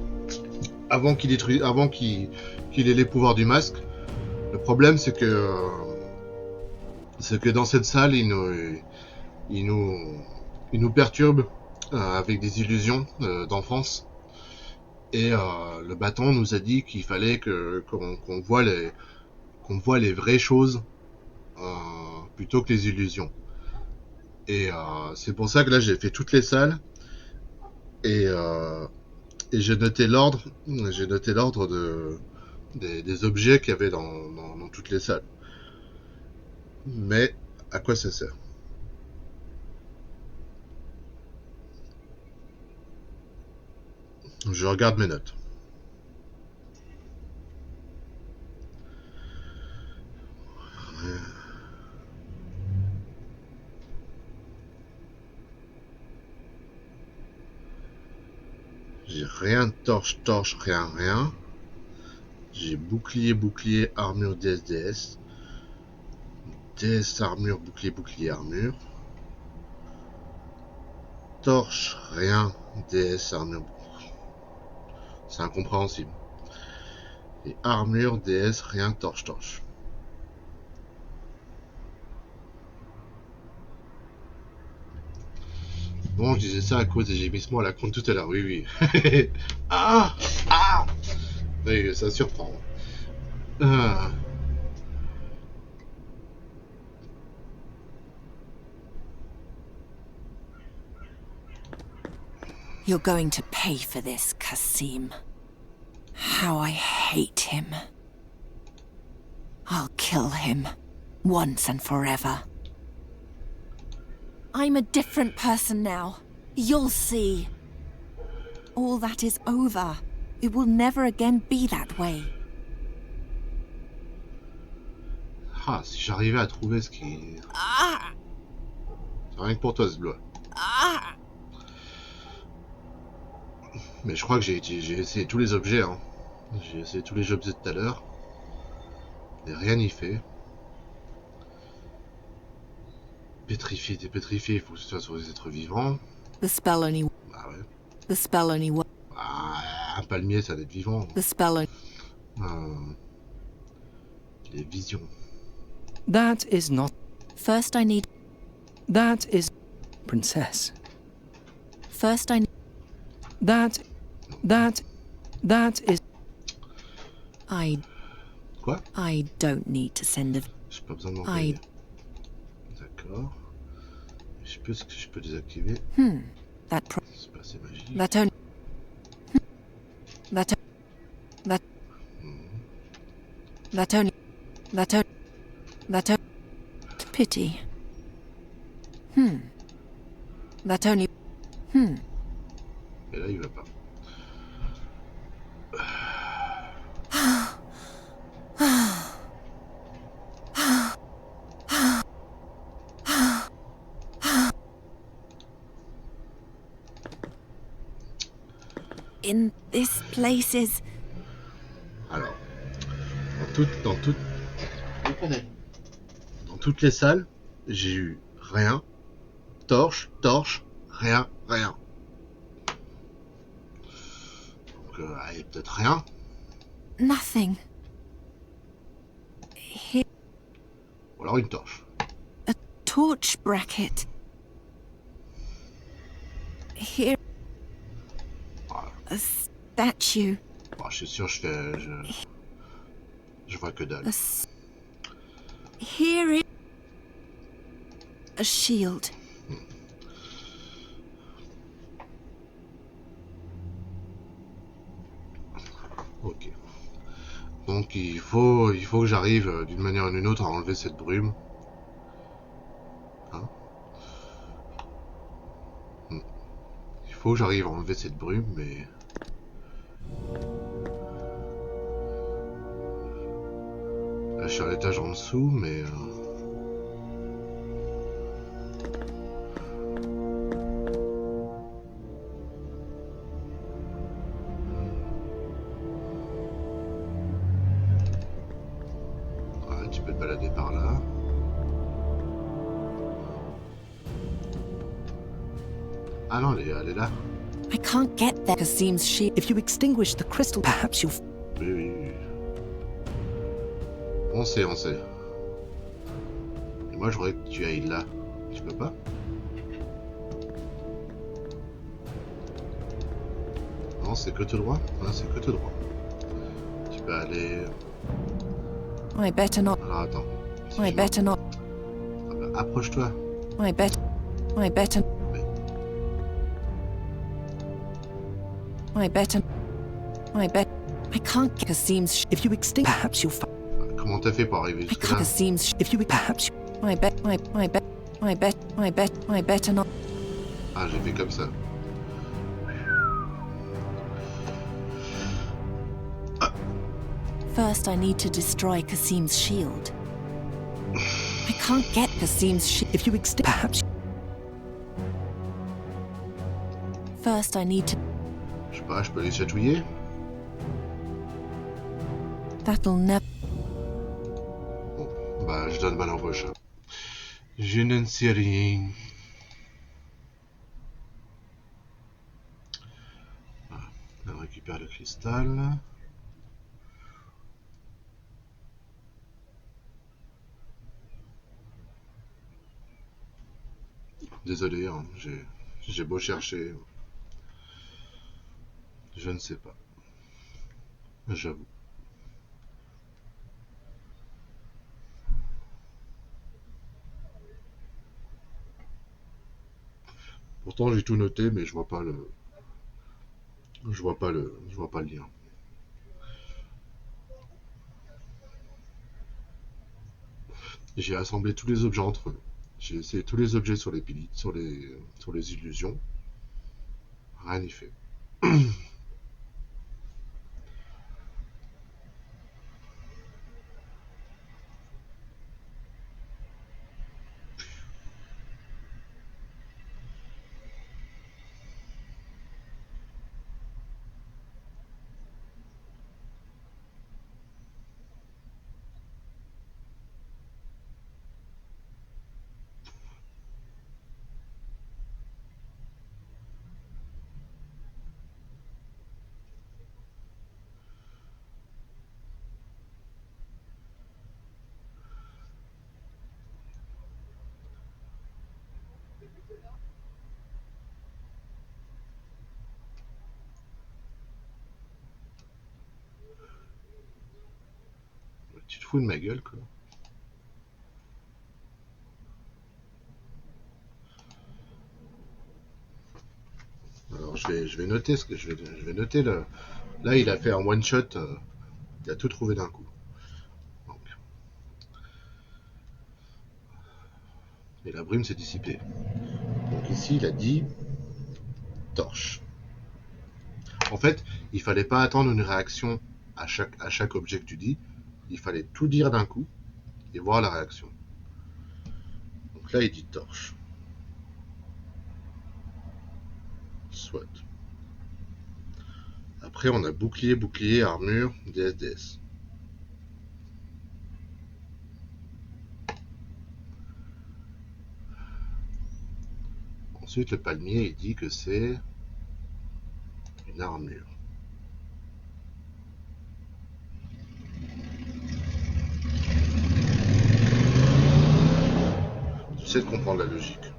avant qu'il ait les pouvoirs du masque. Le problème, c'est que dans cette salle, il nous perturbe avec des illusions d'enfance. Et le bâton nous a dit qu'il fallait qu'on voit les vraies choses plutôt que les illusions. Et c'est pour ça que là, j'ai fait toutes les salles et j'ai noté l'ordre. J'ai noté l'ordre des objets qu'il y avait dans toutes les salles. Mais à quoi ça sert? Je regarde mes notes. J'ai rien, torche, rien. J'ai bouclier, armure, DS. DS, armure, bouclier, armure. Torche, rien, DS, armure. C'est incompréhensible. Et armure, DS, rien, torche. Bon, je disais ça à cause des gémissements à la con tout à l'heure, oui. Ah. Oui, ça surprend. You're going to pay for this, Kasim. How I hate him. I'll kill him, once and forever. I'm a different person now. You'll see. All that is over. It will never again be that way. Ah, si j'arrivais à trouver ce qui... Ah! C'est rien que pour toi, ce bloc. Ah! Mais je crois que j'ai essayé tous les objets, hein. J'ai essayé tous les objets de tout à l'heure. Et rien n'y fait. Pétrifié, t'es pétrifié, il faut que ce soit sur les êtres vivants. The spell only... Ah ouais. The spell only... Ah, un palmier, ça doit être vivant. The spell only... Les visions. That is not... First I need... That is... Princess. First I need... That is... Quoi? I don't need to send a... J'ai pas besoin d'envoyer. D'accord. Je peux désactiver. That... C'est pas assez magique. That only... That only... Pity. That only... Et là, il va pas. In this place is... Alors, dans toutes les salles, j'ai eu rien, torche, rien. Donc, allez, peut-être rien. Nothing. Here... Ou alors une torche. A torch bracket. Here... A statue. Bon, je suis sûr, je vois que dalle. Here is... A shield. Ok. Donc il faut que j'arrive d'une manière ou d'une autre à enlever cette brume. Hein? Il faut que j'arrive à enlever cette brume, mais... Là, je suis à l'étage en dessous, mais... Ouais, tu peux te balader par là. Ah non, elle est là. I can't get there. Kasim's shield. If you extinguish the crystal, perhaps you'll... Oui. On sait. Et moi, je voudrais que tu ailles là. Tu peux pas? Non, c'est que tout droit? Ouais, c'est que tout droit. Tu peux aller... I better not. Alors, attends. I better not. Ah bah, approche-toi. I better... I can't get Kasim's... If you extinguish, perhaps you'll... Comment t'as fait pour arriver jusque là? Kasim's... If you... Perhaps... I better not. Ah, j'ai fait comme ça. First, I need to destroy Kasim's shield. I can't get Kasim's shield. If you extinguish... Perhaps... First, I need to... Je sais pas, je peux les chatouiller? That'll never. Bon, bah je donne ma langue au chat. Je ne sais rien. Voilà. On récupère le cristal. Désolé, hein, j'ai beau chercher. Je ne sais pas. J'avoue. Pourtant j'ai tout noté, mais je vois pas le. Je vois pas le lien. J'ai assemblé tous les objets entre eux. J'ai essayé tous les objets sur les piliers, sur les illusions. Rien n'y fait. Tu te fous de ma gueule, quoi. Alors je vais noter ce que je vais noter le. Là il a fait un one shot, il a tout trouvé d'un coup. Donc. Et la brume s'est dissipée. Donc ici il a dit torche. En fait, il fallait pas attendre une réaction à chaque objet que tu dis. Il fallait tout dire d'un coup et voir la réaction. Donc là il dit torche. Soit. Après on a bouclier, armure, DS. Ensuite le palmier il dit que c'est une armure. J'essaie de comprendre la logique.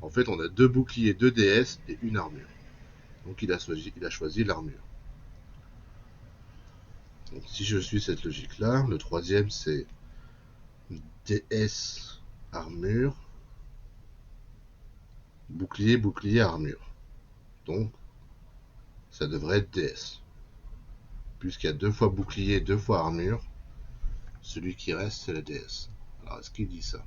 En fait, on a 2 boucliers, 2 DS et une armure. Donc il a choisi l'armure. Donc si je suis cette logique-là, le troisième c'est DS, armure, bouclier, armure. Donc ça devrait être DS. Puisqu'il y a 2 fois bouclier, 2 fois armure, celui qui reste c'est la DS. Alors est-ce qu'il dit ça?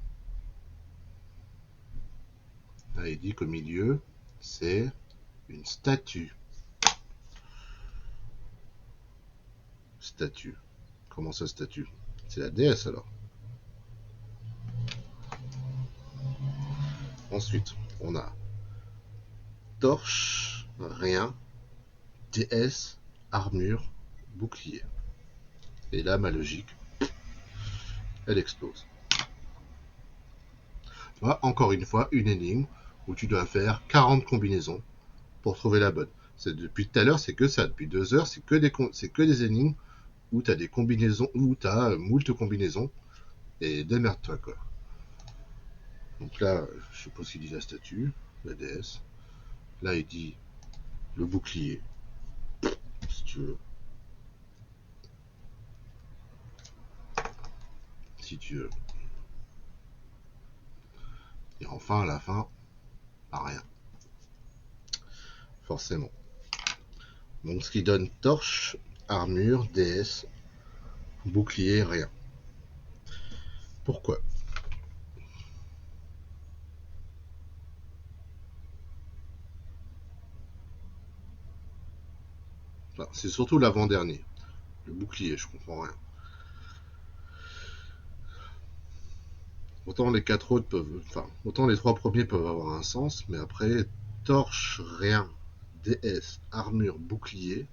Là il dit qu'au milieu c'est une statue. Statue. Comment ça statue? C'est la DS alors. Ensuite, on a torche, rien, DS, armure, bouclier. Et là, ma logique, elle explose. Voilà, encore une fois, une énigme où tu dois faire 40 combinaisons pour trouver la bonne. Depuis tout à l'heure, c'est que ça. Depuis 2 heures, c'est que des énigmes où tu as des combinaisons, où tu as moult combinaisons. Et démerde-toi, quoi. Donc là, je suppose qu'il dit la statue, la DS. Là, il dit le bouclier, si tu veux. Si tu veux. Et enfin, à la fin, rien. Forcément. Donc ce qui donne torche, armure, DS, bouclier, rien. Pourquoi? Enfin, c'est surtout l'avant-dernier. Le bouclier, je comprends rien. Autant les 4 autres peuvent. Enfin, autant les 3 premiers peuvent avoir un sens, mais après, torche, rien. DS, armure, bouclier,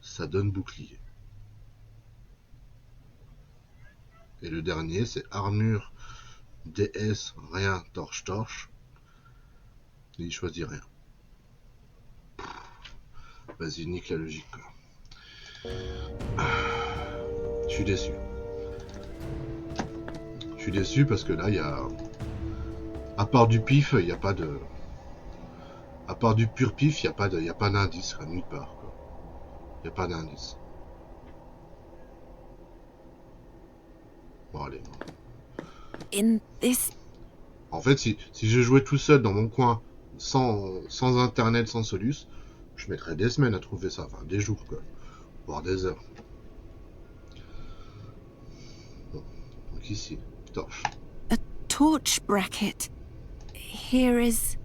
ça donne bouclier. Et le dernier, c'est armure, DS, rien, torche. Et il choisit rien. Vas-y, nique la logique. Je suis déçu. Je suis déçu parce que là, il y a... À part du pif, il n'y a pas de... À part du pur pif, il n'y a pas d'indice, nulle part. Il n'y a pas d'indice. Bon, allez. In this... En fait, si je jouais tout seul dans mon coin, sans internet, sans solus, je mettrais des semaines à trouver ça. Enfin, des jours, quoi. Voire des heures. Bon. Donc ici, torche. A torch bracket. Here is...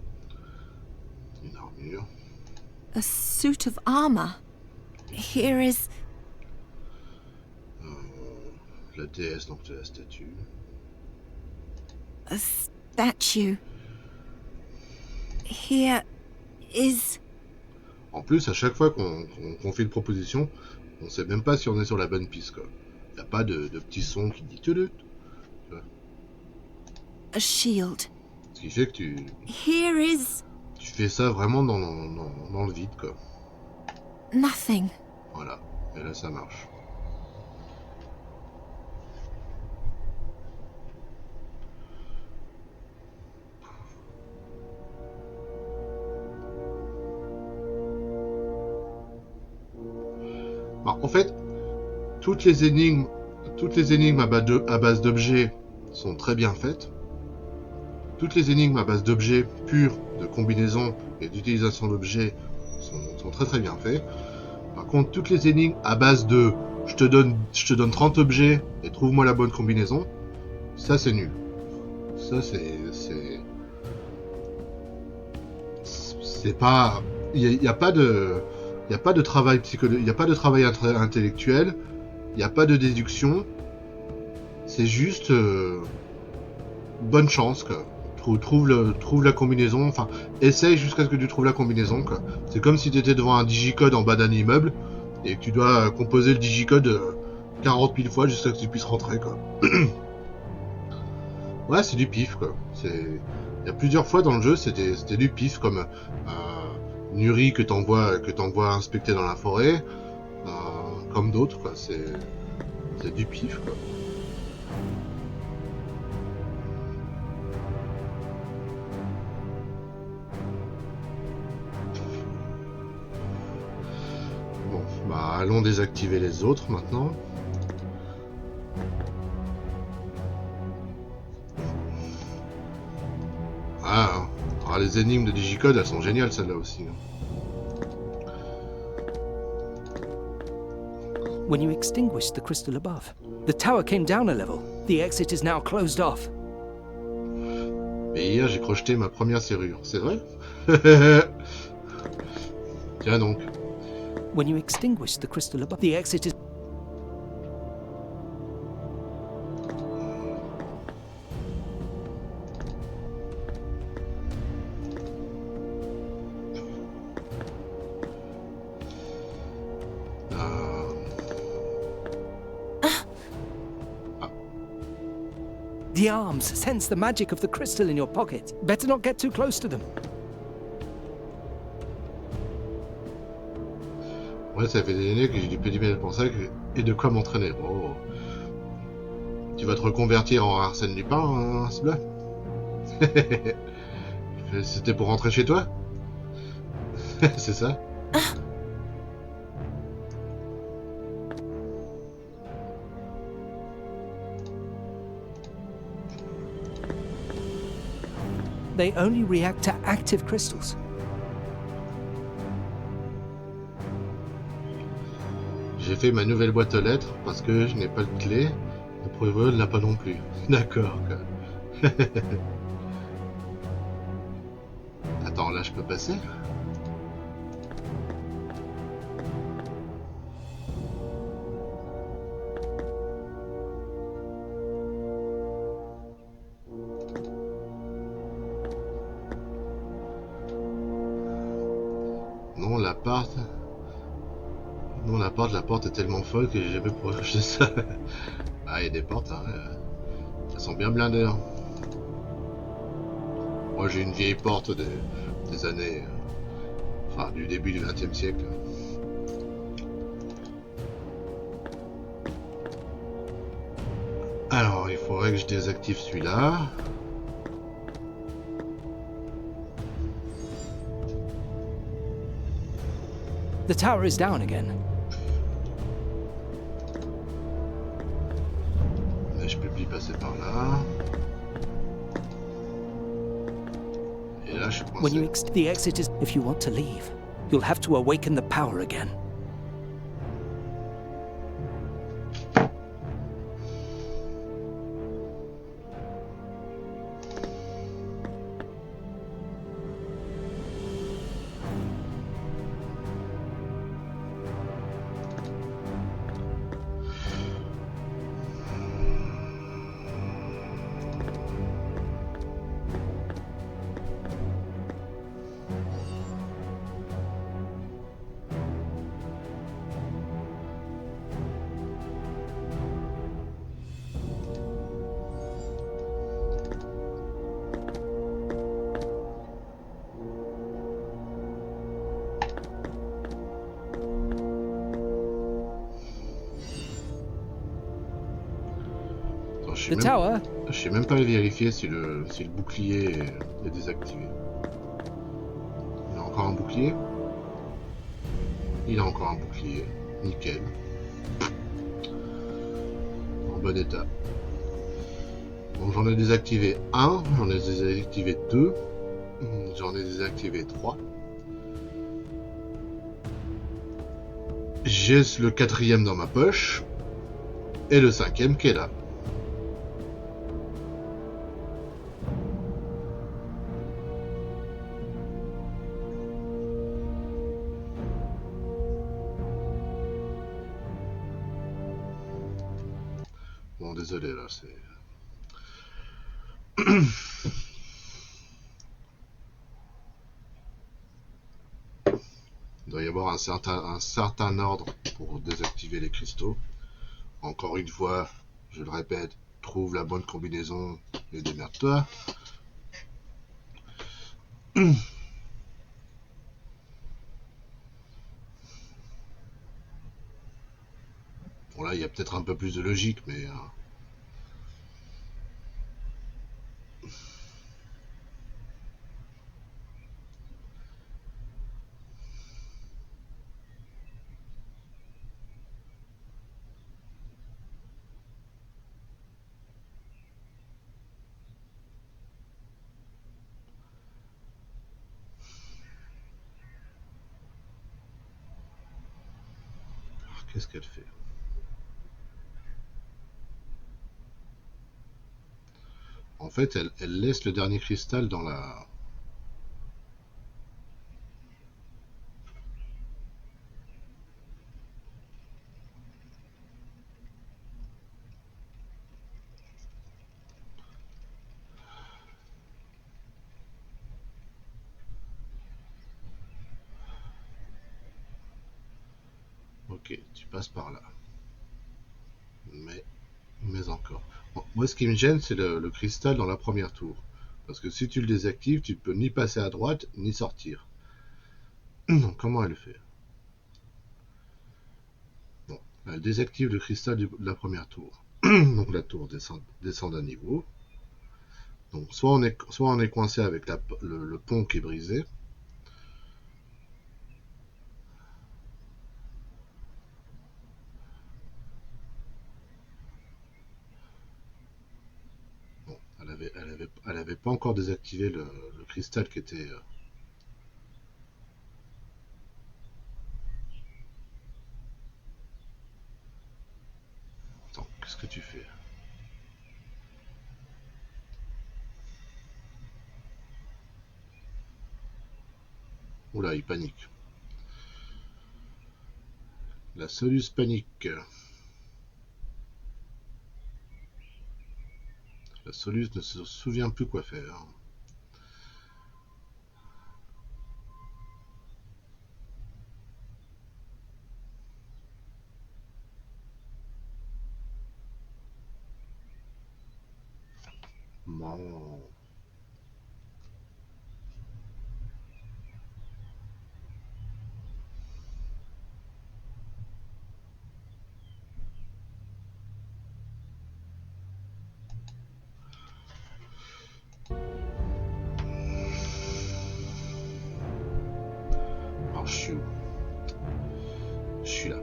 Une armure. A suit of armor. Here is... La déesse, donc de la statue. A statue. Here is... En plus, à chaque fois qu'on fait une proposition, on sait même pas si on est sur la bonne piste, quoi. Il n'y a pas de petit son qui dit tudut. A shield. Ce qui fait que tu Here is... fais ça vraiment dans le vide, quoi. Nothing. Voilà. Et là, ça marche. Alors, en fait, toutes les énigmes à base d'objets sont très bien faites. Toutes les énigmes à base d'objets purs, de combinaisons et d'utilisation d'objets sont très très bien faites. Par contre, toutes les énigmes à base de je te donne 30 objets et trouve-moi la bonne combinaison, ça c'est nul. Ça c'est pas... Il n'y a pas de travail psychologique, il n'y a pas de travail intellectuel, il n'y a pas de déduction, c'est juste bonne chance, quoi. Trouve la combinaison, enfin, essaye jusqu'à ce que tu trouves la combinaison, quoi. C'est comme si tu étais devant un digicode en bas d'un immeuble et que tu dois composer le digicode 40 000 fois jusqu'à ce que tu puisses rentrer, quoi. Ouais, c'est du pif, quoi. Il y a plusieurs fois dans le jeu, c'était du pif, comme Nuri que t'envoies inspecter dans la forêt, comme d'autres, quoi. C'est du pif, quoi. Bon, bah allons désactiver les autres maintenant. Ah, les énigmes de digicode, elles sont géniales, celles-là aussi. When you extinguished the crystal above, the tower came down a level. The exit is now closed off. Mais hier, j'ai crocheté ma première serrure, c'est vrai? Tiens donc. When you extinguished the crystal above, the exit is... The arms sense the magic of the crystal in your pocket. Better not get too close to them. Ouais, ça fait des années que j'ai du peu du mal pour ça et de quoi m'entraîner. Oh. Tu vas te reconvertir en Arsène Lupin, hein, ce bleu. C'était pour rentrer chez toi? C'est ça? They only react to active crystals. J'ai fait ma nouvelle boîte aux lettres parce que je n'ai pas de clé. Le prévôt ne l'a pas non plus. D'accord, quoi. Attends, là je peux passer? l'appart. Non, l'appart, la porte est tellement folle que j'ai jamais projeté ça. Ah, il y a des portes, hein. Elles sont bien blindées. Hein. Moi, j'ai une vieille porte des années. Enfin, du début du XXe siècle. Alors, il faudrait que je désactive celui-là. The tower is down again. Mais je peux plus passer par là. Et là, je suis When you coincé. the exit is if you want to leave, you'll have to awaken the power again. Attends, The tower. Je sais même pas vérifier si le bouclier est désactivé. Il a encore un bouclier. Il a encore un bouclier. Nickel. En bon état. Donc j'en ai désactivé un, j'en ai désactivé deux, j'en ai désactivé trois. J'ai le quatrième dans ma poche. Et le cinquième qui est là. Bon, désolé, là, c'est... Il doit y avoir un certain ordre pour désactiver les cristaux. Encore une fois, je le répète, trouve la bonne combinaison et démerde-toi. Bon, là, il y a peut-être un peu plus de logique, mais... Qu'est-ce qu'elle fait? En fait, elle laisse le dernier cristal dans la... Ok, tu passes par là. Mais encore. Bon, moi, ce qui me gêne, c'est le cristal dans la première tour. Parce que si tu le désactives, tu peux ni passer à droite, ni sortir. Donc, comment elle fait? Bon, elle désactive le cristal de la première tour. Donc, la tour descend d'un niveau. Donc, soit on est coincé avec le pont qui est brisé. Bon, elle avait pas encore désactivé le cristal qui était... Attends, qu'est-ce que tu fais? Oula, il panique. La Solus panique. La Solus ne se souvient plus quoi faire. Comment? Alors, je suis où? Je suis là.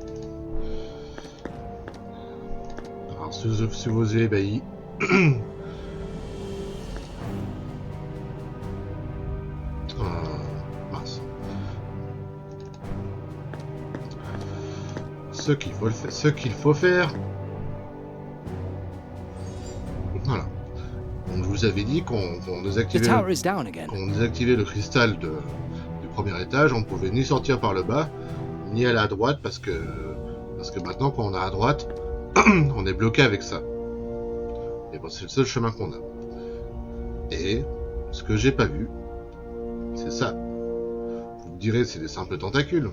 Alors, si vous êtes ébahi. Mince. Ce qu'il faut faire. Voilà. Donc, je vous avais dit qu'on désactivait, le cristal du premier étage. On pouvait ni sortir par le bas, ni aller à droite parce que maintenant, quand on est à droite, on est bloqué avec ça. Et bon, c'est le seul chemin qu'on a. Et ce que j'ai pas vu, c'est ça. Vous me direz, c'est des simples tentacules.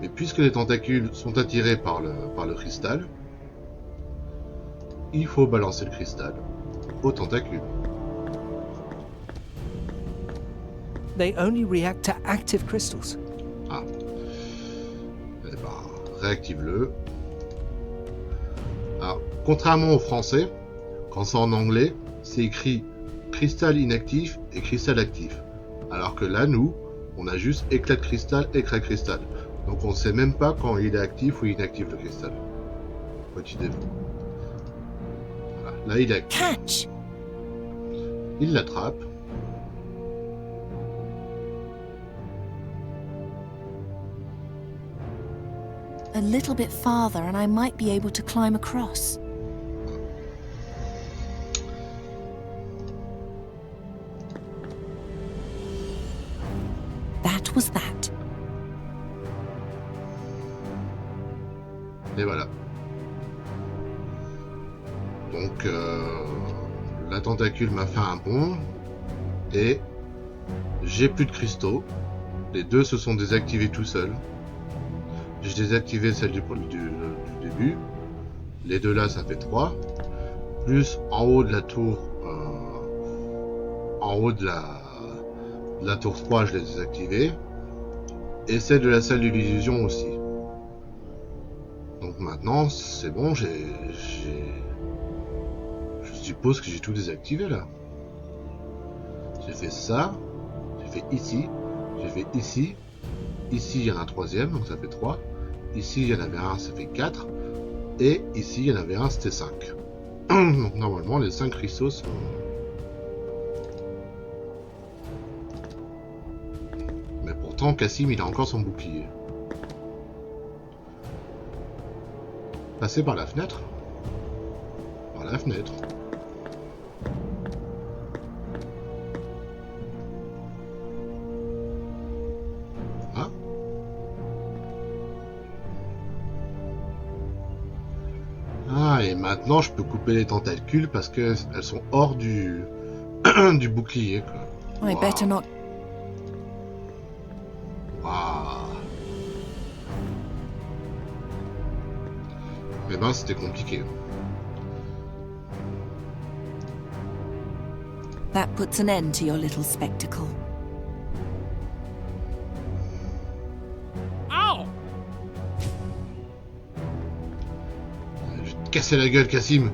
Mais puisque les tentacules sont attirés par le cristal, il faut balancer le cristal aux tentacules. They only react to active crystals. Ah. Eh ben, réactive-le. Alors, contrairement au français, quand c'est en anglais, c'est écrit cristal inactif et cristal actif. Alors que là, nous, on a juste éclat de cristal, éclat de cristal. Donc on ne sait même pas quand il est actif ou inactif le cristal. Petit défaut. Voilà. Là, il est actif. Catch! Il l'attrape. A little bit farther and I might be able to climb across. That was that. Et voilà. Donc, la tentacule m'a fait un pont. Et j'ai plus de cristaux. Les deux se sont désactivés tout seuls. J'ai désactivé celle du début. Les deux là, ça fait 3. Plus en haut de la tour... en haut de la tour 3, je l'ai désactivé. Et celle de la salle de l'illusion aussi. Donc maintenant, c'est bon, je suppose que j'ai tout désactivé là. J'ai fait ça, j'ai fait ici, j'ai fait ici. Ici, il y en a un troisième, donc ça fait 3. Ici, il y en avait un, ça fait 4. Et ici, il y en avait un, c'était 5. Donc normalement, les 5 cristaux sont... Mais pourtant, Cassim, il a encore son bouclier. Passer par la fenêtre. Par la fenêtre. Ah. Ah, et maintenant je peux couper les tentacules parce qu'elles sont hors du du bouclier, quoi. I better not. Waouh. Eh ben, c'était compliqué. That puts an end to your little spectacle. Ow! Je vais te casser la gueule, Cassim.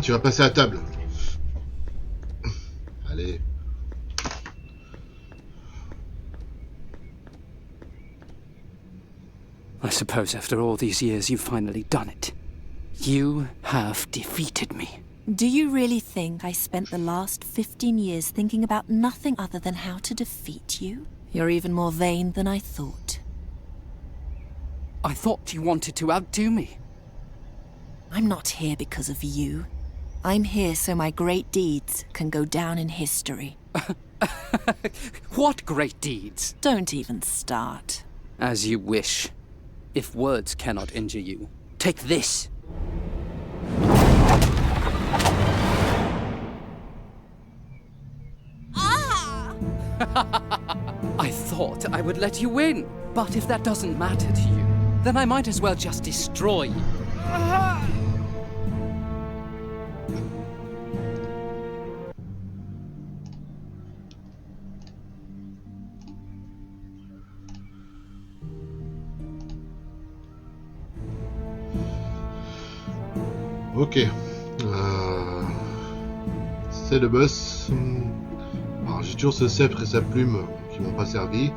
Tu vas passer à table. Allez. I suppose after all these years you've finally done it. You have defeated me. Do you really think I spent the last 15 years thinking about nothing other than how to defeat you? You're even more vain than I thought. I thought you wanted to outdo me. I'm not here because of you. I'm here so my great deeds can go down in history. What great deeds? Don't even start. As you wish. If words cannot injure you, take this. I thought I would let you win, but if that doesn't matter to you, then I might as well just destroy you. Ok. C'est le boss. Alors, j'ai toujours ce sceptre et sa plume qui m'ont pas servi.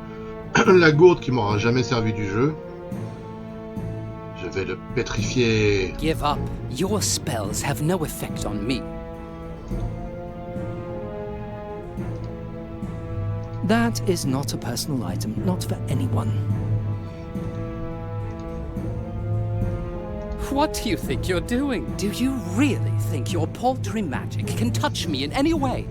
La gourde qui m'aura jamais servi du jeu. Je vais le pétrifier. Give up. Your spells have no effect on me. That is not a personal item, not for anyone. What do you think you're doing? Do you really think your paltry magic can touch me in any way?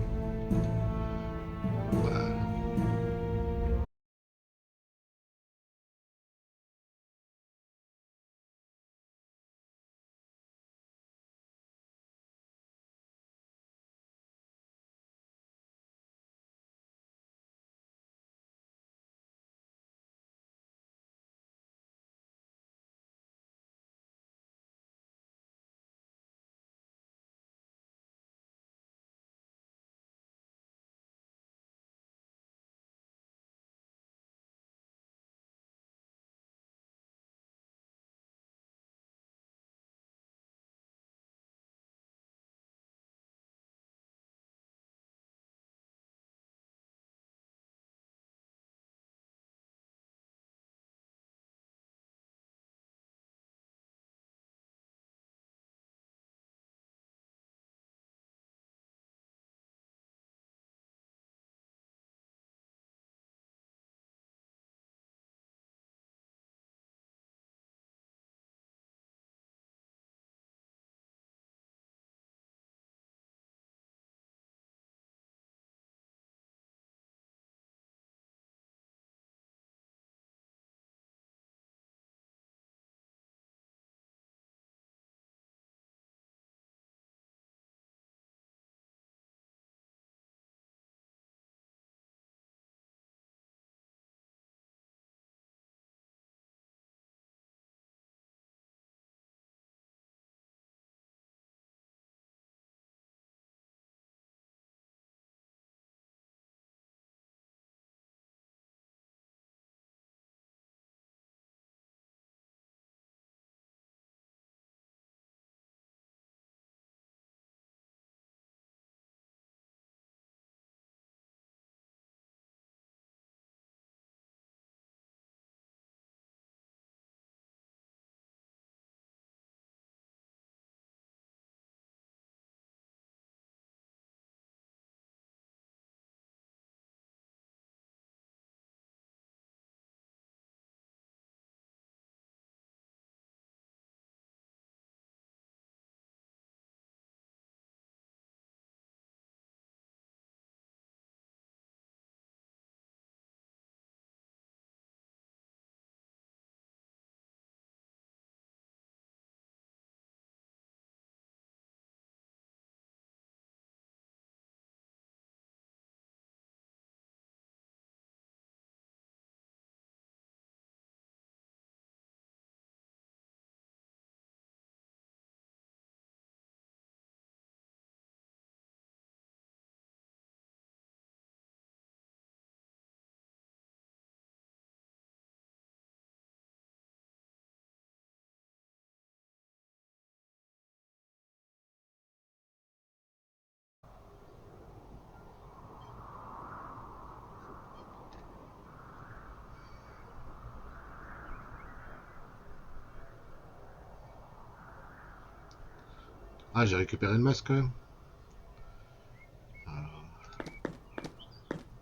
Ah, j'ai récupéré le masque quand même.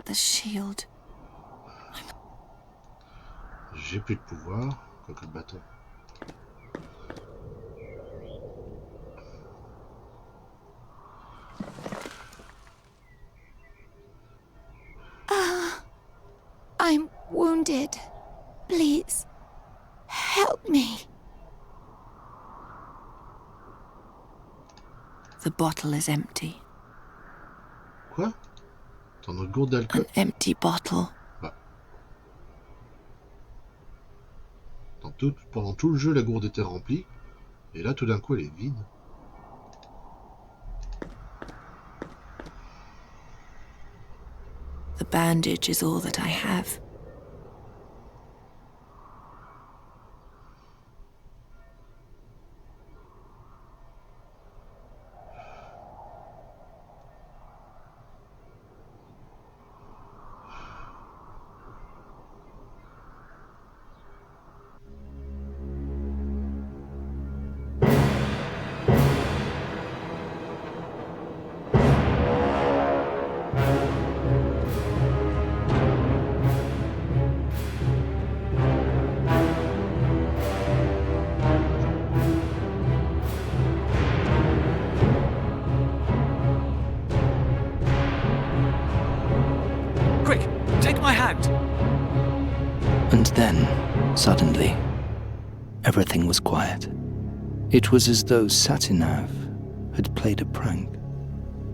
The shield. J'ai plus de pouvoir. Quoique le bâton. I'm wounded. Please, help me. The bottle is empty. Quoi? Dans notre gourde d'alcool? An empty bottle. Bah. Pendant tout le jeu, la gourde était remplie. Et là, tout d'un coup, elle est vide. The bandage is all that I have. quick! Take my hand! And then, suddenly, everything was quiet. It was as though Satinav had played a prank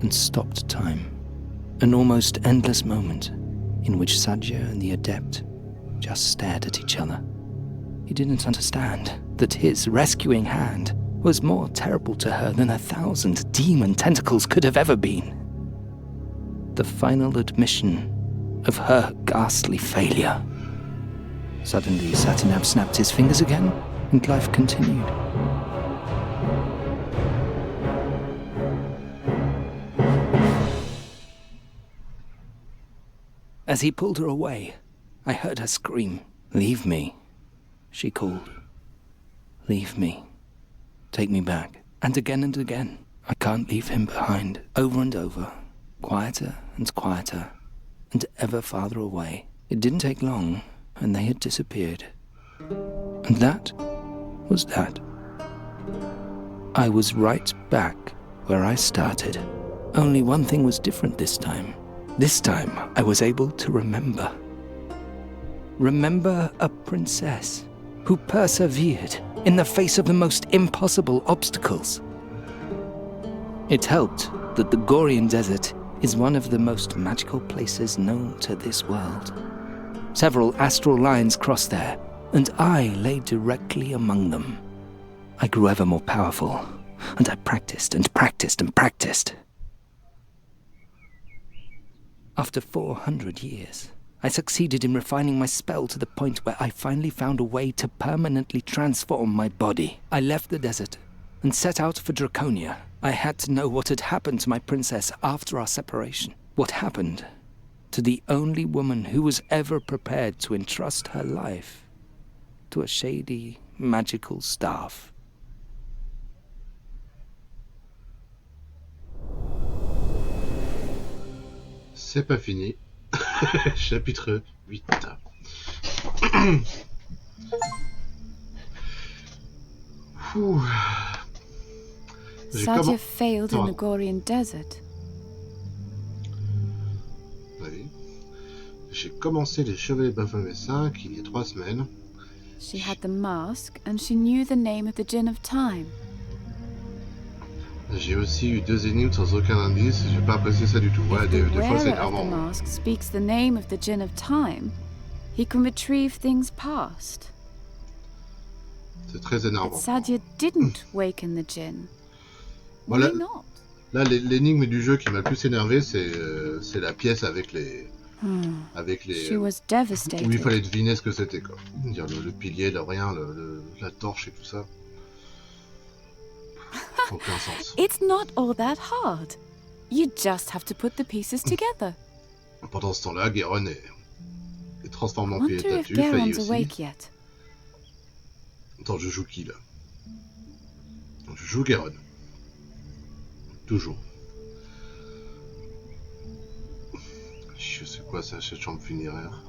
and stopped time. An almost endless moment in which Sadja and the Adept just stared at each other. He didn't understand that his rescuing hand was more terrible to her than 1,000 demon tentacles could have ever been. The final admission of her ghastly failure. Suddenly, Satinav snapped his fingers again, and life continued. As he pulled her away, I heard her scream, "Leave me," she called. "Leave me. Take me back." And again, "I can't leave him behind." Over and over, quieter and quieter, and ever farther away. It didn't take long, and they had disappeared. And that was that. I was right back where I started. Only one thing was different this time. This time, I was able to remember. Remember a princess who persevered in the face of the most impossible obstacles. It helped that the Gorian Desert is one of the most magical places known to this world. Several astral lines cross there, and I lay directly among them. I grew ever more powerful, and I practiced and practiced and practiced. After 400 years, I succeeded in refining my spell to the point where I finally found a way to permanently transform my body. I left the desert and set out for Draconia. I had to know what had happened to my princess after our separation. What happened to the only woman who was ever prepared to entrust her life to a shady, magical staff. C'est pas fini. Chapitre 8. Sadja failed in the Gorian Desert. Oui. J'ai commencé les Chevaliers Baphomet 5 il y a 3 semaines. She had the mask, and she knew the name of the Djinn of Time. J'ai aussi eu 2 énigmes sans aucun indice, j'ai pas apprécié ça du tout. Ouais, des fois c'est The wearer of the énervant. mask speaks the name of the Djinn of Time. He can retrieve things past. C'est très But énervant. Sadja didn't waken the Djinn. Why Voilà. not? Là, l'énigme du jeu qui m'a le plus énervé, c'est la pièce avec les... Avec les... She was devastated. Où il fallait deviner ce que c'était, quoi. Dire le pilier, le rien, la torche et tout ça. Aucun sens. It's not all that hard. You just have to put the pieces together. Pendant ce temps-là, Guéron est transformé I en pied wonder if statue, failli Garon's aussi. awake yet. Attends, je joue qui, là? Je joue Guéron. Toujours. Je sais quoi, ça, cette chambre funéraire.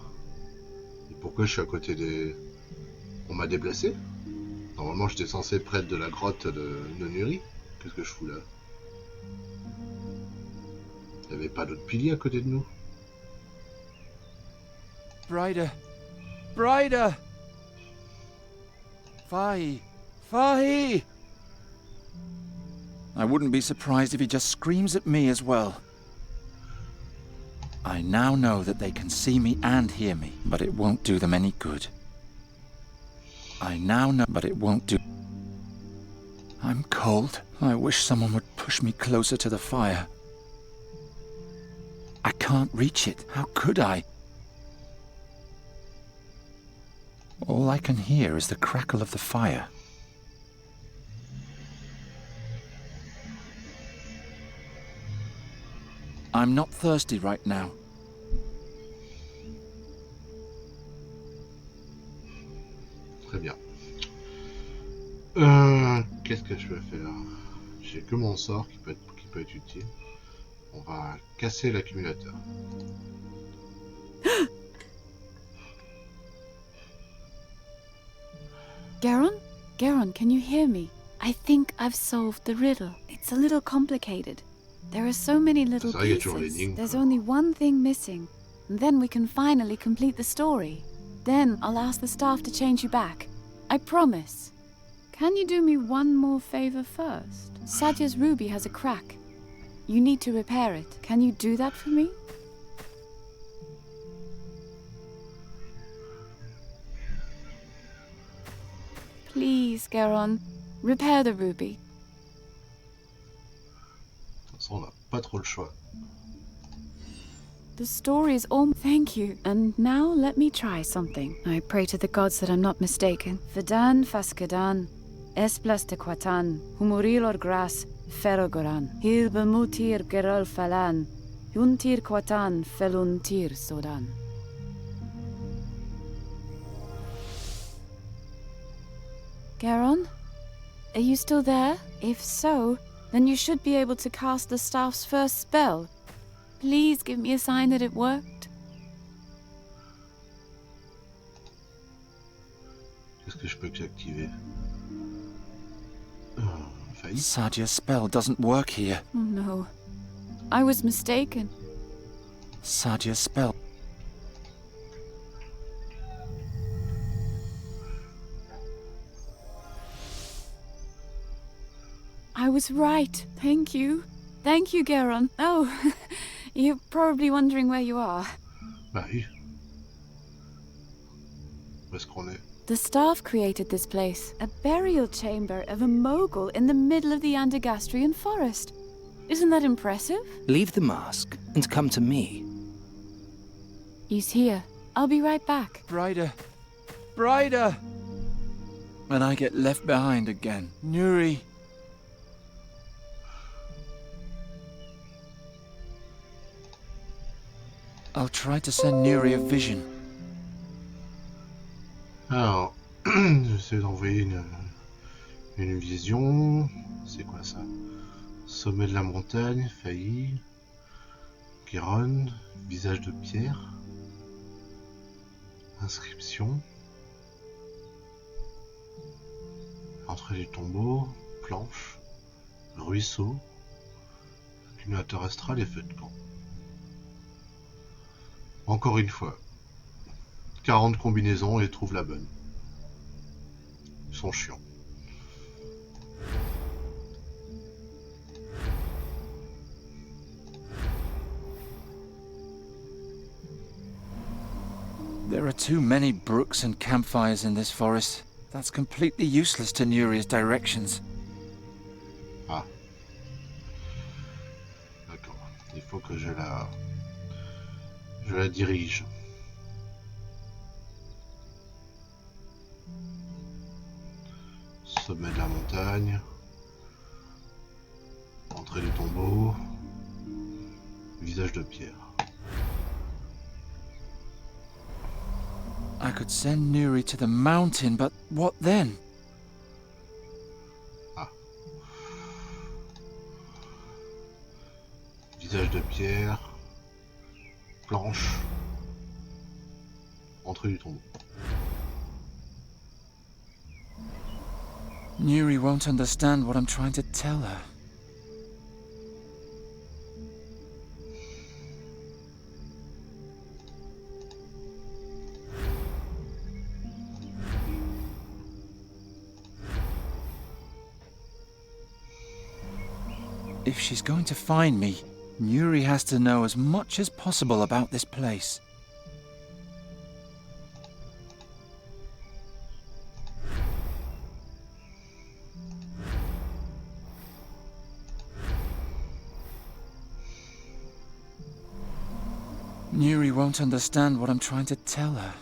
Et pourquoi je suis à côté des... On m'a déplacé? Normalement, j'étais censé être près de la grotte de Nuri. Qu'est-ce que je fous là? Il n'y avait pas d'autre pilier à côté de nous? Brider! Brider! Fahi! Fahi! I wouldn't be surprised if he just screams at me as well. I now know that they can see me and hear me, but it won't do them any good. I now know, but it won't do. I'm cold. I wish someone would push me closer to the fire. I can't reach it. How could I? All I can hear is the crackle of the fire. I'm not thirsty right now. Très bien. Qu'est-ce que je peux faire? J'ai que mon sort qui peut être utile. On va casser l'accumulateur. Garon? Garon, can you hear me? I think I've solved the riddle. It's a little complicated. There are so many little Ça, il y a toujours pieces. l'énigme. There's only one thing missing. and then we can finally complete the story. Then I'll ask the staff to change you back. I promise. Can you do me one more favor first? Sadya's ruby has a crack. You need to repair it. Can you do that for me? Please, Garon. Repair the ruby. De toute façon, on n'a pas trop le choix. The story is all... Thank you. And now let me try something. I pray to the gods that I'm not mistaken. Vedan fascadan, esplas de quatan, humuril or gras, ferrogoran, hil bemutir gerol falan, juntir quatan feluntir sodan. Garon? Are you still there? If so, then you should be able to cast the staff's first spell. Please give me a sign that it worked. Qu'est-ce que je peux activer? Sadya's spell doesn't work here. Oh no. I was mistaken. Sadya's spell. I was right. Thank you. Thank you, Garon. Oh, you're probably wondering where you are. Bah oui. Où est-ce qu'on est? The staff created this place, a burial chamber of a mogul in the middle of the Andergastrian forest. Isn't that impressive? Leave the mask and come to me. He's here. I'll be right back. Brighter. Brighter! And I get left behind again. Nuri. I'll try to send Nuri a vision. Alors, j'essaie d'envoyer une vision. C'est quoi ça? Sommet de la montagne, failli. Kéron, visage de pierre. Inscription. Entrée du tombeau, planche, ruisseau, accumulateur astral et feu de camp. Encore une fois, 40 combinaisons et trouve la bonne. Ils sont chiants. There are too many brooks and campfires in this forest. That's completely useless to Nuri's directions. Ah. D'accord. Il faut que je la dirige. Sommet de la montagne. Entrée du tombeau. Visage de pierre. I could send Nuri to the mountain, but what then? Ah. Visage de pierre. Planche. Entrée du tombeau. Nuri won't understand what I'm trying to tell her. If she's going to find me, Nuri has to know as much as possible about this place. Nuri won't understand what I'm trying to tell her.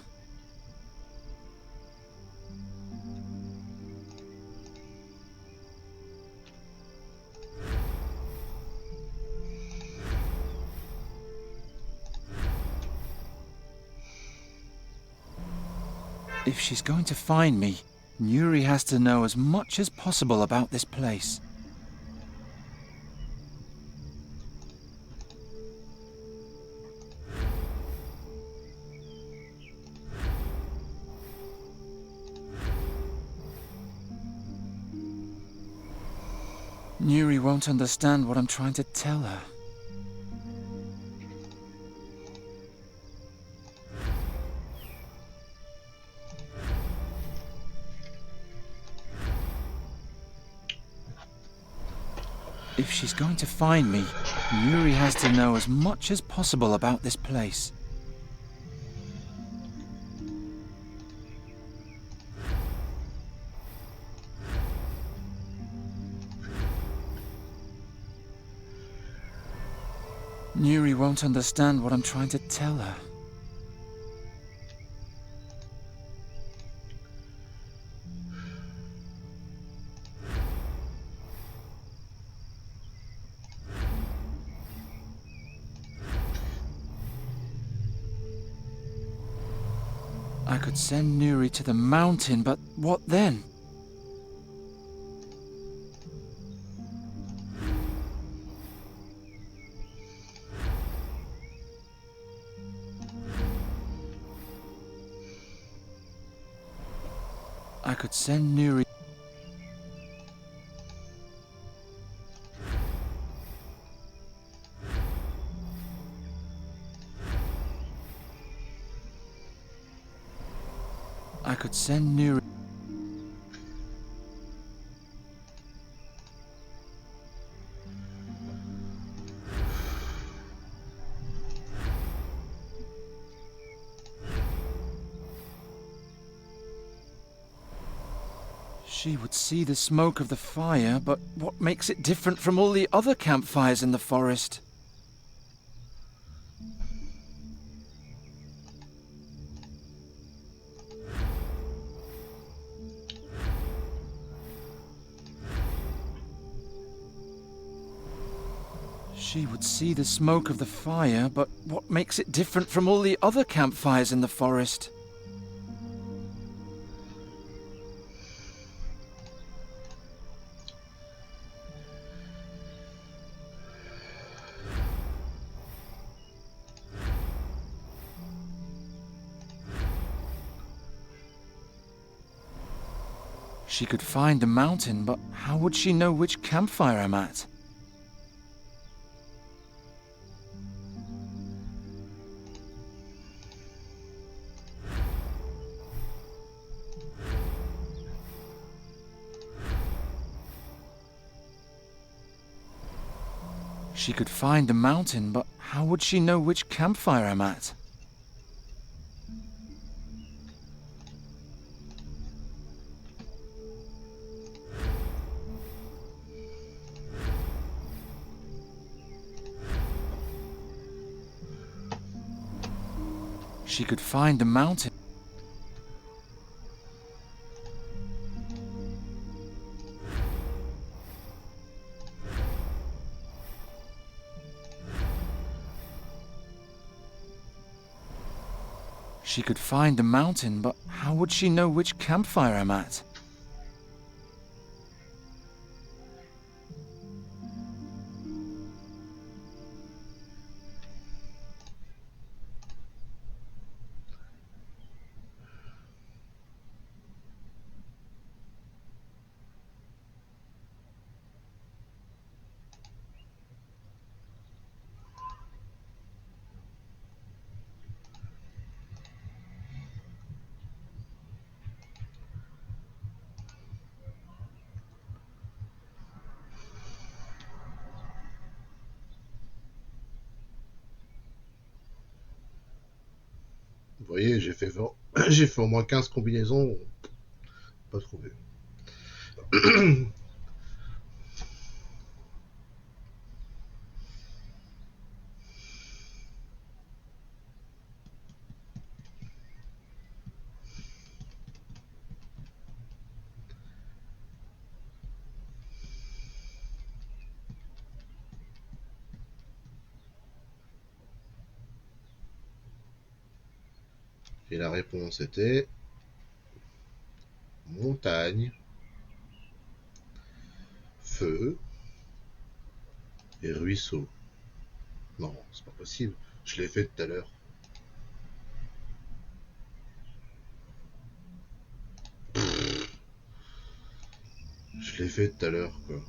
If she's going to find me, Nuri has to know as much as possible about this place. Nuri won't understand what I'm trying to tell her. If she's going to find me, Yuri has to know as much as possible about this place. Yuri won't understand what I'm trying to tell her. I could send Nuri to the mountain, but what then? I could send Nuri. I could send Nuri. She would see the smoke of the fire, but what makes it different from all the other campfires in the forest? She would see the smoke of the fire, but what makes it different from all the other campfires in the forest? She could find the mountain, but how would she know which campfire I'm at? She could find the mountain, but how would she know which campfire I'm at? She could find the mountain. She could find the mountain, but how would she know which campfire I'm at? Vous voyez, j'ai fait, j'ai fait au moins 15 combinaisons, pas trouvé. Et la réponse était montagne, feu et ruisseau. Non, c'est pas possible. Je l'ai fait tout à l'heure. Je l'ai fait tout à l'heure, quoi.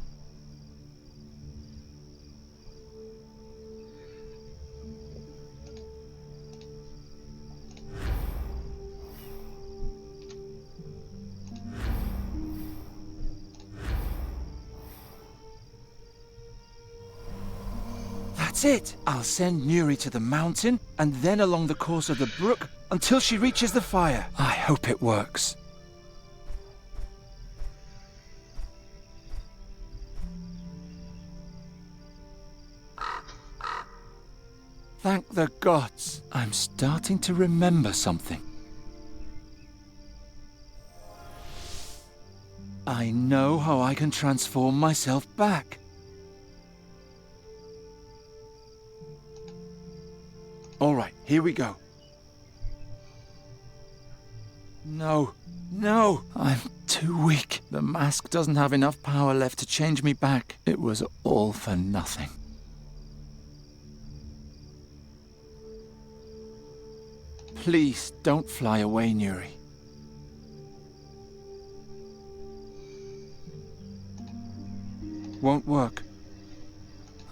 That's it! I'll send Nuri to the mountain, and then along the course of the brook, until she reaches the fire. I hope it works. Thank the gods. I'm starting to remember something. I know how I can transform myself back. All right, here we go. No, no, I'm too weak. The mask doesn't have enough power left to change me back. It was all for nothing. Please don't fly away, Nuri. Won't work.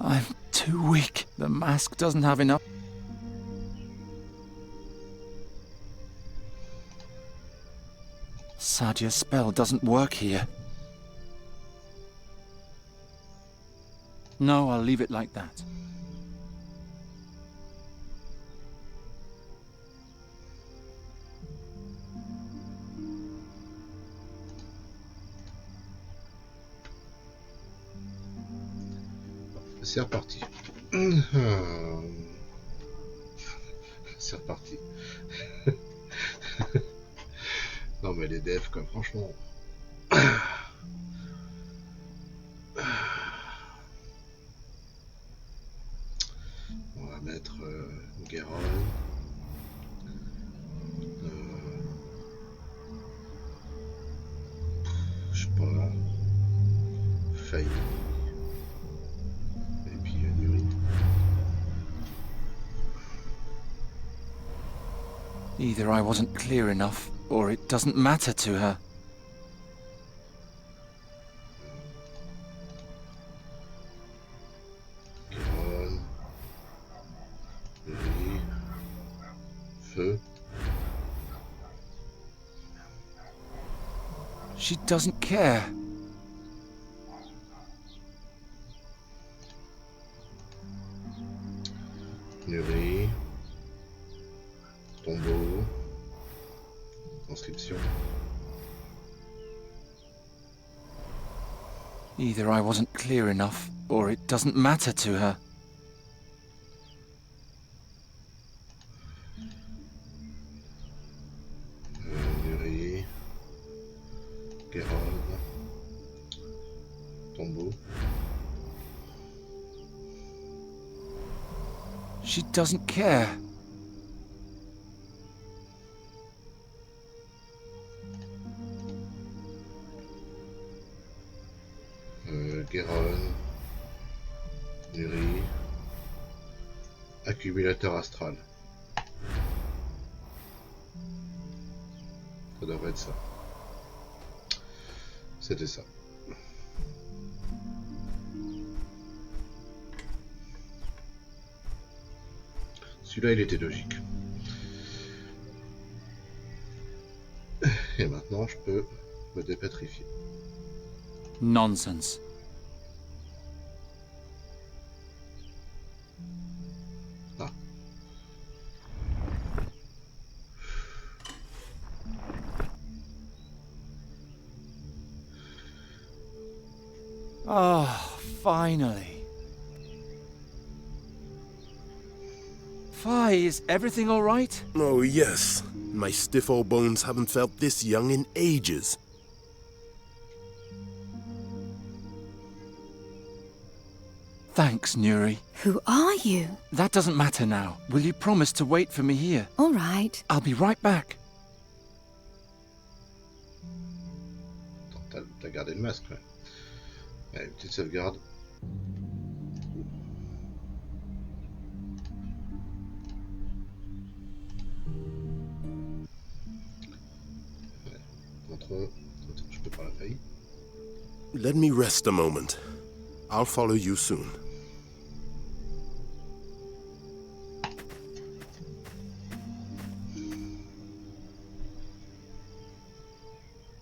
I'm too weak. The mask doesn't have enough. Sadia's spell doesn't work here. No, I'll leave it like that. C'est reparti. C'est reparti. Non mais les devs quoi, franchement. On va mettre Guéron. Je sais pas. Faille. Et puis Nuri. Either I wasn't clear enough, or it doesn't matter to her. Guéron. Nuri. Feu. She doesn't care. Nuri. Tombeau. Inscription. Either I wasn't clear enough, or it doesn't matter to her. Nuri. Guéron. Tombeau. She doesn't care. Guéron. Nuri. Accumulateur astral. Ça devrait être ça. C'était ça. Celui-là, il était logique. Et maintenant, je peux me dépétrifier. Nonsense. Ah. Oh, finally. Fi, is everything all right? Oh, yes. My stiff old bones haven't felt this young in ages. Thanks, Nuri. Who are you? That doesn't matter now. Will you promise to wait for me here? All right. I'll be right back. T'as gardé le masque, ouais. Allez, petite sauvegarde. Je peux pas la faillir. Let me rest a moment. I'll follow you soon.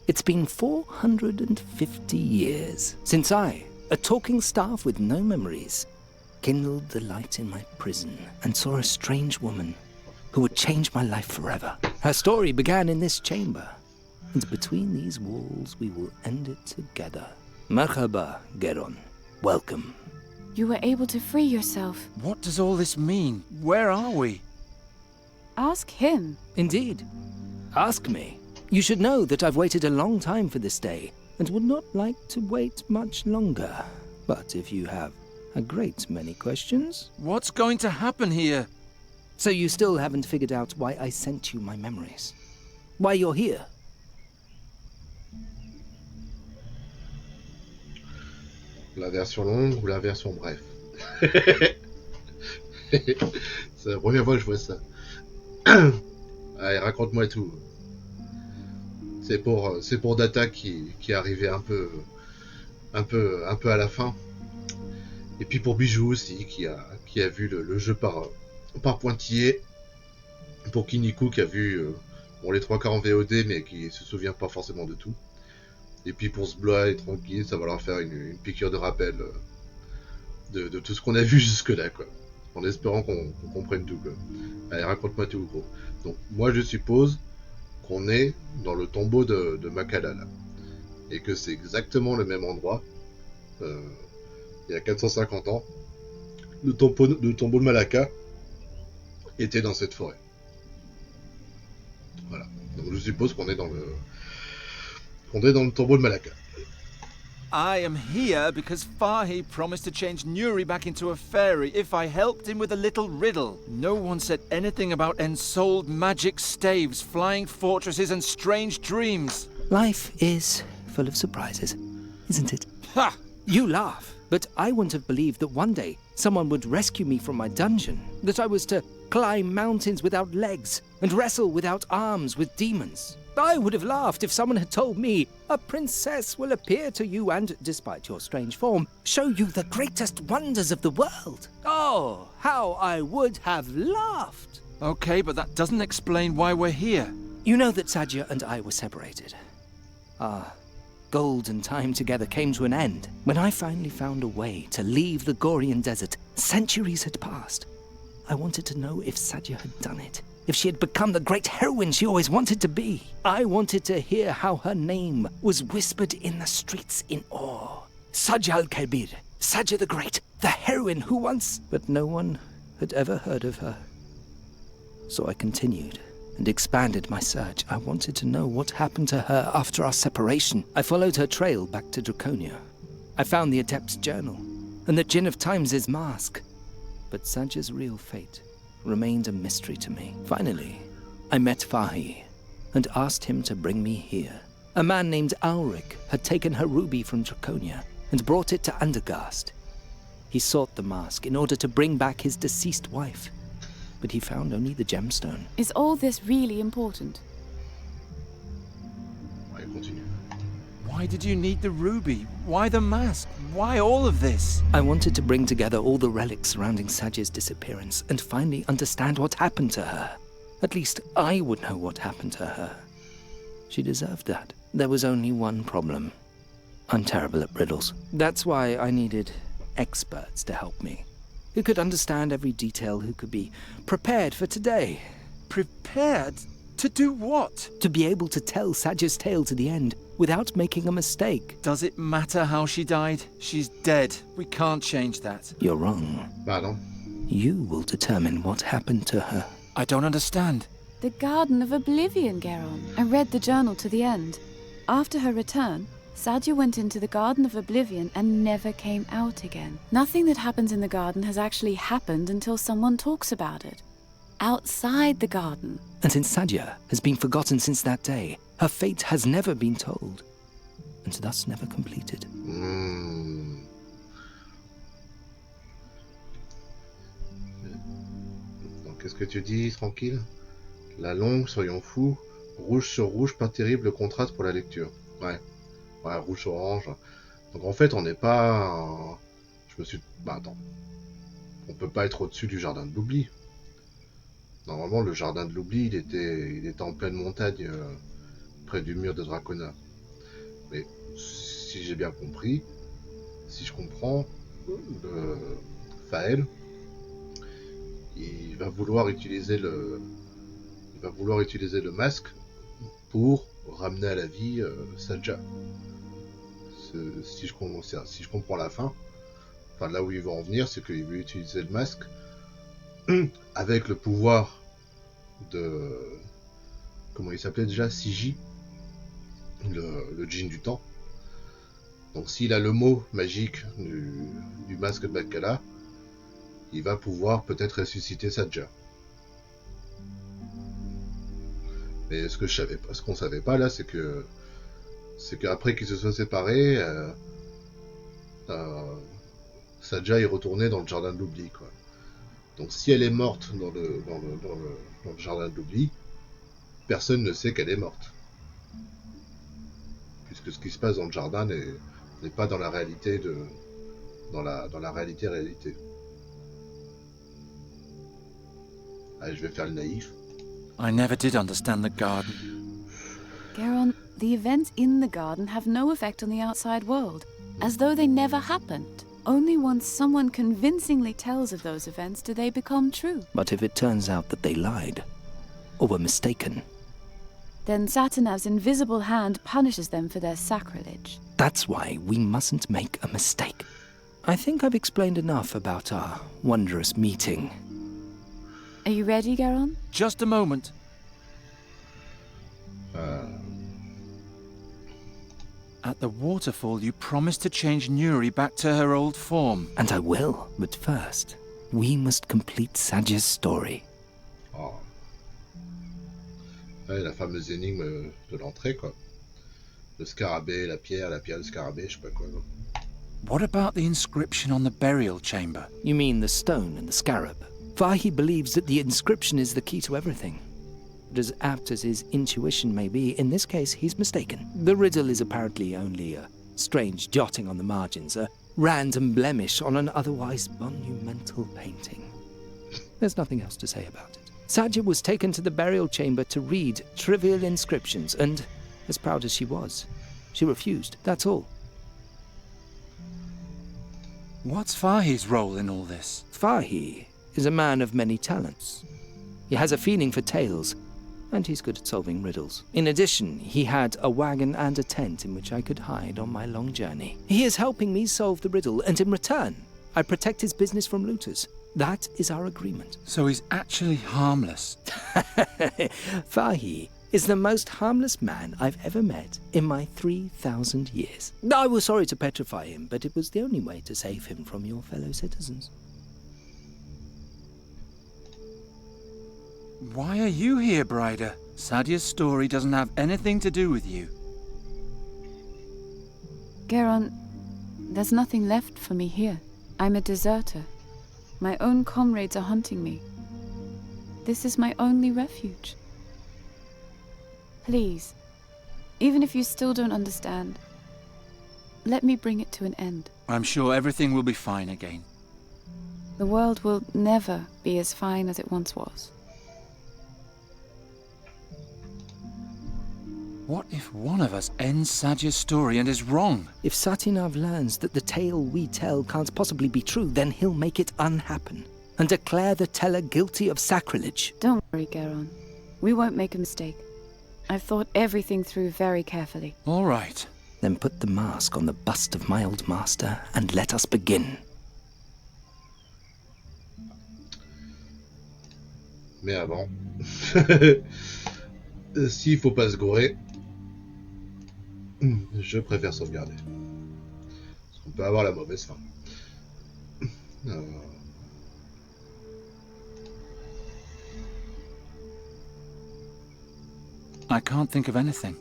It's been 450 years since I, a talking staff with no memories, kindled the light in my prison and saw a strange woman who would change my life forever. Her story began in this chamber, and between these walls we will end it together. Merhaba, Geron. Welcome. You were able to free yourself. What does all this mean? Where are we? Ask him. Indeed. Ask me. You should know that I've waited a long time for this day, and would not like to wait much longer. But if you have a great many questions... What's going to happen here? So you still haven't figured out why I sent you my memories? Why you're here? La version longue ou la version bref. C'est la première fois que je vois ça. Allez, raconte-moi tout. C'est pour Data qui est arrivé un peu à la fin. Et puis pour Bijou aussi qui a vu le jeu par pointillé. Pour Kiniku qui a vu les 3 quarts en VOD mais qui se souvient pas forcément de tout. Et puis pour Sblois et tranquille, ça va leur faire une piqûre de rappel de tout ce qu'on a vu jusque-là, quoi. En espérant qu'on comprenne tout, quoi. Allez, raconte-moi tout, gros. Donc, moi, je suppose qu'on est dans le tombeau de Makala, là. Et que c'est exactement le même endroit. Il y a 450 ans. Le tombeau de Malaka était dans cette forêt. Voilà. Donc, je suppose qu'on est dans le tombeau de Malaka. I am here because Farhi promised to change Nuri back into a fairy if I helped him with a little riddle. No one said anything about ensouled magic staves, flying fortresses, and strange dreams. Life is full of surprises, isn't it? Ha! You laugh, but I wouldn't have believed that one day someone would rescue me from my dungeon, that I was to climb mountains without legs and wrestle without arms with demons. I would have laughed if someone had told me a princess will appear to you and, despite your strange form, show you the greatest wonders of the world. Oh, how I would have laughed! Okay, but that doesn't explain why we're here. You know that Sadja and I were separated. Our golden time together came to an end when I finally found a way to leave the Gorian desert. Centuries had passed. I wanted to know if Sadja had done it. If she had become the great heroine she always wanted to be. I wanted to hear how her name was whispered in the streets in awe. Sadja al-Kabir, Sadja the Great, the heroine who once... But no one had ever heard of her. So I continued and expanded my search. I wanted to know what happened to her after our separation. I followed her trail back to Draconia. I found the Adept's journal and the Djinn of Times' mask. But Sadja's real fate remained a mystery to me. Finally, I met Farhi and asked him to bring me here. A man named Ulrich had taken her ruby from Draconia and brought it to Undergast. He sought the mask in order to bring back his deceased wife, but he found only the gemstone. Is all this really important? Why did you need the ruby? Why the mask? Why all of this? I wanted to bring together all the relics surrounding Sadja's disappearance and finally understand what happened to her. At least I would know what happened to her. She deserved that. There was only one problem. I'm terrible at riddles. That's why I needed experts to help me. Who could understand every detail, who could be prepared for today. Prepared? To do what? To be able to tell Sadja's tale to the end without making a mistake. Does it matter how she died? She's dead. We can't change that. You're wrong. Pardon? You will determine what happened to her. I don't understand. The Garden of Oblivion, Geron. I read the journal to the end. After her return, Sadja went into the Garden of Oblivion and never came out again. Nothing that happens in the garden has actually happened until someone talks about it. Outside the garden. And since Sadja has been forgotten since that day, her fate has never been told, and thus never completed. Donc, qu'est-ce que tu dis, tranquille? La longue, soyons fous. Rouge sur rouge, pas terrible contraste pour la lecture. Ouais, rouge sur orange. Donc en fait, on n'est pas... attends. On peut pas être au-dessus du jardin de l'oubli. Normalement, le jardin de l'oubli, il était en pleine montagne, près du mur de Dracona. Mais si j'ai bien compris, si je comprends, Faël, il va vouloir utiliser le masque pour ramener à la vie Sadja. Si je comprends la fin, enfin là où ils vont en venir, c'est qu'il veut utiliser le masque avec le pouvoir de... Comment il s'appelait déjà? Siji, le djinn du temps. Donc s'il a le mot magique du masque de Bacala, il va pouvoir peut-être ressusciter Sadja. Mais ce qu'on savait pas là, c'est qu'après qu'ils se soient séparés, Sadja est retournée dans le jardin de l'oubli, quoi. Donc si elle est morte dans le jardin de l'oubli, personne ne sait qu'elle est morte. Puisque ce qui se passe dans le jardin n'est pas dans la réalité dans la réalité. Allez, je vais faire le naïf. I never did understand the garden. Garon, the events in the garden have no effect on the outside world, as though they never happened. Only once someone convincingly tells of those events do they become true. But if it turns out that they lied, or were mistaken, then Satanav's invisible hand punishes them for their sacrilege. that's why we mustn't make a mistake. I think I've explained enough about our wondrous meeting. Are you ready, Garon? Just a moment. At the waterfall, you promised to change Nuri back to her old form. And I will, but first, we must complete Sadja's story. Oh. Ouais, la fameuse énigme de l'entrée, quoi. Le scarabée, la pierre, le scarabée, je sais pas quoi. Non. What about the inscription on the burial chamber? You mean the stone and the scarab? Vahi believes that the inscription is the key to everything. But as apt as his intuition may be, in this case he's mistaken. The riddle is apparently only a strange jotting on the margins, a random blemish on an otherwise monumental painting. There's nothing else to say about it. Sadja was taken to the burial chamber to read trivial inscriptions, and, as proud as she was, she refused, that's all. What's Fahi's role in all this? Fahi is a man of many talents. He has a feeling for tales, and he's good at solving riddles. In addition, he had a wagon and a tent in which I could hide on my long journey. He is helping me solve the riddle, and in return, I protect his business from looters. That is our agreement. So he's actually harmless. Fahi is the most harmless man I've ever met in my 3,000 years. I was sorry to petrify him, but it was the only way to save him from your fellow citizens. Why are you here, Brider? Sadia's story doesn't have anything to do with you. Garon, there's nothing left for me here. I'm a deserter. My own comrades are hunting me. This is my only refuge. Please, even if you still don't understand, let me bring it to an end. I'm sure everything will be fine again. The world will never be as fine as it once was. What if one of us ends Sadja's story and is wrong? If Satinav learns that the tale we tell can't possibly be true, then he'll make it unhappen and declare the teller guilty of sacrilege. Don't worry, Garon. We won't make a mistake. I've thought everything through very carefully. All right. Then put the mask on the bust of my old master and let us begin. Mais avant, s'il faut pas se gourer, je préfère sauvegarder. Parce qu'on peut avoir la mauvaise fin. I can't think of anything.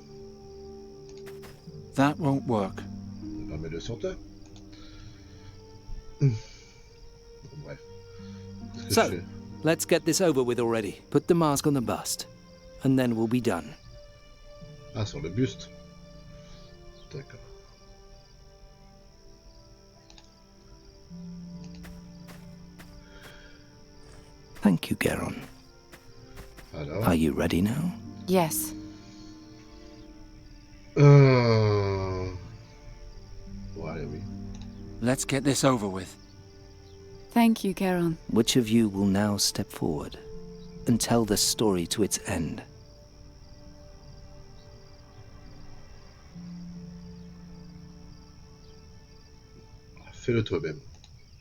That won't work. Mets-le sur toi. Bref. So, let's get this over with already. Put the mask on the bust, and then we'll be done. Ah, sur le buste. D'accord. Thank you, Garon. Alors? Are you ready now? Yes. Bon, allez, oui. Let's get this over with. Thank you, Charon. Which of you will now step forward and tell the story to its end? Fais-le toi-même.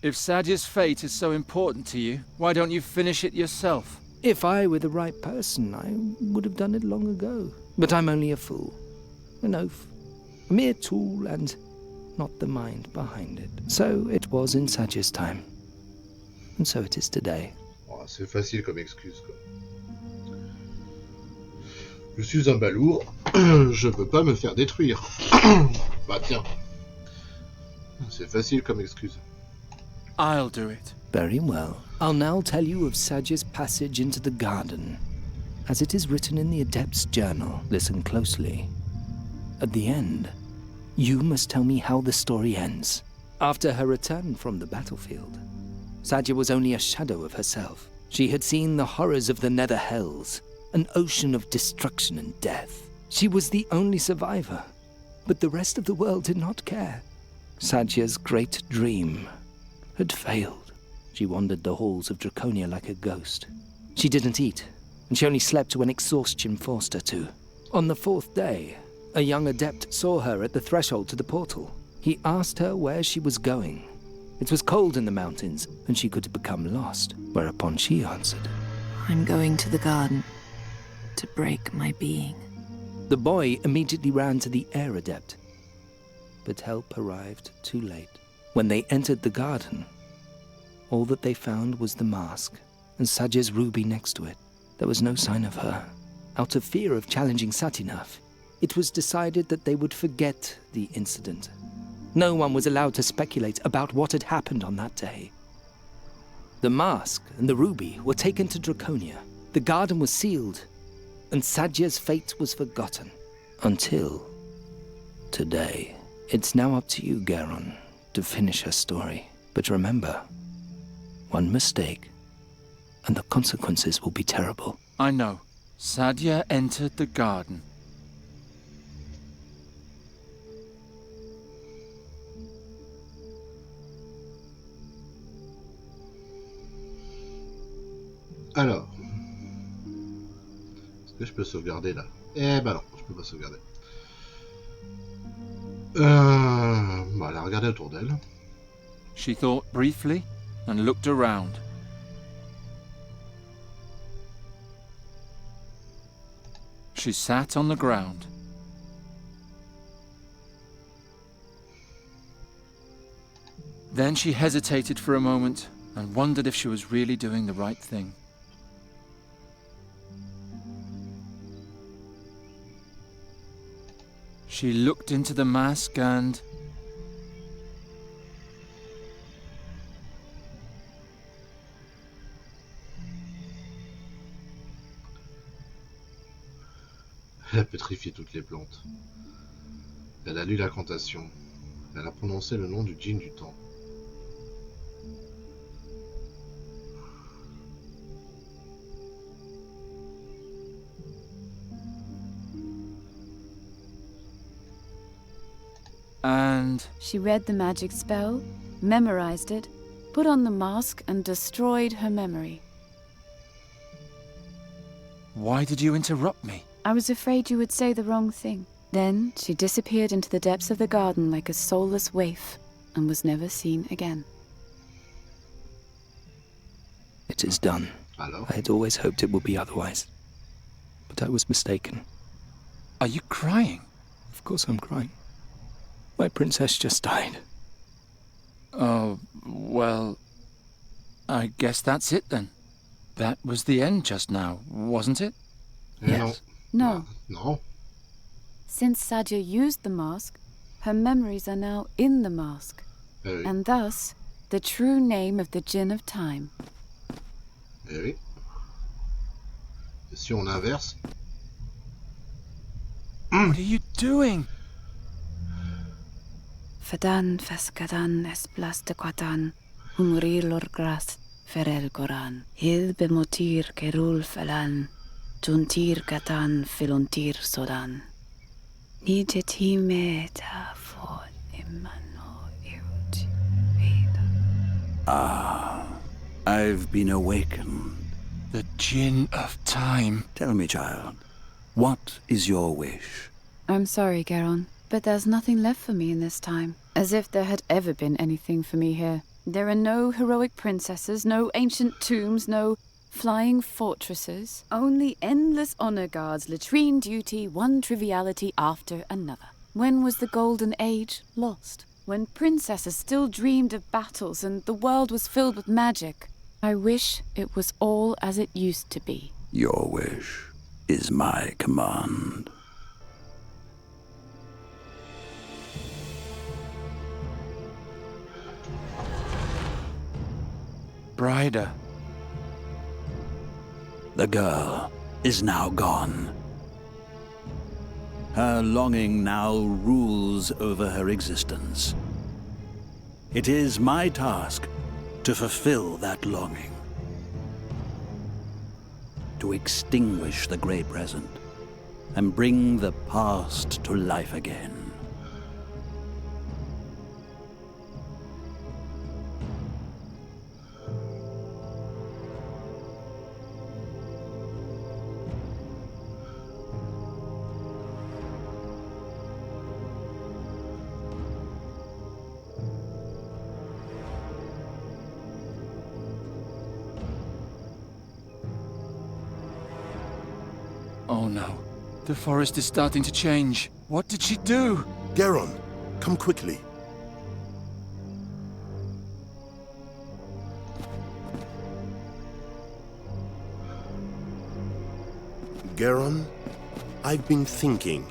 If Sadya's fate is so important to you, why don't you finish it yourself? If I were the right person, I would have done it long ago. But I'm only a fool. An oaf. A mere tool and not the mind behind it. So it was in Sadya's time. And so it is today. Oh, c'est facile comme excuse, quoi. Je suis un balourd, je peux pas me faire détruire. Bah tiens. C'est facile comme excuse. I'll do it. Very well. I'll now tell you of Sadya's passage into the garden. As it is written in the Adept's journal, listen closely. At the end, you must tell me how the story ends. After her return from the battlefield, Sadya was only a shadow of herself. She had seen the horrors of the Nether Hells, an ocean of destruction and death. She was the only survivor, but the rest of the world did not care. Sadya's great dream had failed. She wandered the halls of Draconia like a ghost. She didn't eat, and she only slept when exhaustion forced her to. On the fourth day, a young adept saw her at the threshold to the portal. He asked her where she was going. It was cold in the mountains, and she could have become lost, whereupon she answered, I'm going to the garden to break my being. The boy immediately ran to the air adept, but help arrived too late. When they entered the garden, all that they found was the mask and Sadya's ruby next to it. There was no sign of her. Out of fear of challenging Satinath, it was decided that they would forget the incident. No one was allowed to speculate about what had happened on that day. The mask and the ruby were taken to Draconia. The garden was sealed, and Sadya's fate was forgotten. Until today. It's now up to you, Garon, to finish her story. But remember, one mistake, and the consequences will be terrible. I know. Sadya entered the garden. Alors, est-ce que je peux sauvegarder là? Eh ben non, je peux pas sauvegarder. Bah, elle a regardé autour d'elle. She thought briefly and looked around. She sat on the ground. Then she hesitated for a moment and wondered if she was really doing the right thing. She looked into the mask and... Elle a pétrifié toutes les plantes. Elle a lu l'incantation. Elle a prononcé le nom du djinn du temps. And... She read the magic spell, memorized it, put on the mask, and destroyed her memory. Why did you interrupt me? I was afraid you would say the wrong thing. Then she disappeared into the depths of the garden like a soulless waif, and was never seen again. It is done. Hello? I had always hoped it would be otherwise. But I was mistaken. Are you crying? Of course I'm crying. My princess just died. Oh, well... I guess that's it then. That was the end just now, wasn't it? Yes. No. No. Since Sadya used the mask, her memories are now in the mask. Oui. And thus, the true name of the Djinn of Time. Eh oui. Et si on inverse? What are you doing? Fadan faskadan esplas de quatan, humrilor gras ferel goran. Hil bemotir kerul falan, juntir katan filontir sodan. Nijetime ta for imano Ah, I've been awakened. The Djinn of Time. Tell me, child, what is your wish? I'm sorry, Garon, but there's nothing left for me in this time. As if there had ever been anything for me here. There are no heroic princesses, no ancient tombs, no flying fortresses. Only endless honor guards, latrine duty, one triviality after another. When was the golden age lost? When princesses still dreamed of battles and the world was filled with magic. I wish it was all as it used to be. Your wish is my command. Bryda. The girl is now gone. Her longing now rules over her existence. It is my task to fulfill that longing. To extinguish the Grey Present and bring the past to life again. Oh no. The forest is starting to change. What did she do? Garon, come quickly. Garon, I've been thinking.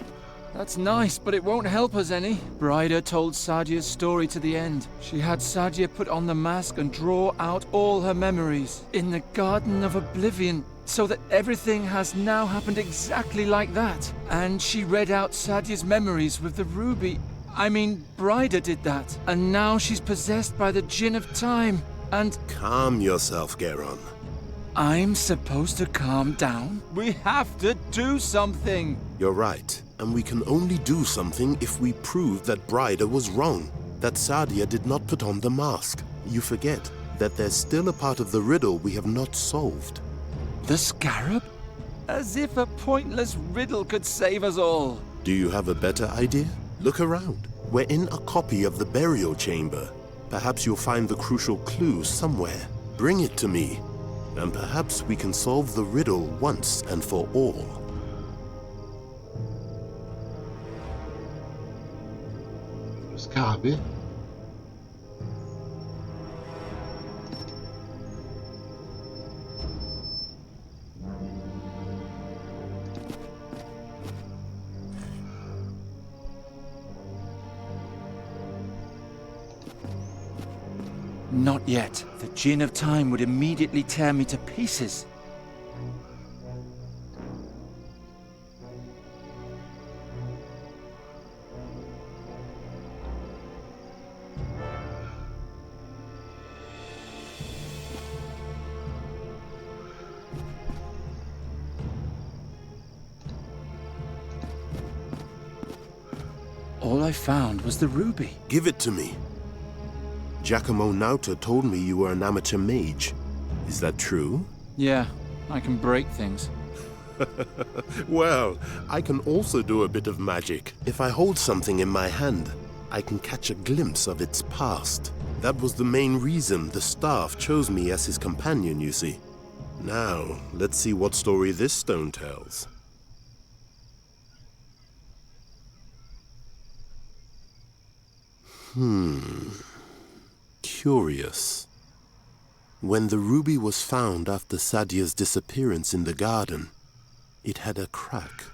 That's nice, but it won't help us any. Bryda told Sadia's story to the end. She had Sadia put on the mask and draw out all her memories in the Garden of Oblivion, so that everything has now happened exactly like that. And she read out Sadia's memories with the ruby. I mean, Bryda did that. And now she's possessed by the Djinn of Time. And... Calm yourself, Garon. I'm supposed to calm down? We have to do something! You're right. And we can only do something if we prove that Bryda was wrong. That Sadia did not put on the mask. You forget that there's still a part of the riddle we have not solved. The scarab? As if a pointless riddle could save us all. Do you have a better idea? Look around. We're in a copy of the burial chamber. Perhaps you'll find the crucial clue somewhere. Bring it to me, and perhaps we can solve the riddle once and for all. Le scarabée. Not yet. The Djinn of Time would immediately tear me to pieces. All I found was the ruby. Give it to me. Giacomo Nauta told me you were an amateur mage. Is that true? Yeah, I can break things. Well, I can also do a bit of magic. If I hold something in my hand, I can catch a glimpse of its past. That was the main reason the staff chose me as his companion, you see. Now, let's see what story this stone tells. Curious. When the ruby was found after Sadia's disappearance in the garden, it had a crack.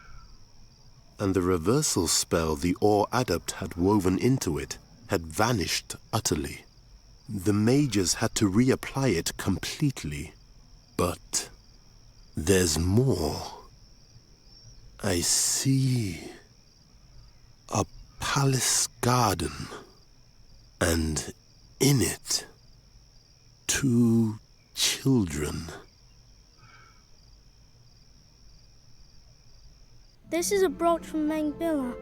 And the reversal spell the Ore Adept had woven into it had vanished utterly. The mages had to reapply it completely. But there's more. I see a palace garden, and in it, 2 children. This is a brooch from Mengbilla.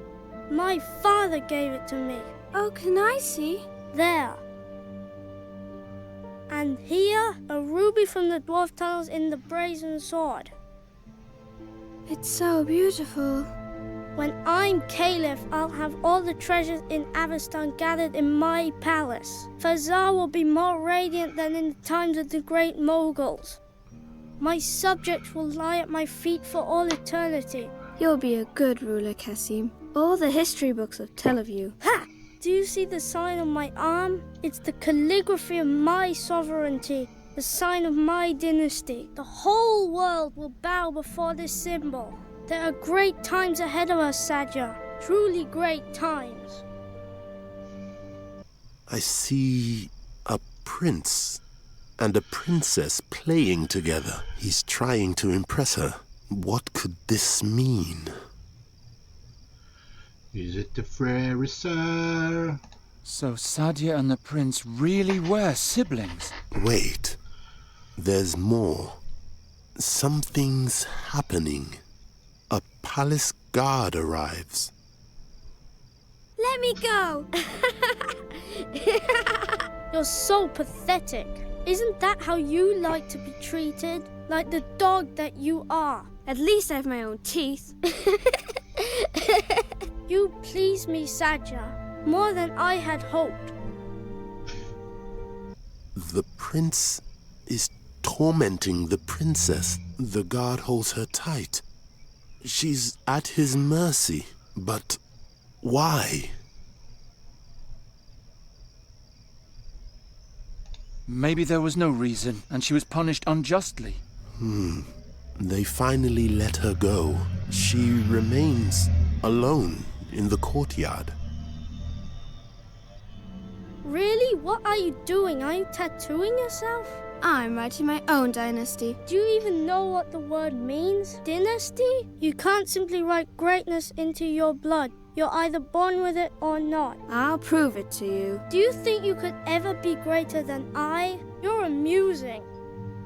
My father gave it to me. Oh, can I see? There. And here, a ruby from the dwarf tunnels in the brazen sword. It's so beautiful. When I'm Caliph, I'll have all the treasures in Avestan gathered in my palace. Fazar will be more radiant than in the times of the great Moguls. My subjects will lie at my feet for all eternity. You'll be a good ruler, Cassim. All the history books will tell of you. Ha! Do you see the sign on my arm? It's the calligraphy of my sovereignty, the sign of my dynasty. The whole world will bow before this symbol. There are great times ahead of us, Sadja. Truly great times. I see a prince and a princess playing together. He's trying to impress her. What could this mean? Is it the fairy, sir? So Sadia and the prince really were siblings? Wait. There's more. Something's happening. A palace guard arrives. Let me go! You're so pathetic. Isn't that how you like to be treated? Like the dog that you are. At least I have my own teeth. You please me, Sadja, more than I had hoped. The prince is tormenting the princess. The guard holds her tight. She's at his mercy. But why? Maybe there was no reason, and she was punished unjustly. They finally let her go. She remains alone in the courtyard. Really? What are you doing? Are you tattooing yourself? I'm writing my own dynasty. Do you even know what the word means? Dynasty? You can't simply write greatness into your blood. You're either born with it or not. I'll prove it to you. Do you think you could ever be greater than I? You're amusing.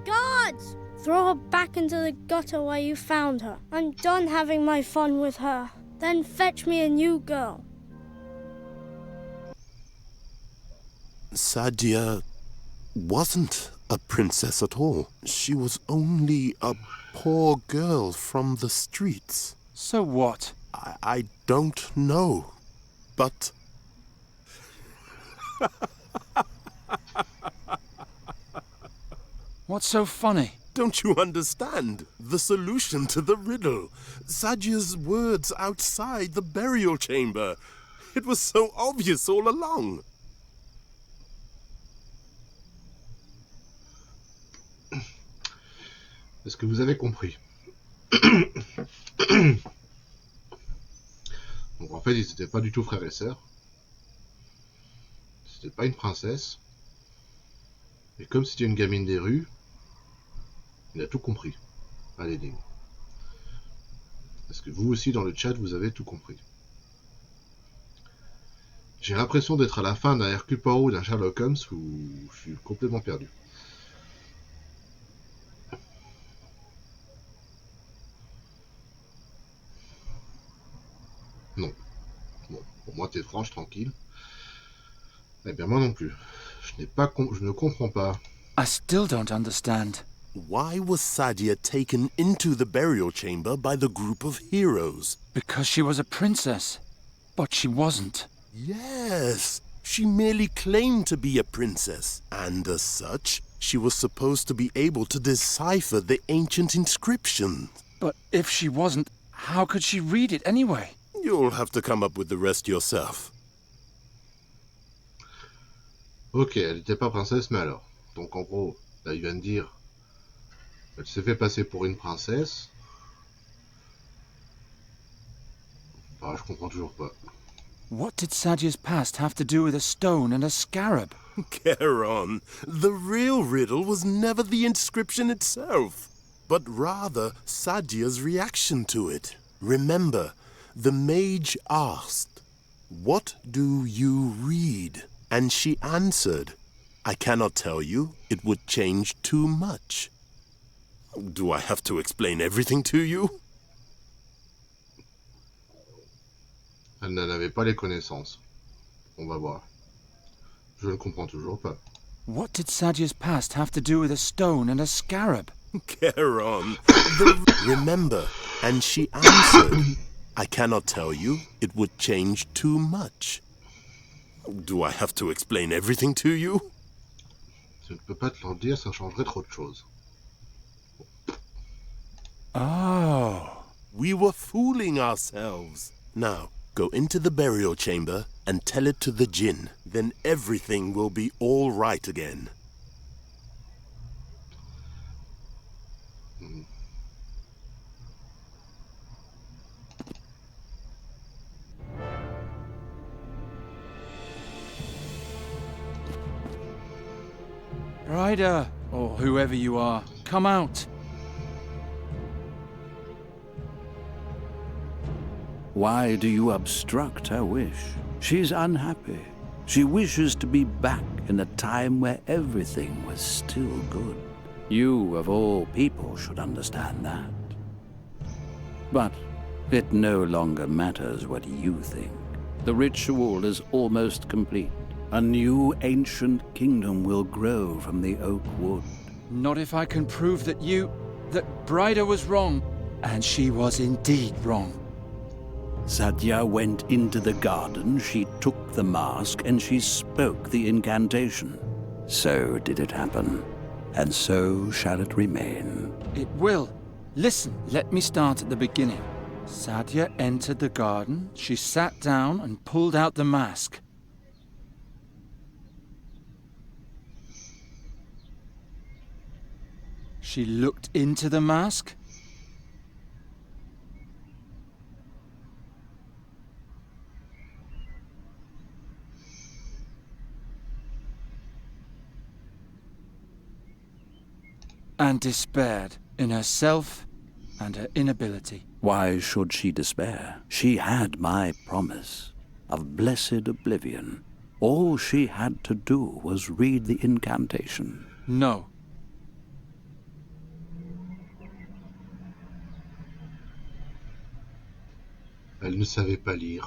Guards! Throw her back into the gutter where you found her. I'm done having my fun with her. Then fetch me a new girl. Sadia wasn't a princess at all. She was only a poor girl from the streets. So what? I don't know, but... What's so funny? Don't you understand? The solution to the riddle. Sadia's words outside the burial chamber. It was so obvious all along. Est-ce que vous avez compris? Donc en fait, ils n'étaient pas du tout frères et sœurs. C'était pas une princesse. Et comme c'était une gamine des rues, il a tout compris à l'énigme. Est-ce que vous aussi dans le chat vous avez tout compris? J'ai l'impression d'être à la fin d'un Hercule Poirot ou d'un Sherlock Holmes où je suis complètement perdu. Non. Bon, pour moi t'es franche, tranquille. Eh bien moi non plus. Je ne comprends pas. I still don't understand. Why was Sadia taken into the burial chamber by the group of heroes? Because she was a princess. But she wasn't. Yes, she merely claimed to be a princess. And as such, she was supposed to be able to decipher the ancient inscription. But if she wasn't, how could she read it anyway? You'll have to come up with the rest yourself. Ok, elle n'était pas princesse, mais alors. Donc en gros, là il vient de dire, elle s'est fait passer pour une princesse. Ah, je comprends toujours pas. What did Sadia's past have to do with a stone and a scarab? Charon, the real riddle was never the inscription itself, but rather Sadia's reaction to it. Remember, the mage asked, "What do you read?" And she answered, "I cannot tell you. It would change too much." Do I have to explain everything to you? Elle n'en avait pas les connaissances. On va voir. Je ne comprends toujours pas. What did Sadia's past have to do with a stone and a scarab? Charon. Remember, and she answered. I cannot tell you. It would change too much. Do I have to explain everything to you? Je ne peux pas te le dire, ça changerait trop de choses. Oh. We were fooling ourselves. Now, go into the burial chamber and tell it to the djinn. Then everything will be all right again. Ryder, or whoever you are, come out. Why do you obstruct her wish? She's unhappy. She wishes to be back in a time where everything was still good. You, of all people, should understand that. But it no longer matters what you think. The ritual is almost complete. A new ancient kingdom will grow from the oak wood. Not if I can prove that Bryder was wrong. And she was indeed wrong. Sadia went into the garden, she took the mask, and she spoke the incantation. So did it happen, and so shall it remain. It will. Listen, let me start at the beginning. Sadia entered the garden, she sat down and pulled out the mask. She looked into the mask. And despaired in herself and her inability. Why should she despair? She had my promise of blessed oblivion. All she had to do was read the incantation. No. Elle ne savait pas lire.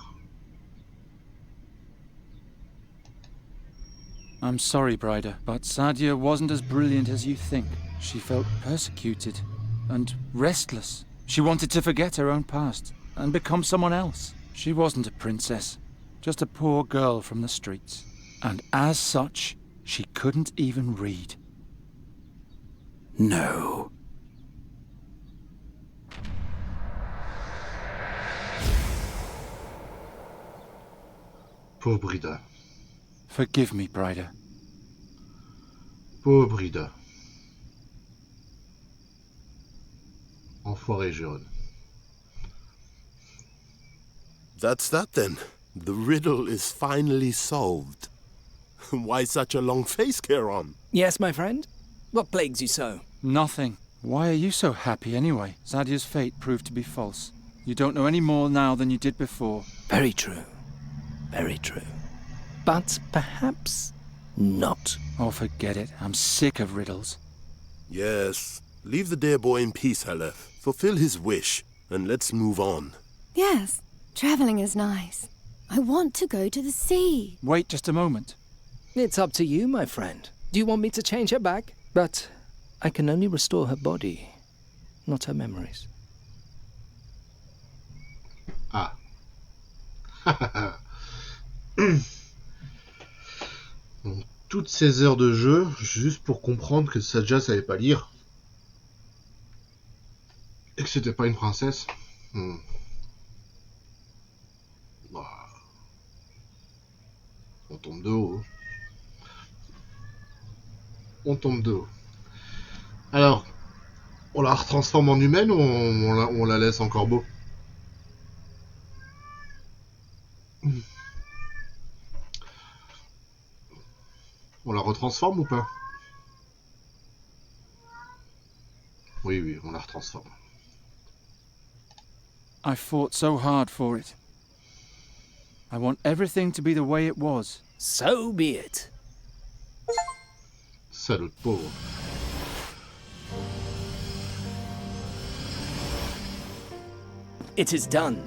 I'm sorry, Bryder, but Sadia wasn't as brilliant as you think. She felt persecuted and restless. She wanted to forget her own past and become someone else. She wasn't a princess, just a poor girl from the streets. And as such, she couldn't even read. No. Pauvre Brida. Forgive me, Bryder. Pauvre Brida. Enfoiré jaune. That's that then. The riddle is finally solved. Why such a long face, Charon? Yes, my friend? What plagues you so? Nothing. Why are you so happy anyway? Sadia's fate proved to be false. You don't know any more now than you did before. Very true. Very true. But perhaps not. Oh, forget it. I'm sick of riddles. Yes. Leave the dear boy in peace, Halef. Fulfill his wish, and let's move on. Yes, traveling is nice. I want to go to the sea. Wait just a moment. It's up to you, my friend. Do you want me to change her back? But I can only restore her body, not her memories. Ah. Donc, toutes ces heures de jeu, juste pour comprendre que Sadia savait pas lire. Et que c'était pas une princesse. Bah. On tombe de haut. On tombe de haut. Alors, on la retransforme en humaine ou on la laisse en corbeau? On la retransforme ou pas? Oui, oui, on la retransforme. I fought so hard for it. I want everything to be the way it was. So be it. Salaud de pauvre. It is done.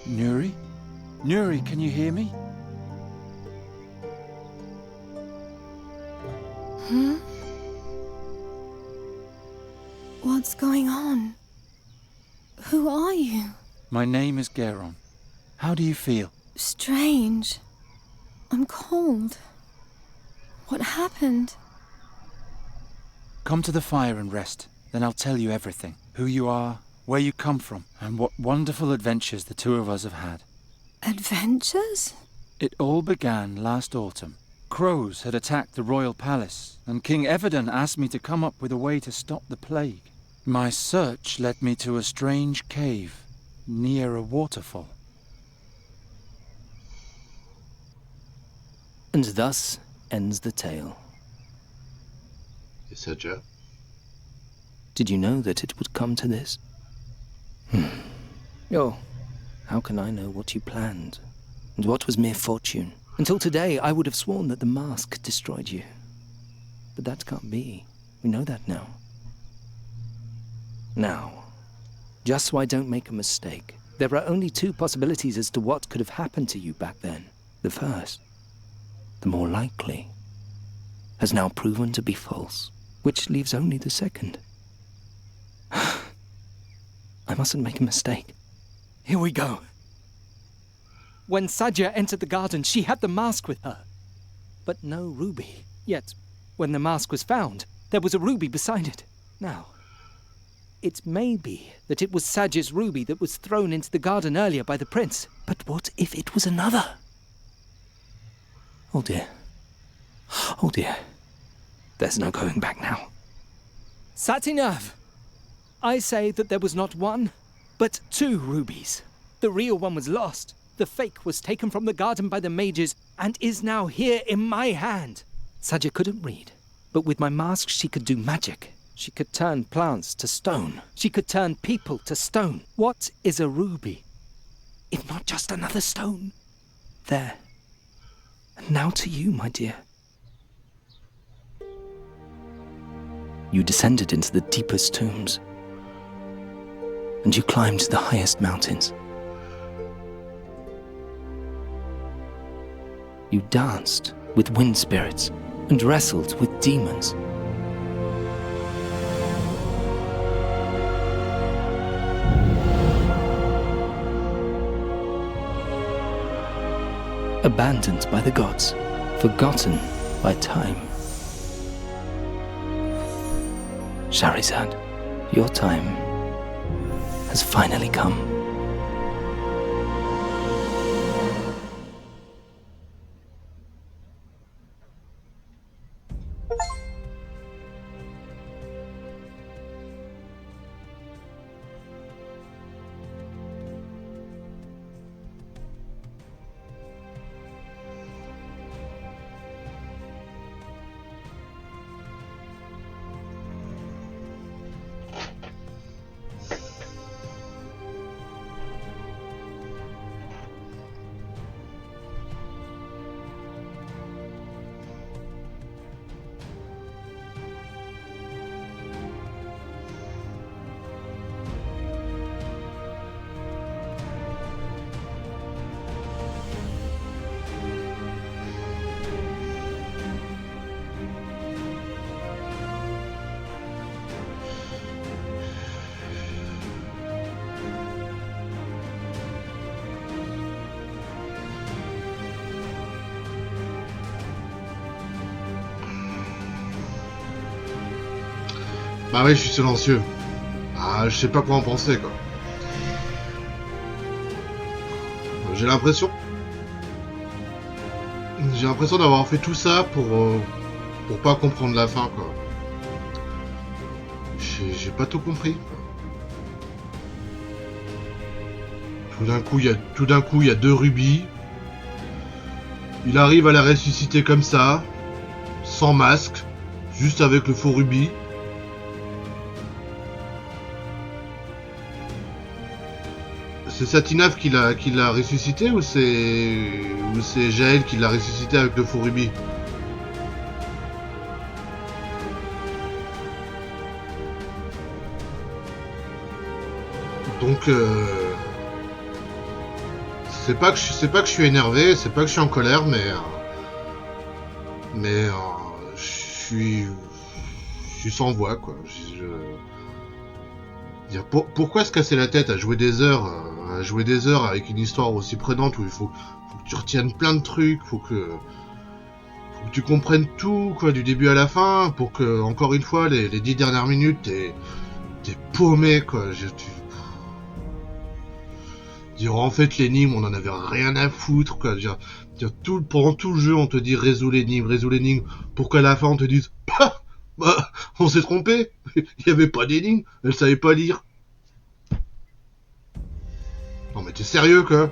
Nuri? Nuri, can you hear me? Hmm? What's going on? Who are you? My name is Geron. How do you feel? Strange. I'm cold. What happened? Come to the fire and rest. Then I'll tell you everything. Who you are, where you come from, and what wonderful adventures the two of us have had. Adventures? It all began last autumn. Crows had attacked the royal palace, and King Everden asked me to come up with a way to stop the plague. My search led me to a strange cave near a waterfall. And thus ends the tale. Sadja. Did you know that it would come to this? Oh, how can I know what you planned? And what was mere fortune? Until today, I would have sworn that the mask destroyed you. But that can't be. We know that now. Now, just so I don't make a mistake, there are only two possibilities as to what could have happened to you back then. The first, the more likely, has now proven to be false, which leaves only the second. I mustn't make a mistake. Here we go. When Sadja entered the garden, she had the mask with her. But no ruby. Yet, when the mask was found, there was a ruby beside it. Now, it may be that it was Sadja's ruby that was thrown into the garden earlier by the prince. But what if it was another? Oh dear. Oh dear. There's no going back now. Satinav! I say that there was not one, but two rubies. The real one was lost. The fake was taken from the garden by the mages and is now here in my hand. Sadja couldn't read, but with my mask she could do magic. She could turn plants to stone. She could turn people to stone. What is a ruby, if not just another stone? There. And now to you, my dear. You descended into the deepest tombs, and you climbed the highest mountains. You danced with wind spirits and wrestled with demons. Abandoned by the gods, forgotten by time. Charizard, your time has finally come. Bah ouais, je suis silencieux. Ah, je sais pas quoi en penser, quoi. J'ai l'impression d'avoir fait tout ça pour pas comprendre la fin, quoi. J'ai pas tout compris. Tout d'un coup, il y a deux rubis. Il arrive à la ressusciter comme ça, sans masque, juste avec le faux rubis. C'est Satinav qui l'a ressuscité ou c'est Jaël qui l'a ressuscité avec le faux rubis? Donc c'est pas que je suis énervé, c'est pas que je suis en colère, mais je je suis sans voix, quoi. Pourquoi se casser la tête à jouer des heures avec une histoire aussi prenante où faut que tu retiennes plein de trucs, faut que tu comprennes tout, quoi, du début à la fin, pour que, encore une fois, les 10 dernières minutes, t'es paumé, quoi. En fait, l'énigme, on en avait rien à foutre, quoi. Pendant tout le jeu, on te dit résous l'énigme, pour qu'à la fin, on te dise bah, on s'est trompé, il n'y avait pas d'énigme, elle savait pas lire. Non mais t'es sérieux, quoi?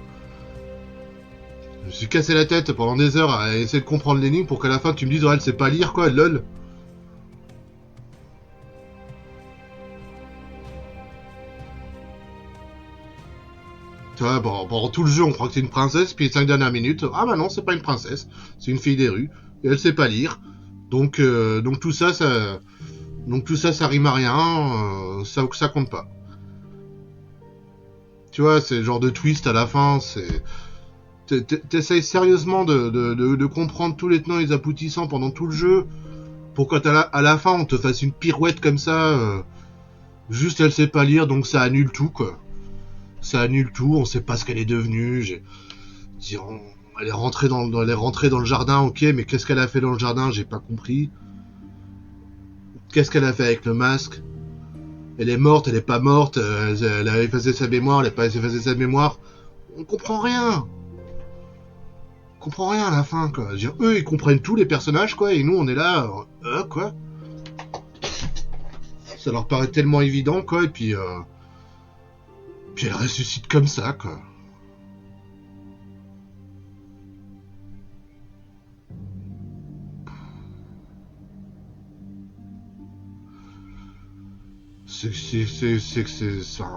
Je me suis cassé la tête pendant des heures à essayer de comprendre l'énigme pour qu'à la fin tu me dises, elle sait pas lire, quoi, lol. Tu vois, pendant tout le jeu, on croit que c'est une princesse, puis les 5 dernières minutes, ah bah non, c'est pas une princesse, c'est une fille des rues, et elle sait pas lire. Donc tout ça, ça rime à rien, ça compte pas. Tu vois, c'est le genre de twist à la fin, t'essayes sérieusement de comprendre tous les tenants et les aboutissants pendant tout le jeu, pour quand à la fin on te fasse une pirouette comme ça, juste elle sait pas lire, donc ça annule tout, quoi. Ça annule tout, on sait pas ce qu'elle est devenue, elle est rentrée dans le jardin, ok, mais qu'est-ce qu'elle a fait dans le jardin, j'ai pas compris. Qu'est-ce qu'elle a fait avec le masque? Elle est morte, elle est pas morte, elle a effacé sa mémoire, elle a pas effacé sa mémoire. On comprend rien. On comprend rien à la fin, quoi. Eux, ils comprennent tous les personnages, quoi, et nous, on est là, quoi. Ça leur paraît tellement évident, quoi, et puis elle ressuscite comme ça, quoi.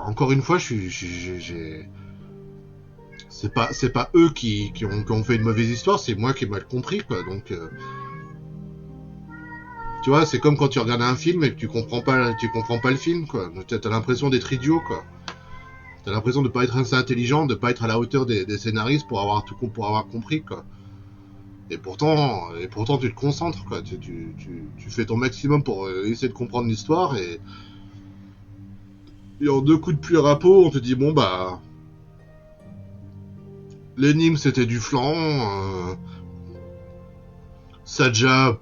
Encore une fois, c'est pas eux qui ont fait une mauvaise histoire, c'est moi qui ai mal compris, quoi. Donc, tu vois, c'est comme quand tu regardes un film et que tu comprends pas le film, quoi. T'as l'impression d'être idiot, quoi. T'as l'impression de pas être assez intelligent, de pas être à la hauteur des scénaristes pour avoir compris, quoi. Et pourtant, tu te concentres, quoi. Tu fais ton maximum pour essayer de comprendre l'histoire et en 2 coups de pluie à peau, on te dit, bon, bah, l'énigme, c'était du flan, Saja,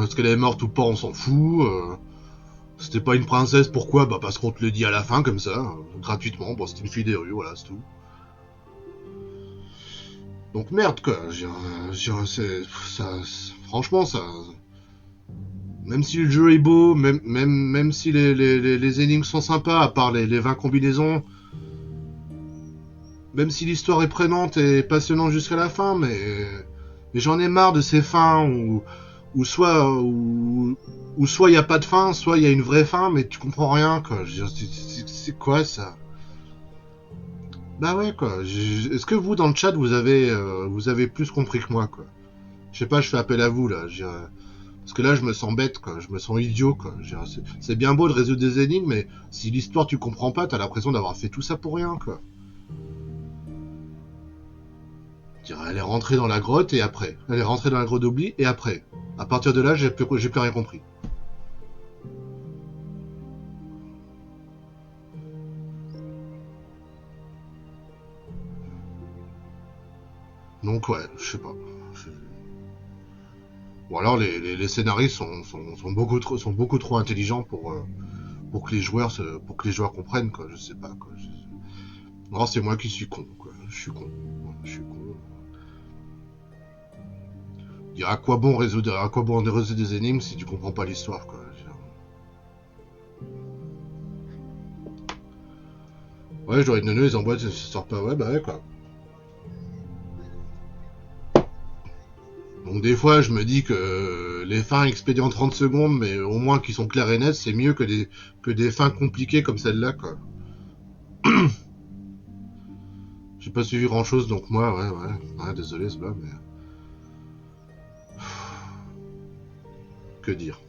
est-ce qu'elle est morte ou pas, on s'en fout, c'était pas une princesse, pourquoi? Bah, parce qu'on te le dit à la fin, comme ça, gratuitement, bon, c'était une fille des rues, voilà, c'est tout. Donc, merde, quoi, franchement, ça... Même si le jeu est beau, même si les énigmes sont sympas, à part les 20 combinaisons, même si l'histoire est prenante et passionnante jusqu'à la fin, mais j'en ai marre de ces fins où soit il y a pas de fin, soit il y a une vraie fin, mais tu comprends rien, quoi. C'est quoi ça? Bah ouais, quoi. Est-ce que vous, dans le chat, vous avez plus compris que moi, quoi? Je sais pas, je fais appel à vous, là. Parce que là, je me sens bête, quoi. Je me sens idiot, quoi. C'est bien beau de résoudre des énigmes, mais si l'histoire tu comprends pas, t'as l'impression d'avoir fait tout ça pour rien, quoi. Elle est rentrée dans la grotte et après. Elle est rentrée dans la grotte d'oubli et après. À partir de là, j'ai plus rien compris. Donc ouais, je sais pas. Ou alors les scénaristes sont beaucoup trop intelligents pour que les joueurs comprennent, quoi. Je sais pas, quoi. Non, c'est moi qui suis con, quoi. Je suis con. À quoi bon résoudre des énigmes si tu comprends pas l'histoire, quoi. Ouais, je dois être neuneux, les emboîtes, ça sort pas. Ouais, bah ouais, quoi. Donc des fois, je me dis que les fins expédiées en 30 secondes, mais au moins qui sont claires et nettes, c'est mieux que des fins compliquées comme celle-là, quoi. J'ai pas suivi grand-chose, donc moi, ouais, désolé, c'est là, mais... Que dire?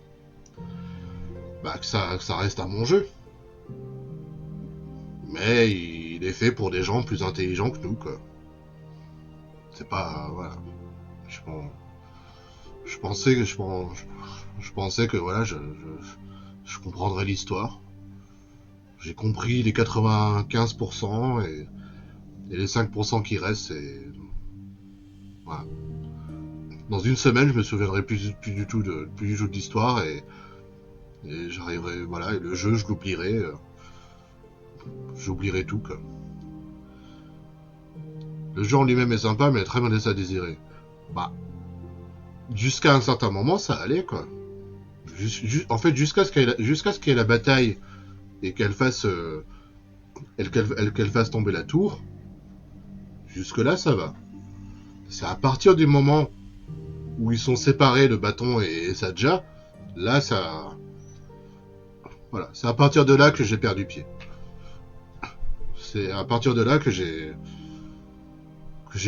Bah, que ça reste un bon jeu. Mais il est fait pour des gens plus intelligents que nous, quoi. C'est pas... Voilà. Je Je pensais que voilà, je comprendrais l'histoire. J'ai compris les 95% et les 5% qui restent, c'est... Voilà. Dans une semaine, je me souviendrai plus du tout de l'histoire et j'arriverai... Voilà, et le jeu, je l'oublierai. J'oublierai tout, quoi. Le jeu en lui-même est sympa, mais très bien laissé à désirer. Bah... Jusqu'à un certain moment, ça allait, quoi. En fait, jusqu'à ce qu'il y ait la bataille et qu'elle fasse... qu'elle fasse tomber la tour, jusque-là, ça va. C'est à partir du moment où ils sont séparés, le bâton et Sadja, là, ça... Voilà, c'est à partir de là que j'ai perdu pied. C'est à partir de là que j'ai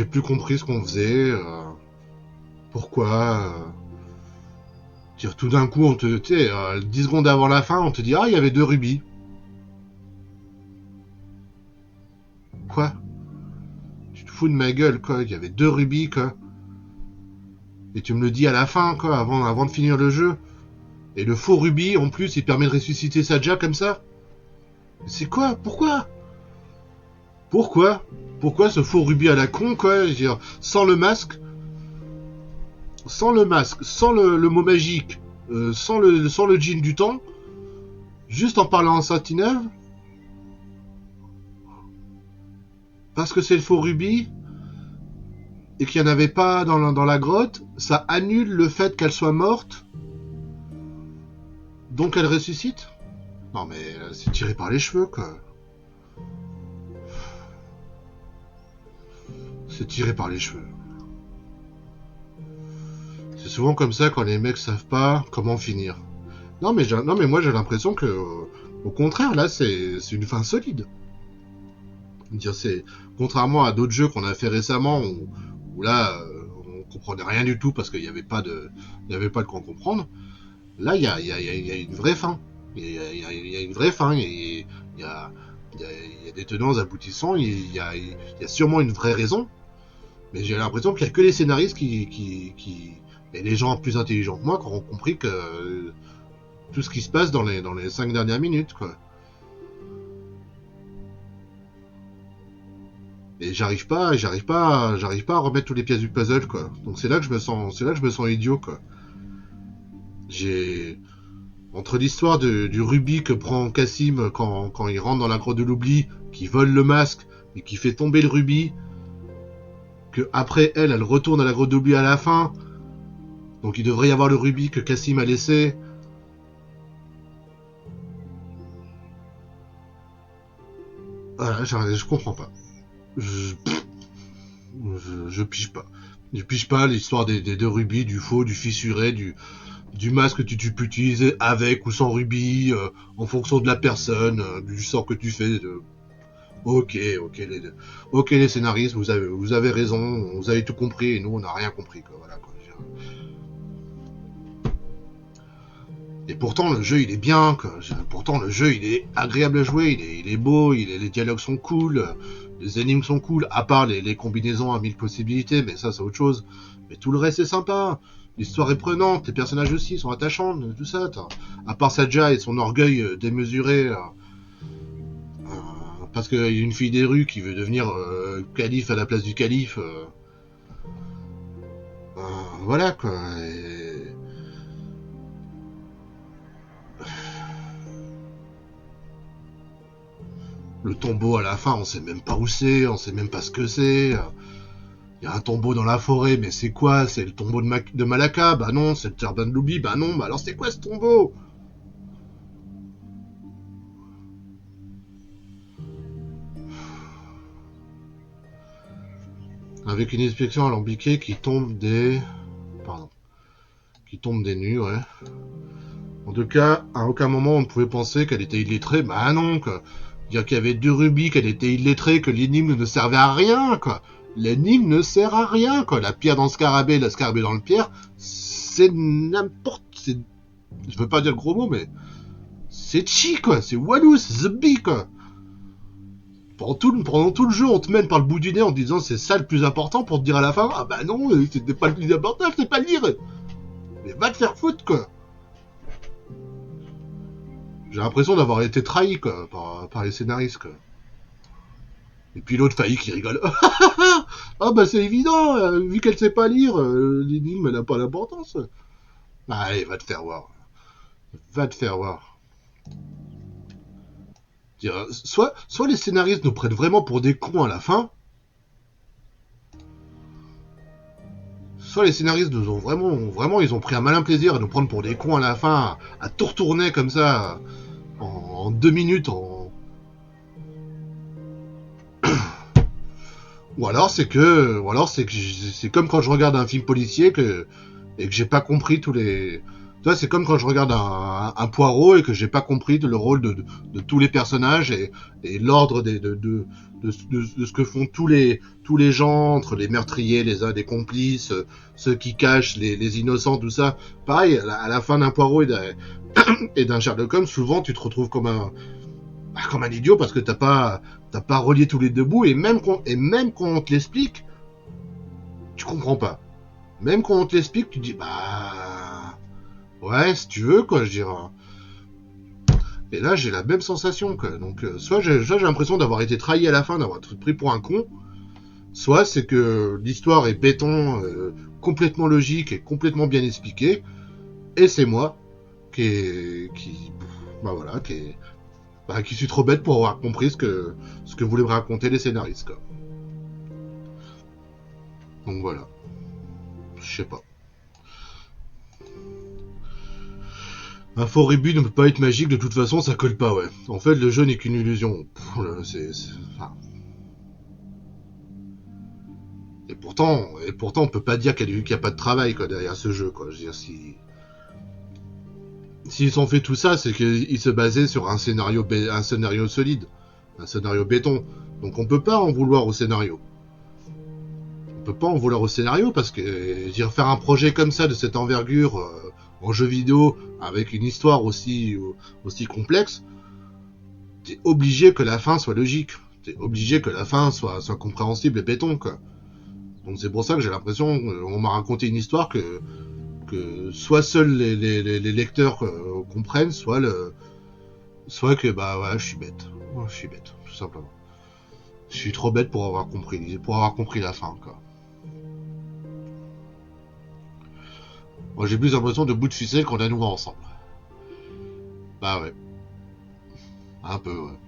plus compris ce qu'on faisait, pourquoi... tout d'un coup, on te... Tu sais, 10 secondes avant la fin, on te dit « Ah, il y avait 2 rubis. » Quoi? Tu te fous de ma gueule, quoi. Il y avait 2 rubis, quoi. Et tu me le dis à la fin, quoi, avant de finir le jeu. Et le faux rubis, en plus, il permet de ressusciter Sadja comme ça. C'est quoi? Pourquoi? Pourquoi ce faux rubis à la con, quoi? Je veux dire, sans le masque, sans le mot magique, sans le djinn du temps, juste en parlant en sentinelle, parce que c'est le faux rubis, et qu'il n'y en avait pas dans la grotte, ça annule le fait qu'elle soit morte, donc elle ressuscite? Non mais c'est tiré par les cheveux, quoi. C'est tiré par les cheveux. C'est souvent comme ça quand les mecs savent pas comment finir. Non mais moi j'ai l'impression que, au contraire, là c'est une fin solide. C'est contrairement à d'autres jeux qu'on a fait récemment où là on comprenait rien du tout parce qu'il n'y avait pas de quoi comprendre. Là il y a une vraie fin. Il y a une vraie fin. Il y a des tenants aboutissants. Il y a sûrement une vraie raison. Mais j'ai l'impression qu'il n'y a que les scénaristes et les gens plus intelligents que moi qui auront compris que tout ce qui se passe dans les 5 dernières minutes, quoi. Et j'arrive pas à remettre toutes les pièces du puzzle, quoi. Donc c'est là que je me sens idiot, quoi. Entre l'histoire du rubis que prend Cassim quand il rentre dans la grotte de l'oubli, qui vole le masque et qui fait tomber le rubis, que après elle retourne à la grotte de l'oubli à la fin, donc il devrait y avoir le rubis que Cassim a laissé. Voilà, je comprends pas. Je pige pas. Je pige pas l'histoire des 2 rubis, du faux, du fissuré, du masque que tu peux utiliser avec ou sans rubis, en fonction de la personne, du sort que tu fais. Ok, les scénaristes, vous avez raison, vous avez tout compris et nous on n'a rien compris, quoi. Voilà, quoi. Et pourtant le jeu il est bien, quoi. Pourtant le jeu il est agréable à jouer, il est beau, les dialogues sont cool, les énigmes sont cool, à part les combinaisons à 1000 possibilités, mais ça c'est autre chose. Mais tout le reste est sympa. L'histoire est prenante, les personnages aussi sont attachants, tout ça. À part Sadja et son orgueil démesuré, parce qu'il y a une fille des rues qui veut devenir calife à la place du calife. Voilà, quoi. Le tombeau à la fin, on sait même pas où c'est, on sait même pas ce que c'est. Il y a un tombeau dans la forêt, mais c'est quoi? C'est le tombeau de Malaka? Bah non. C'est le jardin de l'oubli? Bah non. Bah alors c'est quoi ce tombeau? Avec une inspection alambiquée qui tombe des nues, ouais. En tout cas, à aucun moment on ne pouvait penser qu'elle était illettrée. Bah non, quoi. Dire qu'il y avait 2 rubis, qu'elle était illettrée, que l'énigme ne servait à rien, quoi. L'énigme ne sert à rien, quoi. La pierre dans le scarabée, la scarabée dans le pierre, c'est n'importe... Je veux pas dire gros mots, mais... C'est chi, quoi. C'est walou, c'est the bee, quoi. Pendant tout le jeu, on te mène par le bout du nez en disant c'est ça le plus important pour te dire à la fin, ah bah non, c'était pas le plus important, c'est pas le lire. Mais va te faire foutre, quoi. J'ai l'impression d'avoir été trahi, quoi, par les scénaristes, quoi. Et puis l'autre failli qui rigole. Ah bah c'est évident, vu qu'elle sait pas lire, l'énigme n'a pas d'importance. Allez, va te faire voir. Va te faire voir. Soit les scénaristes nous prennent vraiment pour des cons à la fin, soit les scénaristes nous ont vraiment, ils ont pris un malin plaisir à nous prendre pour des cons à la fin, à tout retourner comme ça, en 2 minutes, ou alors c'est comme quand je regarde un film policier et que j'ai pas compris tous les. Tu vois, c'est comme quand je regarde un Poirot et que j'ai pas compris le rôle de tous les personnages et l'ordre de ce que font tous les gens entre les meurtriers, des complices, ceux qui cachent les innocents, tout ça. Pareil, à la fin d'un Poirot et d'un Sherlock Holmes, souvent tu te retrouves comme un idiot parce que t'as pas relié tous les deux bouts et même quand on te l'explique, tu comprends pas. Même quand on te l'explique, tu dis bah ouais, si tu veux, quoi, je dirais. Et là, j'ai la même sensation, quoi. Donc, soit j'ai l'impression d'avoir été trahi à la fin, d'avoir été pris pour un con, soit c'est que l'histoire est béton, complètement logique et complètement bien expliquée, et c'est moi qui suis trop bête pour avoir compris ce que voulaient me raconter les scénaristes, quoi. Donc voilà. Je sais pas. Un faux rébut ne peut pas être magique, de toute façon, ça colle pas, ouais. En fait, le jeu n'est qu'une illusion. Enfin... Et pourtant, on peut pas dire qu'il y a pas de travail, quoi, derrière ce jeu, quoi. Je veux dire, s'ils ont fait tout ça, c'est qu'ils se basaient sur un scénario solide, un scénario béton. Donc on peut pas en vouloir au scénario. On peut pas en vouloir au scénario parce que faire un projet comme ça, de cette envergure, en jeu vidéo, avec une histoire aussi complexe, t'es obligé que la fin soit logique. T'es obligé que la fin soit compréhensible et béton, quoi. Donc c'est pour ça que j'ai l'impression qu'on m'a raconté une histoire que soit seuls les lecteurs comprennent, soit que bah ouais, je suis bête. Ouais, je suis bête, tout simplement. Je suis trop bête pour avoir compris la fin, quoi. Moi j'ai plus l'impression de bout de ficelle qu'on a nouveau ensemble. Bah ouais. Un peu, ouais.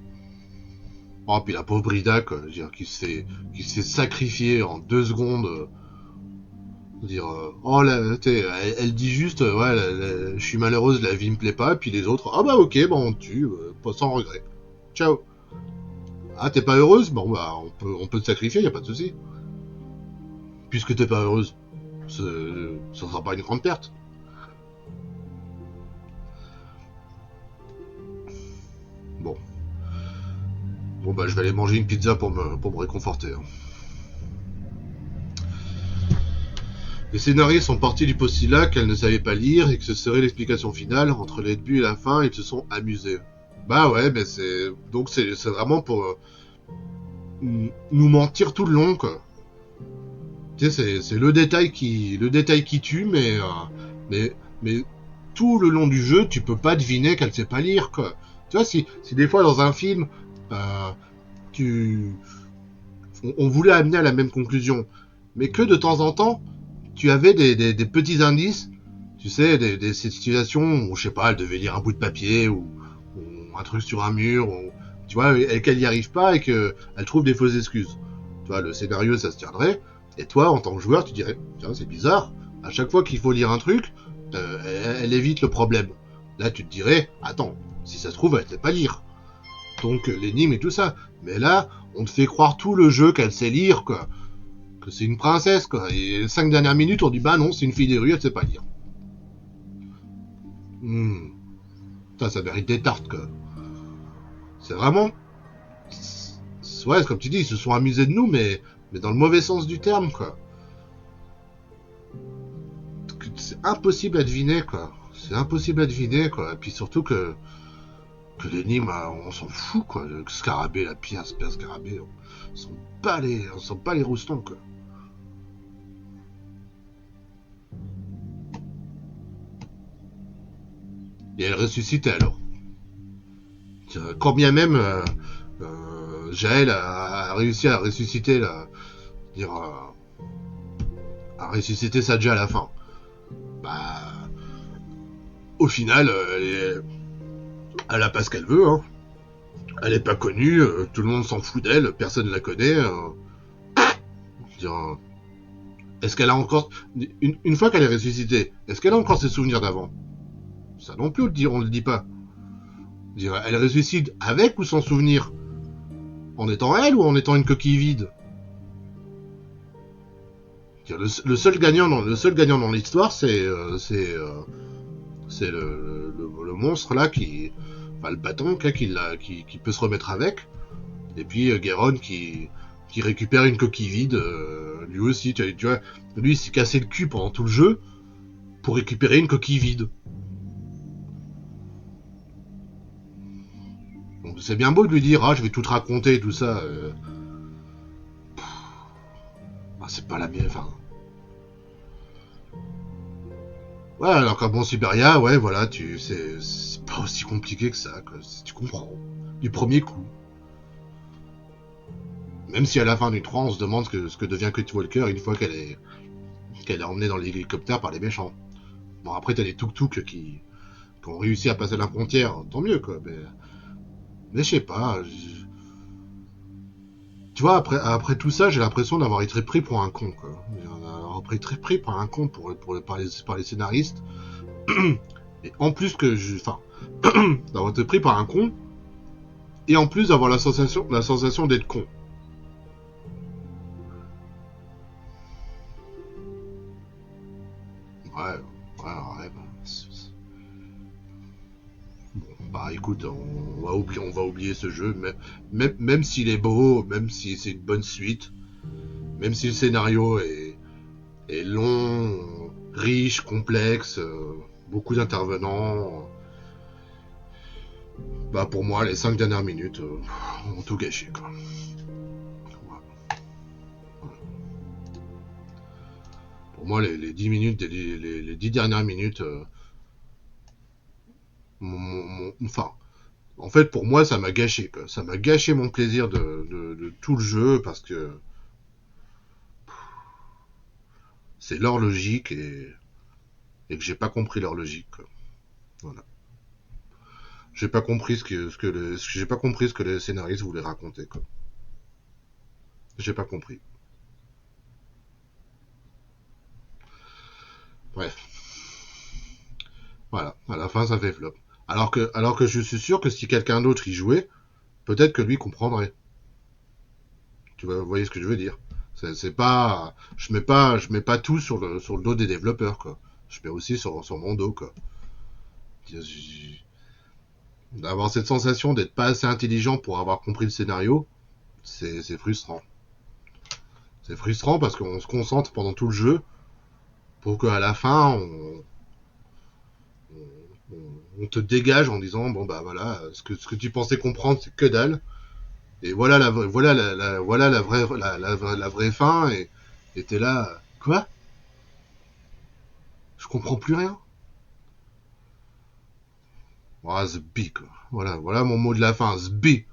Oh, puis la pauvre Brida, quoi, je veux dire, qui se fait sacrifier en 2 secondes. Dire, oh là, elle dit juste, ouais, je suis malheureuse, la vie me plaît pas, puis les autres, ah bah ok, bah on te tue, pas sans regret. Ciao. Ah, t'es pas heureuse? Bon bah on peut te sacrifier, y a pas de souci. Puisque t'es pas heureuse, ça sera pas une grande perte. Bon. Bon bah je vais aller manger une pizza pour me réconforter. Hein. Les scénaristes sont partis du postulat qu'elle ne savait pas lire et que ce serait l'explication finale. Entre le début et la fin, ils se sont amusés. Bah ouais, mais c'est vraiment pour nous mentir tout le long, quoi. Tu sais, c'est le détail qui tue, mais tout le long du jeu, tu peux pas deviner qu'elle sait pas lire, quoi. Tu vois, si des fois dans un film, on voulait amener à la même conclusion, mais que de temps en temps, tu avais des petits indices, tu sais, des situations où, je sais pas, elle devait lire un bout de papier ou un truc sur un mur, ou, tu vois, et qu'elle y arrive pas et qu'elle trouve des fausses excuses. Tu vois, le scénario, ça se tiendrait, et toi, en tant que joueur, tu dirais, tiens, c'est bizarre, à chaque fois qu'il faut lire un truc, elle évite le problème. Là, tu te dirais, attends, si ça se trouve, elle sait pas lire. Donc, l'énigme et tout ça. Mais là, on te fait croire tout le jeu qu'elle sait lire, quoi. Que c'est une princesse, quoi. Et les 5 dernières minutes, on dit, bah non, c'est une fille des rues, elle sait pas lire. Ça mérite des tartes, quoi. C'est vraiment... Ouais, comme tu dis, ils se sont amusés de nous, mais dans le mauvais sens du terme, quoi. C'est impossible à deviner, quoi. C'est impossible à deviner, quoi. Et puis surtout que l'énigme, on s'en fout, quoi. Le scarabée, la pierre, scarabée, on sent pas les roustons, quoi. Et elle ressuscitait alors. Quand bien même Jaël a réussi à ressusciter à ressusciter Sadja à la fin. Bah, au final, elle a pas ce qu'elle veut. Hein. Elle est pas connue, tout le monde s'en fout d'elle, personne la connaît. Est-ce qu'elle a encore... Une fois qu'elle est ressuscitée, est-ce qu'elle a encore ses souvenirs d'avant? Ça non plus, on le dit pas. Elle ressuscite avec ou sans souvenir? En étant elle ou en étant une coquille vide? Le seul gagnant dans l'histoire, c'est le monstre là enfin le bâton là, qui peut se remettre avec. Et puis Guéron qui récupère une coquille vide, lui aussi, tu vois, lui il s'est cassé le cul pendant tout le jeu pour récupérer une coquille vide. Donc c'est bien beau de lui dire je vais tout te raconter tout ça. C'est pas la mienne, enfin. Ouais, alors qu'à bon Siberia, ouais, voilà, c'est pas aussi compliqué que ça, quoi. Tu comprends. Du premier coup. Même si à la fin du 3, on se demande ce que devient Kate Walker une fois qu'elle est emmenée dans l'hélicoptère par les méchants. Bon, après, t'as les tuk-tuk qui ont réussi à passer la frontière, tant mieux, quoi. Mais je sais pas. Tu vois, après tout ça, j'ai l'impression d'avoir été pris pour un con, quoi. D'avoir été très pris par un con par les scénaristes. Et en plus enfin, d'avoir été pris par un con, et en plus d'avoir la sensation d'être con. Ouais. Bon, bah écoute, on va oublier ce jeu, même s'il est beau, même si c'est une bonne suite, même si le scénario est long, riche, complexe, beaucoup d'intervenants. Bah pour moi, les 5 dernières minutes ont tout gâché, quoi. Pour moi, les 10 minutes, les 10 dernières minutes, enfin, en fait, pour moi, ça m'a gâché, quoi. Ça m'a gâché mon plaisir de tout le jeu parce que c'est leur logique et que j'ai pas compris leur logique, quoi. Voilà. J'ai pas compris j'ai pas compris ce que les scénaristes voulaient raconter, quoi. J'ai pas compris. Bref. Voilà. À la fin, ça fait flop. Alors que je suis sûr que si quelqu'un d'autre y jouait, peut-être que lui comprendrait. Tu vois, vous voyez ce que je veux dire? C'est pas, je mets pas tout sur le dos des développeurs, quoi. Je mets aussi sur mon dos, quoi. D'avoir cette sensation d'être pas assez intelligent pour avoir compris le scénario, c'est frustrant. C'est frustrant parce qu'on se concentre pendant tout le jeu pour qu'à la fin, on te dégage en disant bon bah voilà, ce que tu pensais comprendre, c'est que dalle. Et voilà la vraie fin. Et t'es là, quoi? Je comprends plus rien. Ah, zbi, quoi. Voilà mon mot de la fin, zbi.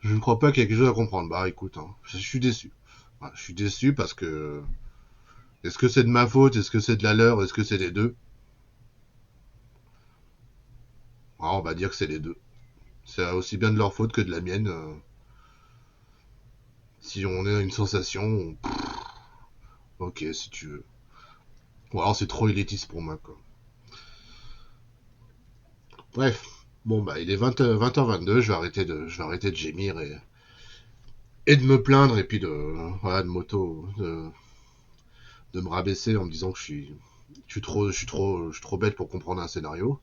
Je ne crois pas qu'il y a quelque chose à comprendre. Bah écoute, hein, je suis déçu. Voilà, je suis déçu parce que... Est-ce que c'est de ma faute? Est-ce que c'est de la leur? Est-ce que c'est les deux? Ah, on va dire que c'est les deux. C'est aussi bien de leur faute que de la mienne. Si on a une sensation... Ok, si tu veux. Ou alors c'est trop élitiste pour moi, quoi. Bref. Bon, bah, il est 20h22, je vais arrêter de gémir et de me plaindre et puis de me rabaisser en me disant que je suis trop bête pour comprendre un scénario.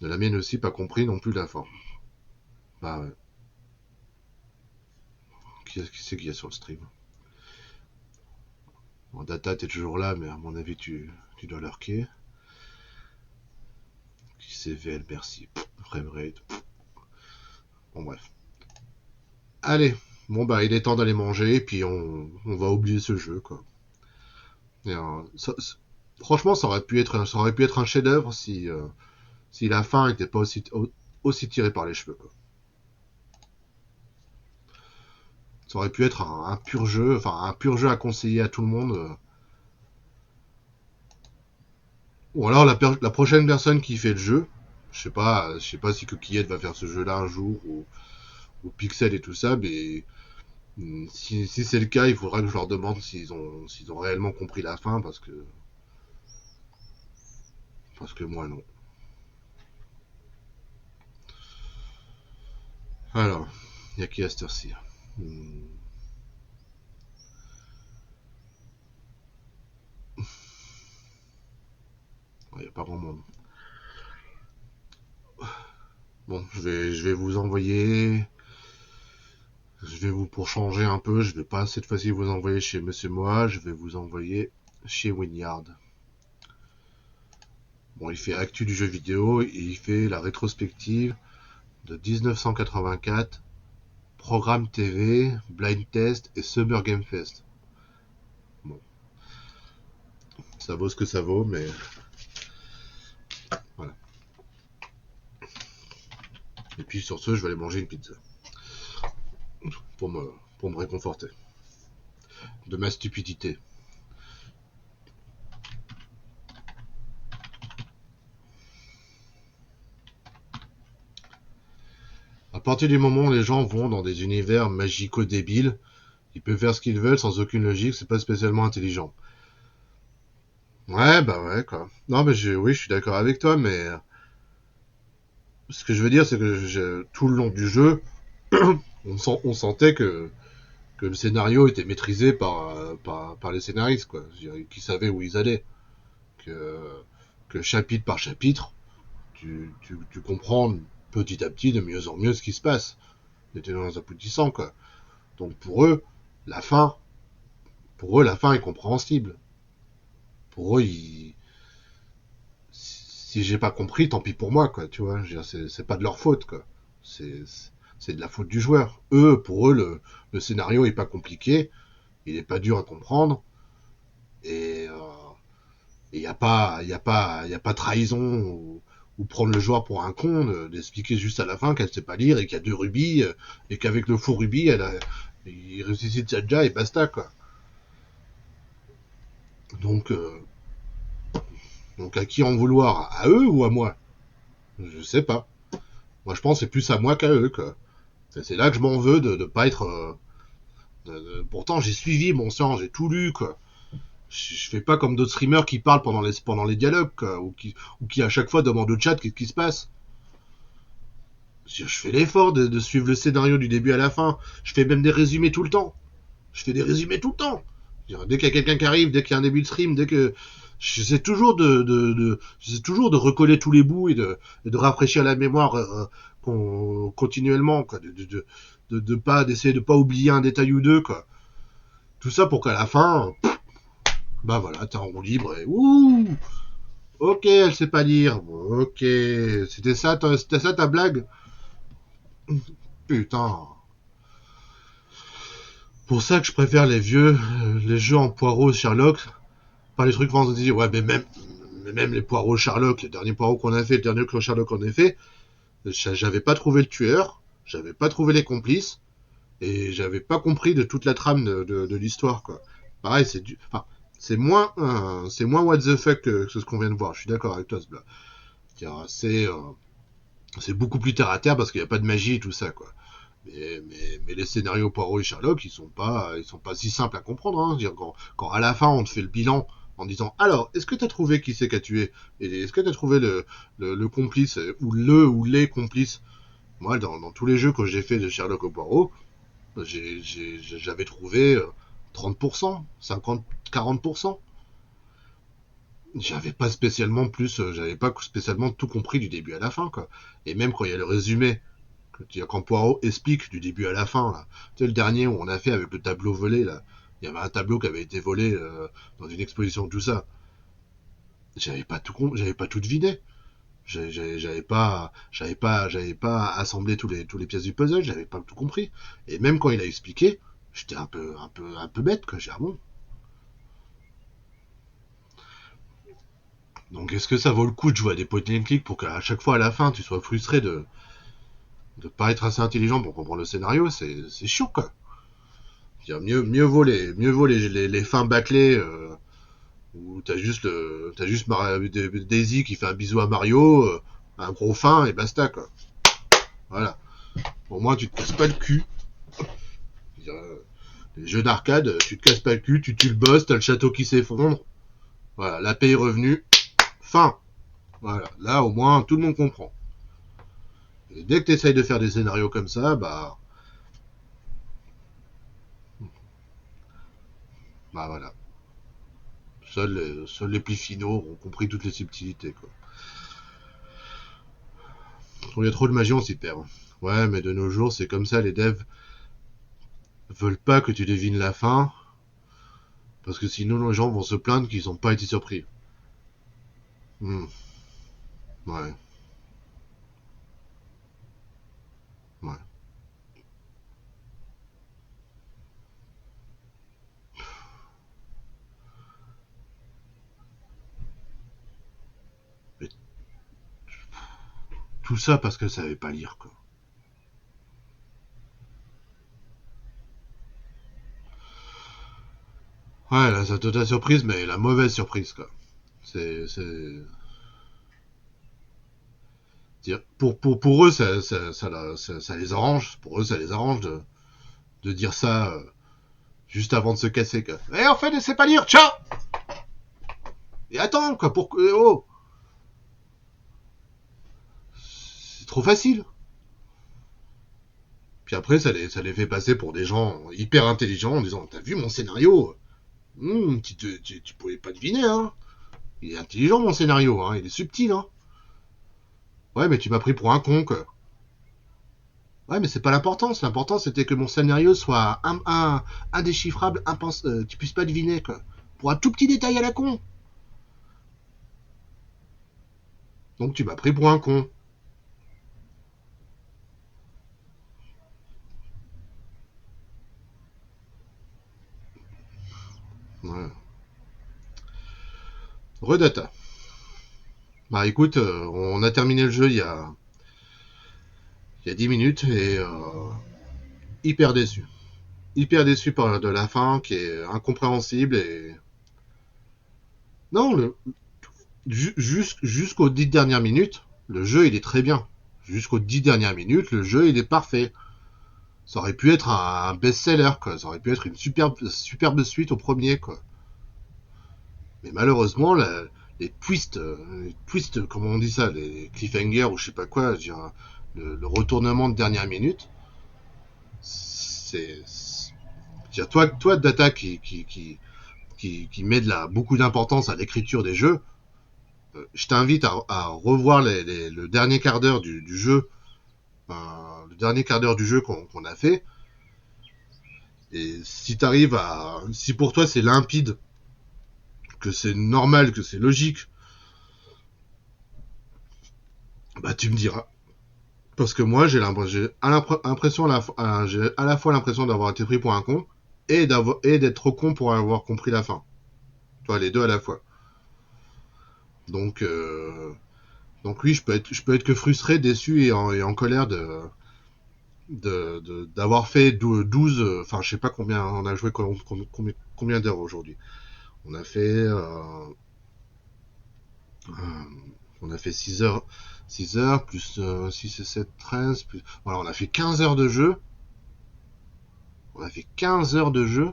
De la mienne aussi, pas compris non plus la fin. Bah ouais. Qui c'est qu'il y a sur le stream? Bon, Data, t'es toujours là, mais à mon avis, tu dois lurker. Qui c'est VL, merci. Framerate. Bon, bref. Allez. Bon, bah, il est temps d'aller manger, puis on va oublier ce jeu, quoi. Et, franchement, ça aurait pu être un chef-d'œuvre si la fin était pas aussi tiré par les cheveux, quoi. Ça aurait pu être un pur jeu, enfin un pur jeu à conseiller à tout le monde. Ou alors la prochaine personne qui fait le jeu, je sais pas si Coquillette va faire ce jeu-là un jour, ou Pixel et tout ça, mais si c'est le cas, il faudra que je leur demande s'ils ont réellement compris la fin, parce que moi non. Alors, il y a qui à cette heure-ci? Il n'y a pas grand monde. Bon, je vais vous envoyer. Pour changer un peu, je vais pas cette fois-ci vous envoyer chez Monsieur Moa, je vais vous envoyer chez Winyard. Bon, il fait actu du jeu vidéo et il fait la rétrospective de 1984, programme TV, blind test et Summer Game Fest. Bon, ça vaut ce que ça vaut, mais voilà. Et puis sur ce, je vais aller manger une pizza pour me réconforter de ma stupidité. À partir du moment où les gens vont dans des univers magico-débiles, ils peuvent faire ce qu'ils veulent sans aucune logique, c'est pas spécialement intelligent. Ouais, bah ouais, quoi. Non, mais oui, je suis d'accord avec toi, mais ce que je veux dire, c'est que tout le long du jeu, on sentait que le scénario était maîtrisé par les scénaristes, quoi. Je veux dire, qui savaient où ils allaient. Que chapitre par chapitre, tu comprends petit à petit, de mieux en mieux, ce qui se passe. Les tenants aboutissants, quoi. Donc la fin, la fin est compréhensible. Pour eux, si j'ai pas compris, tant pis pour moi, quoi, tu vois. Je veux dire, c'est pas de leur faute, quoi. C'est de la faute du joueur. Pour eux, le scénario est pas compliqué, il est pas dur à comprendre, et il y a pas trahison ou prendre le joueur pour un con, d'expliquer juste à la fin qu'elle sait pas lire et qu'il y a 2 rubis, et qu'avec le faux rubis, il ressuscite Saja et basta, quoi. Donc, à qui en vouloir? À eux ou à moi? Je sais pas. Moi, je pense que c'est plus à moi qu'à eux, quoi. C'est là que je m'en veux de pas être. Pourtant, j'ai suivi, mon sang, j'ai tout lu, quoi. Je fais pas comme d'autres streamers qui parlent pendant les dialogues, quoi, ou qui à chaque fois demandent au chat qu'est-ce qui se passe. Je fais l'effort de suivre le scénario du début à la fin. Je fais même des résumés tout le temps. Je fais des résumés tout le temps. Dès qu'il y a quelqu'un qui arrive, dès qu'il y a un début de stream, dès que j'essaie toujours j'essaie toujours de recoller tous les bouts et de rafraîchir la mémoire continuellement, quoi, d'essayer de pas oublier un détail ou deux, quoi. Tout ça pour qu'à la fin, bah voilà, t'es en roue libre et ouh, ok, elle sait pas lire, ok, c'était ça ta blague, putain. Pour ça que je préfère les jeux en poireaux Sherlock, pas les trucs fantasy. Ouais, mais même les poireaux Sherlock, les derniers poireaux qu'on a fait, le dernier Sherlock qu'on a fait, j'avais pas trouvé le tueur, j'avais pas trouvé les complices, et j'avais pas compris de toute la trame de l'histoire, quoi. Pareil, c'est moins what the fuck que ce qu'on vient de voir. Je suis d'accord avec toi, ce blas. C'est beaucoup plus terre à terre parce qu'il n'y a pas de magie et tout ça, quoi. Mais les scénarios Poirot et Sherlock, ils sont pas si simples à comprendre, hein. Dire, quand à la fin on te fait le bilan en disant alors est-ce que t'as trouvé qui c'est qu'a tué, et est-ce que t'as trouvé le complice ou les complices. Moi, dans tous les jeux que j'ai fait de Sherlock au Poirot, j'avais trouvé 30%, 50, 40%. J'avais pas spécialement tout compris du début à la fin, quoi. Et même quand il y a le résumé, quand Poirot explique du début à la fin, là, tu sais, le dernier où on a fait avec le tableau volé, là, il y avait un tableau qui avait été volé dans une exposition, tout ça. J'avais pas tout deviné. J'avais pas assemblé tous les pièces du puzzle, j'avais pas tout compris. Et même quand il a expliqué, j'étais un peu bête, quoi. J'ai dit, ah bon. Donc est-ce que ça vaut le coup de jouer à des point and click pour qu'à chaque fois à la fin tu sois frustré de pas être assez intelligent pour comprendre le scénario, c'est chiant, quoi. Mieux vaut les fins bâclées où t'as juste Daisy qui fait un bisou à Mario, un gros fin et basta, quoi. Voilà. Au moins tu te casses pas le cul. Les jeux d'arcade, tu te casses pas le cul, tu tues le boss, t'as le château qui s'effondre. Voilà, la paix est revenue. Fin. Voilà, là au moins tout le monde comprend. Et dès que t'essayes de faire des scénarios comme ça, bah voilà. Seuls les plis finaux ont compris toutes les subtilités, quoi. Il y a trop de magie, on s'y perd. Ouais, mais de nos jours, c'est comme ça, les devs veulent pas que tu devines la fin, parce que sinon les gens vont se plaindre qu'ils n'ont pas été surpris. Ouais. Ouais. Mais tout ça parce qu'elle savait pas lire, quoi. Ouais, là, ça t'a surprise, mais la mauvaise surprise, quoi. C'est... Pour eux, ça les arrange. Pour eux, ça les arrange de dire ça juste avant de se casser, quoi. Eh, en fait, ne sait pas lire, ciao. Et attends, quoi, oh, c'est trop facile. Puis après, ça les fait passer pour des gens hyper intelligents en disant, t'as vu mon scénario? Tu pouvais pas deviner, hein. Il est intelligent, mon scénario, hein. Il est subtil, hein. Ouais, mais tu m'as pris pour un con, quoi. Ouais, mais c'est pas l'importance. L'important, c'était que mon scénario soit indéchiffrable, tu puisses pas deviner, quoi. Pour un tout petit détail à la con. Donc tu m'as pris pour un con. Ouais. Redata. Bah écoute, on a terminé le jeu il y a 10 minutes et hyper déçu. Hyper déçu par de la fin qui est incompréhensible et... Non, jusqu'aux 10 dernières minutes, le jeu il est très bien. Jusqu'aux 10 dernières minutes, le jeu il est parfait. Ça aurait pu être un best-seller, quoi. Ça aurait pu être une superbe suite au premier, quoi. Mais malheureusement, les twists, comment on dit ça, les cliffhangers ou je sais pas quoi, le retournement de dernière minute, c'est toi Data qui met beaucoup d'importance à l'écriture des jeux, je t'invite à revoir le dernier quart d'heure du jeu, le dernier quart d'heure du jeu qu'on a fait. Et si pour toi c'est limpide, que c'est normal, que c'est logique, bah tu me diras. Parce que moi j'ai l'impression j'ai à la fois l'impression d'avoir été pris pour un con et d'être trop con pour avoir compris la fin. Toi, les deux à la fois. Donc oui, je peux être que frustré, déçu et en colère d'avoir fait 12, enfin je sais pas combien on a joué, combien d'heures aujourd'hui. On a fait on a fait 6 heures plus 6 et 7 13 plus voilà, on a fait 15 heures de jeu. On a fait 15 heures de jeu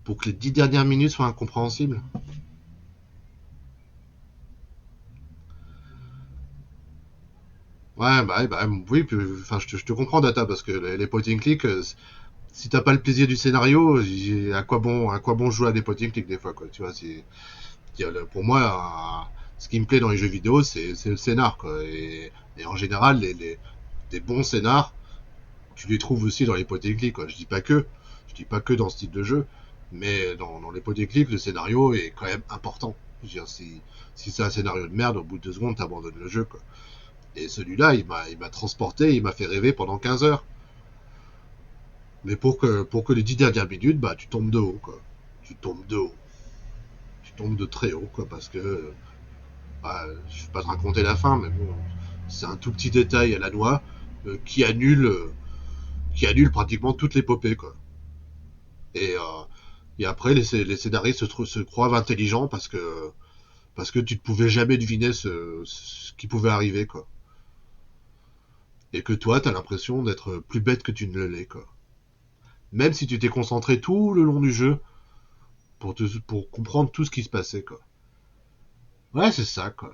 pour que les 10 dernières minutes soient incompréhensibles. Ouais, oui, enfin, je te comprends, Data, parce que les point and click, si t'as pas le plaisir du scénario, à quoi bon jouer à des point and click des fois, quoi. Tu vois, pour moi, ce qui me plaît dans les jeux vidéo, c'est le scénar, quoi. Et en général, des bons scénars, tu les trouves aussi dans les point and click, quoi. Je dis pas que dans ce type de jeu, mais dans les point and click, le scénario est quand même important. Je veux dire, si c'est un scénario de merde, au bout de 2 secondes, t'abandonnes le jeu, quoi. Et celui-là, il m'a transporté, il m'a fait rêver pendant 15 heures. Mais pour que les 10 dernières minutes, bah, tu tombes de haut, quoi. Tu tombes de haut. Tu tombes de très haut, quoi, parce que, bah, je vais pas te raconter la fin, mais bon, c'est un tout petit détail à la noix, qui annule pratiquement toute l'épopée, quoi. Et après, les scénaristes se croient intelligents parce que tu ne pouvais jamais deviner ce qui pouvait arriver, quoi. Et que toi, t'as l'impression d'être plus bête que tu ne l'es, quoi. Même si tu t'es concentré tout le long du jeu pour comprendre tout ce qui se passait, quoi. Ouais, c'est ça, quoi.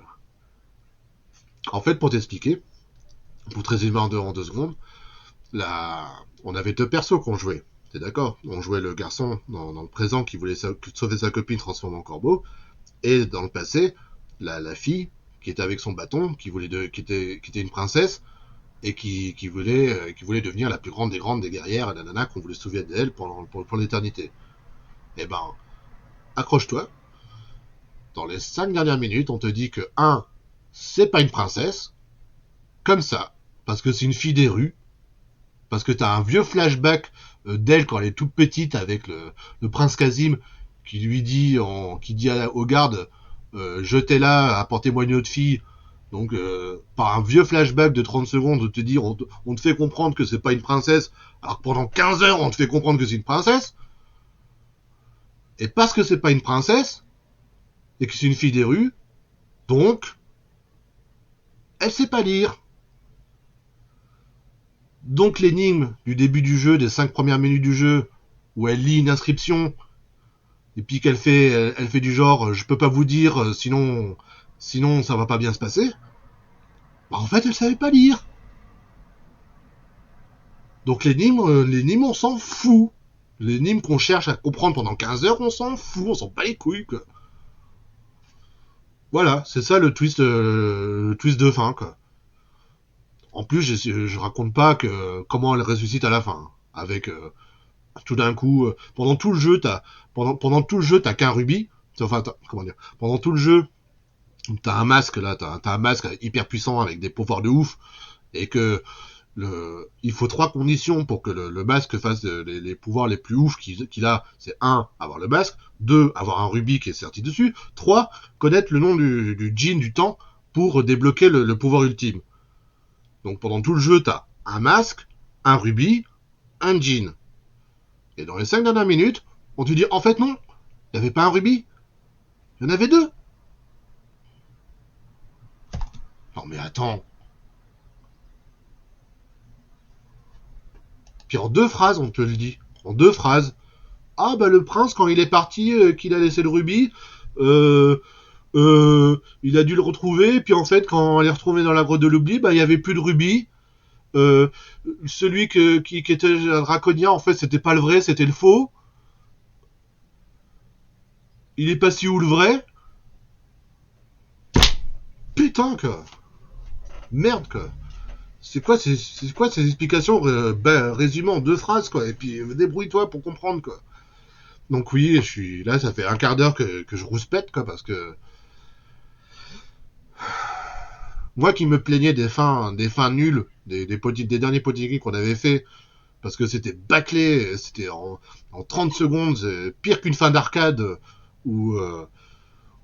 En fait, pour t'expliquer, pour te résumer en deux secondes, on avait deux persos qu'on jouait. T'es d'accord? On jouait le garçon dans le présent qui voulait sauver sa copine transformée en corbeau, et dans le passé, la fille qui était avec son bâton, qui était une princesse, et qui voulait devenir la plus grande des grandes des guerrières, et la nana qu'on voulait se souvenir d'elle pour l'éternité. Eh ben, accroche-toi. Dans les 5 dernières minutes, on te dit que 1, c'est pas une princesse, comme ça, parce que c'est une fille des rues, parce que t'as un vieux flashback d'elle quand elle est toute petite avec le prince Casim qui lui dit, qui dit aux gardes, jetez-la, apportez-moi une autre fille. Donc, par un vieux flashback de 30 secondes, on te fait comprendre que c'est pas une princesse, alors que pendant 15 heures, on te fait comprendre que c'est une princesse. Et parce que c'est pas une princesse, et que c'est une fille des rues, donc, elle sait pas lire. Donc l'énigme du début du jeu, des 5 premières minutes du jeu, où elle lit une inscription, et puis elle fait du genre, je peux pas vous dire, sinon ça va pas bien se passer. Bah en fait, elle savait pas lire. Donc l'énigme, on s'en fout. L'énigme qu'on cherche à comprendre pendant 15 heures, on s'en fout, on s'en bat les couilles, quoi. Voilà, c'est ça le twist de fin, quoi. En plus, je raconte pas comment elle ressuscite à la fin, avec tout d'un coup, pendant tout le jeu, t'as qu'un rubis. Enfin, comment dire, pendant tout le jeu, t'as un masque là, t'as un masque hyper puissant avec des pouvoirs de ouf, et que il faut 3 conditions pour que le masque fasse les pouvoirs les plus ouf qu'il a. C'est 1, avoir le masque, 2, avoir un rubis qui est serti dessus, 3, connaître le nom du djinn du temps pour débloquer le pouvoir ultime. Donc pendant tout le jeu, t'as un masque, un rubis, un djinn. Et dans les 5 dernières minutes, on te dit, en fait non, il n'y avait pas un rubis, il y en avait 2. Non mais attends. Puis en 2 phrases, on te le dit. En 2 phrases. Ah bah le prince, quand il est parti, qu'il a laissé le rubis, il a dû le retrouver, puis en fait, quand il est retrouvé dans la grotte de l'oubli, bah il n'y avait plus de rubis. Celui qui était un draconien, en fait, c'était pas le vrai, c'était le faux. Il est passé où le vrai? Putain, quoi. Merde, quoi. C'est quoi ces explications résumées en 2 phrases, quoi. Et puis, débrouille-toi pour comprendre, quoi. Donc oui, je suis là, ça fait un quart d'heure que je rouspète, quoi, parce que moi qui me plaignais des fins nulles, des derniers potiquets qu'on avait fait, parce que c'était bâclé, c'était en 30 secondes, pire qu'une fin d'arcade où,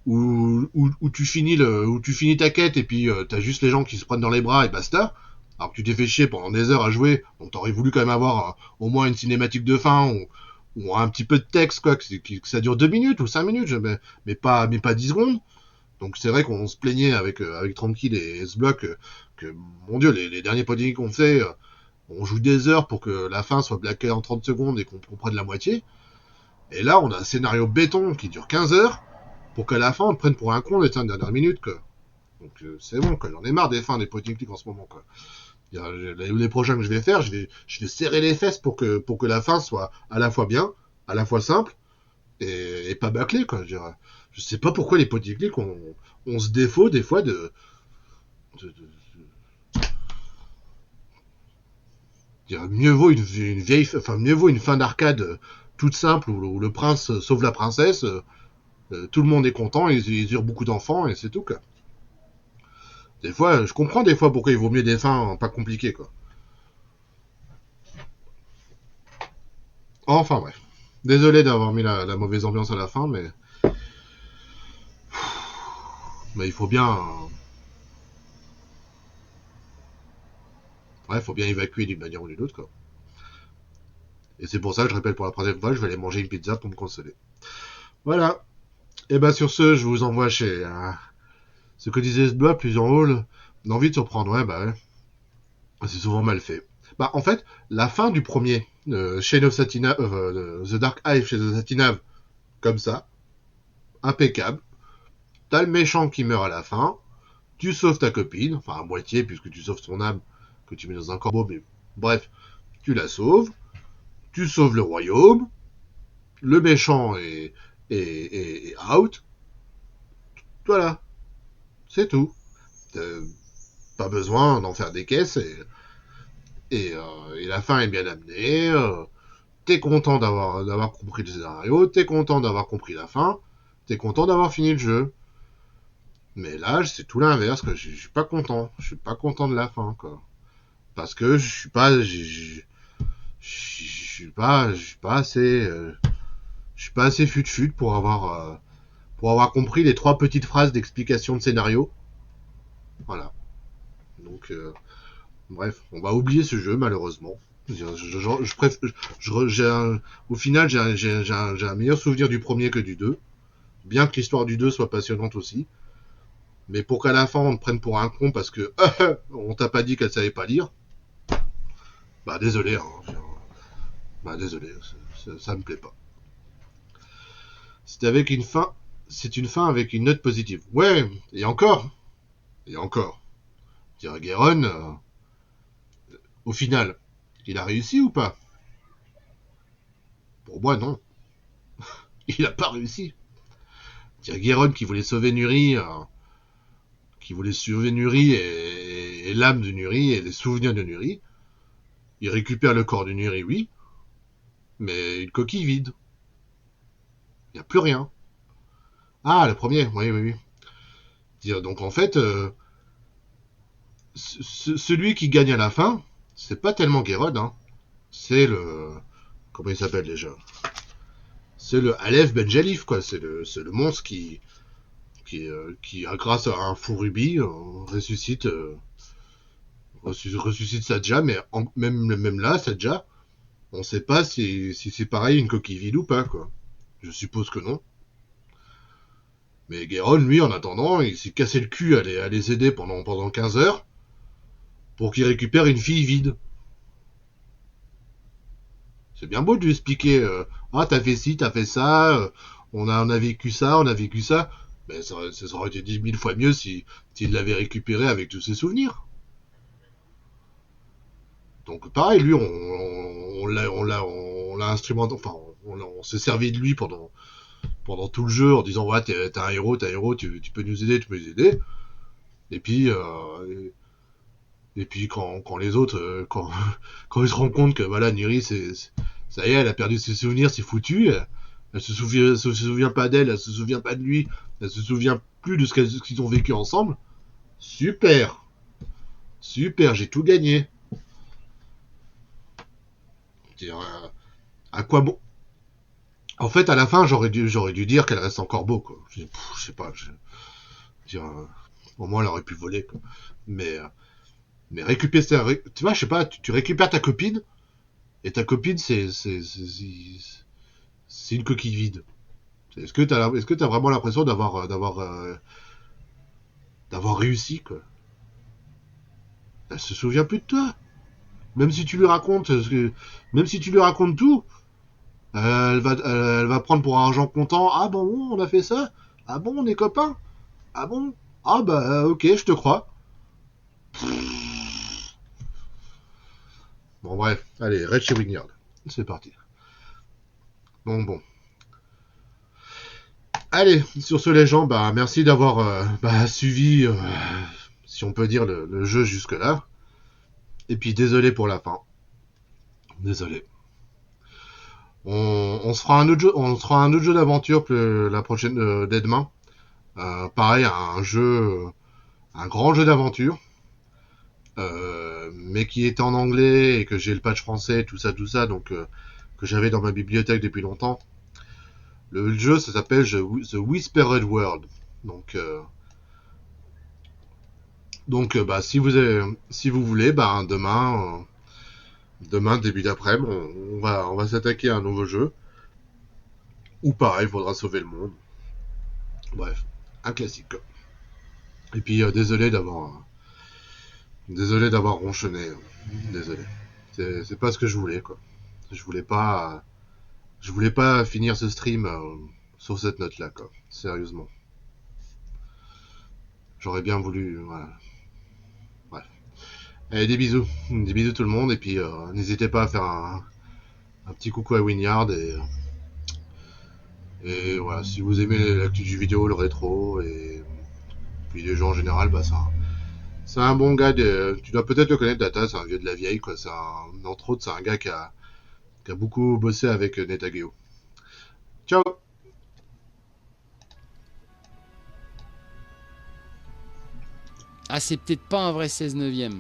où tu finis ta quête et puis t'as juste les gens qui se prennent dans les bras et basta. Alors que tu t'es fait chier pendant des heures à jouer, donc t'aurais voulu quand même avoir au moins une cinématique de fin ou un petit peu de texte, quoi, que ça dure 2 minutes ou 5 minutes, mais pas 10 secondes. Donc c'est vrai qu'on se plaignait avec Tranquille et S-Block que, mon dieu, les derniers podiums qu'on fait, on joue des heures pour que la fin soit blaquée en 30 secondes et qu'on comprenne la moitié. Et là, on a un scénario béton qui dure 15 heures pour qu'à la fin, on te prenne pour un con les 5 dernières minutes, quoi. Donc c'est bon, quoi. J'en ai marre des fins des point and click en ce moment, quoi. Les prochains que je vais faire, je vais serrer les fesses pour que la fin soit à la fois bien, à la fois simple, et pas bâclée, quoi. Je sais pas pourquoi les point and click ont ce défaut, des fois, mieux vaut mieux vaut une fin d'arcade toute simple où le prince sauve la princesse, tout le monde est content, ils eurent beaucoup d'enfants et c'est tout, quoi. Des fois, je comprends des fois pourquoi il vaut mieux des fins pas compliquées, quoi. Enfin bref. Désolé d'avoir mis la mauvaise ambiance à la fin, mais il faut bien Ouais, faut bien évacuer d'une manière ou d'une autre, quoi. Et c'est pour ça que je répète pour la troisième fois, je vais aller manger une pizza pour me consoler. Voilà. Et bah sur ce, je vous envoie chez ce que disait ce bloc plus en haut, l'envie de surprendre. Ouais, bah ouais. C'est souvent mal fait. Bah en fait, la fin du premier, Chain of Satina, The Dark Hive chez The Satinav, comme ça, impeccable. T'as le méchant qui meurt à la fin, tu sauves ta copine, enfin à moitié puisque tu sauves son âme que tu mets dans un corbeau, mais bref, tu la sauves, tu sauves le royaume, le méchant est out, voilà, c'est tout. Pas besoin d'en faire des caisses et la fin est bien amenée. T'es content d'avoir compris le scénario, t'es content d'avoir compris la fin, t'es content d'avoir fini le jeu. Mais là, c'est tout l'inverse, que je suis pas content. Je suis pas content de la fin, quoi. Parce que je suis pas, je suis pas assez, je suis pas assez fut-fut pour avoir compris les 3 petites phrases d'explication de scénario. Voilà. Donc, bref, on va oublier ce jeu, malheureusement. Au final, j'ai un meilleur souvenir du premier que du 2. Bien que l'histoire du 2 soit passionnante aussi. Mais pour qu'à la fin, on te prenne pour un con parce que on t'a pas dit qu'elle savait pas lire, bah désolé, hein. Bah désolé, ça me plaît pas. C'est avec une fin, c'est une fin avec une note positive. Ouais, et encore. Dire Guéron, au final, il a réussi ou pas? Pour moi, non. Il a pas réussi. Dire Guéron qui voulait sauver Nuri, et l'âme de Nuri et les souvenirs de Nuri. Il récupère le corps de Nuri, oui, mais une coquille vide. Il n'y a plus rien. Ah, le premier, oui, oui, oui. Dire, donc en fait, celui qui gagne à la fin, c'est pas tellement Guérod, hein. C'est le... Comment il s'appelle déjà? C'est le Aleph Benjalif, quoi. C'est le monstre qui, grâce à un fou rubis, ressuscite Sadja, mais même là, Sadja, on sait pas si c'est pareil une coquille vide ou pas, quoi. Je suppose que non. Mais Guéron, lui, en attendant, il s'est cassé le cul à les aider pendant 15 heures pour qu'il récupère une fille vide. C'est bien beau de lui expliquer ah, t'as fait ci, t'as fait ça, on a vécu ça, on a vécu ça. Mais ça aurait été 10 000 fois mieux s'il l'avait récupéré avec tous ses souvenirs. Donc pareil, lui, on l'a instrumenté, enfin, on s'est servi de lui pendant tout le jeu en disant ouais, t'es un héros, tu peux nous aider, tu peux nous aider. Et puis, quand les autres, quand ils se rendent compte que voilà, Nuri, ça y est, elle a perdu ses souvenirs, c'est foutu. Elle se souvient pas d'elle, elle se souvient pas de lui, elle se souvient plus de ce qu'ils ont vécu ensemble. Super, super, j'ai tout gagné. À quoi bon? En fait, à la fin, j'aurais dû dire qu'elle reste encore beau, quoi. Je sais pas. Au moins, elle aurait pu voler, quoi. Mais récupérer, tu vois, je sais pas, tu récupères ta copine, et ta copine, c'est une coquille vide. Est-ce que t'as vraiment l'impression d'avoir réussi, quoi? Elle se souvient plus de toi. Même si tu lui racontes, même si tu lui racontes tout, elle va prendre pour argent comptant. Ah bon, on a fait ça. Ah bon, on est copains. Ah bon. Ah bah ok, je te crois. Bon bref, allez, Red chez Winyard. C'est parti. Bon. Allez, sur ce les gens, bah merci d'avoir suivi, si on peut dire, le jeu jusque-là. Et puis désolé pour la fin. Désolé. On se fera un autre jeu d'aventure la prochaine dès demain. Pareil, un grand jeu d'aventure, mais qui est en anglais et que j'ai le patch français, tout ça, donc que j'avais dans ma bibliothèque depuis longtemps. Le jeu, ça s'appelle The Whispered World. Donc Donc, bah, si vous voulez, bah, demain début d'après-midi, on va s'attaquer à un nouveau jeu. Ou pareil, il faudra sauver le monde. Bref, un classique. Et puis, désolé d'avoir ronchonné. Désolé. C'est pas ce que je voulais, quoi. Je voulais pas, je voulais pas finir ce stream sur cette note-là, quoi. Sérieusement. J'aurais bien voulu, voilà. Bref. Allez, des bisous. Des bisous tout le monde. Et puis, n'hésitez pas à faire un petit coucou à Winyard. Et voilà, si vous aimez l'actu du vidéo, le rétro, et puis les gens en général, bah, c'est un bon gars. Tu dois peut-être le connaître, Data. C'est un vieux de la vieille, quoi. Entre autres, c'est un gars qui a beaucoup bossé avec Netageo. Ciao! Ah, c'est peut-être pas un vrai 16 neuvième.